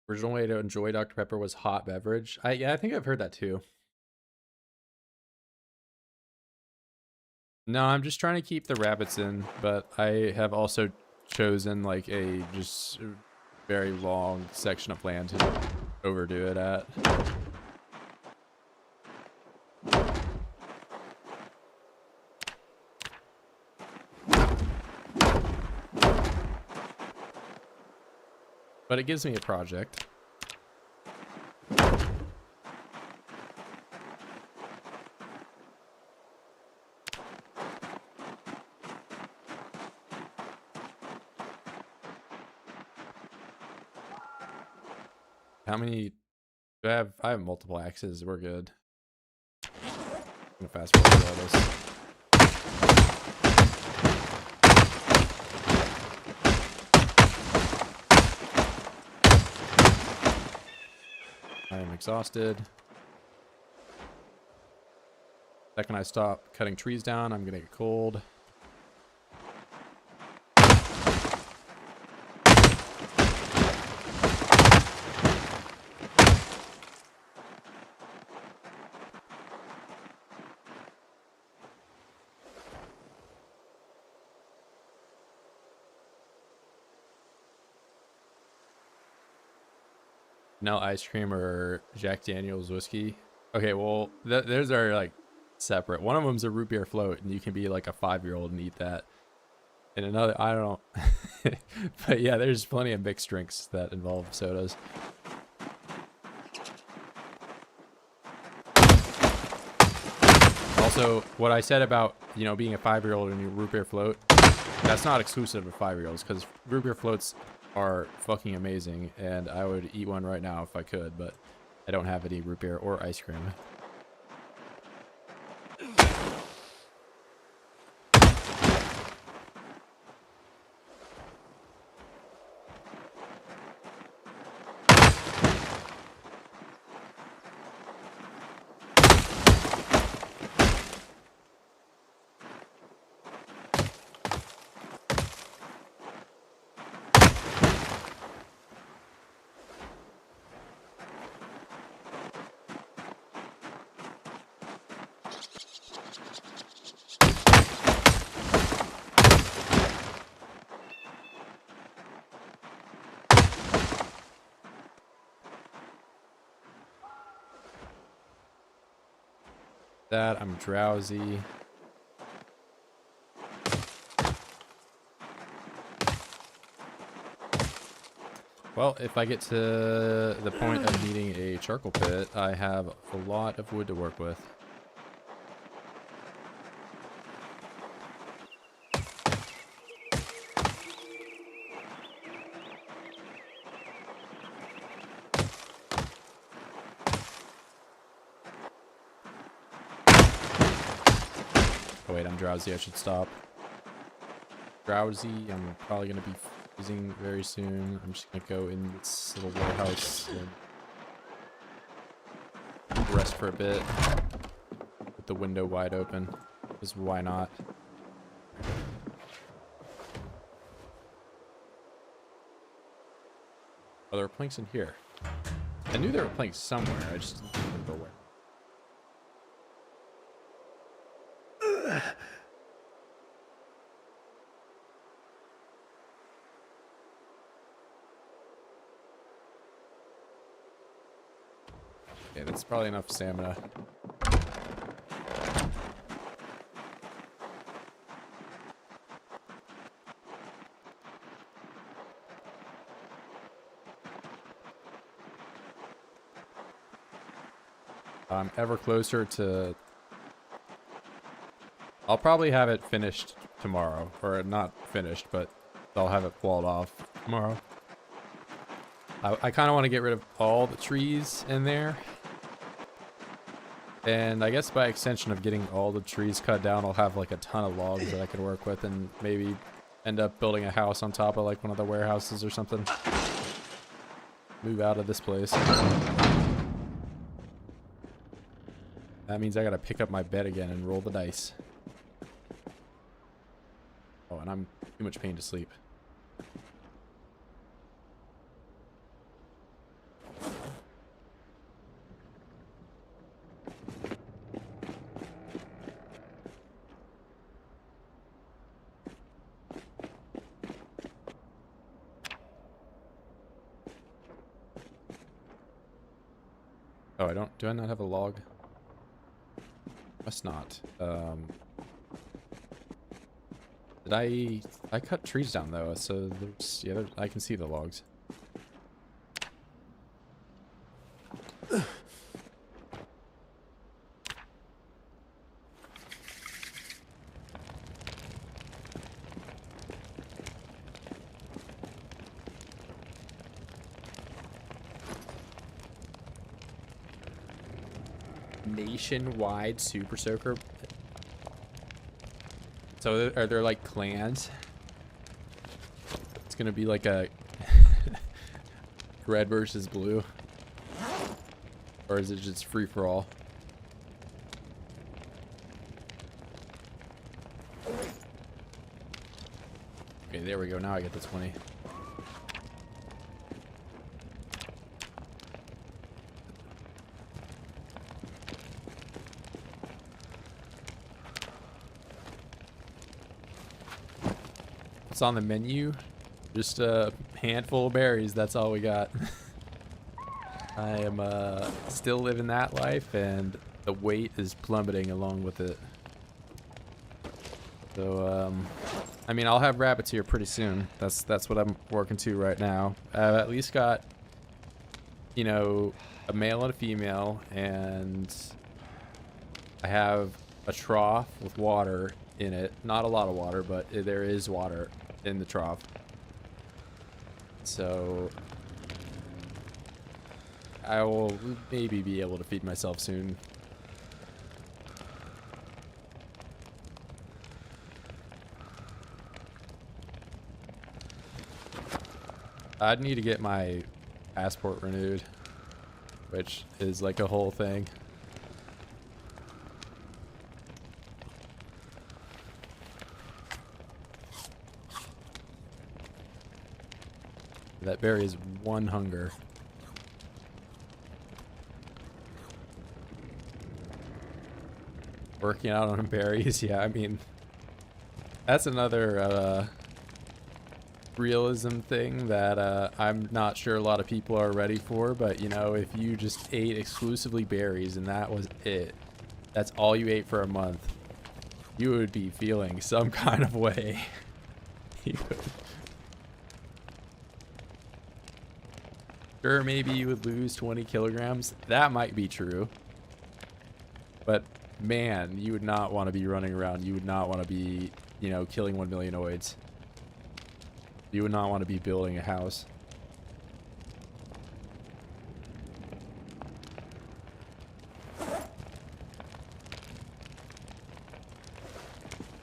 Original way to enjoy Dr. Pepper was hot beverage. Yeah, I think I've heard that too. No, I'm just trying to keep the rabbits in, but I have also chosen like a just very long section of land to overdo it at. But it gives me a project. How many do I have? I have multiple axes. We're good. I'm gonna fast forward through all this. I am exhausted. Second I stop cutting trees down, I'm gonna get cold. No ice cream or Jack Daniel's whiskey. Okay, well, those are like separate. One of them's a root beer float, and you can be like a 5-year-old and eat that. And another, I don't know. But yeah, there's plenty of mixed drinks that involve sodas. Also, what I said about, you know, being a 5-year-old and your root beer float, that's not exclusive to 5-year-olds, because root beer floats are fucking amazing, and I would eat one right now if I could, but I don't have any root beer or ice cream. That I'm drowsy. Well, if I get to the point of needing a charcoal pit, I have a lot of wood to work with. Oh wait, I'm drowsy, I should stop. Drowsy, I'm probably gonna be freezing very soon. I'm just gonna go in this little warehouse and rest for a bit with the window wide open, because why not? Oh, there are planks in here. I knew there were planks somewhere, I just didn't remember where. Okay, that's probably enough stamina. I'm ever closer to... I'll probably have it finished tomorrow. Or not finished, but I'll have it walled off tomorrow. I kind of want to get rid of all the trees in there. And I guess by extension of getting all the trees cut down, I'll have like a ton of logs that I can work with and maybe end up building a house on top of like one of the warehouses or something. Move out of this place. That means I gotta pick up my bed again and roll the dice. Oh, and I'm too much pain to sleep. Oh, I don't. Do I not have a log? Must not. Did I cut trees down though? So there's yeah, I can see the logs. Nationwide Super Soaker. So are there like clans? It's gonna be like a red versus blue, or is it just free for all? Okay, there we go. Now I get the 20. What's on the menu? Just a handful of berries. That's all we got. I am still living that life, and the weight is plummeting along with it. So, I mean, I'll have rabbits here pretty soon. That's what I'm working to right now. I've at least got, you know, a male and a female, and I have a trough with water in it. Not a lot of water, but there is water in the trough. So I will maybe be able to feed myself soon. I'd need to get my passport renewed, which is like a whole thing. That berry is one hunger. Working out on berries, yeah, I mean, that's another realism thing that I'm not sure a lot of people are ready for, but you know, if you just ate exclusively berries and that was it, that's all you ate for a month, you would be feeling some kind of way. You would. Sure, maybe you would lose 20 kilograms. That might be true. But man, you would not want to be running around. You would not want to be, you know, killing 1 million oids. You would not want to be building a house.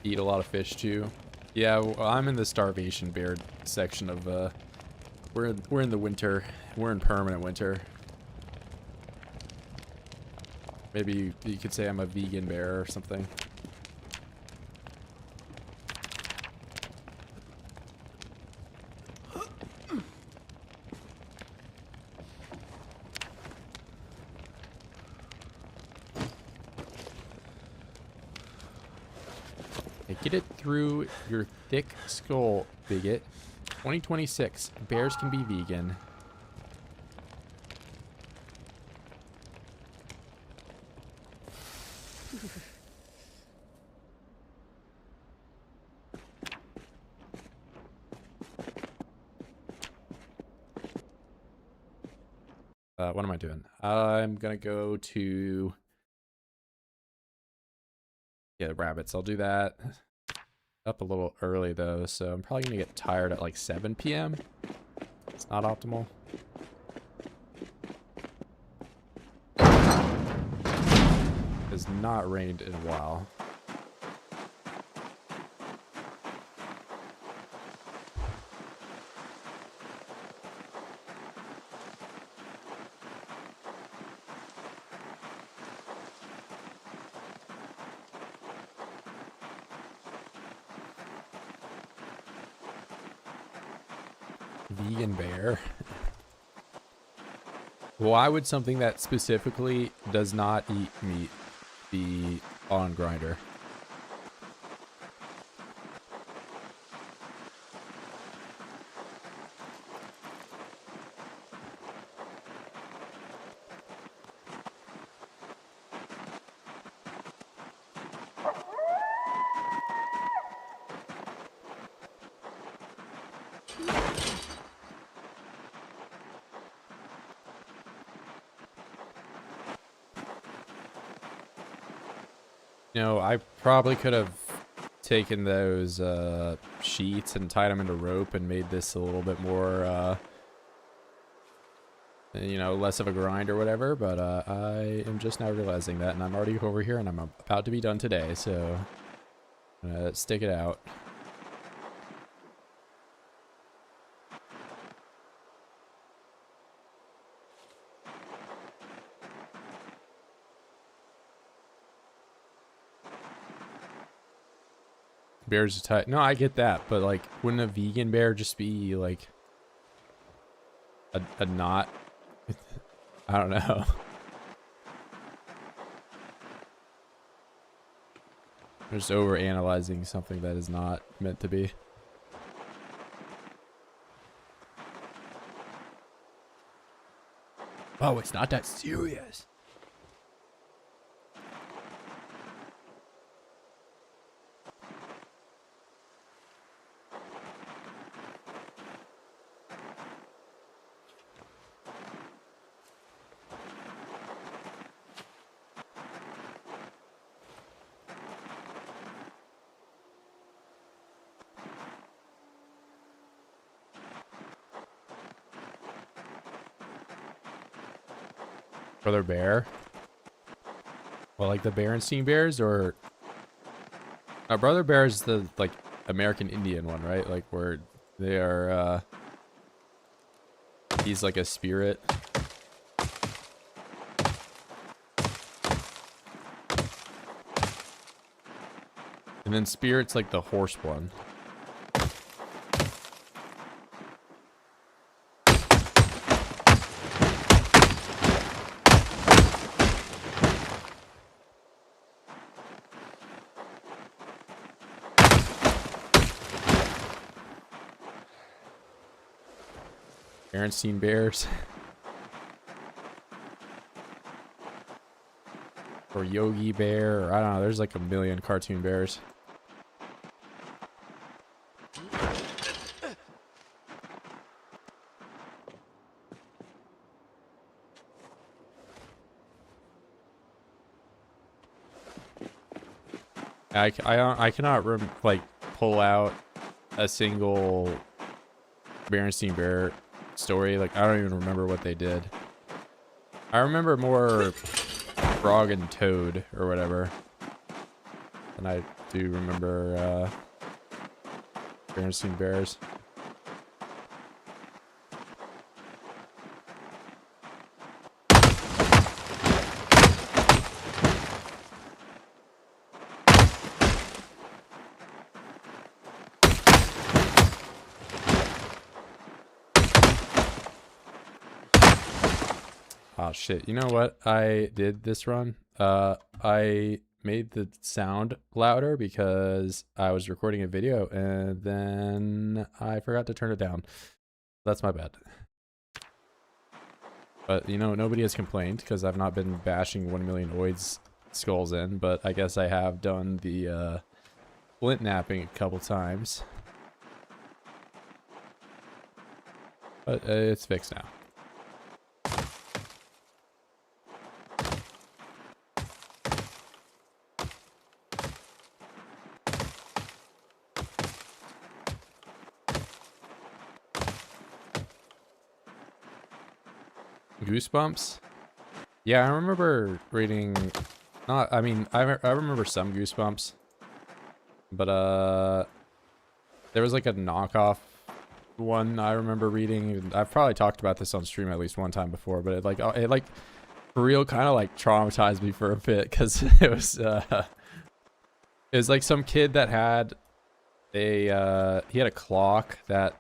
Eat a lot of fish too. Yeah, well, I'm in the starvation bear section of we're in the winter. We're in permanent winter. Maybe you could say I'm a vegan bear or something. Hey, get it through your thick skull, bigot. 2026, bears can be vegan. What am I doing? I'm gonna go to the rabbits. I'll do that up a little early though, so I'm probably gonna get tired at like 7 p.m. It's not optimal. It's not rained in a while. Vegan bear. Why would something that specifically does not eat meat be on Grinder? You know, I probably could have taken those sheets and tied them into rope and made this a little bit more, you know, less of a grind or whatever, but I am just now realizing that, and I'm already over here, and I'm about to be done today, so I'm gonna stick it out. Bears are tight. No, I get that, but like, wouldn't a vegan bear just be like a not? I don't know. I'm just over analyzing something that is not meant to be. Oh, it's not that serious. Brother Bear? Well, like the Berenstein Bears, or Brother Bear is the like American Indian one, right? Like where they are he's like a spirit. And then Spirit's like the horse one. Berenstein Bears. Or Yogi Bear, or I don't know, there's like a million cartoon bears. I cannot like pull out a single Berenstein Bear story. Like, I don't even remember what they did. I remember more Frog and Toad or whatever than I do remember Berenstein Bears. Oh shit, you know what I did this run? I made the sound louder because I was recording a video and then I forgot to turn it down. That's my bad. But you know, nobody has complained because I've not been bashing 1 million oids skulls in, but I guess I have done the flint napping a couple times. But it's fixed now. Goosebumps? Yeah, I remember reading, I mean, I remember some Goosebumps, but there was like a knockoff one I remember reading. I've probably talked about this on stream at least one time before, but it like for real kind of like traumatized me for a bit because it was like some kid that had he had a clock that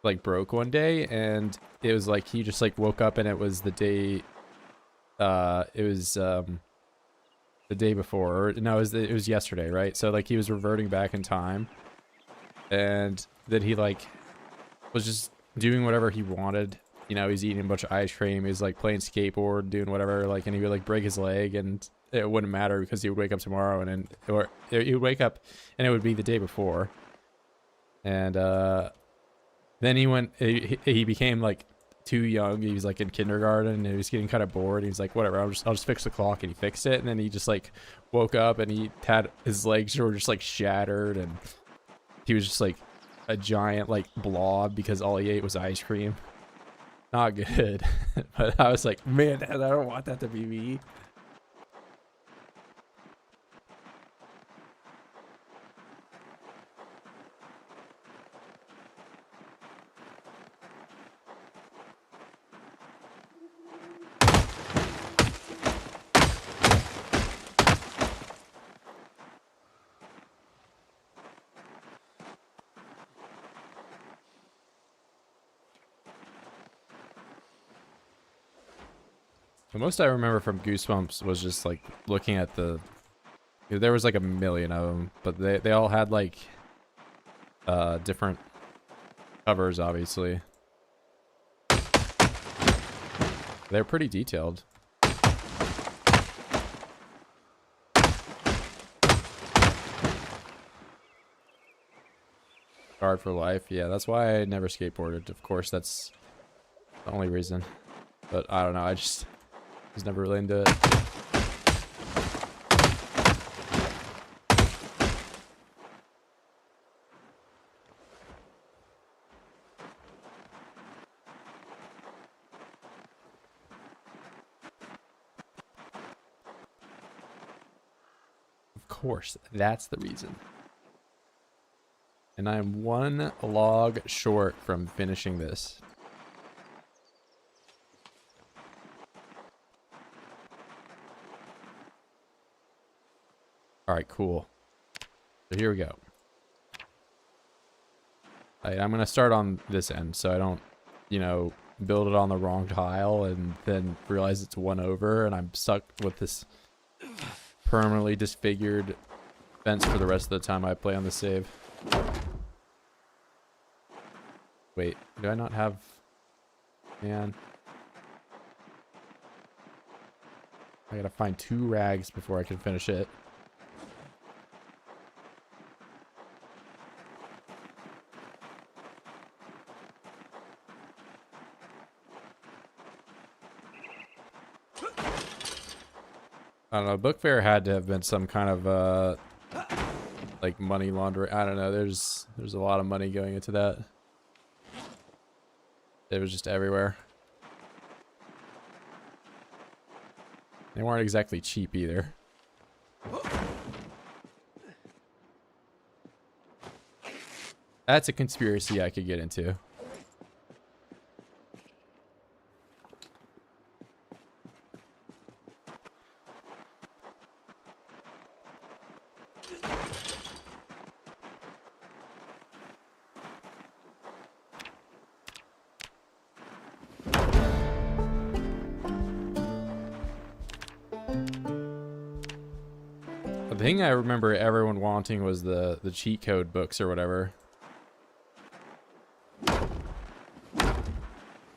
like broke one day, and it was like he just like woke up and it was the day the day before, or no, it was yesterday, right? So like he was reverting back in time, and then he like was just doing whatever he wanted. You know, he's eating a bunch of ice cream, he's like playing skateboard, doing whatever, like, and he would like break his leg and it wouldn't matter because he would wake up tomorrow and then, or he would wake up and it would be the day before. And Then he became like too young. He was like in kindergarten and he was getting kind of bored. He was like, whatever, I'll just fix the clock, and he fixed it. And then he just like woke up and he had his legs were just like shattered, and he was just like a giant like blob because all he ate was ice cream. Not good. But I was like, man, I don't want that to be me. The most I remember from Goosebumps was just like looking at there was like a million of them, but they all had like different covers, obviously. They're pretty detailed. Hard for life. Yeah, that's why I never skateboarded. Of course, that's the only reason. But I don't know, I just was never really into it. Of course, that's the reason. And I am one log short from finishing this. Alright, cool. So here we go. Alright, I'm going to start on this end so I don't, you know, build it on the wrong tile and then realize it's one over and I'm stuck with this permanently disfigured fence for the rest of the time I play on the save. Wait, do I not have... Man. I gotta find 2 rags before I can finish it. I don't know, Book Fair had to have been some kind of like money laundering. I don't know, there's a lot of money going into that. It was just everywhere. They weren't exactly cheap either. That's a conspiracy I could get into. The thing I remember everyone wanting was the cheat code books or whatever.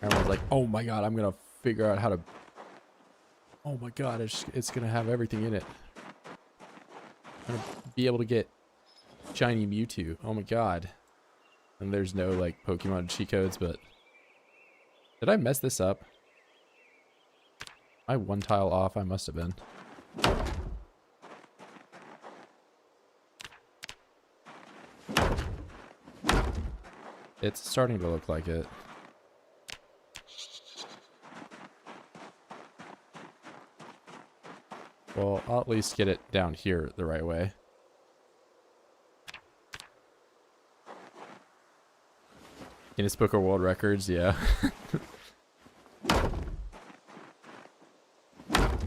Everyone's like, oh my god, I'm gonna figure out how to... Oh my god, it's gonna have everything in it. I'm gonna be able to get shiny Mewtwo. Oh my god. And there's no like Pokemon cheat codes, but... Did I mess this up? Am I one tile off? I must have been. It's starting to look like it. Well, I'll at least get it down here the right way. Guinness Book of World Records, yeah.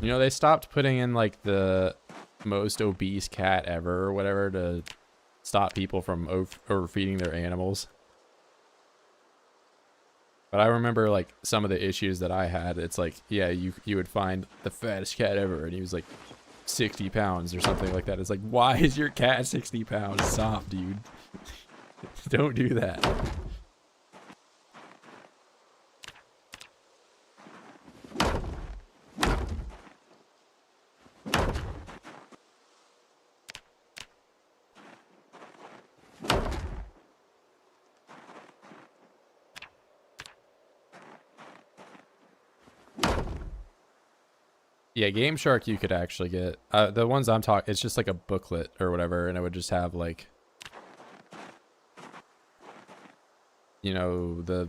You know, they stopped putting in like the most obese cat ever or whatever to stop people from overfeeding their animals. But I remember like some of the issues that I had. It's like, yeah, you would find the fattest cat ever and he was like 60 pounds or something like that. It's like, why is your cat 60 pounds? Stop, dude. Don't do that. Yeah, Game Shark you could actually get. The ones I'm talking, it's just like a booklet or whatever, and it would just have like, you know, the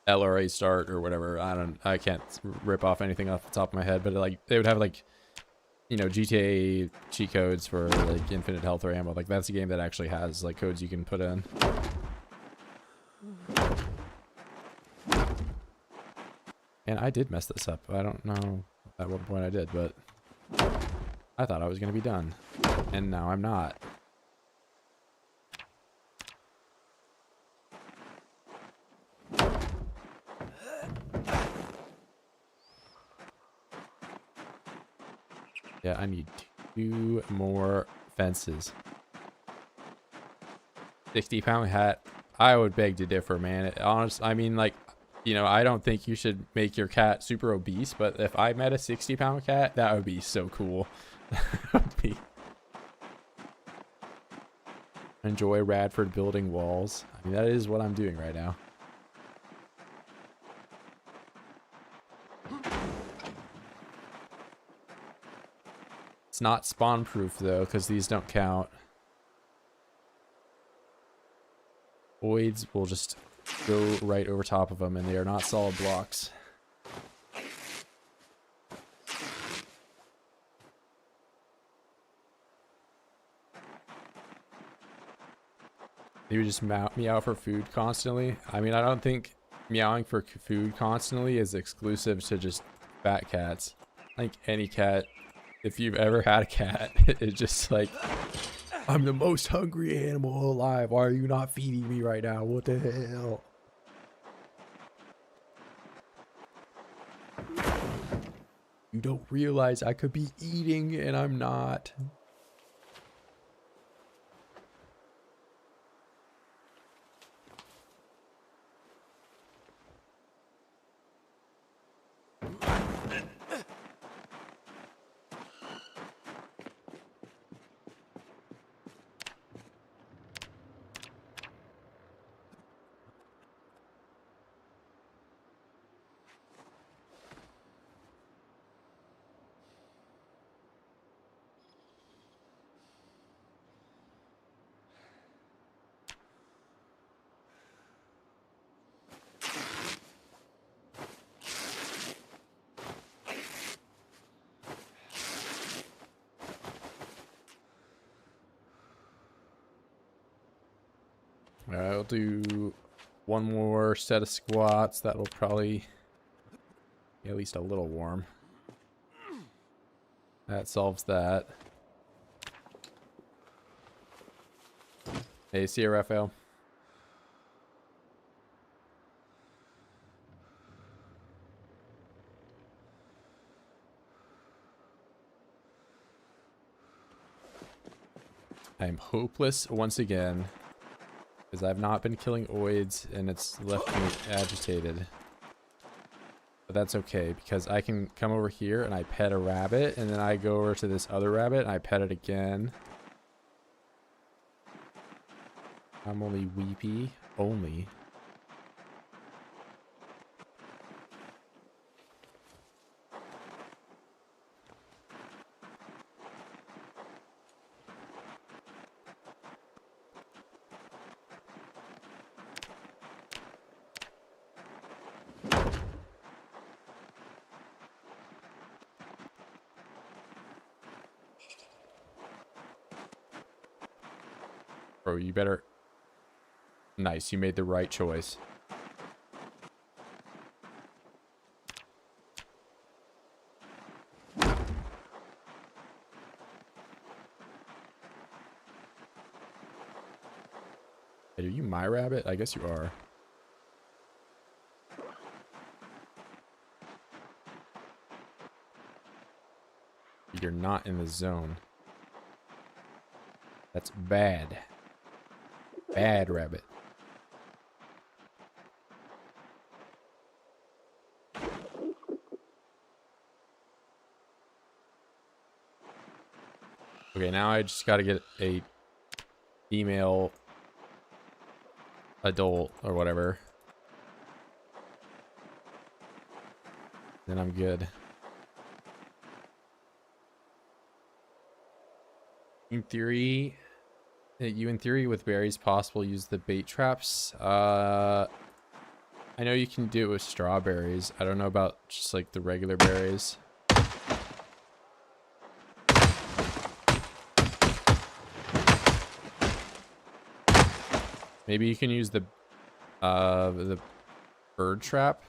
LRA start or whatever. I can't rip off anything off the top of my head, but like they would have like, you know, GTA cheat codes for like infinite health or ammo. Like that's a game that actually has like codes you can put in. And I did mess this up. I don't know at what point I did, but I thought I was gonna be done, and now I'm not. Yeah, I need 2 more fences. 60-pound hat. I would beg to differ, man. I mean, like, you know, I don't think you should make your cat super obese, but if I met a 60-pound cat, that would be so cool. That would be... Enjoy Radford building walls. I mean, that is what I'm doing right now. It's not spawn proof though, because these don't count. Voids will just go right over top of them, and they are not solid blocks. You would just meow for food constantly. I mean, I don't think meowing for food constantly is exclusive to just fat cats. Like any cat, if you've ever had a cat, it's just like, I'm the most hungry animal alive. Why are you not feeding me right now? What the hell? You don't realize I could be eating and I'm not. Alright, I'll do one more set of squats. That will probably be at least a little warm. That solves that. Hey, see you, Raphael. I am hopeless once again, because I've not been killing oids and it's left me agitated. But that's okay, because I can come over here and I pet a rabbit, and then I go over to this other rabbit and I pet it again. I'm only weepy. Only. Bro, you better... Nice, you made the right choice. Hey, are you my rabbit? I guess you are. You're not in the zone. That's bad. Bad rabbit. Okay, now I just gotta get a female adult or whatever. Then I'm good. In theory, with berries possible use the bait traps. I know you can do it with strawberries. I don't know about just like the regular berries. Maybe you can use the bird trap.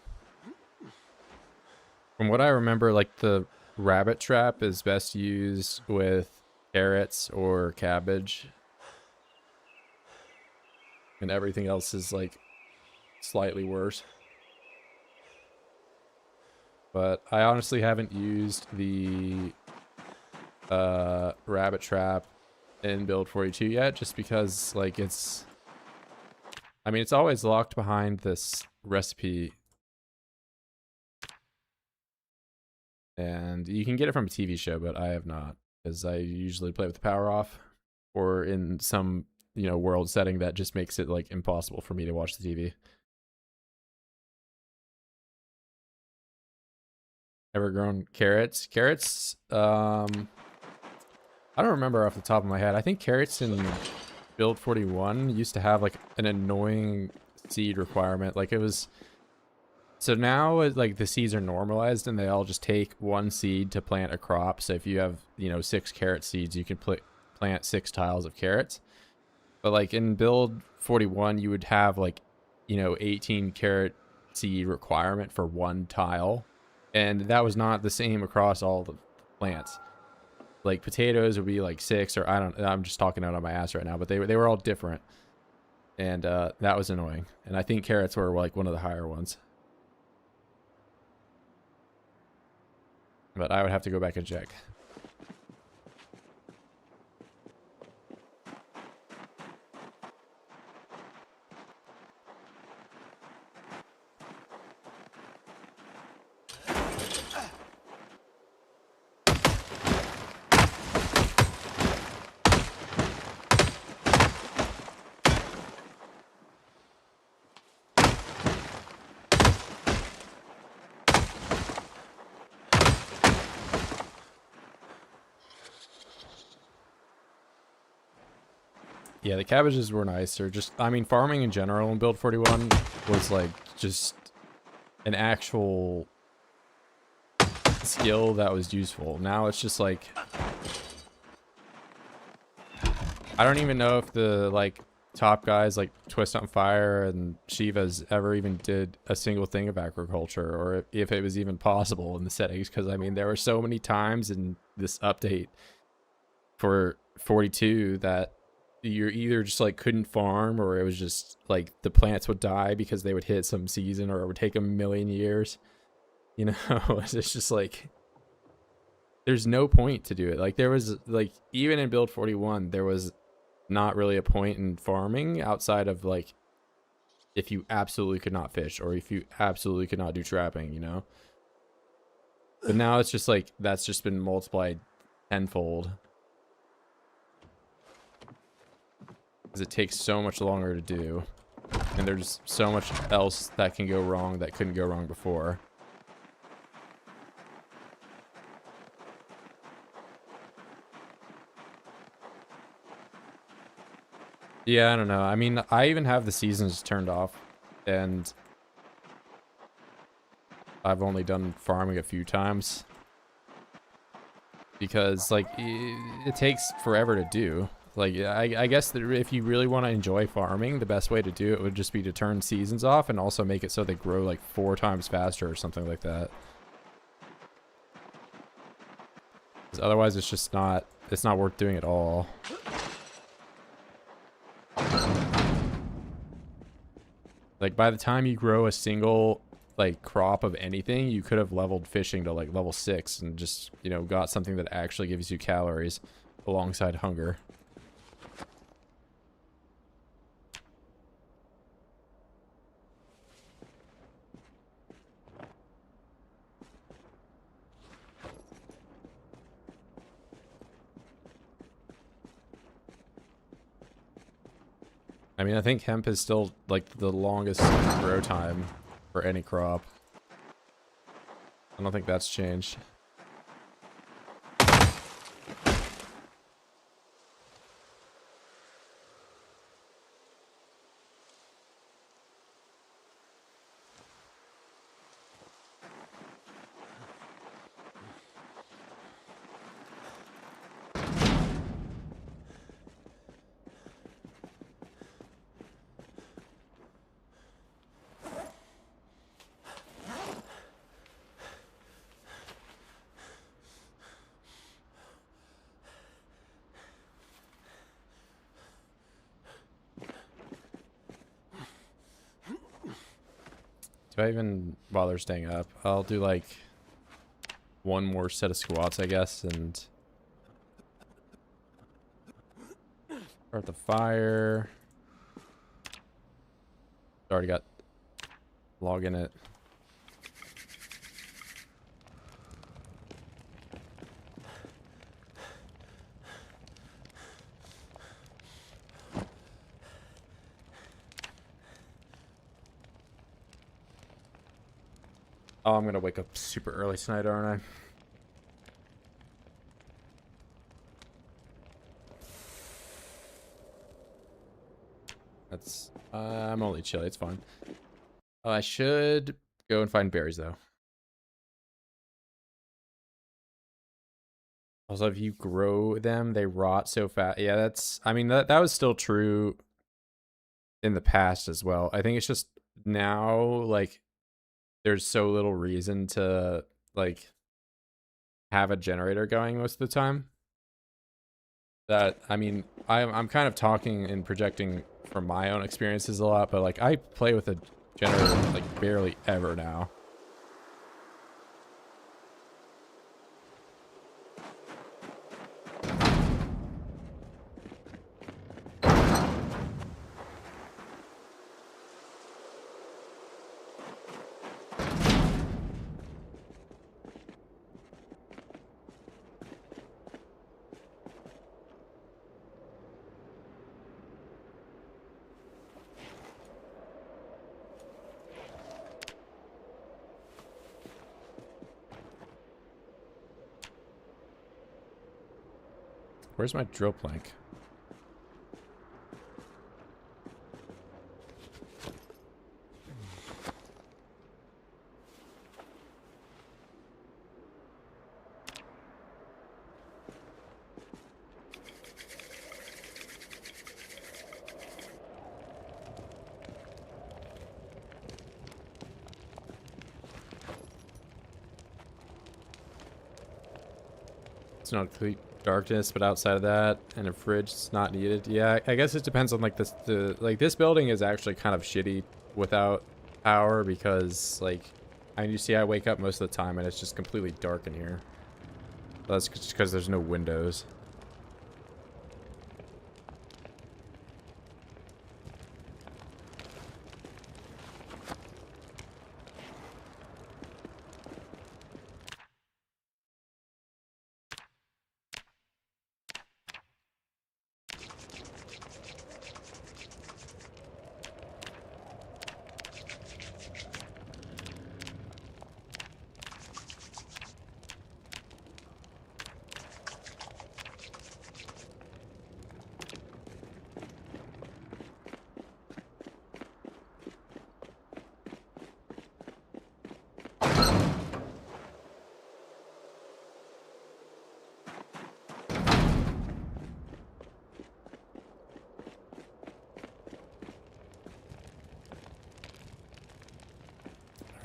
From what I remember, like the rabbit trap is best used with carrots or cabbage. And everything else is like slightly worse. But I honestly haven't used the rabbit trap in build 42 yet, just because like it's, I mean, it's always locked behind this recipe, and you can get it from a TV show, but I have not, because I usually play with the power off, or in some, you know, world setting that just makes it like impossible for me to watch the TV. Ever grown carrots? Carrots, I don't remember off the top of my head. I think carrots in build 41 used to have like an annoying seed requirement. Like it was, so now like the seeds are normalized and they all just take one seed to plant a crop. So if you have, you know, 6 carrot seeds, you can plant 6 tiles of carrots. But like in build 41, you would have like, you know, 18 carrot seed requirement for one tile. And that was not the same across all the plants. Like potatoes would be like 6, or I'm just talking out on my ass right now, but they were all different. And that was annoying. And I think carrots were like one of the higher ones. But I would have to go back and check. Yeah, the cabbages were nice. Or just, I mean, farming in general in build 41 was like just an actual skill that was useful. Now it's just like, I don't even know if the like top guys like Twist on Fire and Shiva's ever even did a single thing of agriculture, or if it was even possible in the settings. Because I mean, there were so many times in this update for 42 that you're either just like couldn't farm, or it was just like the plants would die because they would hit some season, or it would take them a million years. You know, it's just like there's no point to do it. Like there was like, even in build 41, there was not really a point in farming outside of like if you absolutely could not fish, or if you absolutely could not do trapping, you know. But now it's just like that's just been multiplied tenfold. Because it takes so much longer to do, and there's so much else that can go wrong that couldn't go wrong before. Yeah, I don't know. I mean, I even have the seasons turned off, and I've only done farming a few times because like it takes forever to do. Like, I guess that if you really want to enjoy farming, the best way to do it would just be to turn seasons off and also make it so they grow like 4 times faster or something like that. 'Cause otherwise it's just not, it's not worth doing at all. Like by the time you grow a single like crop of anything, you could have leveled fishing to like level 6 and just, you know, got something that actually gives you calories alongside hunger. I mean, I think hemp is still like the longest grow time for any crop. I don't think that's changed. Do I even bother staying up? I'll do like one more set of squats, I guess, and start the fire. Already got log in it. Oh, I'm gonna wake up super early tonight, aren't I? That's I'm only chilly, it's fine. I should go and find berries though. Also, if you grow them, they rot so fast. Yeah, that's, I mean, that was still true in the past as well. I think it's just now, like, there's so little reason to, like, have a generator going most of the time that, I mean, I'm kind of talking and projecting from my own experiences a lot, but, like, I play with a generator, like, barely ever now. Where's my drill plank? It's not complete darkness, but outside of that, and a fridge, it's not needed. Yeah, I guess it depends on like like this building is actually kind of shitty without power because like you see I wake up most of the time and it's just completely dark in here. That's just because there's no windows.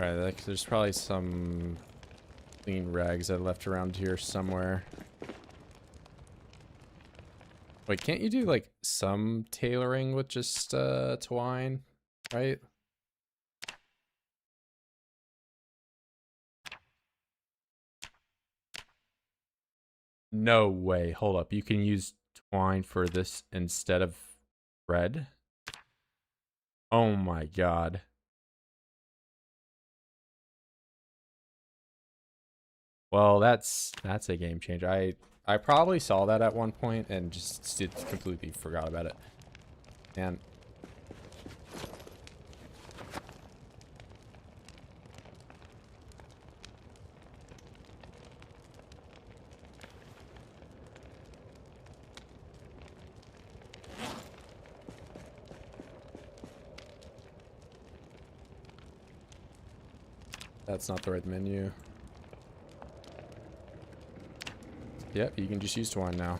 Alright, like, there's probably some clean rags I left around here somewhere. Wait, can't you do like some tailoring with just twine, right? No way. Hold up. You can use twine for this instead of thread? Oh my god. Well, that's a game changer. I probably saw that at one point and just completely forgot about it. And that's not the right menu. Yep, you can just use twine now.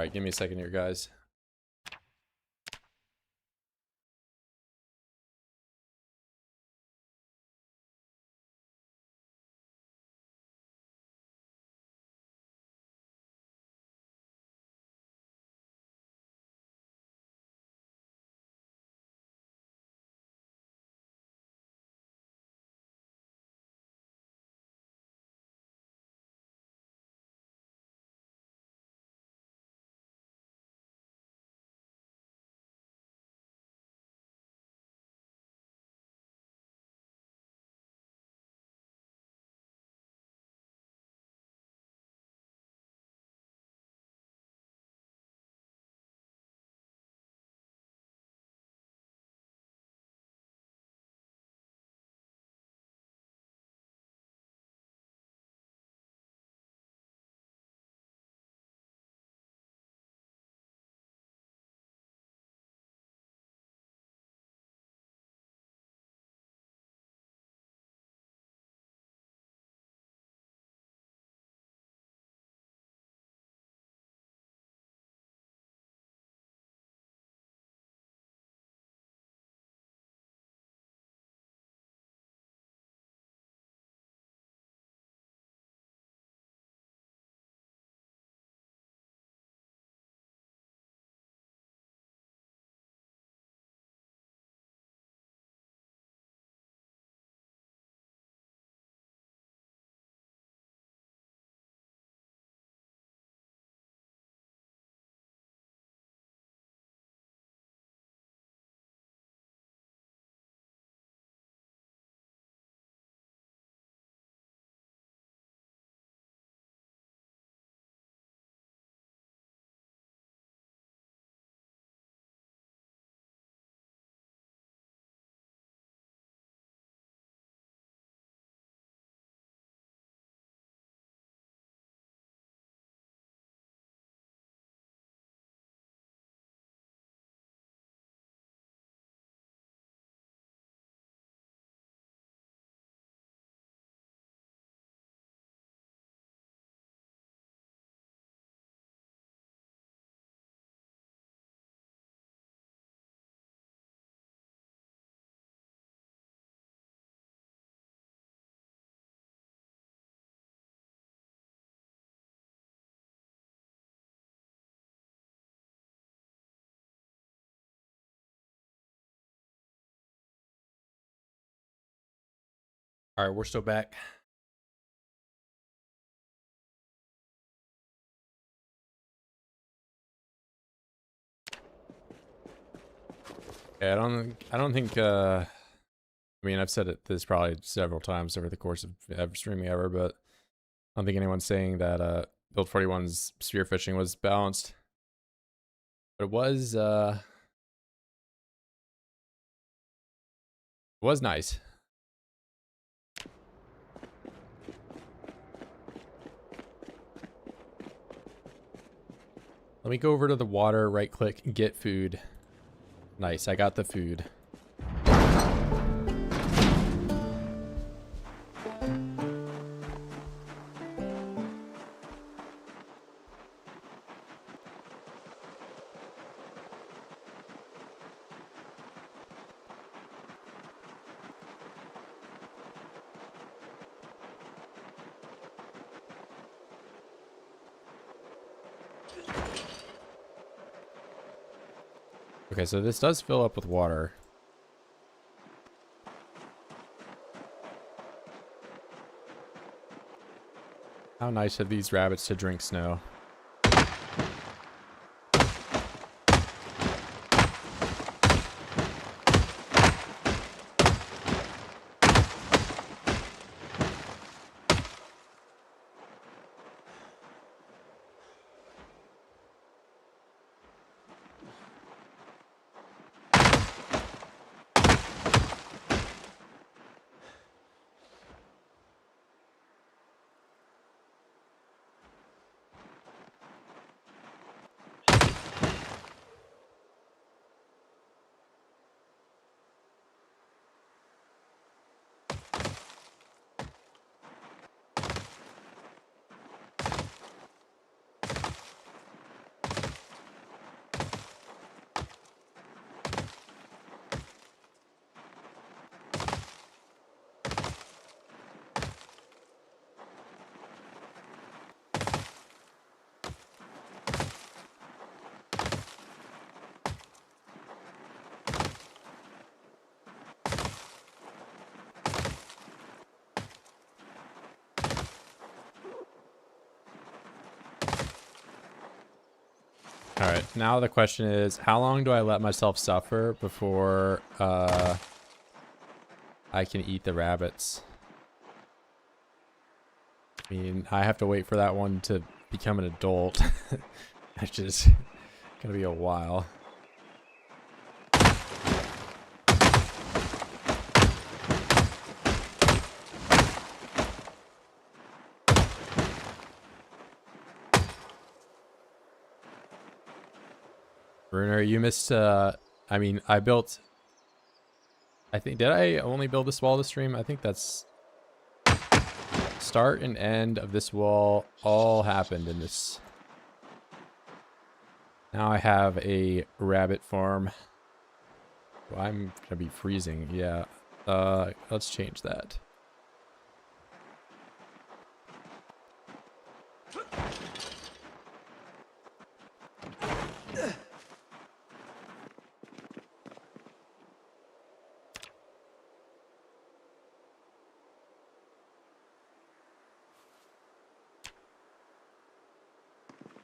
right, give me a second here, guys. All right, we're still back. Yeah, I don't think I mean, I've said this probably several times over the course of streaming ever, but I don't think anyone's saying that Build 41's spearfishing was balanced. But it was nice. Let me go over to the water, right click, get food. Nice, I got the food. Okay, so this does fill up with water. How nice of these rabbits to drink snow. All right, now the question is, how long do I let myself suffer before I can eat the rabbits? I mean, I have to wait for that one to become an adult, which is gonna be a while. Bruner, you missed, I mean, I think, did I only build this wall to stream? I think that's, start and end of this wall all happened in this. Now I have a rabbit farm. Well, I'm gonna be freezing, yeah. Let's change that.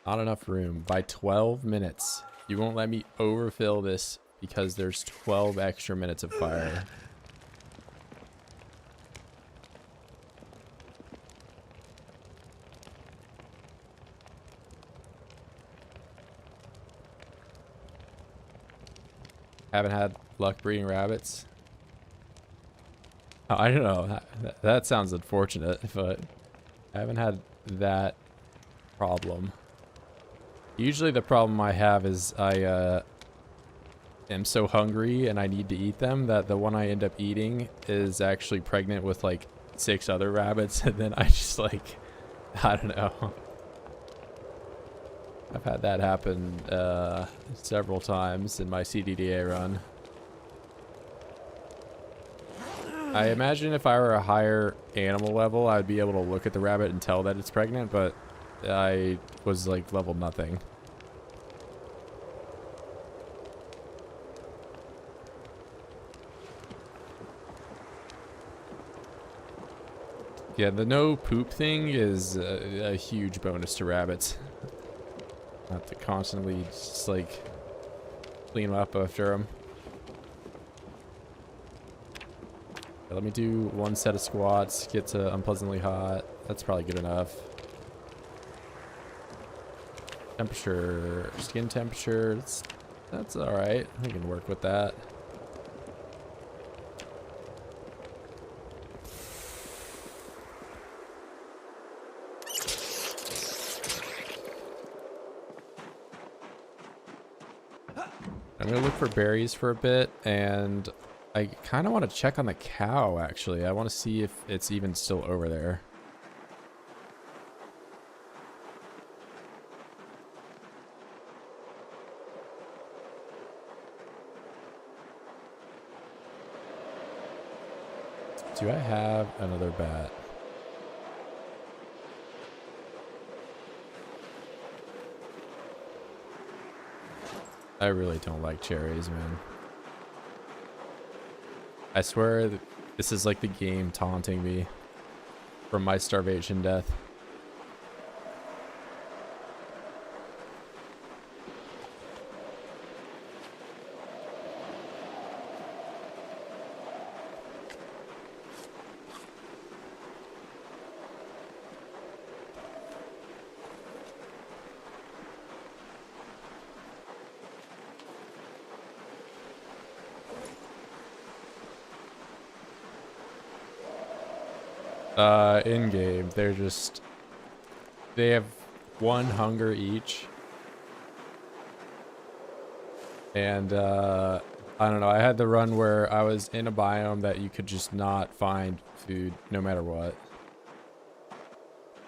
Not enough room. By 12 minutes. You won't let me overfill this because there's 12 extra minutes of fire. Haven't had luck breeding rabbits. Oh, I don't know. That sounds unfortunate, but I haven't had that problem. Usually the problem I have is I am so hungry and I need to eat them that the one I end up eating is actually pregnant with like 6 other rabbits, and then I just like, I don't know. I've had that happen several times in my CDDA run. I imagine if I were a higher animal level, I'd be able to look at the rabbit and tell that it's pregnant, but I was like level nothing. Yeah, the no poop thing is a huge bonus to rabbits. Not to constantly just like clean up after them. Let me do 1 set of squats, get to unpleasantly hot. That's probably good enough. Temperature, skin temperature, that's alright. We can work with that. I'm gonna look for berries for a bit, and I kind of want to check on the cow, actually. I want to see if it's even still over there. Do I have another bat? I really don't like cherries, man. I swear this is like the game taunting me from my starvation death. In game, they have 1 hunger each. And, I don't know, I had the run where I was in a biome that you could just not find food no matter what.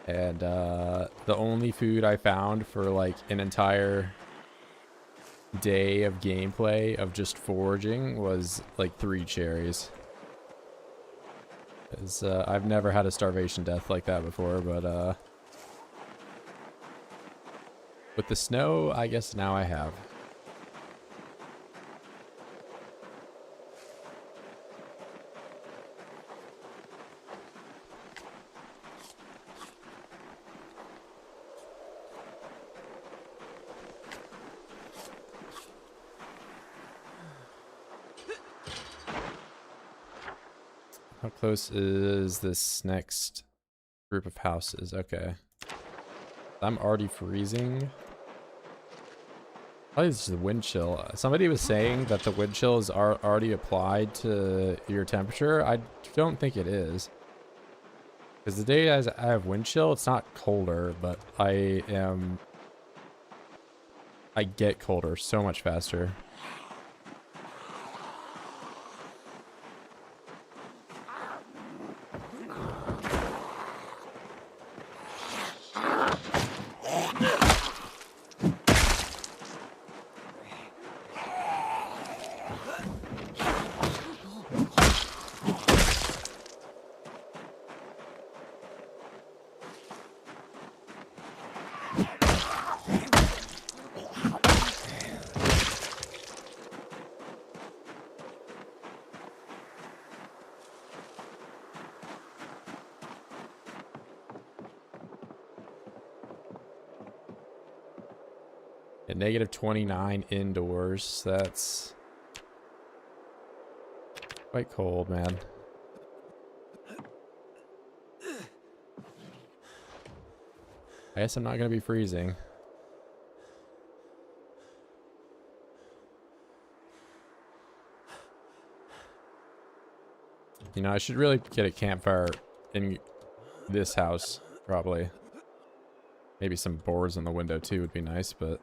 And, the only food I found for like an entire day of gameplay of just foraging was like 3 cherries. I've never had a starvation death like that before, but with the snow, I guess now I have. How close is this next group of houses? Okay. I'm already freezing. Probably it's the wind chill. Somebody was saying that the wind chill is already applied to your temperature. I don't think it is. Because the day I have wind chill, it's not colder, but I get colder so much faster. At -29 indoors, that's quite cold, man. I guess I'm not gonna be freezing. You know, I should really get a campfire in this house, probably. Maybe some boards on the window too would be nice, but...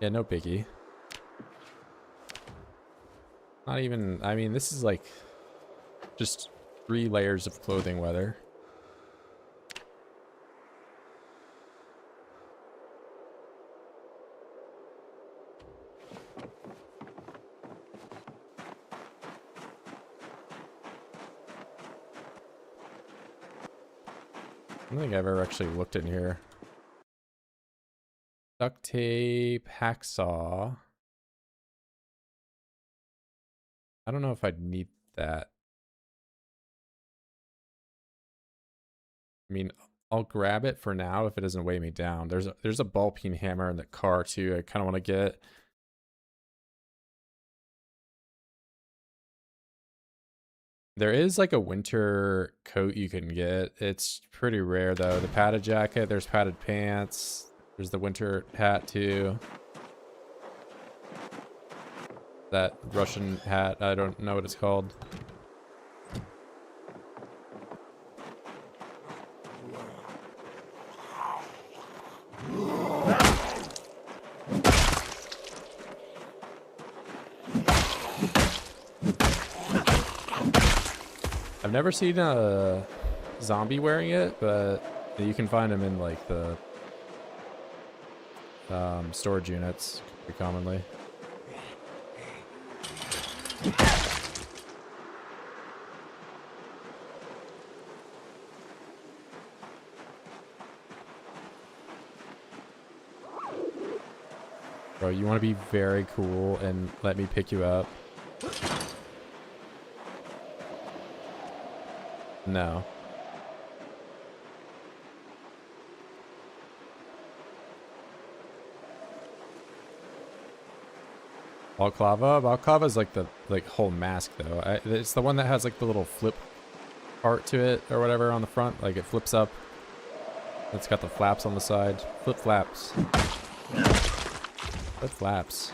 yeah, no biggie. Not even... I mean, this is like... just 3 layers of clothing weather. I don't think I've ever actually looked in here. Duct tape, hacksaw. I don't know if I'd need that. I mean, I'll grab it for now if it doesn't weigh me down. There's a ball peen hammer in the car too. I kind of want to get. There is like a winter coat you can get. It's pretty rare though. The padded jacket, there's padded pants. There's the winter hat too. That Russian hat, I don't know what it's called. I've never seen a zombie wearing it, but you can find them in like the storage units pretty commonly. Bro, you want to be very cool and let me pick you up? No. Balaclava? Balaclava is like the whole mask though. It's the one that has like the little flip part to it or whatever on the front. Like it flips up. It's got the flaps on the side. Flip flaps. Flip flaps.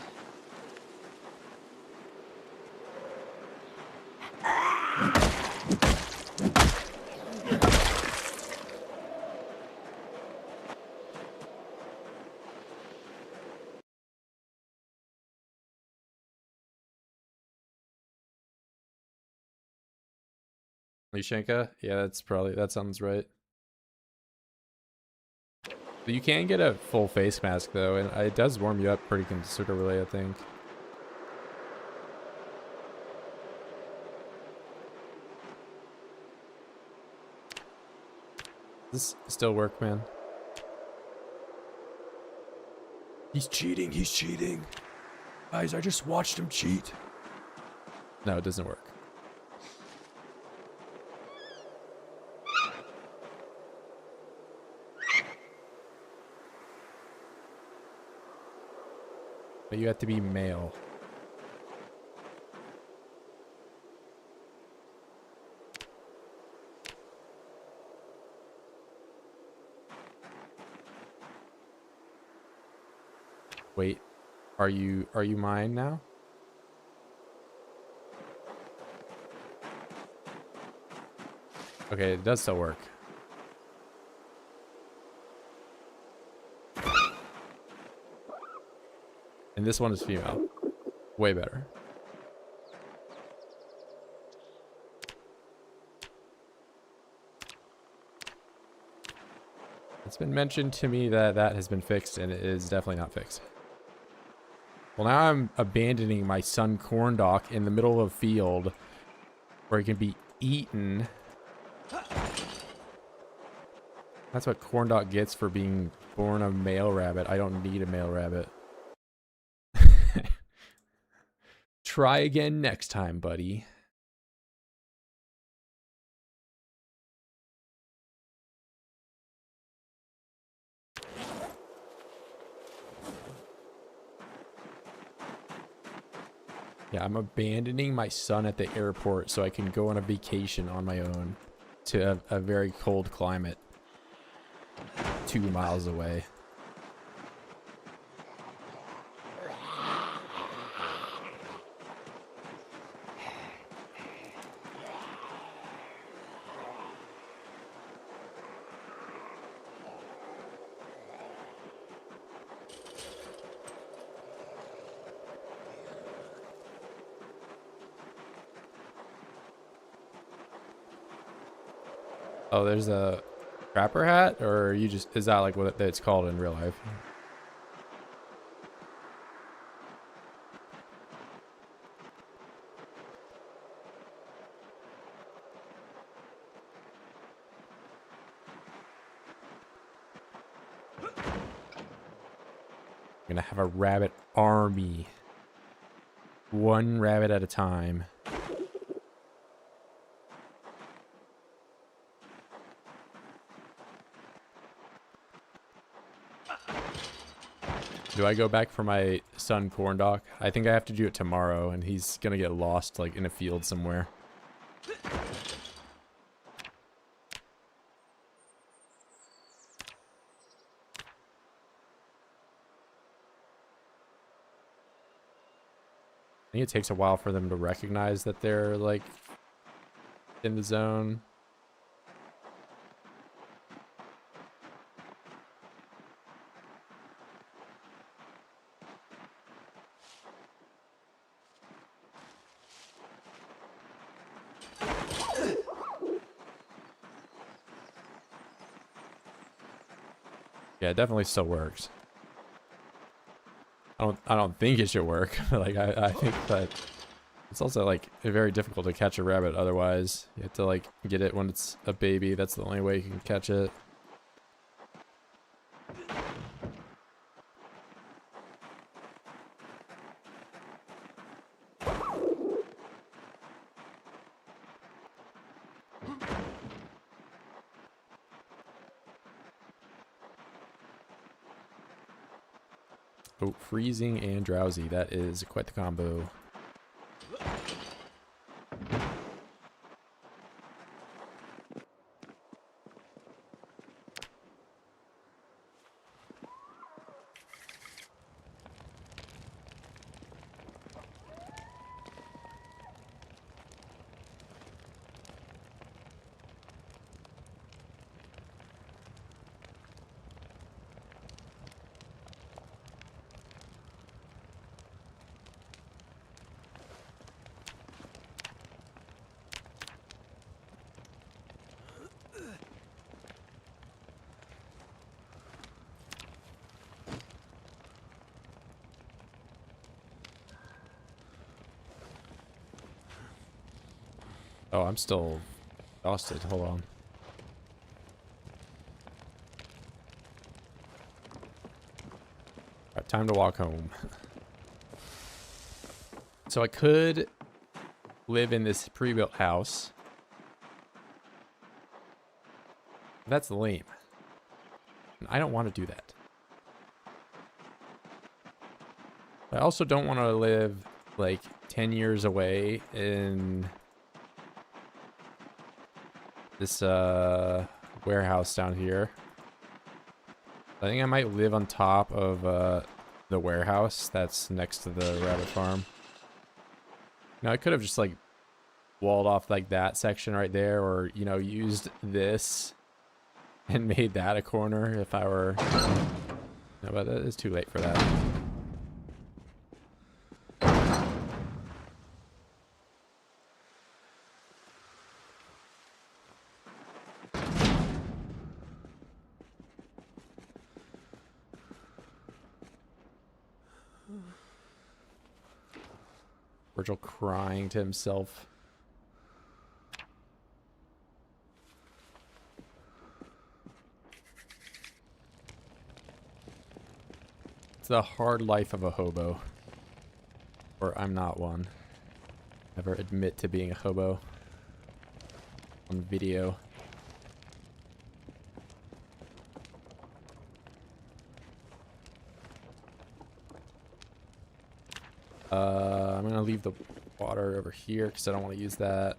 Lishenka? Yeah, that sounds right. But you can get a full face mask though, and it does warm you up pretty considerably, I think. Does this still work, man? He's cheating. He's cheating. Guys, I just watched him cheat. No, it doesn't work. But you have to be male. Wait, are you mine now? Okay, it does still work. And this one is female. Way better. It's been mentioned to me that that has been fixed, and it is definitely not fixed. Well, now I'm abandoning my son corn dock in the middle of a field where he can be eaten. That's what corn dock gets for being born a male rabbit. I don't need a male rabbit. Try again next time, buddy. Yeah, I'm abandoning my son at the airport so I can go on a vacation on my own to a very cold climate 2 miles away. Oh, there's a trapper hat, or you just, is that like what it's called in real life? I'm gonna have a rabbit army. One rabbit at a time. Do I go back for my son corn dock? I think I have to do it tomorrow, and he's gonna get lost like in a field somewhere. I think it takes a while for them to recognize that they're like in the zone. Yeah, it definitely still works. I don't think it should work. Like I think that it's also like very difficult to catch a rabbit otherwise. You have to like get it when it's a baby. That's the only way you can catch it. Oh, freezing and drowsy. That is quite the combo. Oh, I'm still exhausted. Hold on. Got Time to walk home. So I could live in this pre-built house. That's lame. I don't want to do that. I also don't want to live like 10 years away in this warehouse down here. I think I might live on top of the warehouse that's next to the rabbit farm. Now I could have just like walled off like that section right there, or you know, used this and made that a corner if I were. No, but that is too late for that. Virgil crying to himself. It's the hard life of a hobo. Or I'm not one. Never admit to being a hobo. On video. I'm gonna leave the water over here because I don't want to use that.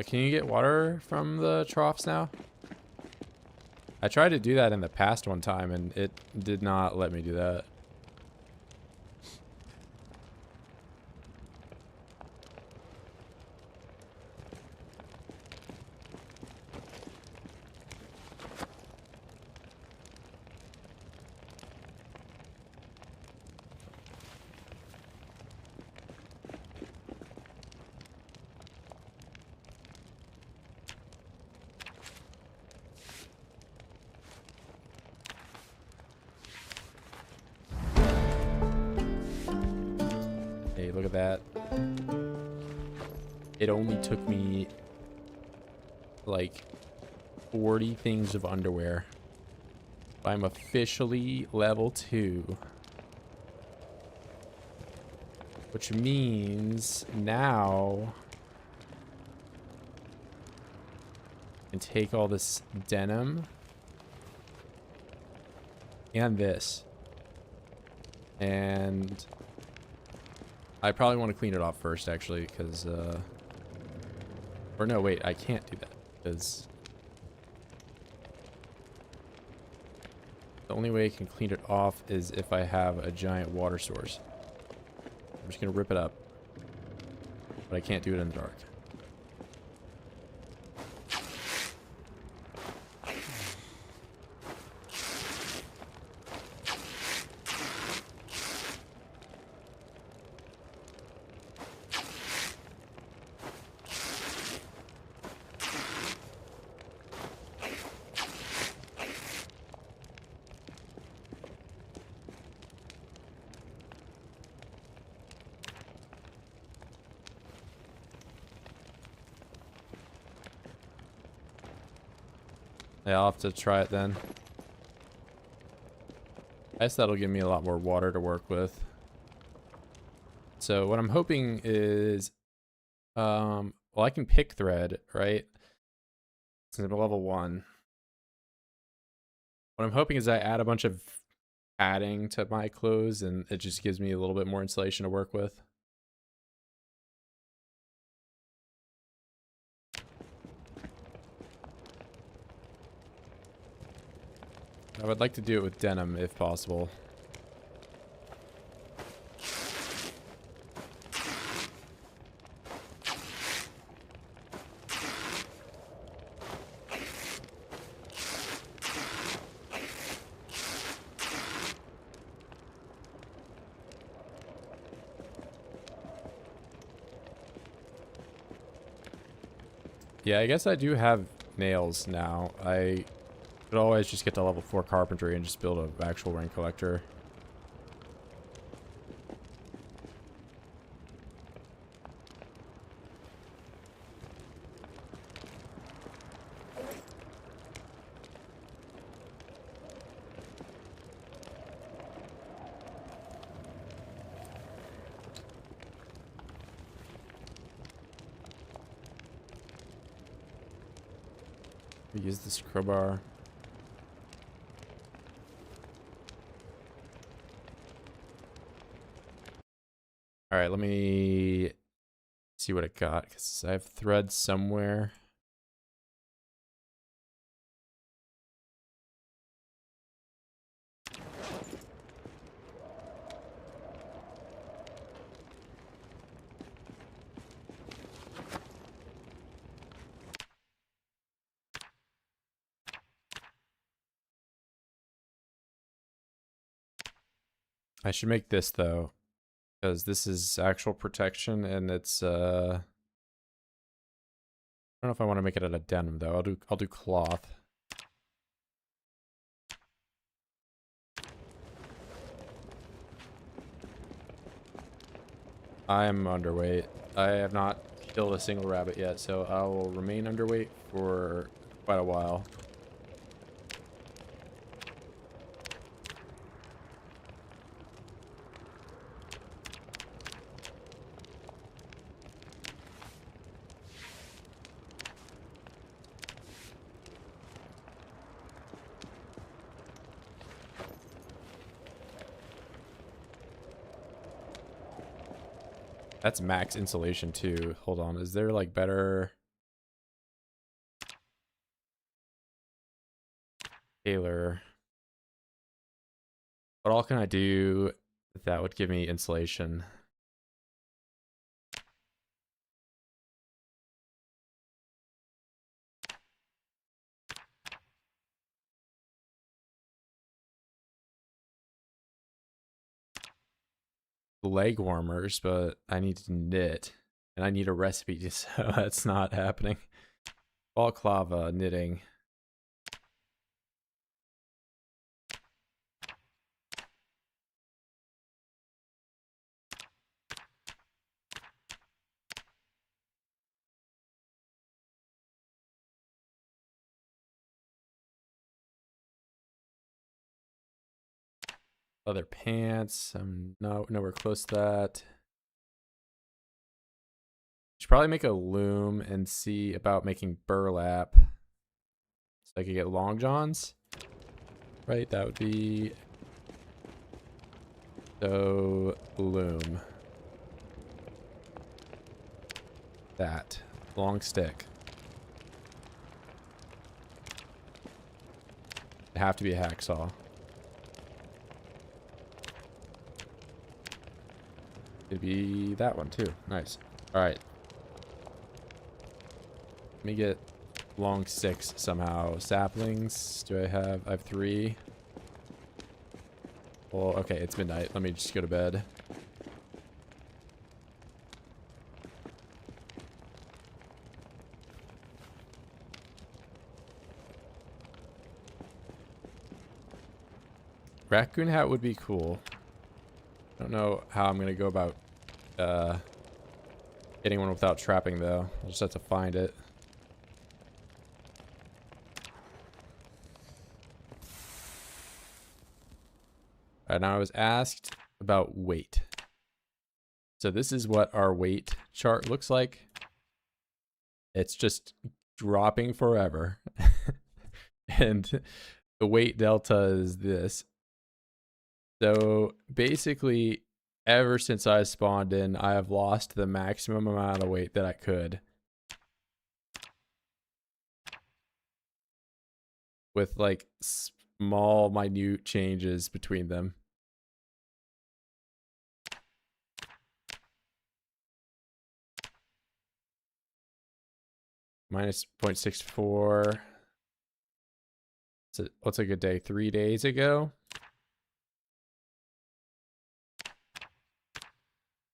Can you get water from the troughs now? I tried to do that in the past one time and it did not let me do that. Look at that. It only took me like 40 things of underwear. I'm officially level 2. Which means now I can take all this denim and this. And I probably want to clean it off first, actually, because, or no, wait, I can't do that, because the only way I can clean it off is if I have a giant water source. I'm just going to rip it up, but I can't do it in the dark. Yeah, I'll have to try it then. I guess that'll give me a lot more water to work with. So what I'm hoping is, well, I can pick thread, right? Since I'm level 1. What I'm hoping is I add a bunch of padding to my clothes and it just gives me a little bit more insulation to work with. I would like to do it with denim if possible. Yeah, I guess I do have nails now. I could always just get to level 4 carpentry and just build an actual ring collector. Use this crowbar. All right, let me see what it got, because I have thread somewhere. I should make this though, because this is actual protection, and it's I don't know if I want to make it out of denim though. I'll do cloth. I am underweight. I have not killed a single rabbit yet, so I will remain underweight for quite a while. That's max insulation too. Hold on, is there like better tailor? What all can I do that would give me insulation? Leg warmers, but I need to knit, and I need a recipe, so that's not happening. Balaclava knitting. Leather pants. I'm nowhere close to that. Should probably make a loom and see about making burlap, so I could get long johns. Right, that would be so loom. That long stick. It'd have to be a hacksaw. It'd be that one too. Nice. All right. Let me get long sticks somehow. Saplings. Do I have? I have 3. Well, okay, it's midnight. Let me just go to bed. Raccoon hat would be cool. I don't know how I'm gonna go about getting one without trapping though. I'll just have to find it. And I was asked about weight. So this is what our weight chart looks like. It's just dropping forever. And the weight delta is this. So basically, ever since I spawned in, I have lost the maximum amount of weight that I could. With like small, minute changes between them. Minus 0.64. So what's a good day? 3 days ago?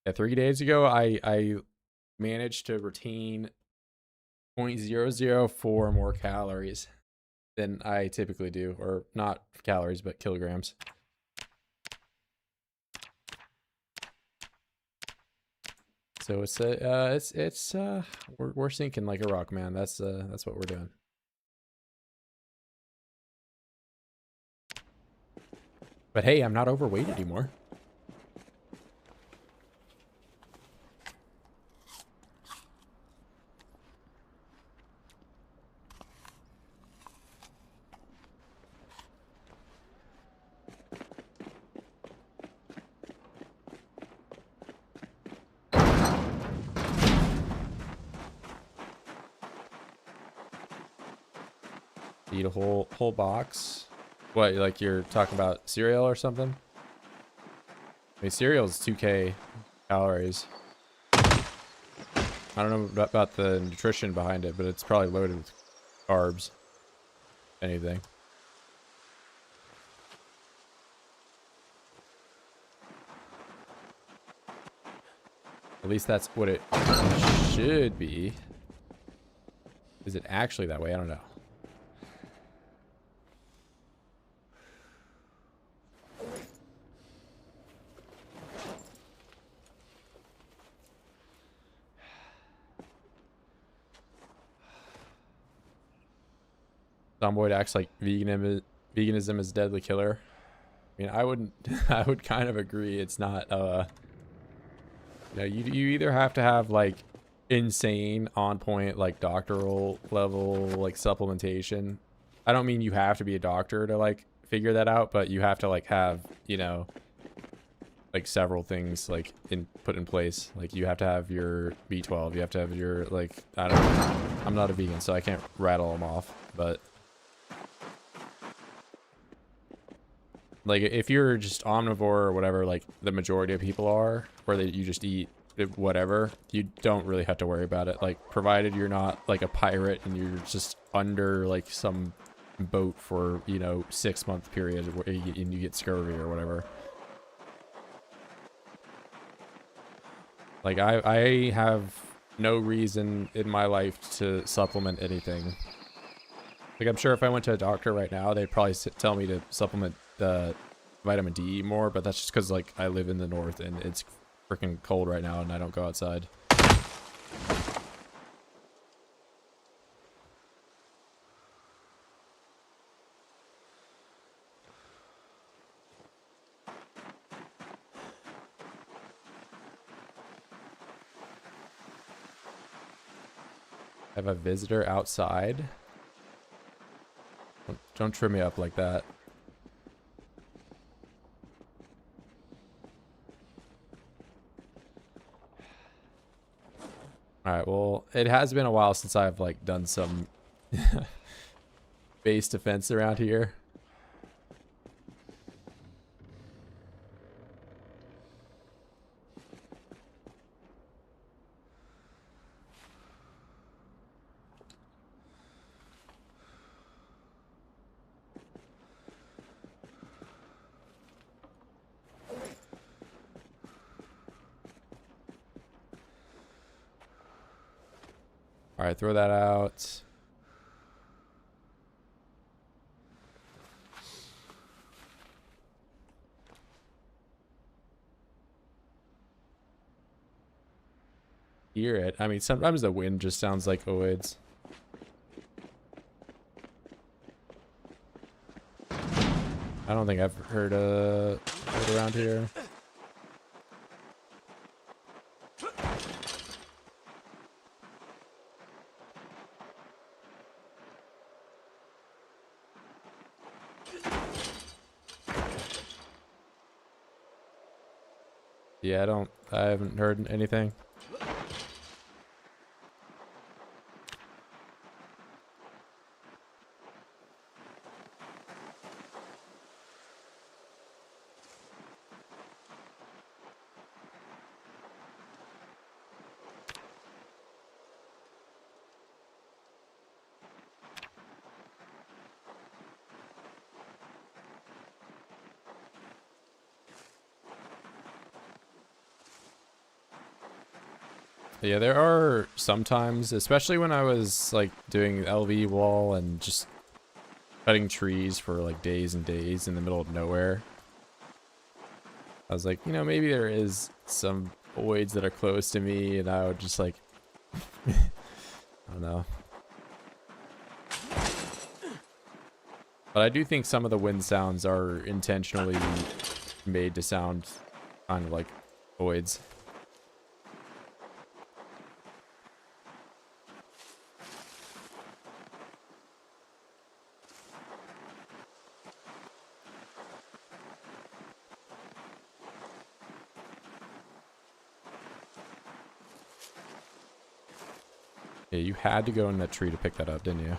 Yeah, 3 days ago, I managed to retain 0.004 more calories than I typically do, or not calories, but kilograms. So we're sinking like a rock, man. That's what we're doing. But hey, I'm not overweight anymore. Eat a whole box. What, like you're talking about cereal or something? I mean, cereal's 2K calories. I don't know about the nutrition behind it, but it's probably loaded with carbs. Anything. At least that's what it should be. Is it actually that way? I don't know. Zomboid acts like veganism is deadly killer. I mean, I wouldn't. I would kind of agree. It's not. You know, you either have to have like insane on point like doctoral level like supplementation. I don't mean you have to be a doctor to like figure that out, but you have to like have, you know, like several things like put in place. Like you have to have your B12, you have to have your like, I don't know. I'm not a vegan, so I can't rattle them off, but like if you're just omnivore or whatever, like the majority of people are, where you just eat whatever, you don't really have to worry about it. Like provided you're not like a pirate and you're just under like some boat for, you know, 6-month period and you get scurvy or whatever. Like I have no reason in my life to supplement anything. Like I'm sure if I went to a doctor right now, they'd probably tell me to supplement vitamin D more, but that's just because like I live in the north and it's freaking cold right now and I don't go outside. I have a visitor outside. Don't trim me up like that. Alright, well, it has been a while since I've like done some base defense around here. Alright, throw that out. Hear it. I mean, sometimes the wind just sounds like oids. I don't think I've heard it around here. Yeah, I haven't heard anything. Yeah, there are sometimes, especially when I was like doing LV wall and just cutting trees for like days and days in the middle of nowhere. I was like, you know, maybe there is some voids that are close to me, and I would just like, I don't know. But I do think some of the wind sounds are intentionally made to sound kind of like voids. Yeah, you had to go in that tree to pick that up, didn't you?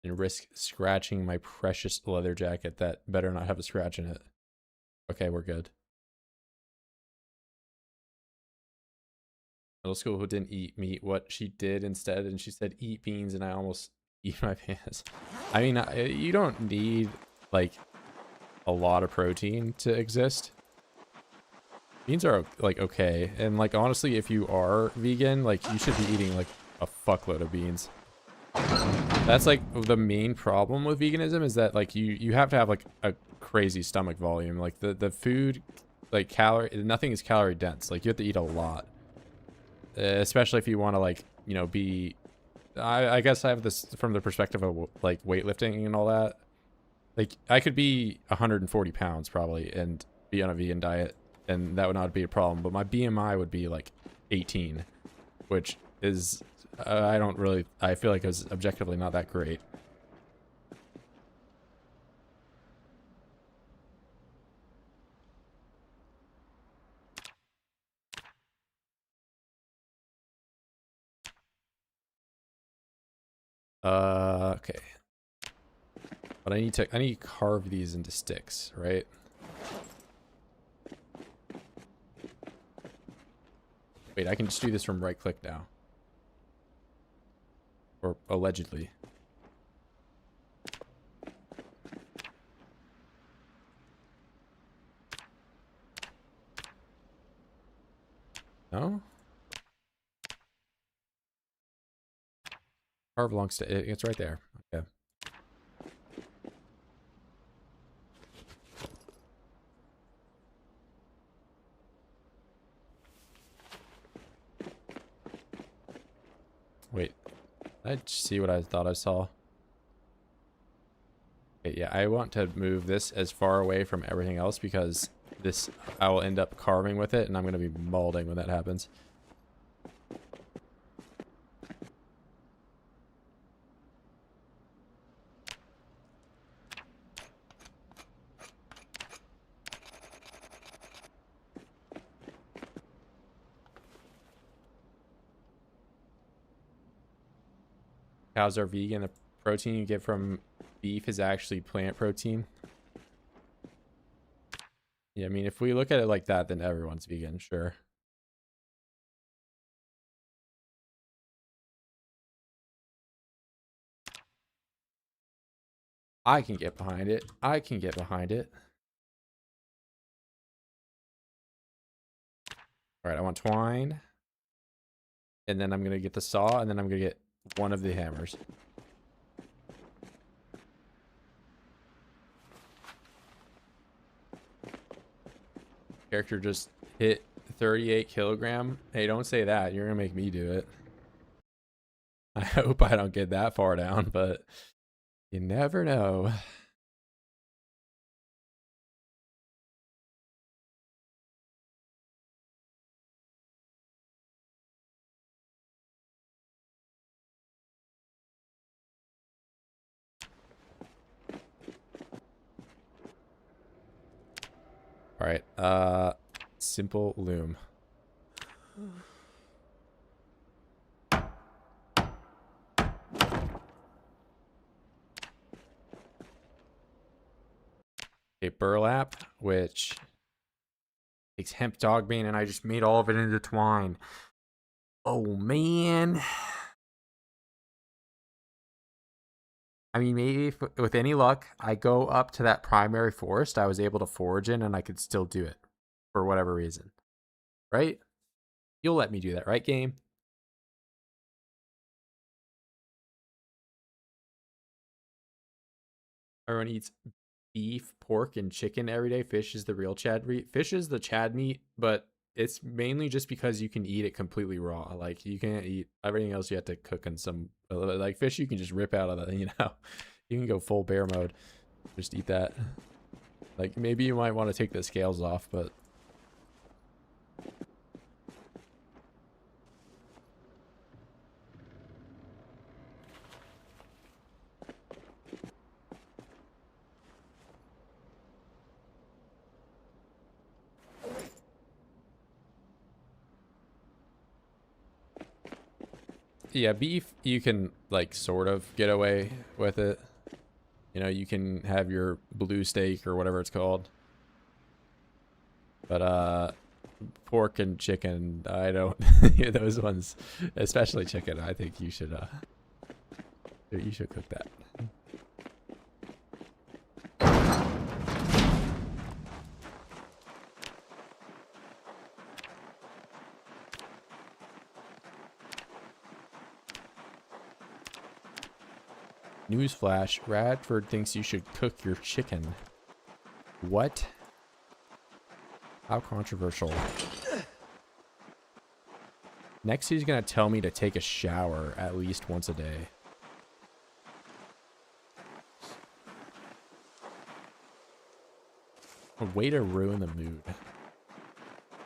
And risk scratching my precious leather jacket that better not have a scratch in it. Okay, we're good. Middle school who didn't eat meat, what she did instead, and she said eat beans, and I almost eat my pants. I mean, you don't need like a lot of protein to exist. Beans are like okay, and like honestly, if you are vegan, like you should be eating like a fuckload of beans. That's like the main problem with veganism is that like you have to have like a crazy stomach volume. Like the food, like nothing is calorie dense. Like you have to eat a lot, especially if you want to like be. I guess I have this from the perspective of like weightlifting and all that. Like I could be 140 pounds probably and be on a vegan diet, and that would not be a problem. But my BMI would be like 18, which is I feel like it's objectively not that great. Okay. But I need to carve these into sticks, right? Wait, I can just do this from right click now. Or allegedly. No? Carve long stick. It's right there. Okay. Wait. Did I just see what I thought I saw? Okay, yeah, I want to move this as far away from everything else because this I will end up carving with it, and I'm going to be molding when that happens. Cows are vegan. The protein you get from beef is actually plant protein. Yeah, I mean, if we look at it like that, then everyone's vegan, sure. I can get behind it. I can get behind it. All right, I want twine. And then I'm going to get the saw, and then I'm going to get one of the hammers. Character just hit 38 kilogram. Hey, don't say that. You're going to make me do it. I hope I don't get that far down, but you never know. All right, simple loom. Okay, burlap, which takes hemp dog bean, and I just made all of it into twine. Oh, man. I mean, maybe if, with any luck, I go up to that primary forest I was able to forage in, and I could still do it for whatever reason. Right? You'll let me do that, right, game? Everyone eats beef, pork, and chicken every day. Fish is the real Chad meat. Fish is the Chad meat, but it's mainly just because you can eat it completely raw. Like you can't eat everything else. You have to cook in some like fish. You can just rip out of the, you know, you can go full bear mode. Just eat that. Like maybe you might want to take the scales off, but yeah, beef you can like sort of get away with it. You know, you can have your blue steak or whatever it's called. But pork and chicken, I don't those ones, especially chicken, I think you should cook that. Newsflash, Radford thinks you should cook your chicken. What? How controversial. Next he's gonna tell me to take a shower at least once a day. A way to ruin the mood.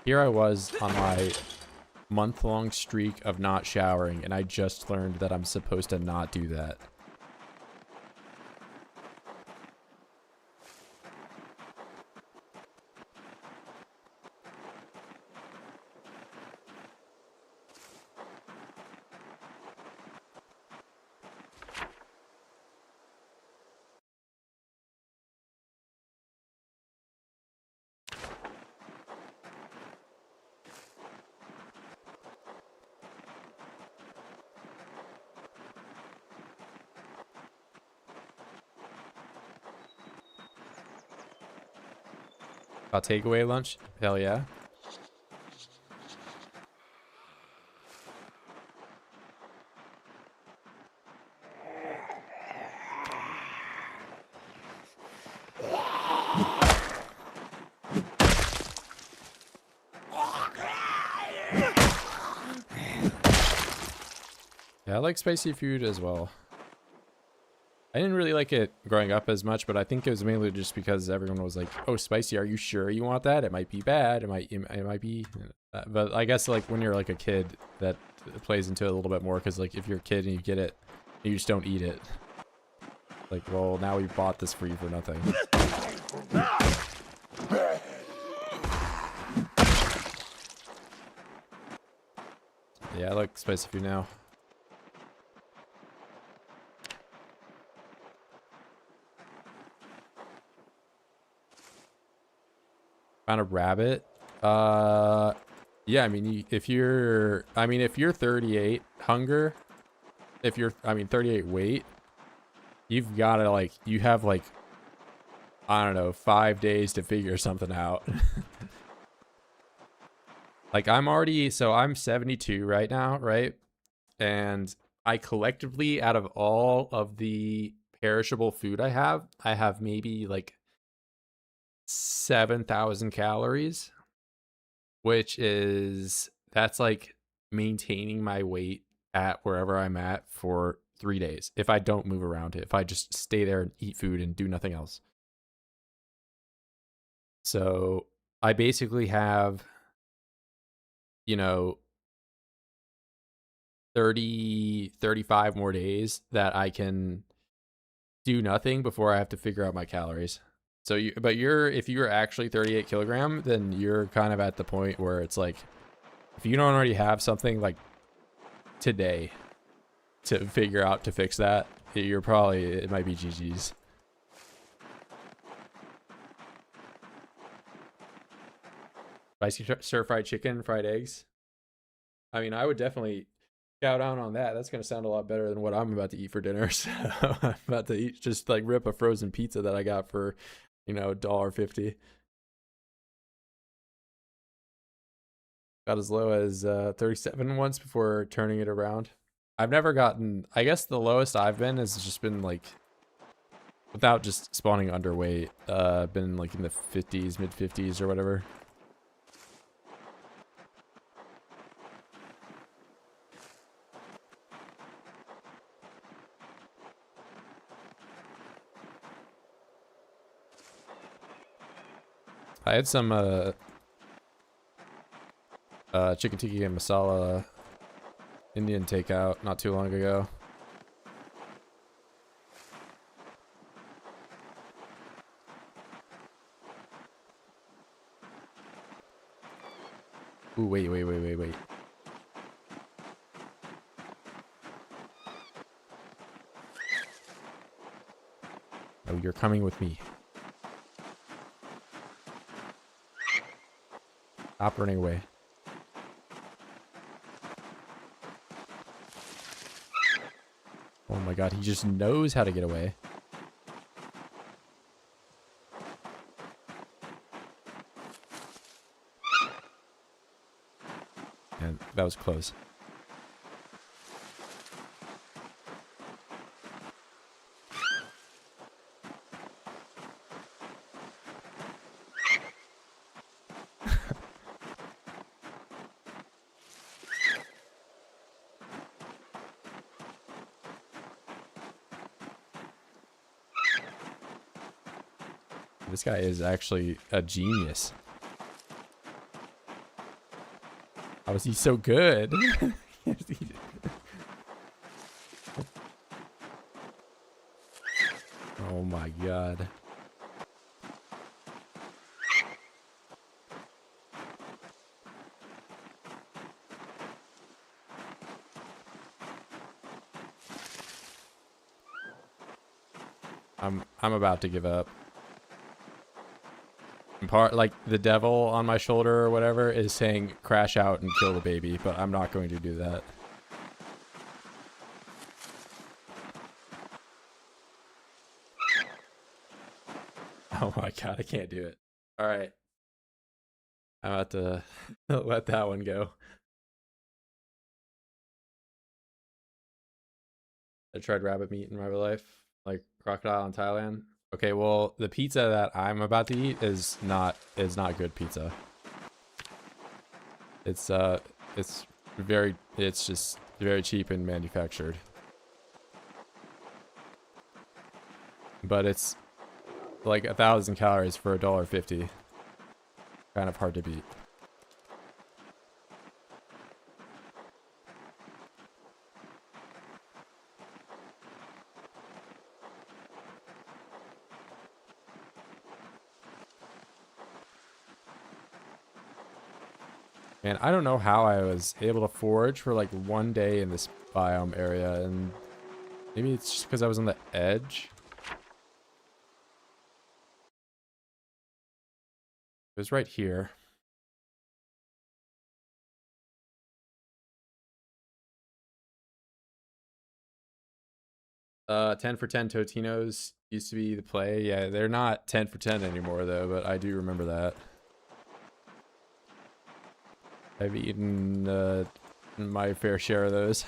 Here I was on my month-long streak of not showering, and I just learned that I'm supposed to not do that. About takeaway lunch? Hell yeah. Yeah, I like spicy food as well. I didn't really like it growing up as much, but I think it was mainly just because everyone was like, "Oh, spicy, are you sure you want that? It might be bad. It might be." But I guess like when you're like a kid, that plays into it a little bit more because like if you're a kid and you get it, and you just don't eat it. Like, well, now we bought this for you for nothing. Yeah, I like spicy food now. Found a rabbit. Yeah, I mean, if you're 38 hunger, if you're, 38 weight, you've got to like, you have like, I don't know, 5 days to figure something out. Like I'm 72 right now, right? And I collectively, out of all of the perishable food I have maybe like 7,000 calories, which is, that's like maintaining my weight at wherever I'm at for 3 days. If I don't move around it, if I just stay there and eat food and do nothing else. So I basically have, you know, 35 more days that I can do nothing before I have to figure out my calories. So if you're actually 38 kilogram, then you're kind of at the point where it's like, if you don't already have something like today to figure out to fix that, you're probably, it might be GG's. Spicy stir-fried chicken, fried eggs. I mean, I would definitely chow down on that. That's gonna sound a lot better than what I'm about to eat for dinner. So I'm about to eat, just like rip a frozen pizza that I got for, $1.50. Got as low as 37 once before turning it around. I've never gotten, I guess the lowest I've been has just been like, without just spawning underweight, been like in the 50s, mid 50s or whatever. I had some chicken tikka and masala Indian takeout not too long ago. Ooh, wait. Oh, you're coming with me. Stop running away. Oh my god, he just knows how to get away. And that was close. This guy is actually a genius. How is he so good? Oh my god. I'm about to give up. Part like the devil on my shoulder or whatever is saying crash out and kill the baby, but I'm not going to do that. Oh my god, I can't do it. All right, I'm about to let that one go. I tried rabbit meat in my real life, like crocodile in Thailand. Okay, well, the pizza that I'm about to eat is not good pizza. It's just very cheap and manufactured. But it's like 1,000 calories for $1.50. Kind of hard to beat. Man, I don't know how I was able to forage for like one day in this biome area, and maybe it's just because I was on the edge. It was right here. Uh, 10 for 10 Totinos used to be the play. Yeah, they're not 10 for 10 anymore though, but I do remember that. I've eaten my fair share of those.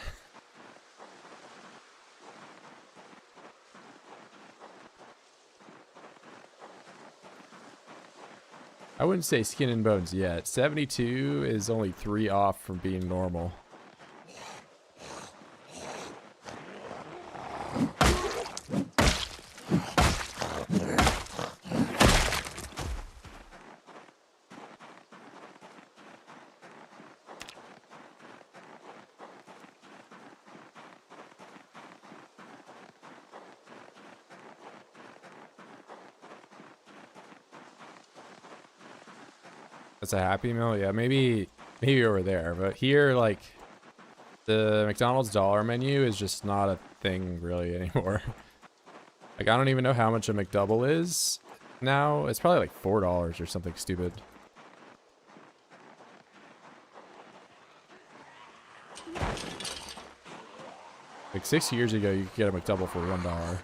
I wouldn't say skin and bones yet. 72 is only 3 off from being normal. That's a Happy Meal? Yeah, maybe over there. But here, like, the McDonald's dollar menu is just not a thing really anymore. Like, I don't even know how much a McDouble is now. It's probably like $4 or something stupid. Like 6 years ago, you could get a McDouble for $1.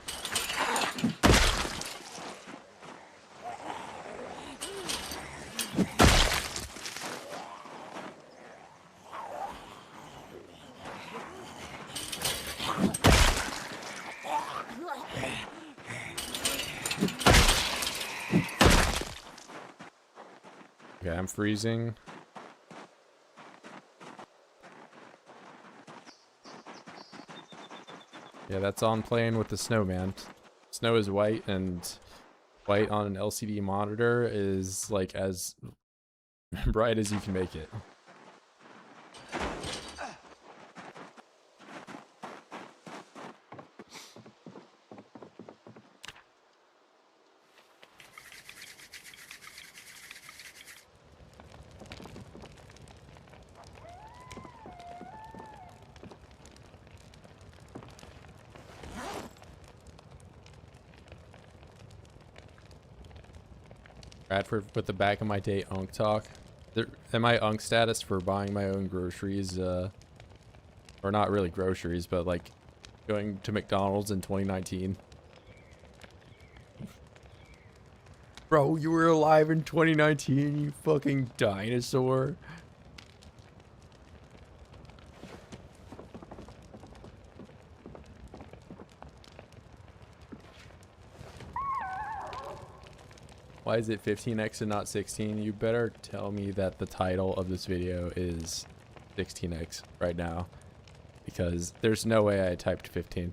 Okay, I'm freezing. Yeah, that's on playing with the snow, man. Snow is white, and white on an LCD monitor is like as bright as you can make it. Bradford with the back of my day unk talk. And my unk status for buying my own groceries, or not really groceries, but like going to McDonald's in 2019. Bro, you were alive in 2019, you fucking dinosaur. Why is it 15x and not 16? You better tell me that the title of this video is 16x right now, because there's no way I typed 15.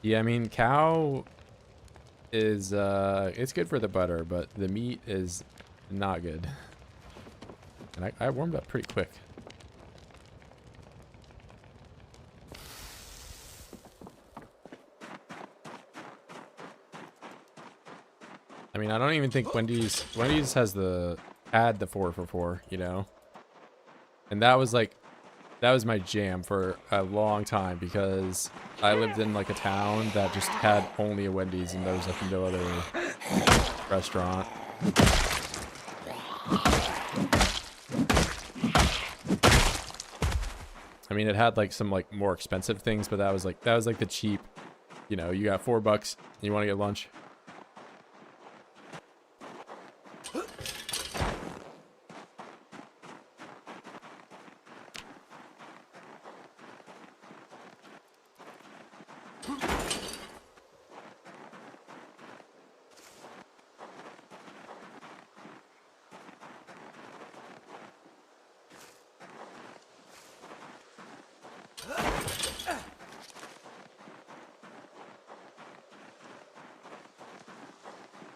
Yeah, I mean, cow is, it's good for the butter, but the meat is not good. And I warmed up pretty quick. I mean, I don't even think Wendy's has had the 4 for 4, you know? And that was my jam for a long time, because I lived in like a town that just had only a Wendy's and there was like no other restaurant. I mean, it had like some like more expensive things, but that was like the cheap, you know, you got $4 and you want to get lunch.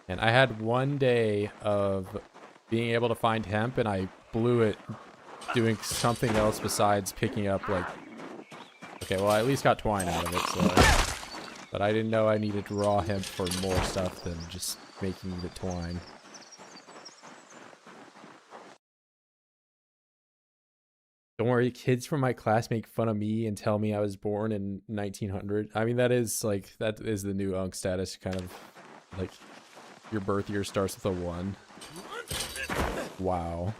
And I had one day of being able to find hemp, and I blew it doing something else besides picking up, like, okay, well, I at least got twine out of it, so, but I didn't know I needed raw hemp for more stuff than just making the twine. Don't worry, kids from my class make fun of me and tell me I was born in 1900. I mean, that is the new unk status, kind of like your birth year starts with a 1. Wow.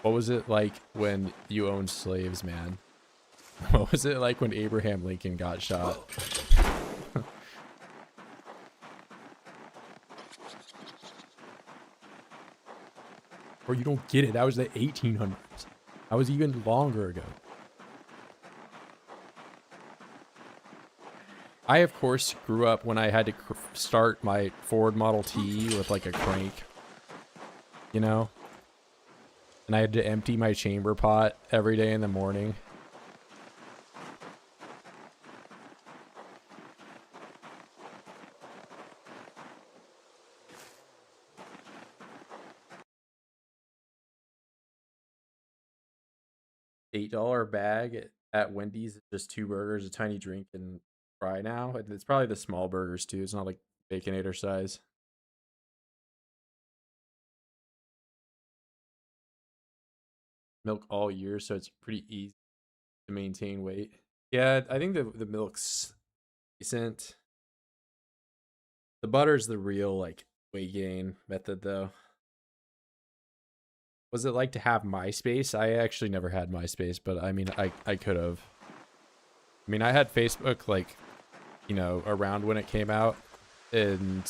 What was it like when you owned slaves, man? What was it like when Abraham Lincoln got shot? Or you don't get it. That was the 1800s. That was even longer ago. I, of course, grew up when I had to start my Ford Model T with like a crank, you know? And I had to empty my chamber pot every day in the morning. $8 bag at Wendy's is just 2 burgers, a tiny drink, and fry now. It's probably the small burgers too. It's not like Baconator size. Milk all year, so it's pretty easy to maintain weight. Yeah, I think the milk's decent. The butter's the real like weight gain method though. Was it like to have MySpace? I actually never had MySpace, but I mean, I could have. I mean, I had Facebook, like, you know, around when it came out, and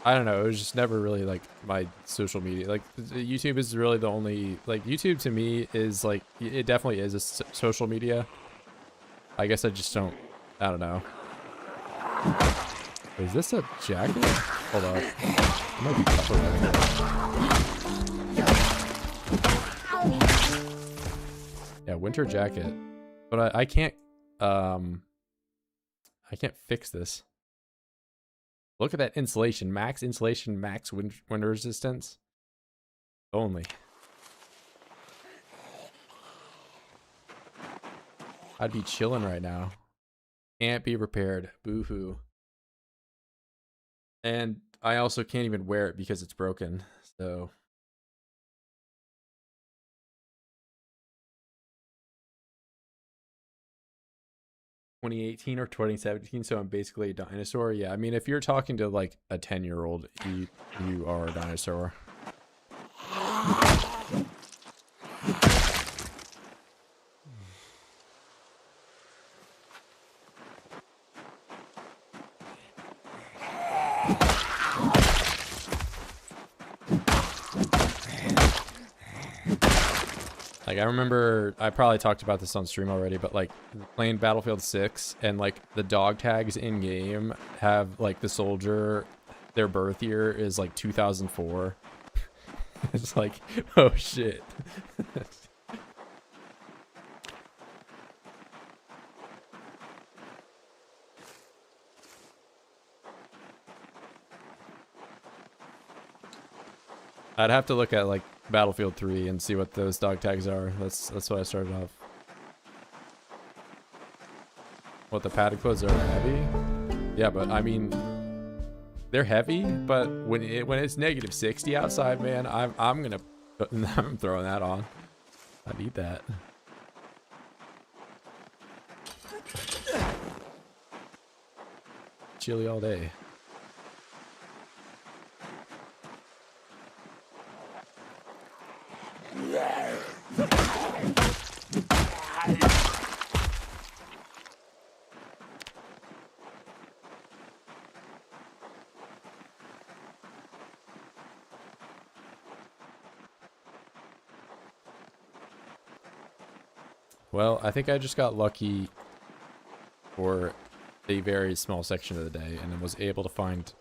I don't know. It was just never really like my social media. Like YouTube is really the only, like YouTube to me is like, it definitely is a social media. I guess I just don't, I don't know. Is this a jacket? Hold on. It might be tougher than yeah, winter jacket. But I can't fix this. Look at that insulation. Max insulation, max wind resistance. Only. I'd be chilling right now. Can't be repaired. Boo-hoo. And I also can't even wear it because it's broken. So 2018 or 2017, so I'm basically a dinosaur. Yeah, I mean, if you're talking to like a 10-year-old, you are a dinosaur. Like, I remember, I probably talked about this on stream already, but like playing Battlefield 6 and like the dog tags in game have like the soldier, their birth year is like 2004. It's like, oh shit. I'd have to look at like Battlefield 3 and see what those dog tags are. That's what I started off. What, the padded clothes are heavy? Yeah, but I mean, they're heavy, but when it's negative 60 outside, man, I'm throwing that on. I need that. Chilly all day. Well, I think I just got lucky for a very small section of the day and was able to find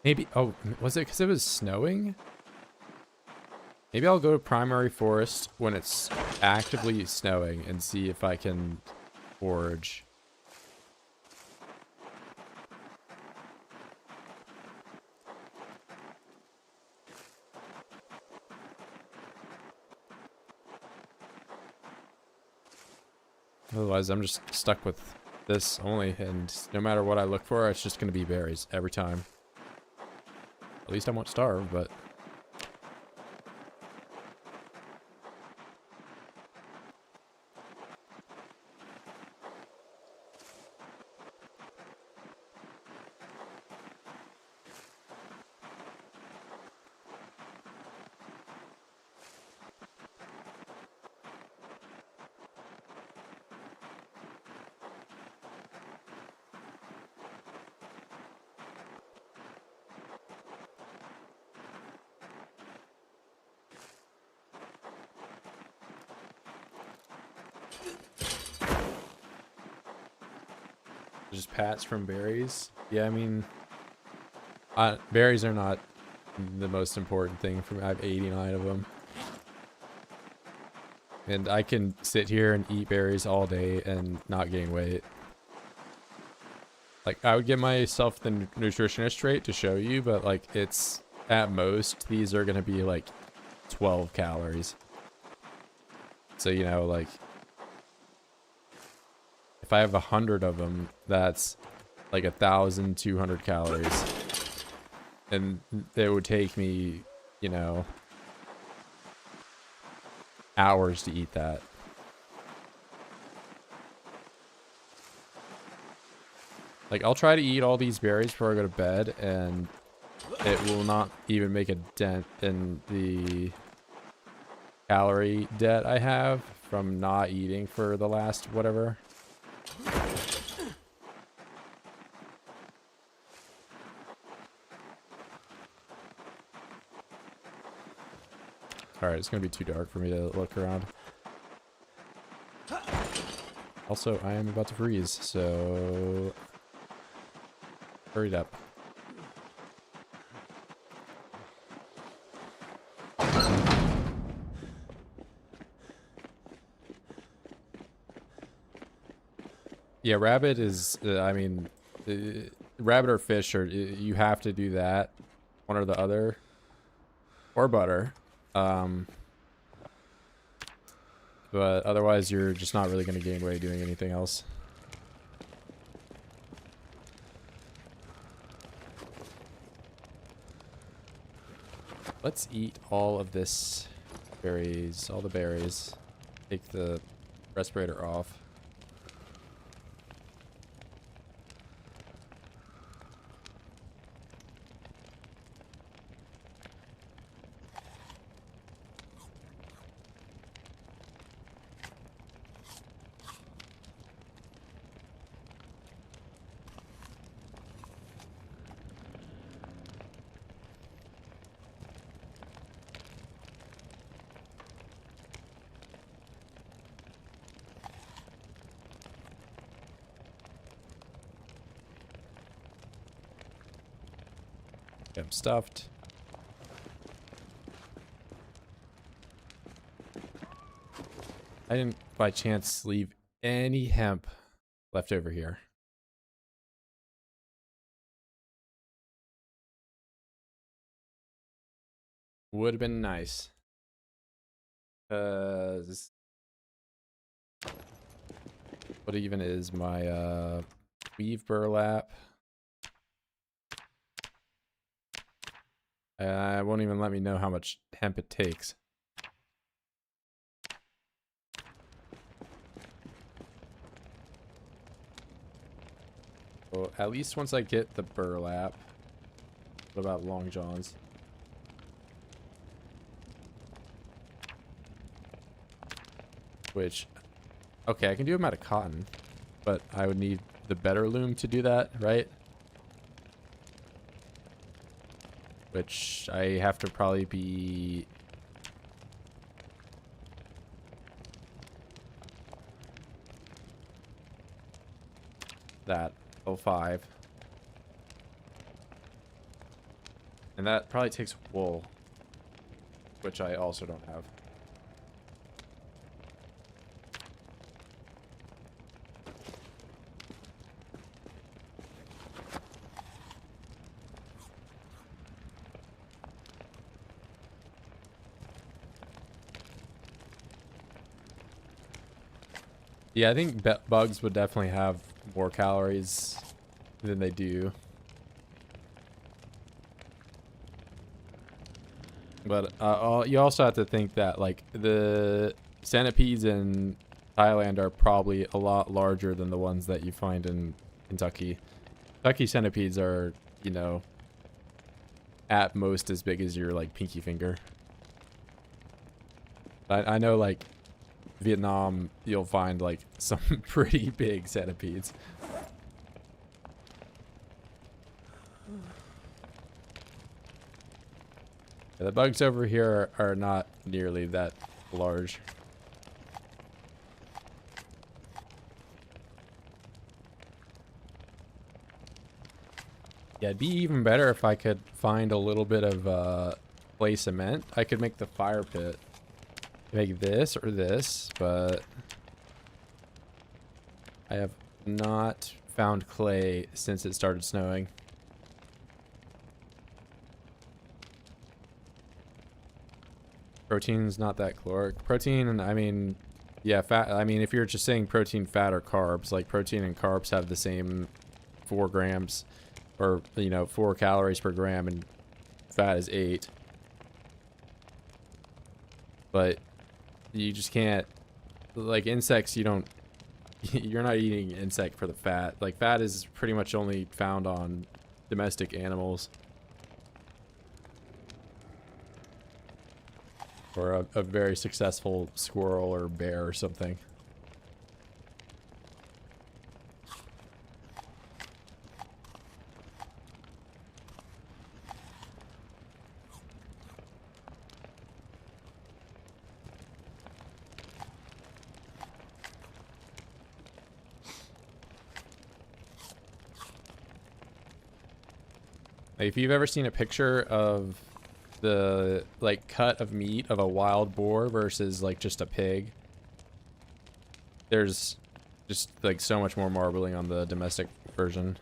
maybe, oh, was it because it was snowing? Maybe I'll go to primary forest when it's actively snowing and see if I can forage. Otherwise, I'm just stuck with this only, and no matter what I look for, it's just going to be berries every time. At least I won't starve, but... just pats from berries. Yeah, I mean, berries are not the most important thing for me. I have 89 of them. And I can sit here and eat berries all day and not gain weight. Like, I would give myself the nutritionist trait to show you, but like, it's at most, these are going to be like 12 calories. So, you know, like, if I have 100 of them, that's like 1,200 calories. And it would take me, you know, hours to eat that. Like, I'll try to eat all these berries before I go to bed, and it will not even make a dent in the calorie debt I have from not eating for the last whatever. Alright, it's gonna be too dark for me to look around. Also, I am about to freeze, so hurry it up. Yeah, rabbit is, I mean, rabbit or fish, or you have to do that, one or the other, or butter. But otherwise, you're just not really going to gain weight doing anything else. Let's eat all of this berries, all the berries. Take the respirator off. I'm stuffed. I didn't by chance leave any hemp left over here. Would have been nice. What even is my weave burlap? It won't even let me know how much hemp it takes. Well, at least once I get the burlap. What about long johns? Which, okay, I can do them out of cotton, but I would need the better loom to do that, right? Which I have to probably be... that, 05. And that probably takes wool, which I also don't have. Yeah, I think bugs would definitely have more calories than they do. But you also have to think that, like, the centipedes in Thailand are probably a lot larger than the ones that you find in Kentucky. Kentucky centipedes are, you know, at most as big as your, like, pinky finger. I know, like, Vietnam, you'll find, like, some pretty big centipedes. The bugs over here are not nearly that large. Yeah, it'd be even better if I could find a little bit of clay cement. I could make the fire pit. Make this or this, but I have not found clay since it started snowing. Protein's not that caloric. Protein, I mean, yeah, fat. I mean, if you're just saying protein, fat, or carbs, like protein and carbs have the same 4 grams, or, you know, 4 calories per gram, and fat is 8. But you just can't, like, insects, you don't, you're not eating insect for the fat. Like, fat is pretty much only found on domestic animals. Or a very successful squirrel or bear or something. Like, if you've ever seen a picture of the like cut of meat of a wild boar versus like just a pig, there's just like so much more marbling on the domestic version.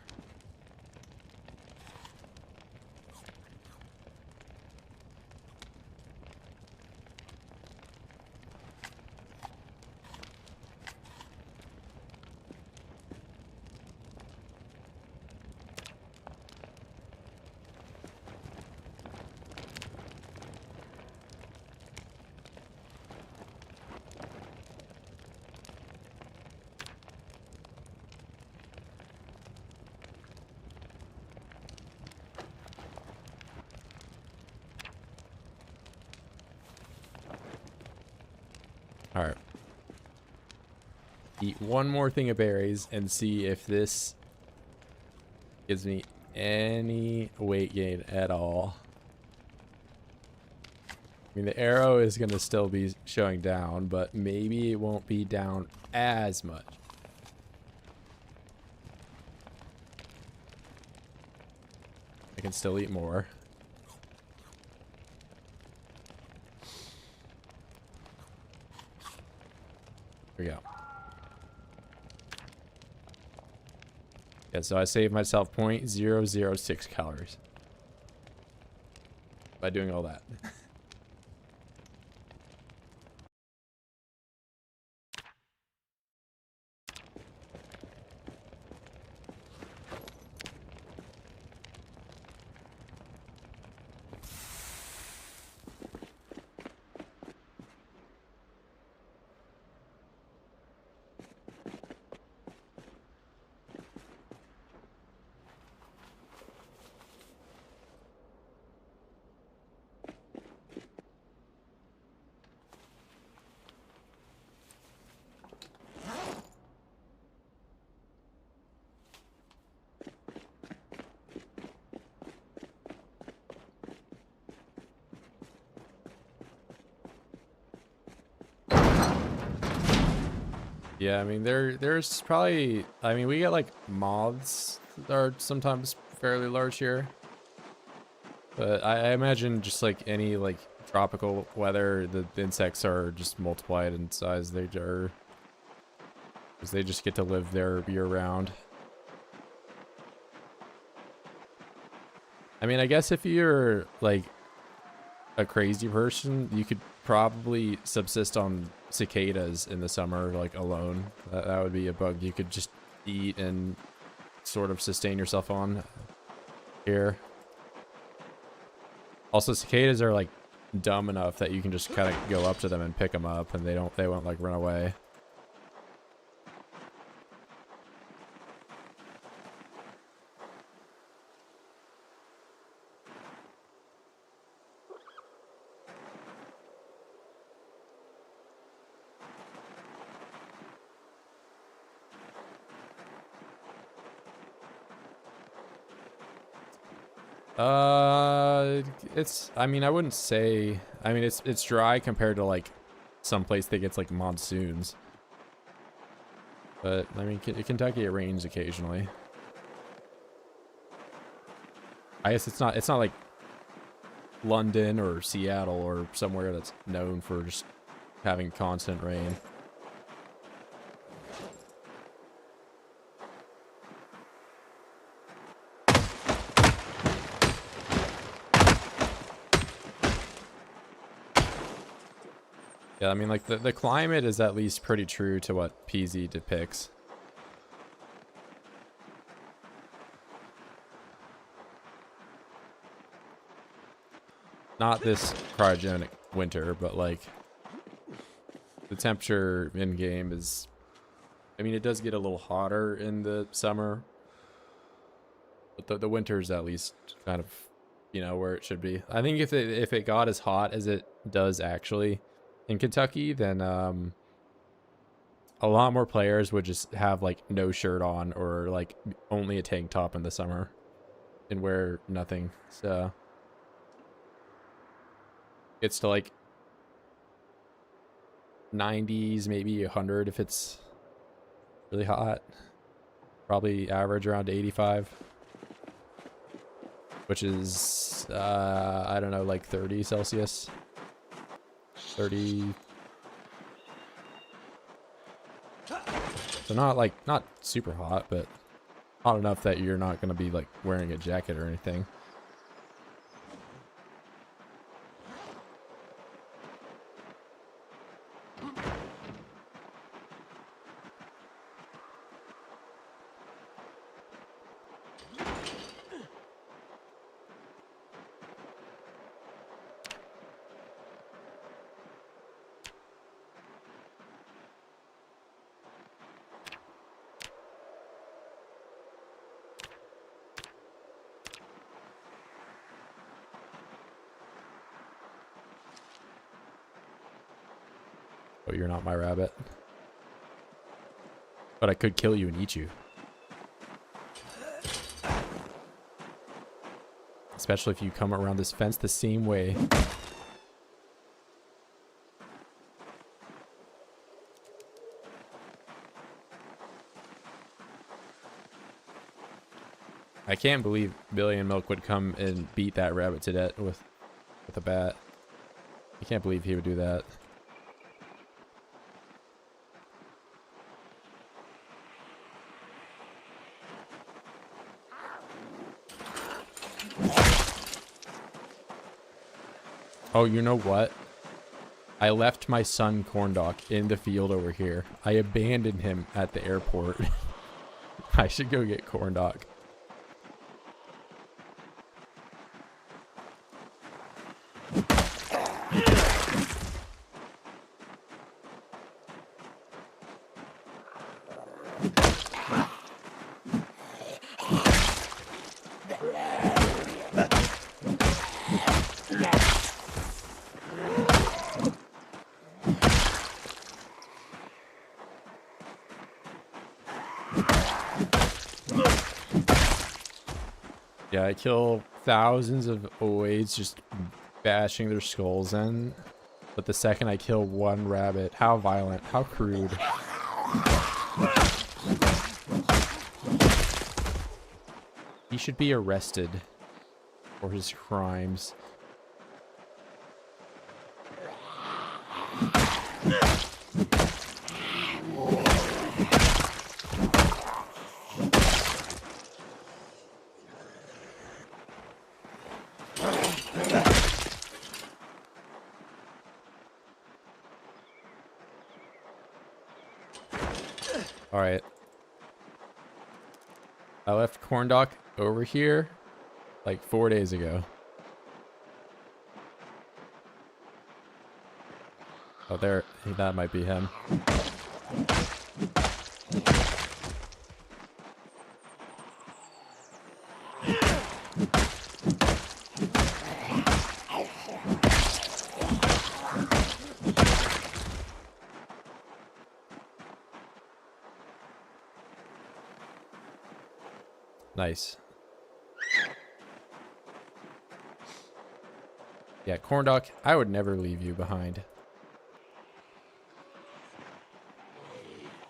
All right. Eat one more thing of berries and see if this gives me any weight gain at all. I mean, the arrow is going to still be showing down, but maybe it won't be down as much. I can still eat more. Here we go. Yeah, so I saved myself 0.006 calories by doing all that. Yeah, I mean, there's probably, I mean, we get like moths that are sometimes fairly large here. But I imagine just like any like tropical weather, the insects are just multiplied in size. They are, because they just get to live there year round. I mean, I guess if you're like a crazy person, you could probably subsist on cicadas in the summer, like alone. That would be a bug you could just eat and sort of sustain yourself on here. Also, cicadas are like dumb enough that you can just kind of go up to them and pick them up, and they won't like run away. I mean, I wouldn't say, I mean, it's dry compared to like some place that gets like monsoons. But I mean, Kentucky, it rains occasionally. I guess it's not like London or Seattle or somewhere that's known for just having constant rain. Yeah, I mean, like, the climate is at least pretty true to what PZ depicts. Not this cryogenic winter, but, like, the temperature in-game is... I mean, it does get a little hotter in the summer, but the winter's at least kind of, you know, where it should be. I think if it got as hot as it does actually in Kentucky, then a lot more players would just have like no shirt on or like only a tank top in the summer and wear nothing. So it's to like 90s, maybe 100 if it's really hot. Probably average around 85, which is, I don't know, like 30 Celsius. 30. So not super hot, but hot enough that you're not going to be like wearing a jacket or anything. Oh, you're not my rabbit. But I could kill you and eat you. Especially if you come around this fence the same way. I can't believe Billy and Milk would come and beat that rabbit to death with a bat. I can't believe he would do that. Oh, you know what? I left my son Corndog in the field over here. I abandoned him at the airport. I should go get Corndog. Yeah, I kill thousands of oids just bashing their skulls in. But the second I kill one rabbit, how violent, how crude. He should be arrested for his crimes. All right. I left Corndog over here like 4 days ago. Oh, there. That might be him. Nice. Yeah, Corndog, I would never leave you behind.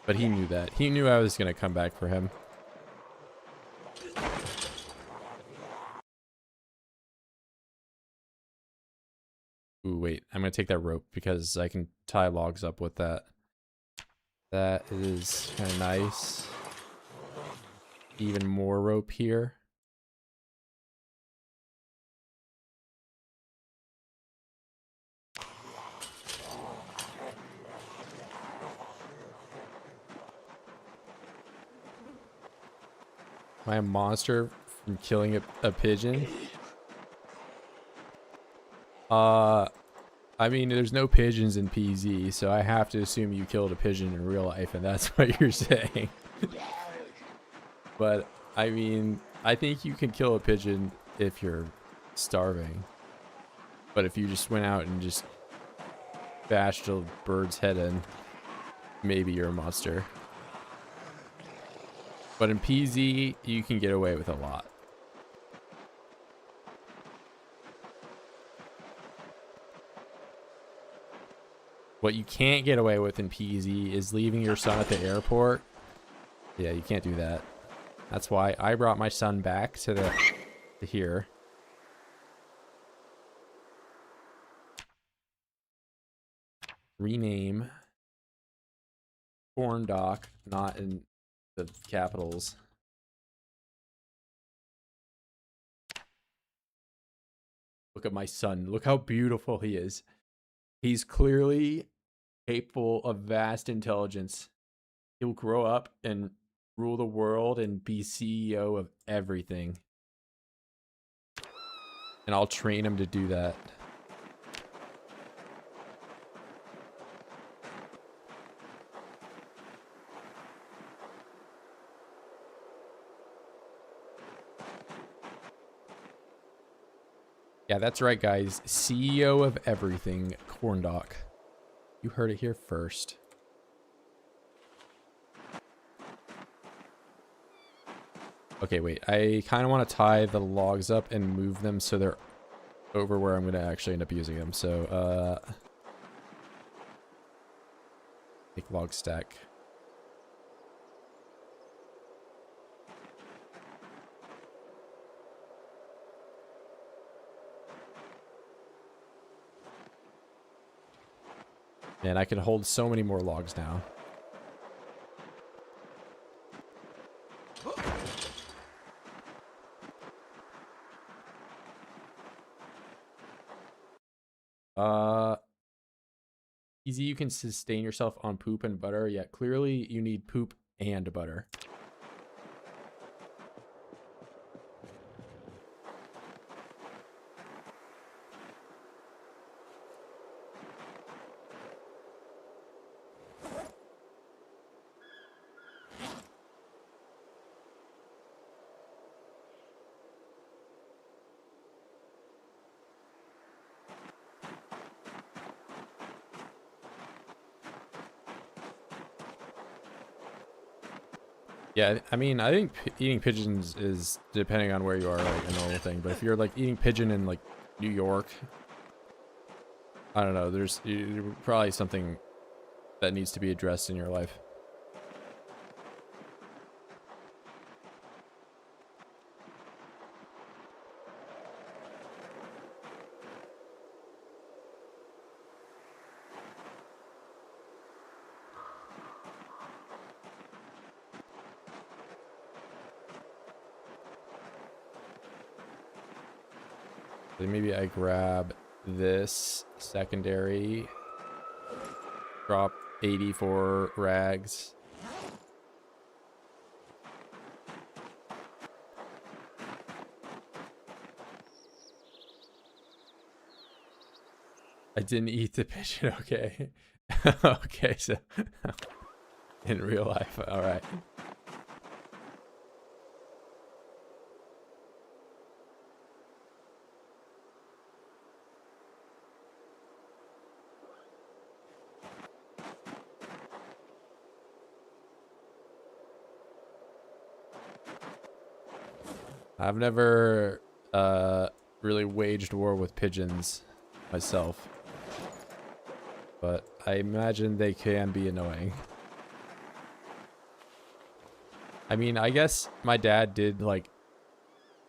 But he knew that. He knew I was going to come back for him. Ooh, wait. I'm going to take that rope because I can tie logs up with that. That is kind of nice. Even more rope here. Am I a monster from killing a pigeon? I mean, there's no pigeons in PZ, so I have to assume you killed a pigeon in real life, and that's what you're saying. But, I mean, I think you can kill a pigeon if you're starving. But if you just went out and just bashed a bird's head in, maybe you're a monster. But in PZ, you can get away with a lot. What you can't get away with in PZ is leaving your son at the airport. Yeah, you can't do that. That's why I brought my son back to here. rename corn dock, not in the capitals. Look at my son. Look how beautiful he is. He's clearly capable of vast intelligence. He'll grow up and rule the world and be CEO of everything. And I'll train him to do that. Yeah, that's right, guys. CEO of everything, Corndock. You heard it here first. Okay, wait. I kind of want to tie the logs up and move them so they're over where I'm going to actually end up using them. So, make log stack. Man, I can hold so many more logs now. Easy, you can sustain yourself on poop and butter, yet clearly you need poop and butter. Yeah, I mean, I think eating pigeons is, depending on where you are, like a normal thing. But if you're like eating pigeon in like New York, I don't know, there's probably something that needs to be addressed in your life. Then maybe I grab this secondary, drop 84 rags. I didn't eat the pigeon, okay. Okay, so in real life, all right. I've never really waged war with pigeons myself, but I imagine they can be annoying. I mean, I guess my dad did like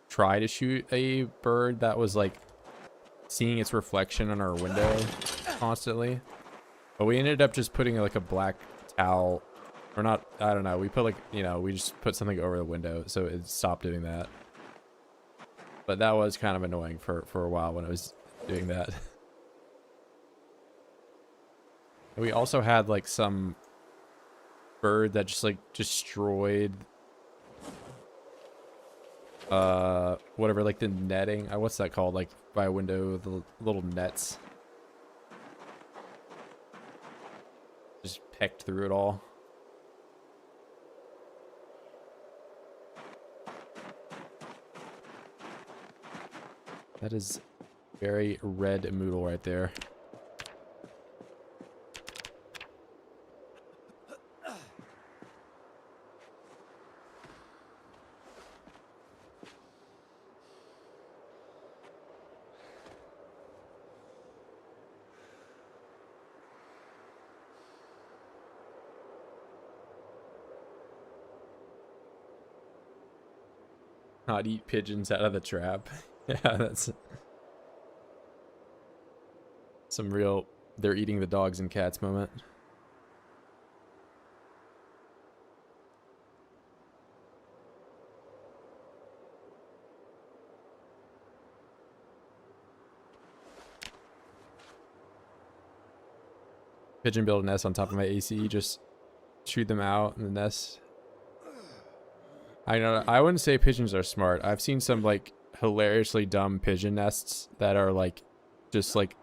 try to shoot a bird that was like seeing its reflection on our window constantly, but we ended up just putting like a black towel, or not, I don't know, we put like, you know, we just put something over the window so it stopped doing that. But that was kind of annoying for a while when I was doing that. And we also had like some bird that just like destroyed whatever, like the netting, what's that called, like by a window, the little nets, just pecked through it all. That is very red moodle right there. Not eat pigeons out of the trap. Yeah, that's some real they're eating the dogs and cats moment. Pigeon build a nest on top of my AC, just shoot them out in the nest. I know, I wouldn't say pigeons are smart. I've seen some like hilariously dumb pigeon nests that are like just like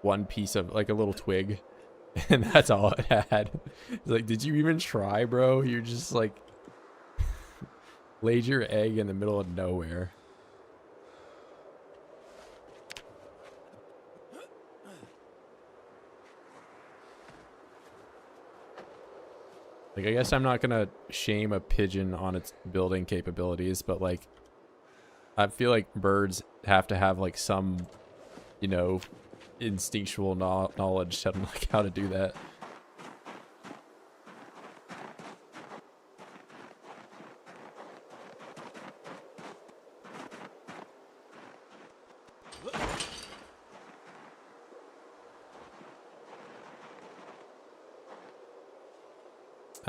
one piece of like a little twig and that's all it had. It's like, did you even try, bro? You're just like laid your egg in the middle of nowhere. Like, I guess I'm not gonna shame a pigeon on its building capabilities, but like, I feel like birds have to have like some, you know, instinctual knowledge on like how to do that.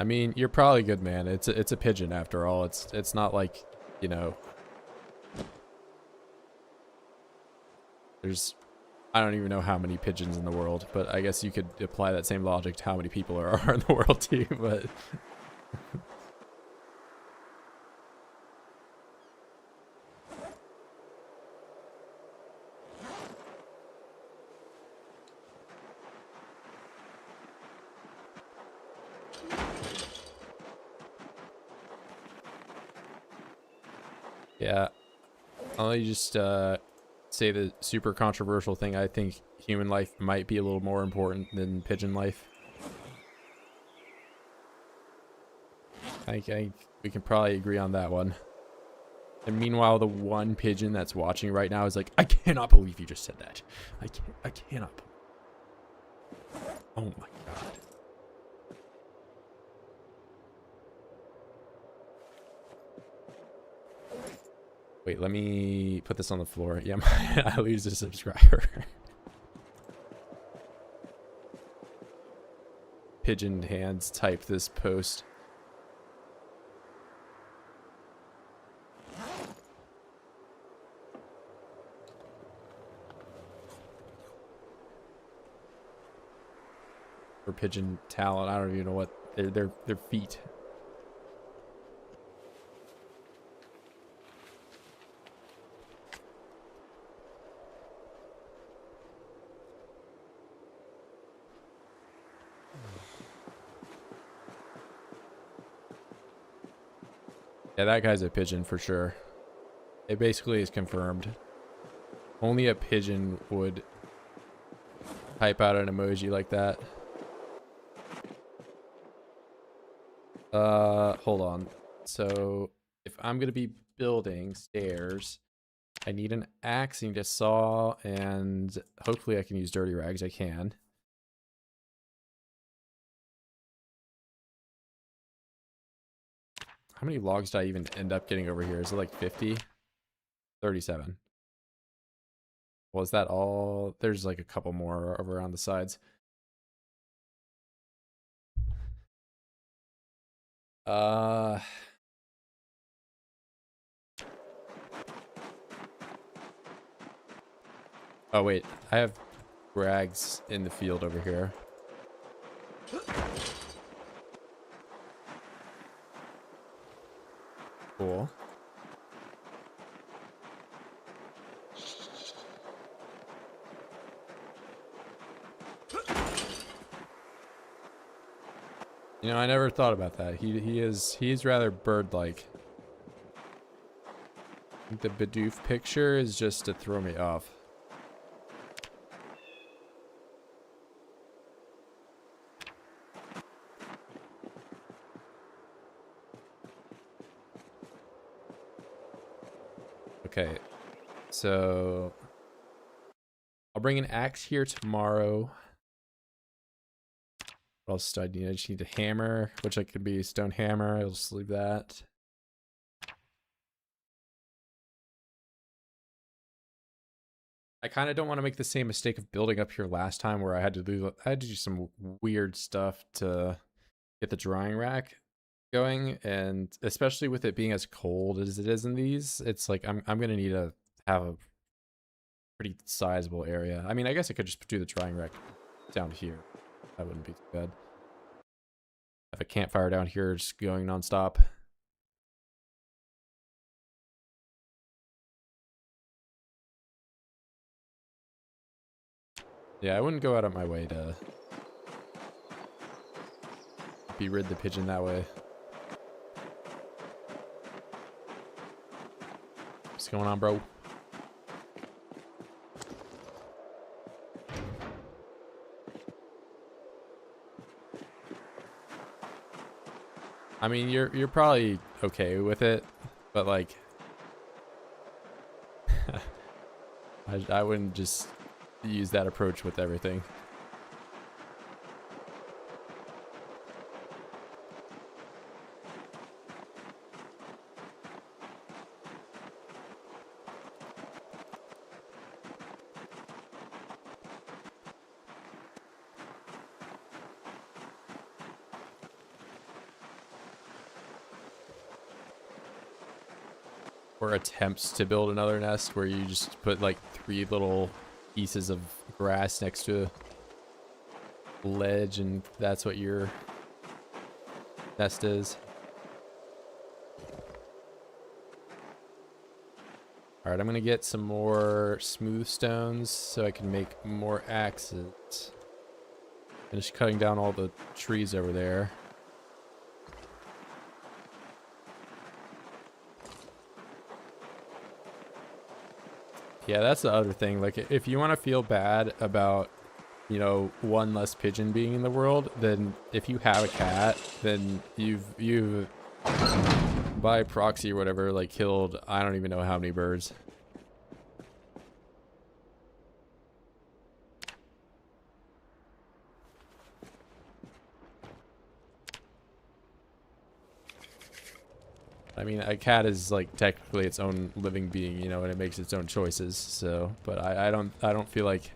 I mean, you're probably good, man. It's a pigeon after all. It's not like, you know, there's, I don't even know how many pigeons in the world, but I guess you could apply that same logic to how many people there are in the world too, but yeah. I'll just say the super controversial thing. I think human life might be a little more important than pigeon life. I think we can probably agree on that one. And meanwhile, the one pigeon that's watching right now is like, I cannot believe you just said that. I cannot. Oh my god. Wait, let me put this on the floor. Yeah, I lose a subscriber. Pigeon hands type this post. Or pigeon talent. I don't even know what their feet. Yeah, that guy's a pigeon for sure. It basically is confirmed. Only a pigeon would type out an emoji like that. Hold on. So if I'm gonna be building stairs, I need an axe, I need a saw, and hopefully I can use dirty rags. I can. How many logs did I even end up getting over here? Is it like 50? 37. Was that all? There's like a couple more over around the sides. Oh wait, I have rags in the field over here. Cool. You know, I never thought about that. He is rather bird-like. The Bidoof picture is just to throw me off. Okay, so I'll bring an axe here tomorrow. What else do I need? I just need a hammer, which I could be a stone hammer. I'll just leave that. I kind of don't want to make the same mistake of building up here last time where I had to do some weird stuff to get the drying rack going, and especially with it being as cold as it is in these, it's like I'm gonna need to have a pretty sizable area. I mean, I guess I could just do the drying rack down here. That wouldn't be too bad. Have a campfire down here just going nonstop. Yeah, I wouldn't go out of my way to be rid the pigeon that way. What's going on, bro? I mean, you're probably okay with it, but like, I wouldn't just use that approach with everything. Or attempts to build another nest where you just put like 3 little pieces of grass next to a ledge and that's what your nest is. Alright, I'm gonna get some more smooth stones so I can make more axes. Finish cutting down all the trees over there. Yeah, that's the other thing. Like, if you want to feel bad about, you know, one less pigeon being in the world, then if you have a cat, then you've by proxy or whatever, like, killed I don't even know how many birds. I mean, a cat is like technically its own living being, you know, and it makes its own choices. So, but I don't feel like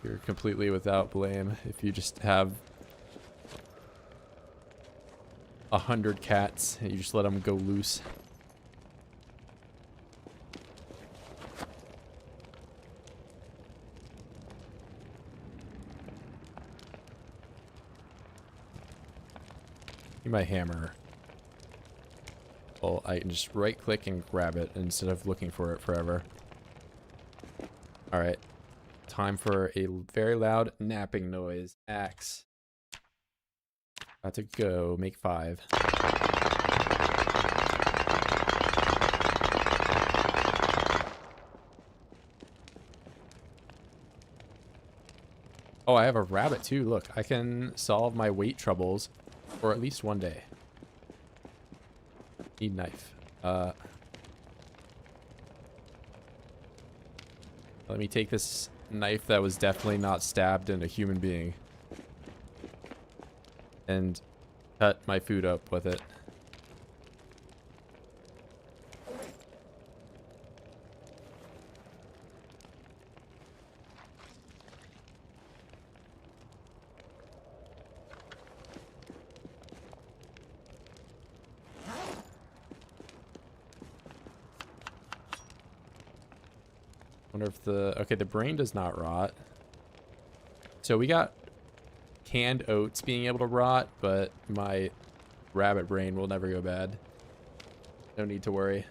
you're completely without blame if you just have 100 cats and you just let them go loose. My hammer. Well, I can just right click and grab it instead of looking for it forever. Alright. Time for a very loud napping noise. Axe. About to go. Make 5. Oh, I have a rabbit too. Look, I can solve my weight troubles for at least one day. Need knife. Let me take this knife that was definitely not stabbed in a human being and cut my food up with it. Wonder if the brain does not rot. So we got canned oats being able to rot, but my rabbit brain will never go bad. No need to worry.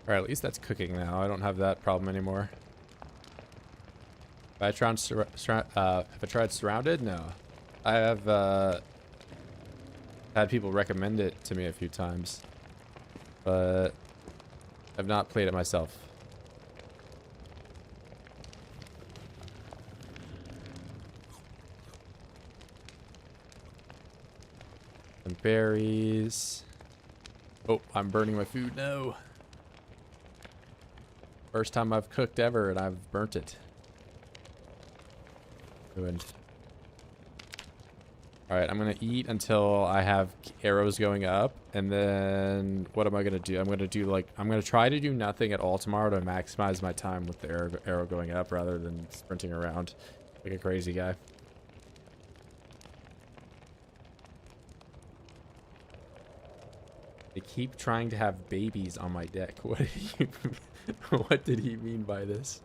Alright, at least that's cooking now. I don't have that problem anymore. Have I tried surrounded? No. I have had people recommend it to me a few times, but I've not played it myself. Some berries. Oh, I'm burning my food. No. First time I've cooked ever, and I've burnt it. Ruined. Alright, I'm gonna eat until I have arrows going up, and then what am I gonna do? I'm gonna try to do nothing at all tomorrow to maximize my time with the arrow going up rather than sprinting around like a crazy guy. They keep trying to have babies on my deck. What did he mean by this?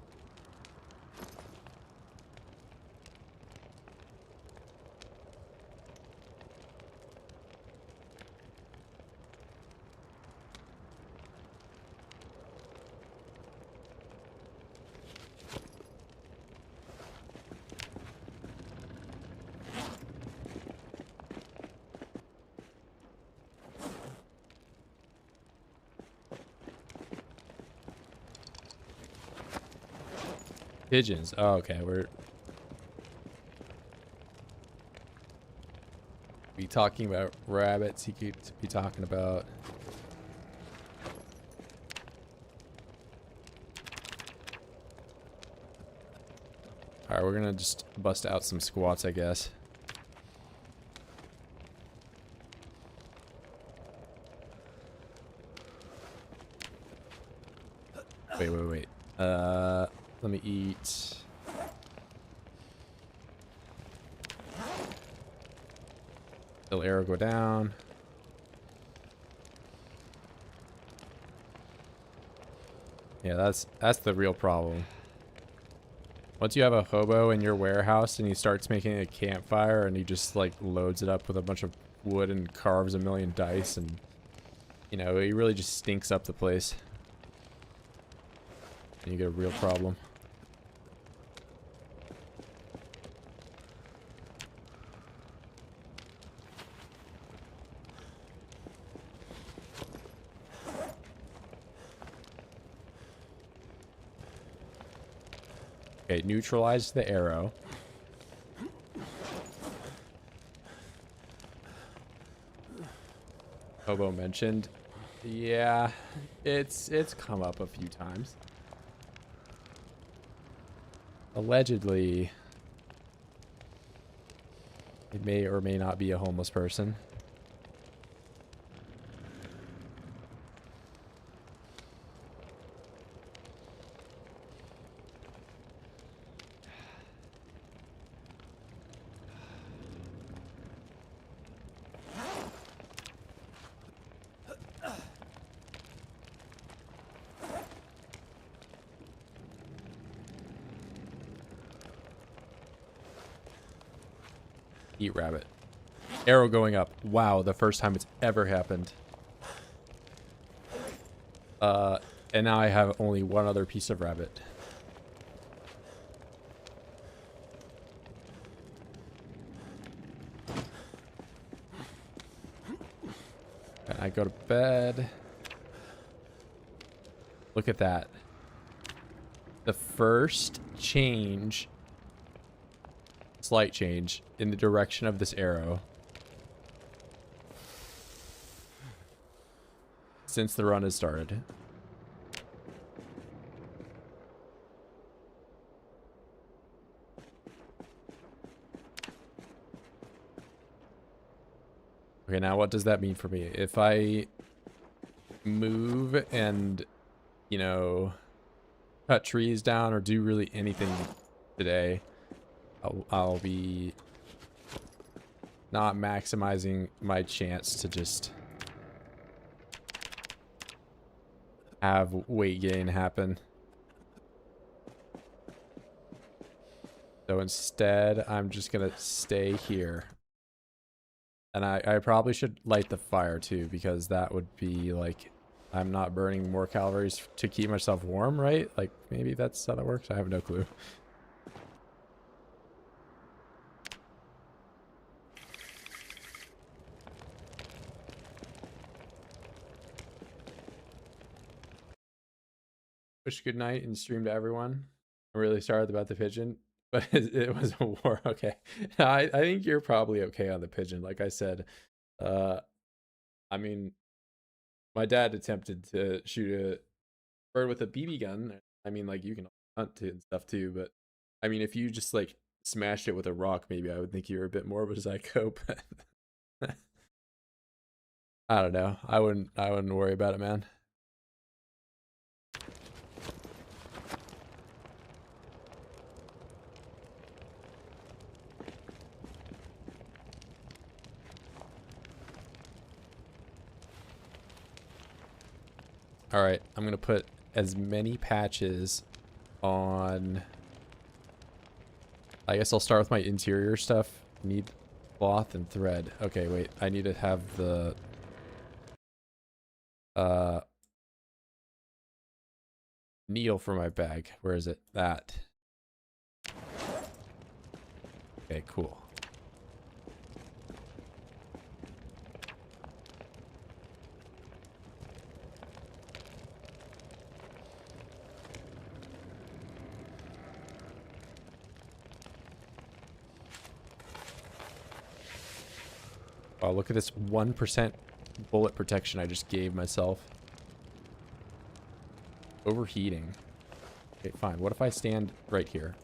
Pigeons. Oh, okay. We talking about rabbits. He keeps be talking about. All right, we're gonna just bust out some squats, I guess. Wait. Let me eat. Still arrow go down. Yeah, that's the real problem. Once you have a hobo in your warehouse and he starts making a campfire and he just like loads it up with a bunch of wood and carves a million dice, and you know, he really just stinks up the place. And you get a real problem. Okay, neutralize the arrow. Hobo mentioned. Yeah, it's come up a few times. Allegedly, it may or may not be a homeless person. Eat rabbit. Arrow going up. Wow, the first time it's ever happened. And now I have only one other piece of rabbit. And I go to bed. Look at that. The first change, slight change, in the direction of this arrow since the run has started. Okay, now what does that mean for me? If I move and, you know, cut trees down or do really anything today, I'll be not maximizing my chance to just have weight gain happen. So instead, I'm just gonna stay here. And I probably should light the fire too, because that would be like, I'm not burning more calories to keep myself warm, right? Like, maybe that's how that works. I have no clue. Wish good night and stream to everyone. I'm really sorry about the pigeon, but it was a war. Okay. I think you're probably okay on the pigeon. Like I said, I mean, my dad attempted to shoot a bird with a BB gun. I mean, like you can hunt and stuff too, but I mean, if you just like smashed it with a rock, maybe I would think you were a bit more of a psycho, but I don't know. I wouldn't worry about it, man. All right, I'm going to put as many patches on. I guess I'll start with my interior stuff. Need cloth and thread. Okay, wait. I need to have the needle for my bag. Where is it? That. Okay, cool. Wow, look at this 1% bullet protection I just gave myself. Overheating. Okay, fine. What if I stand right here?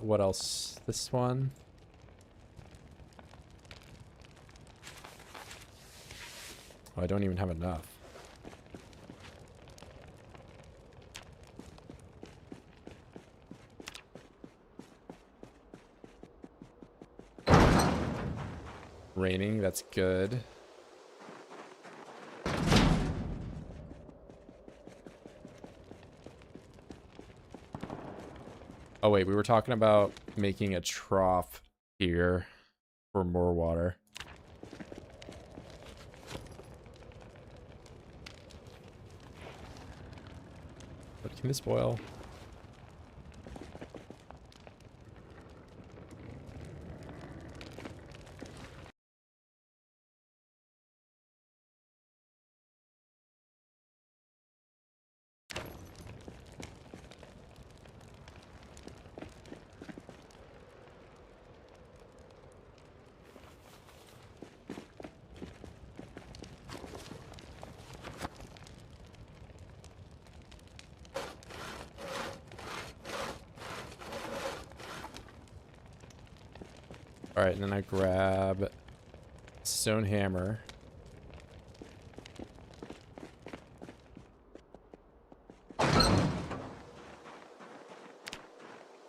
What else? This one. Oh, I don't even have enough. Raining, that's good. Oh wait, we were talking about making a trough here for more water. But can this boil? All right, and then I grab stone hammer.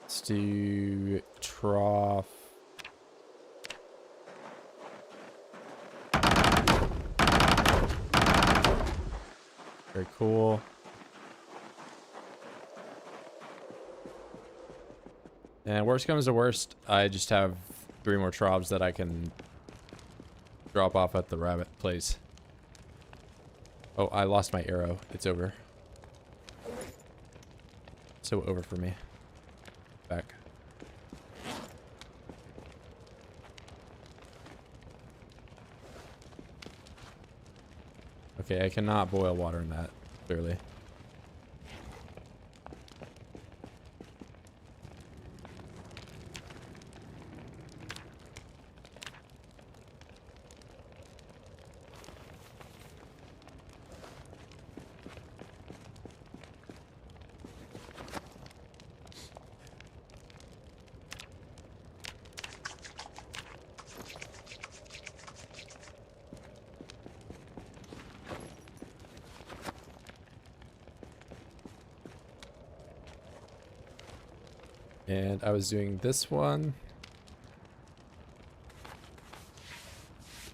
Let's do trough. Very cool. And worst comes to worst, I just have 3 more troughs that I can drop off at the rabbit place. Oh, I lost my arrow. It's over. So over for me. Back. Okay, I cannot boil water in that, clearly. And I was doing this one.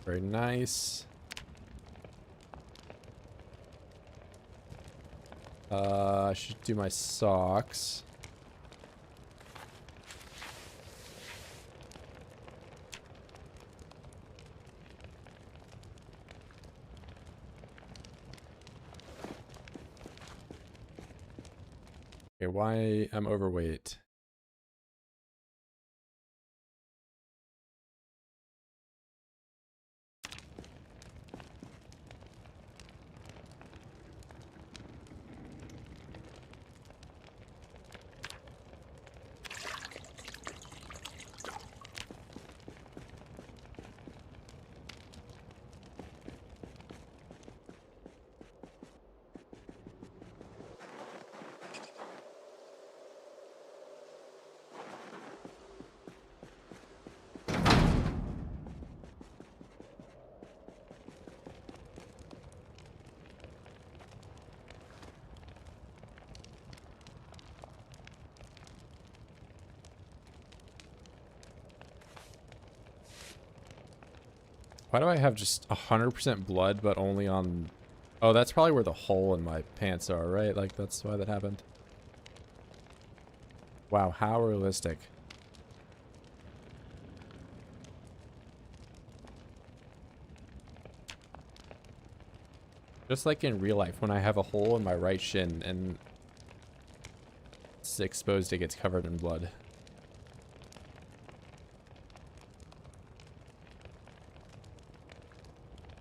Very nice. I should do my socks. Okay, why I'm overweight. Why do I have just 100% blood, but only on... Oh, that's probably where the hole in my pants are, right? Like, that's why that happened. Wow, how realistic. Just like in real life, when I have a hole in my right shin and it's exposed, it gets covered in blood.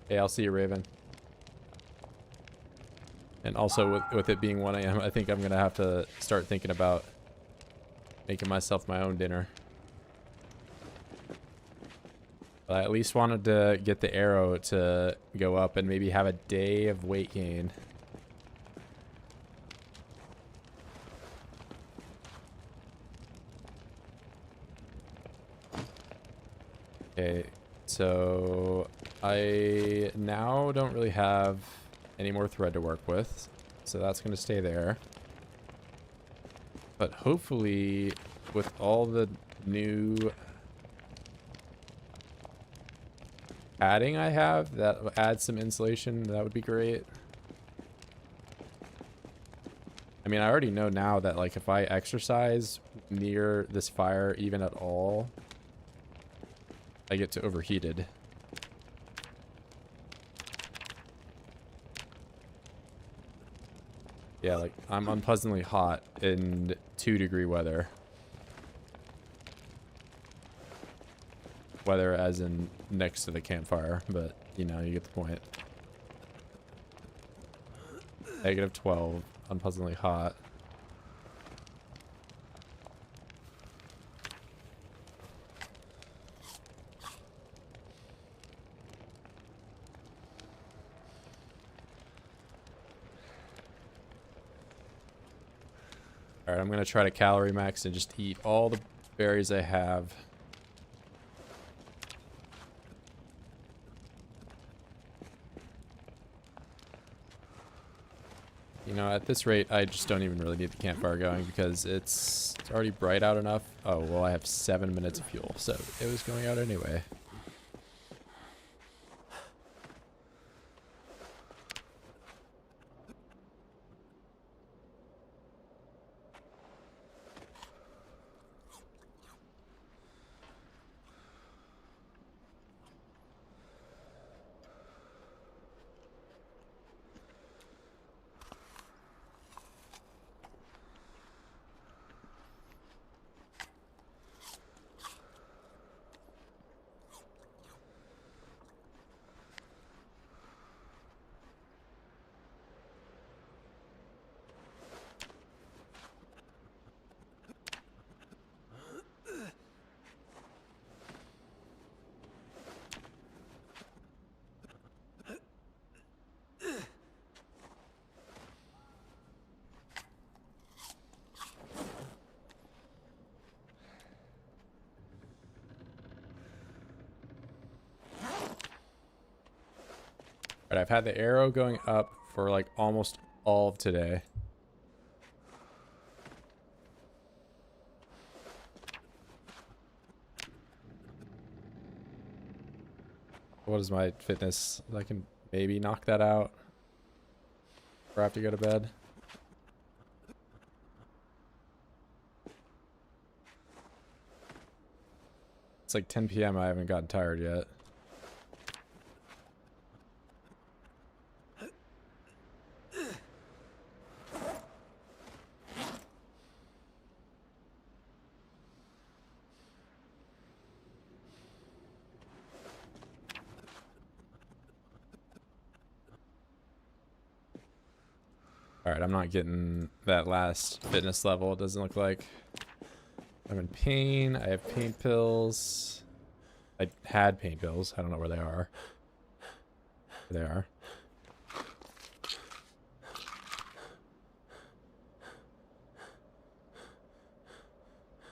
Hey, I'll see you, Raven. And also, with it being 1 a.m., I think I'm going to have to start thinking about making myself my own dinner. But I at least wanted to get the arrow to go up and maybe have a day of weight gain. Okay, so I now don't really have any more thread to work with, so that's going to stay there. But hopefully, with all the new padding I have, that adds some insulation, that would be great. I mean, I already know now that, like, if I exercise near this fire even at all, I get to overheated. Yeah, like, I'm unpleasantly hot in 2-degree weather. Weather as in next to the campfire, but, you know, you get the point. -12, unpleasantly hot. Alright, I'm gonna try to calorie max and just eat all the berries I have. You know, at this rate, I just don't even really need the campfire going because it's already bright out enough. Oh, well, I have 7 minutes of fuel, so it was going out anyway. But I've had the arrow going up for like almost all of today. What is my fitness? I can maybe knock that out before I have to go to bed. It's like 10 p.m. I haven't gotten tired yet. All right, I'm not getting that last fitness level. It doesn't look like. I'm in pain. I have pain pills. I had pain pills. I don't know where they are. There they are.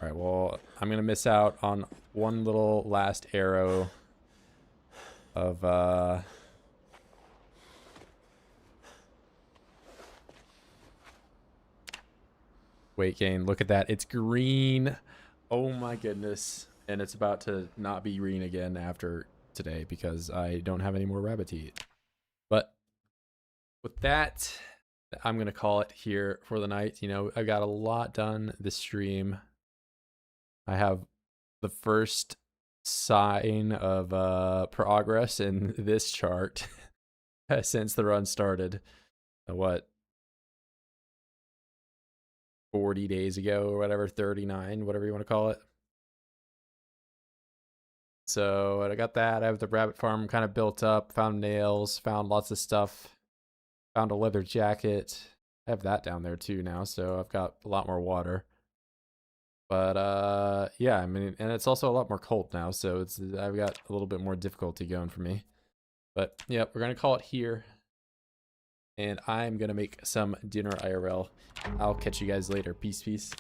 All right, well, I'm going to miss out on one little last arrow of weight gain. Look at that. It's green. Oh my goodness. And it's about to not be green again after today because I don't have any more rabbit to eat. But with that, I'm going to call it here for the night. You know, I got a lot done this stream. I have the first sign of progress in this chart since the run started. What? 40 days ago or whatever, 39, whatever you want to call it. So I got that. I have the rabbit farm kind of built up, found nails, found lots of stuff, found a leather jacket. I have that down there too now, so I've got a lot more water. But yeah, I mean, and it's also a lot more cold now, so I've got a little bit more difficulty going for me. But yeah, we're gonna call it here. And I'm gonna make some dinner IRL. I'll catch you guys later. Peace, peace.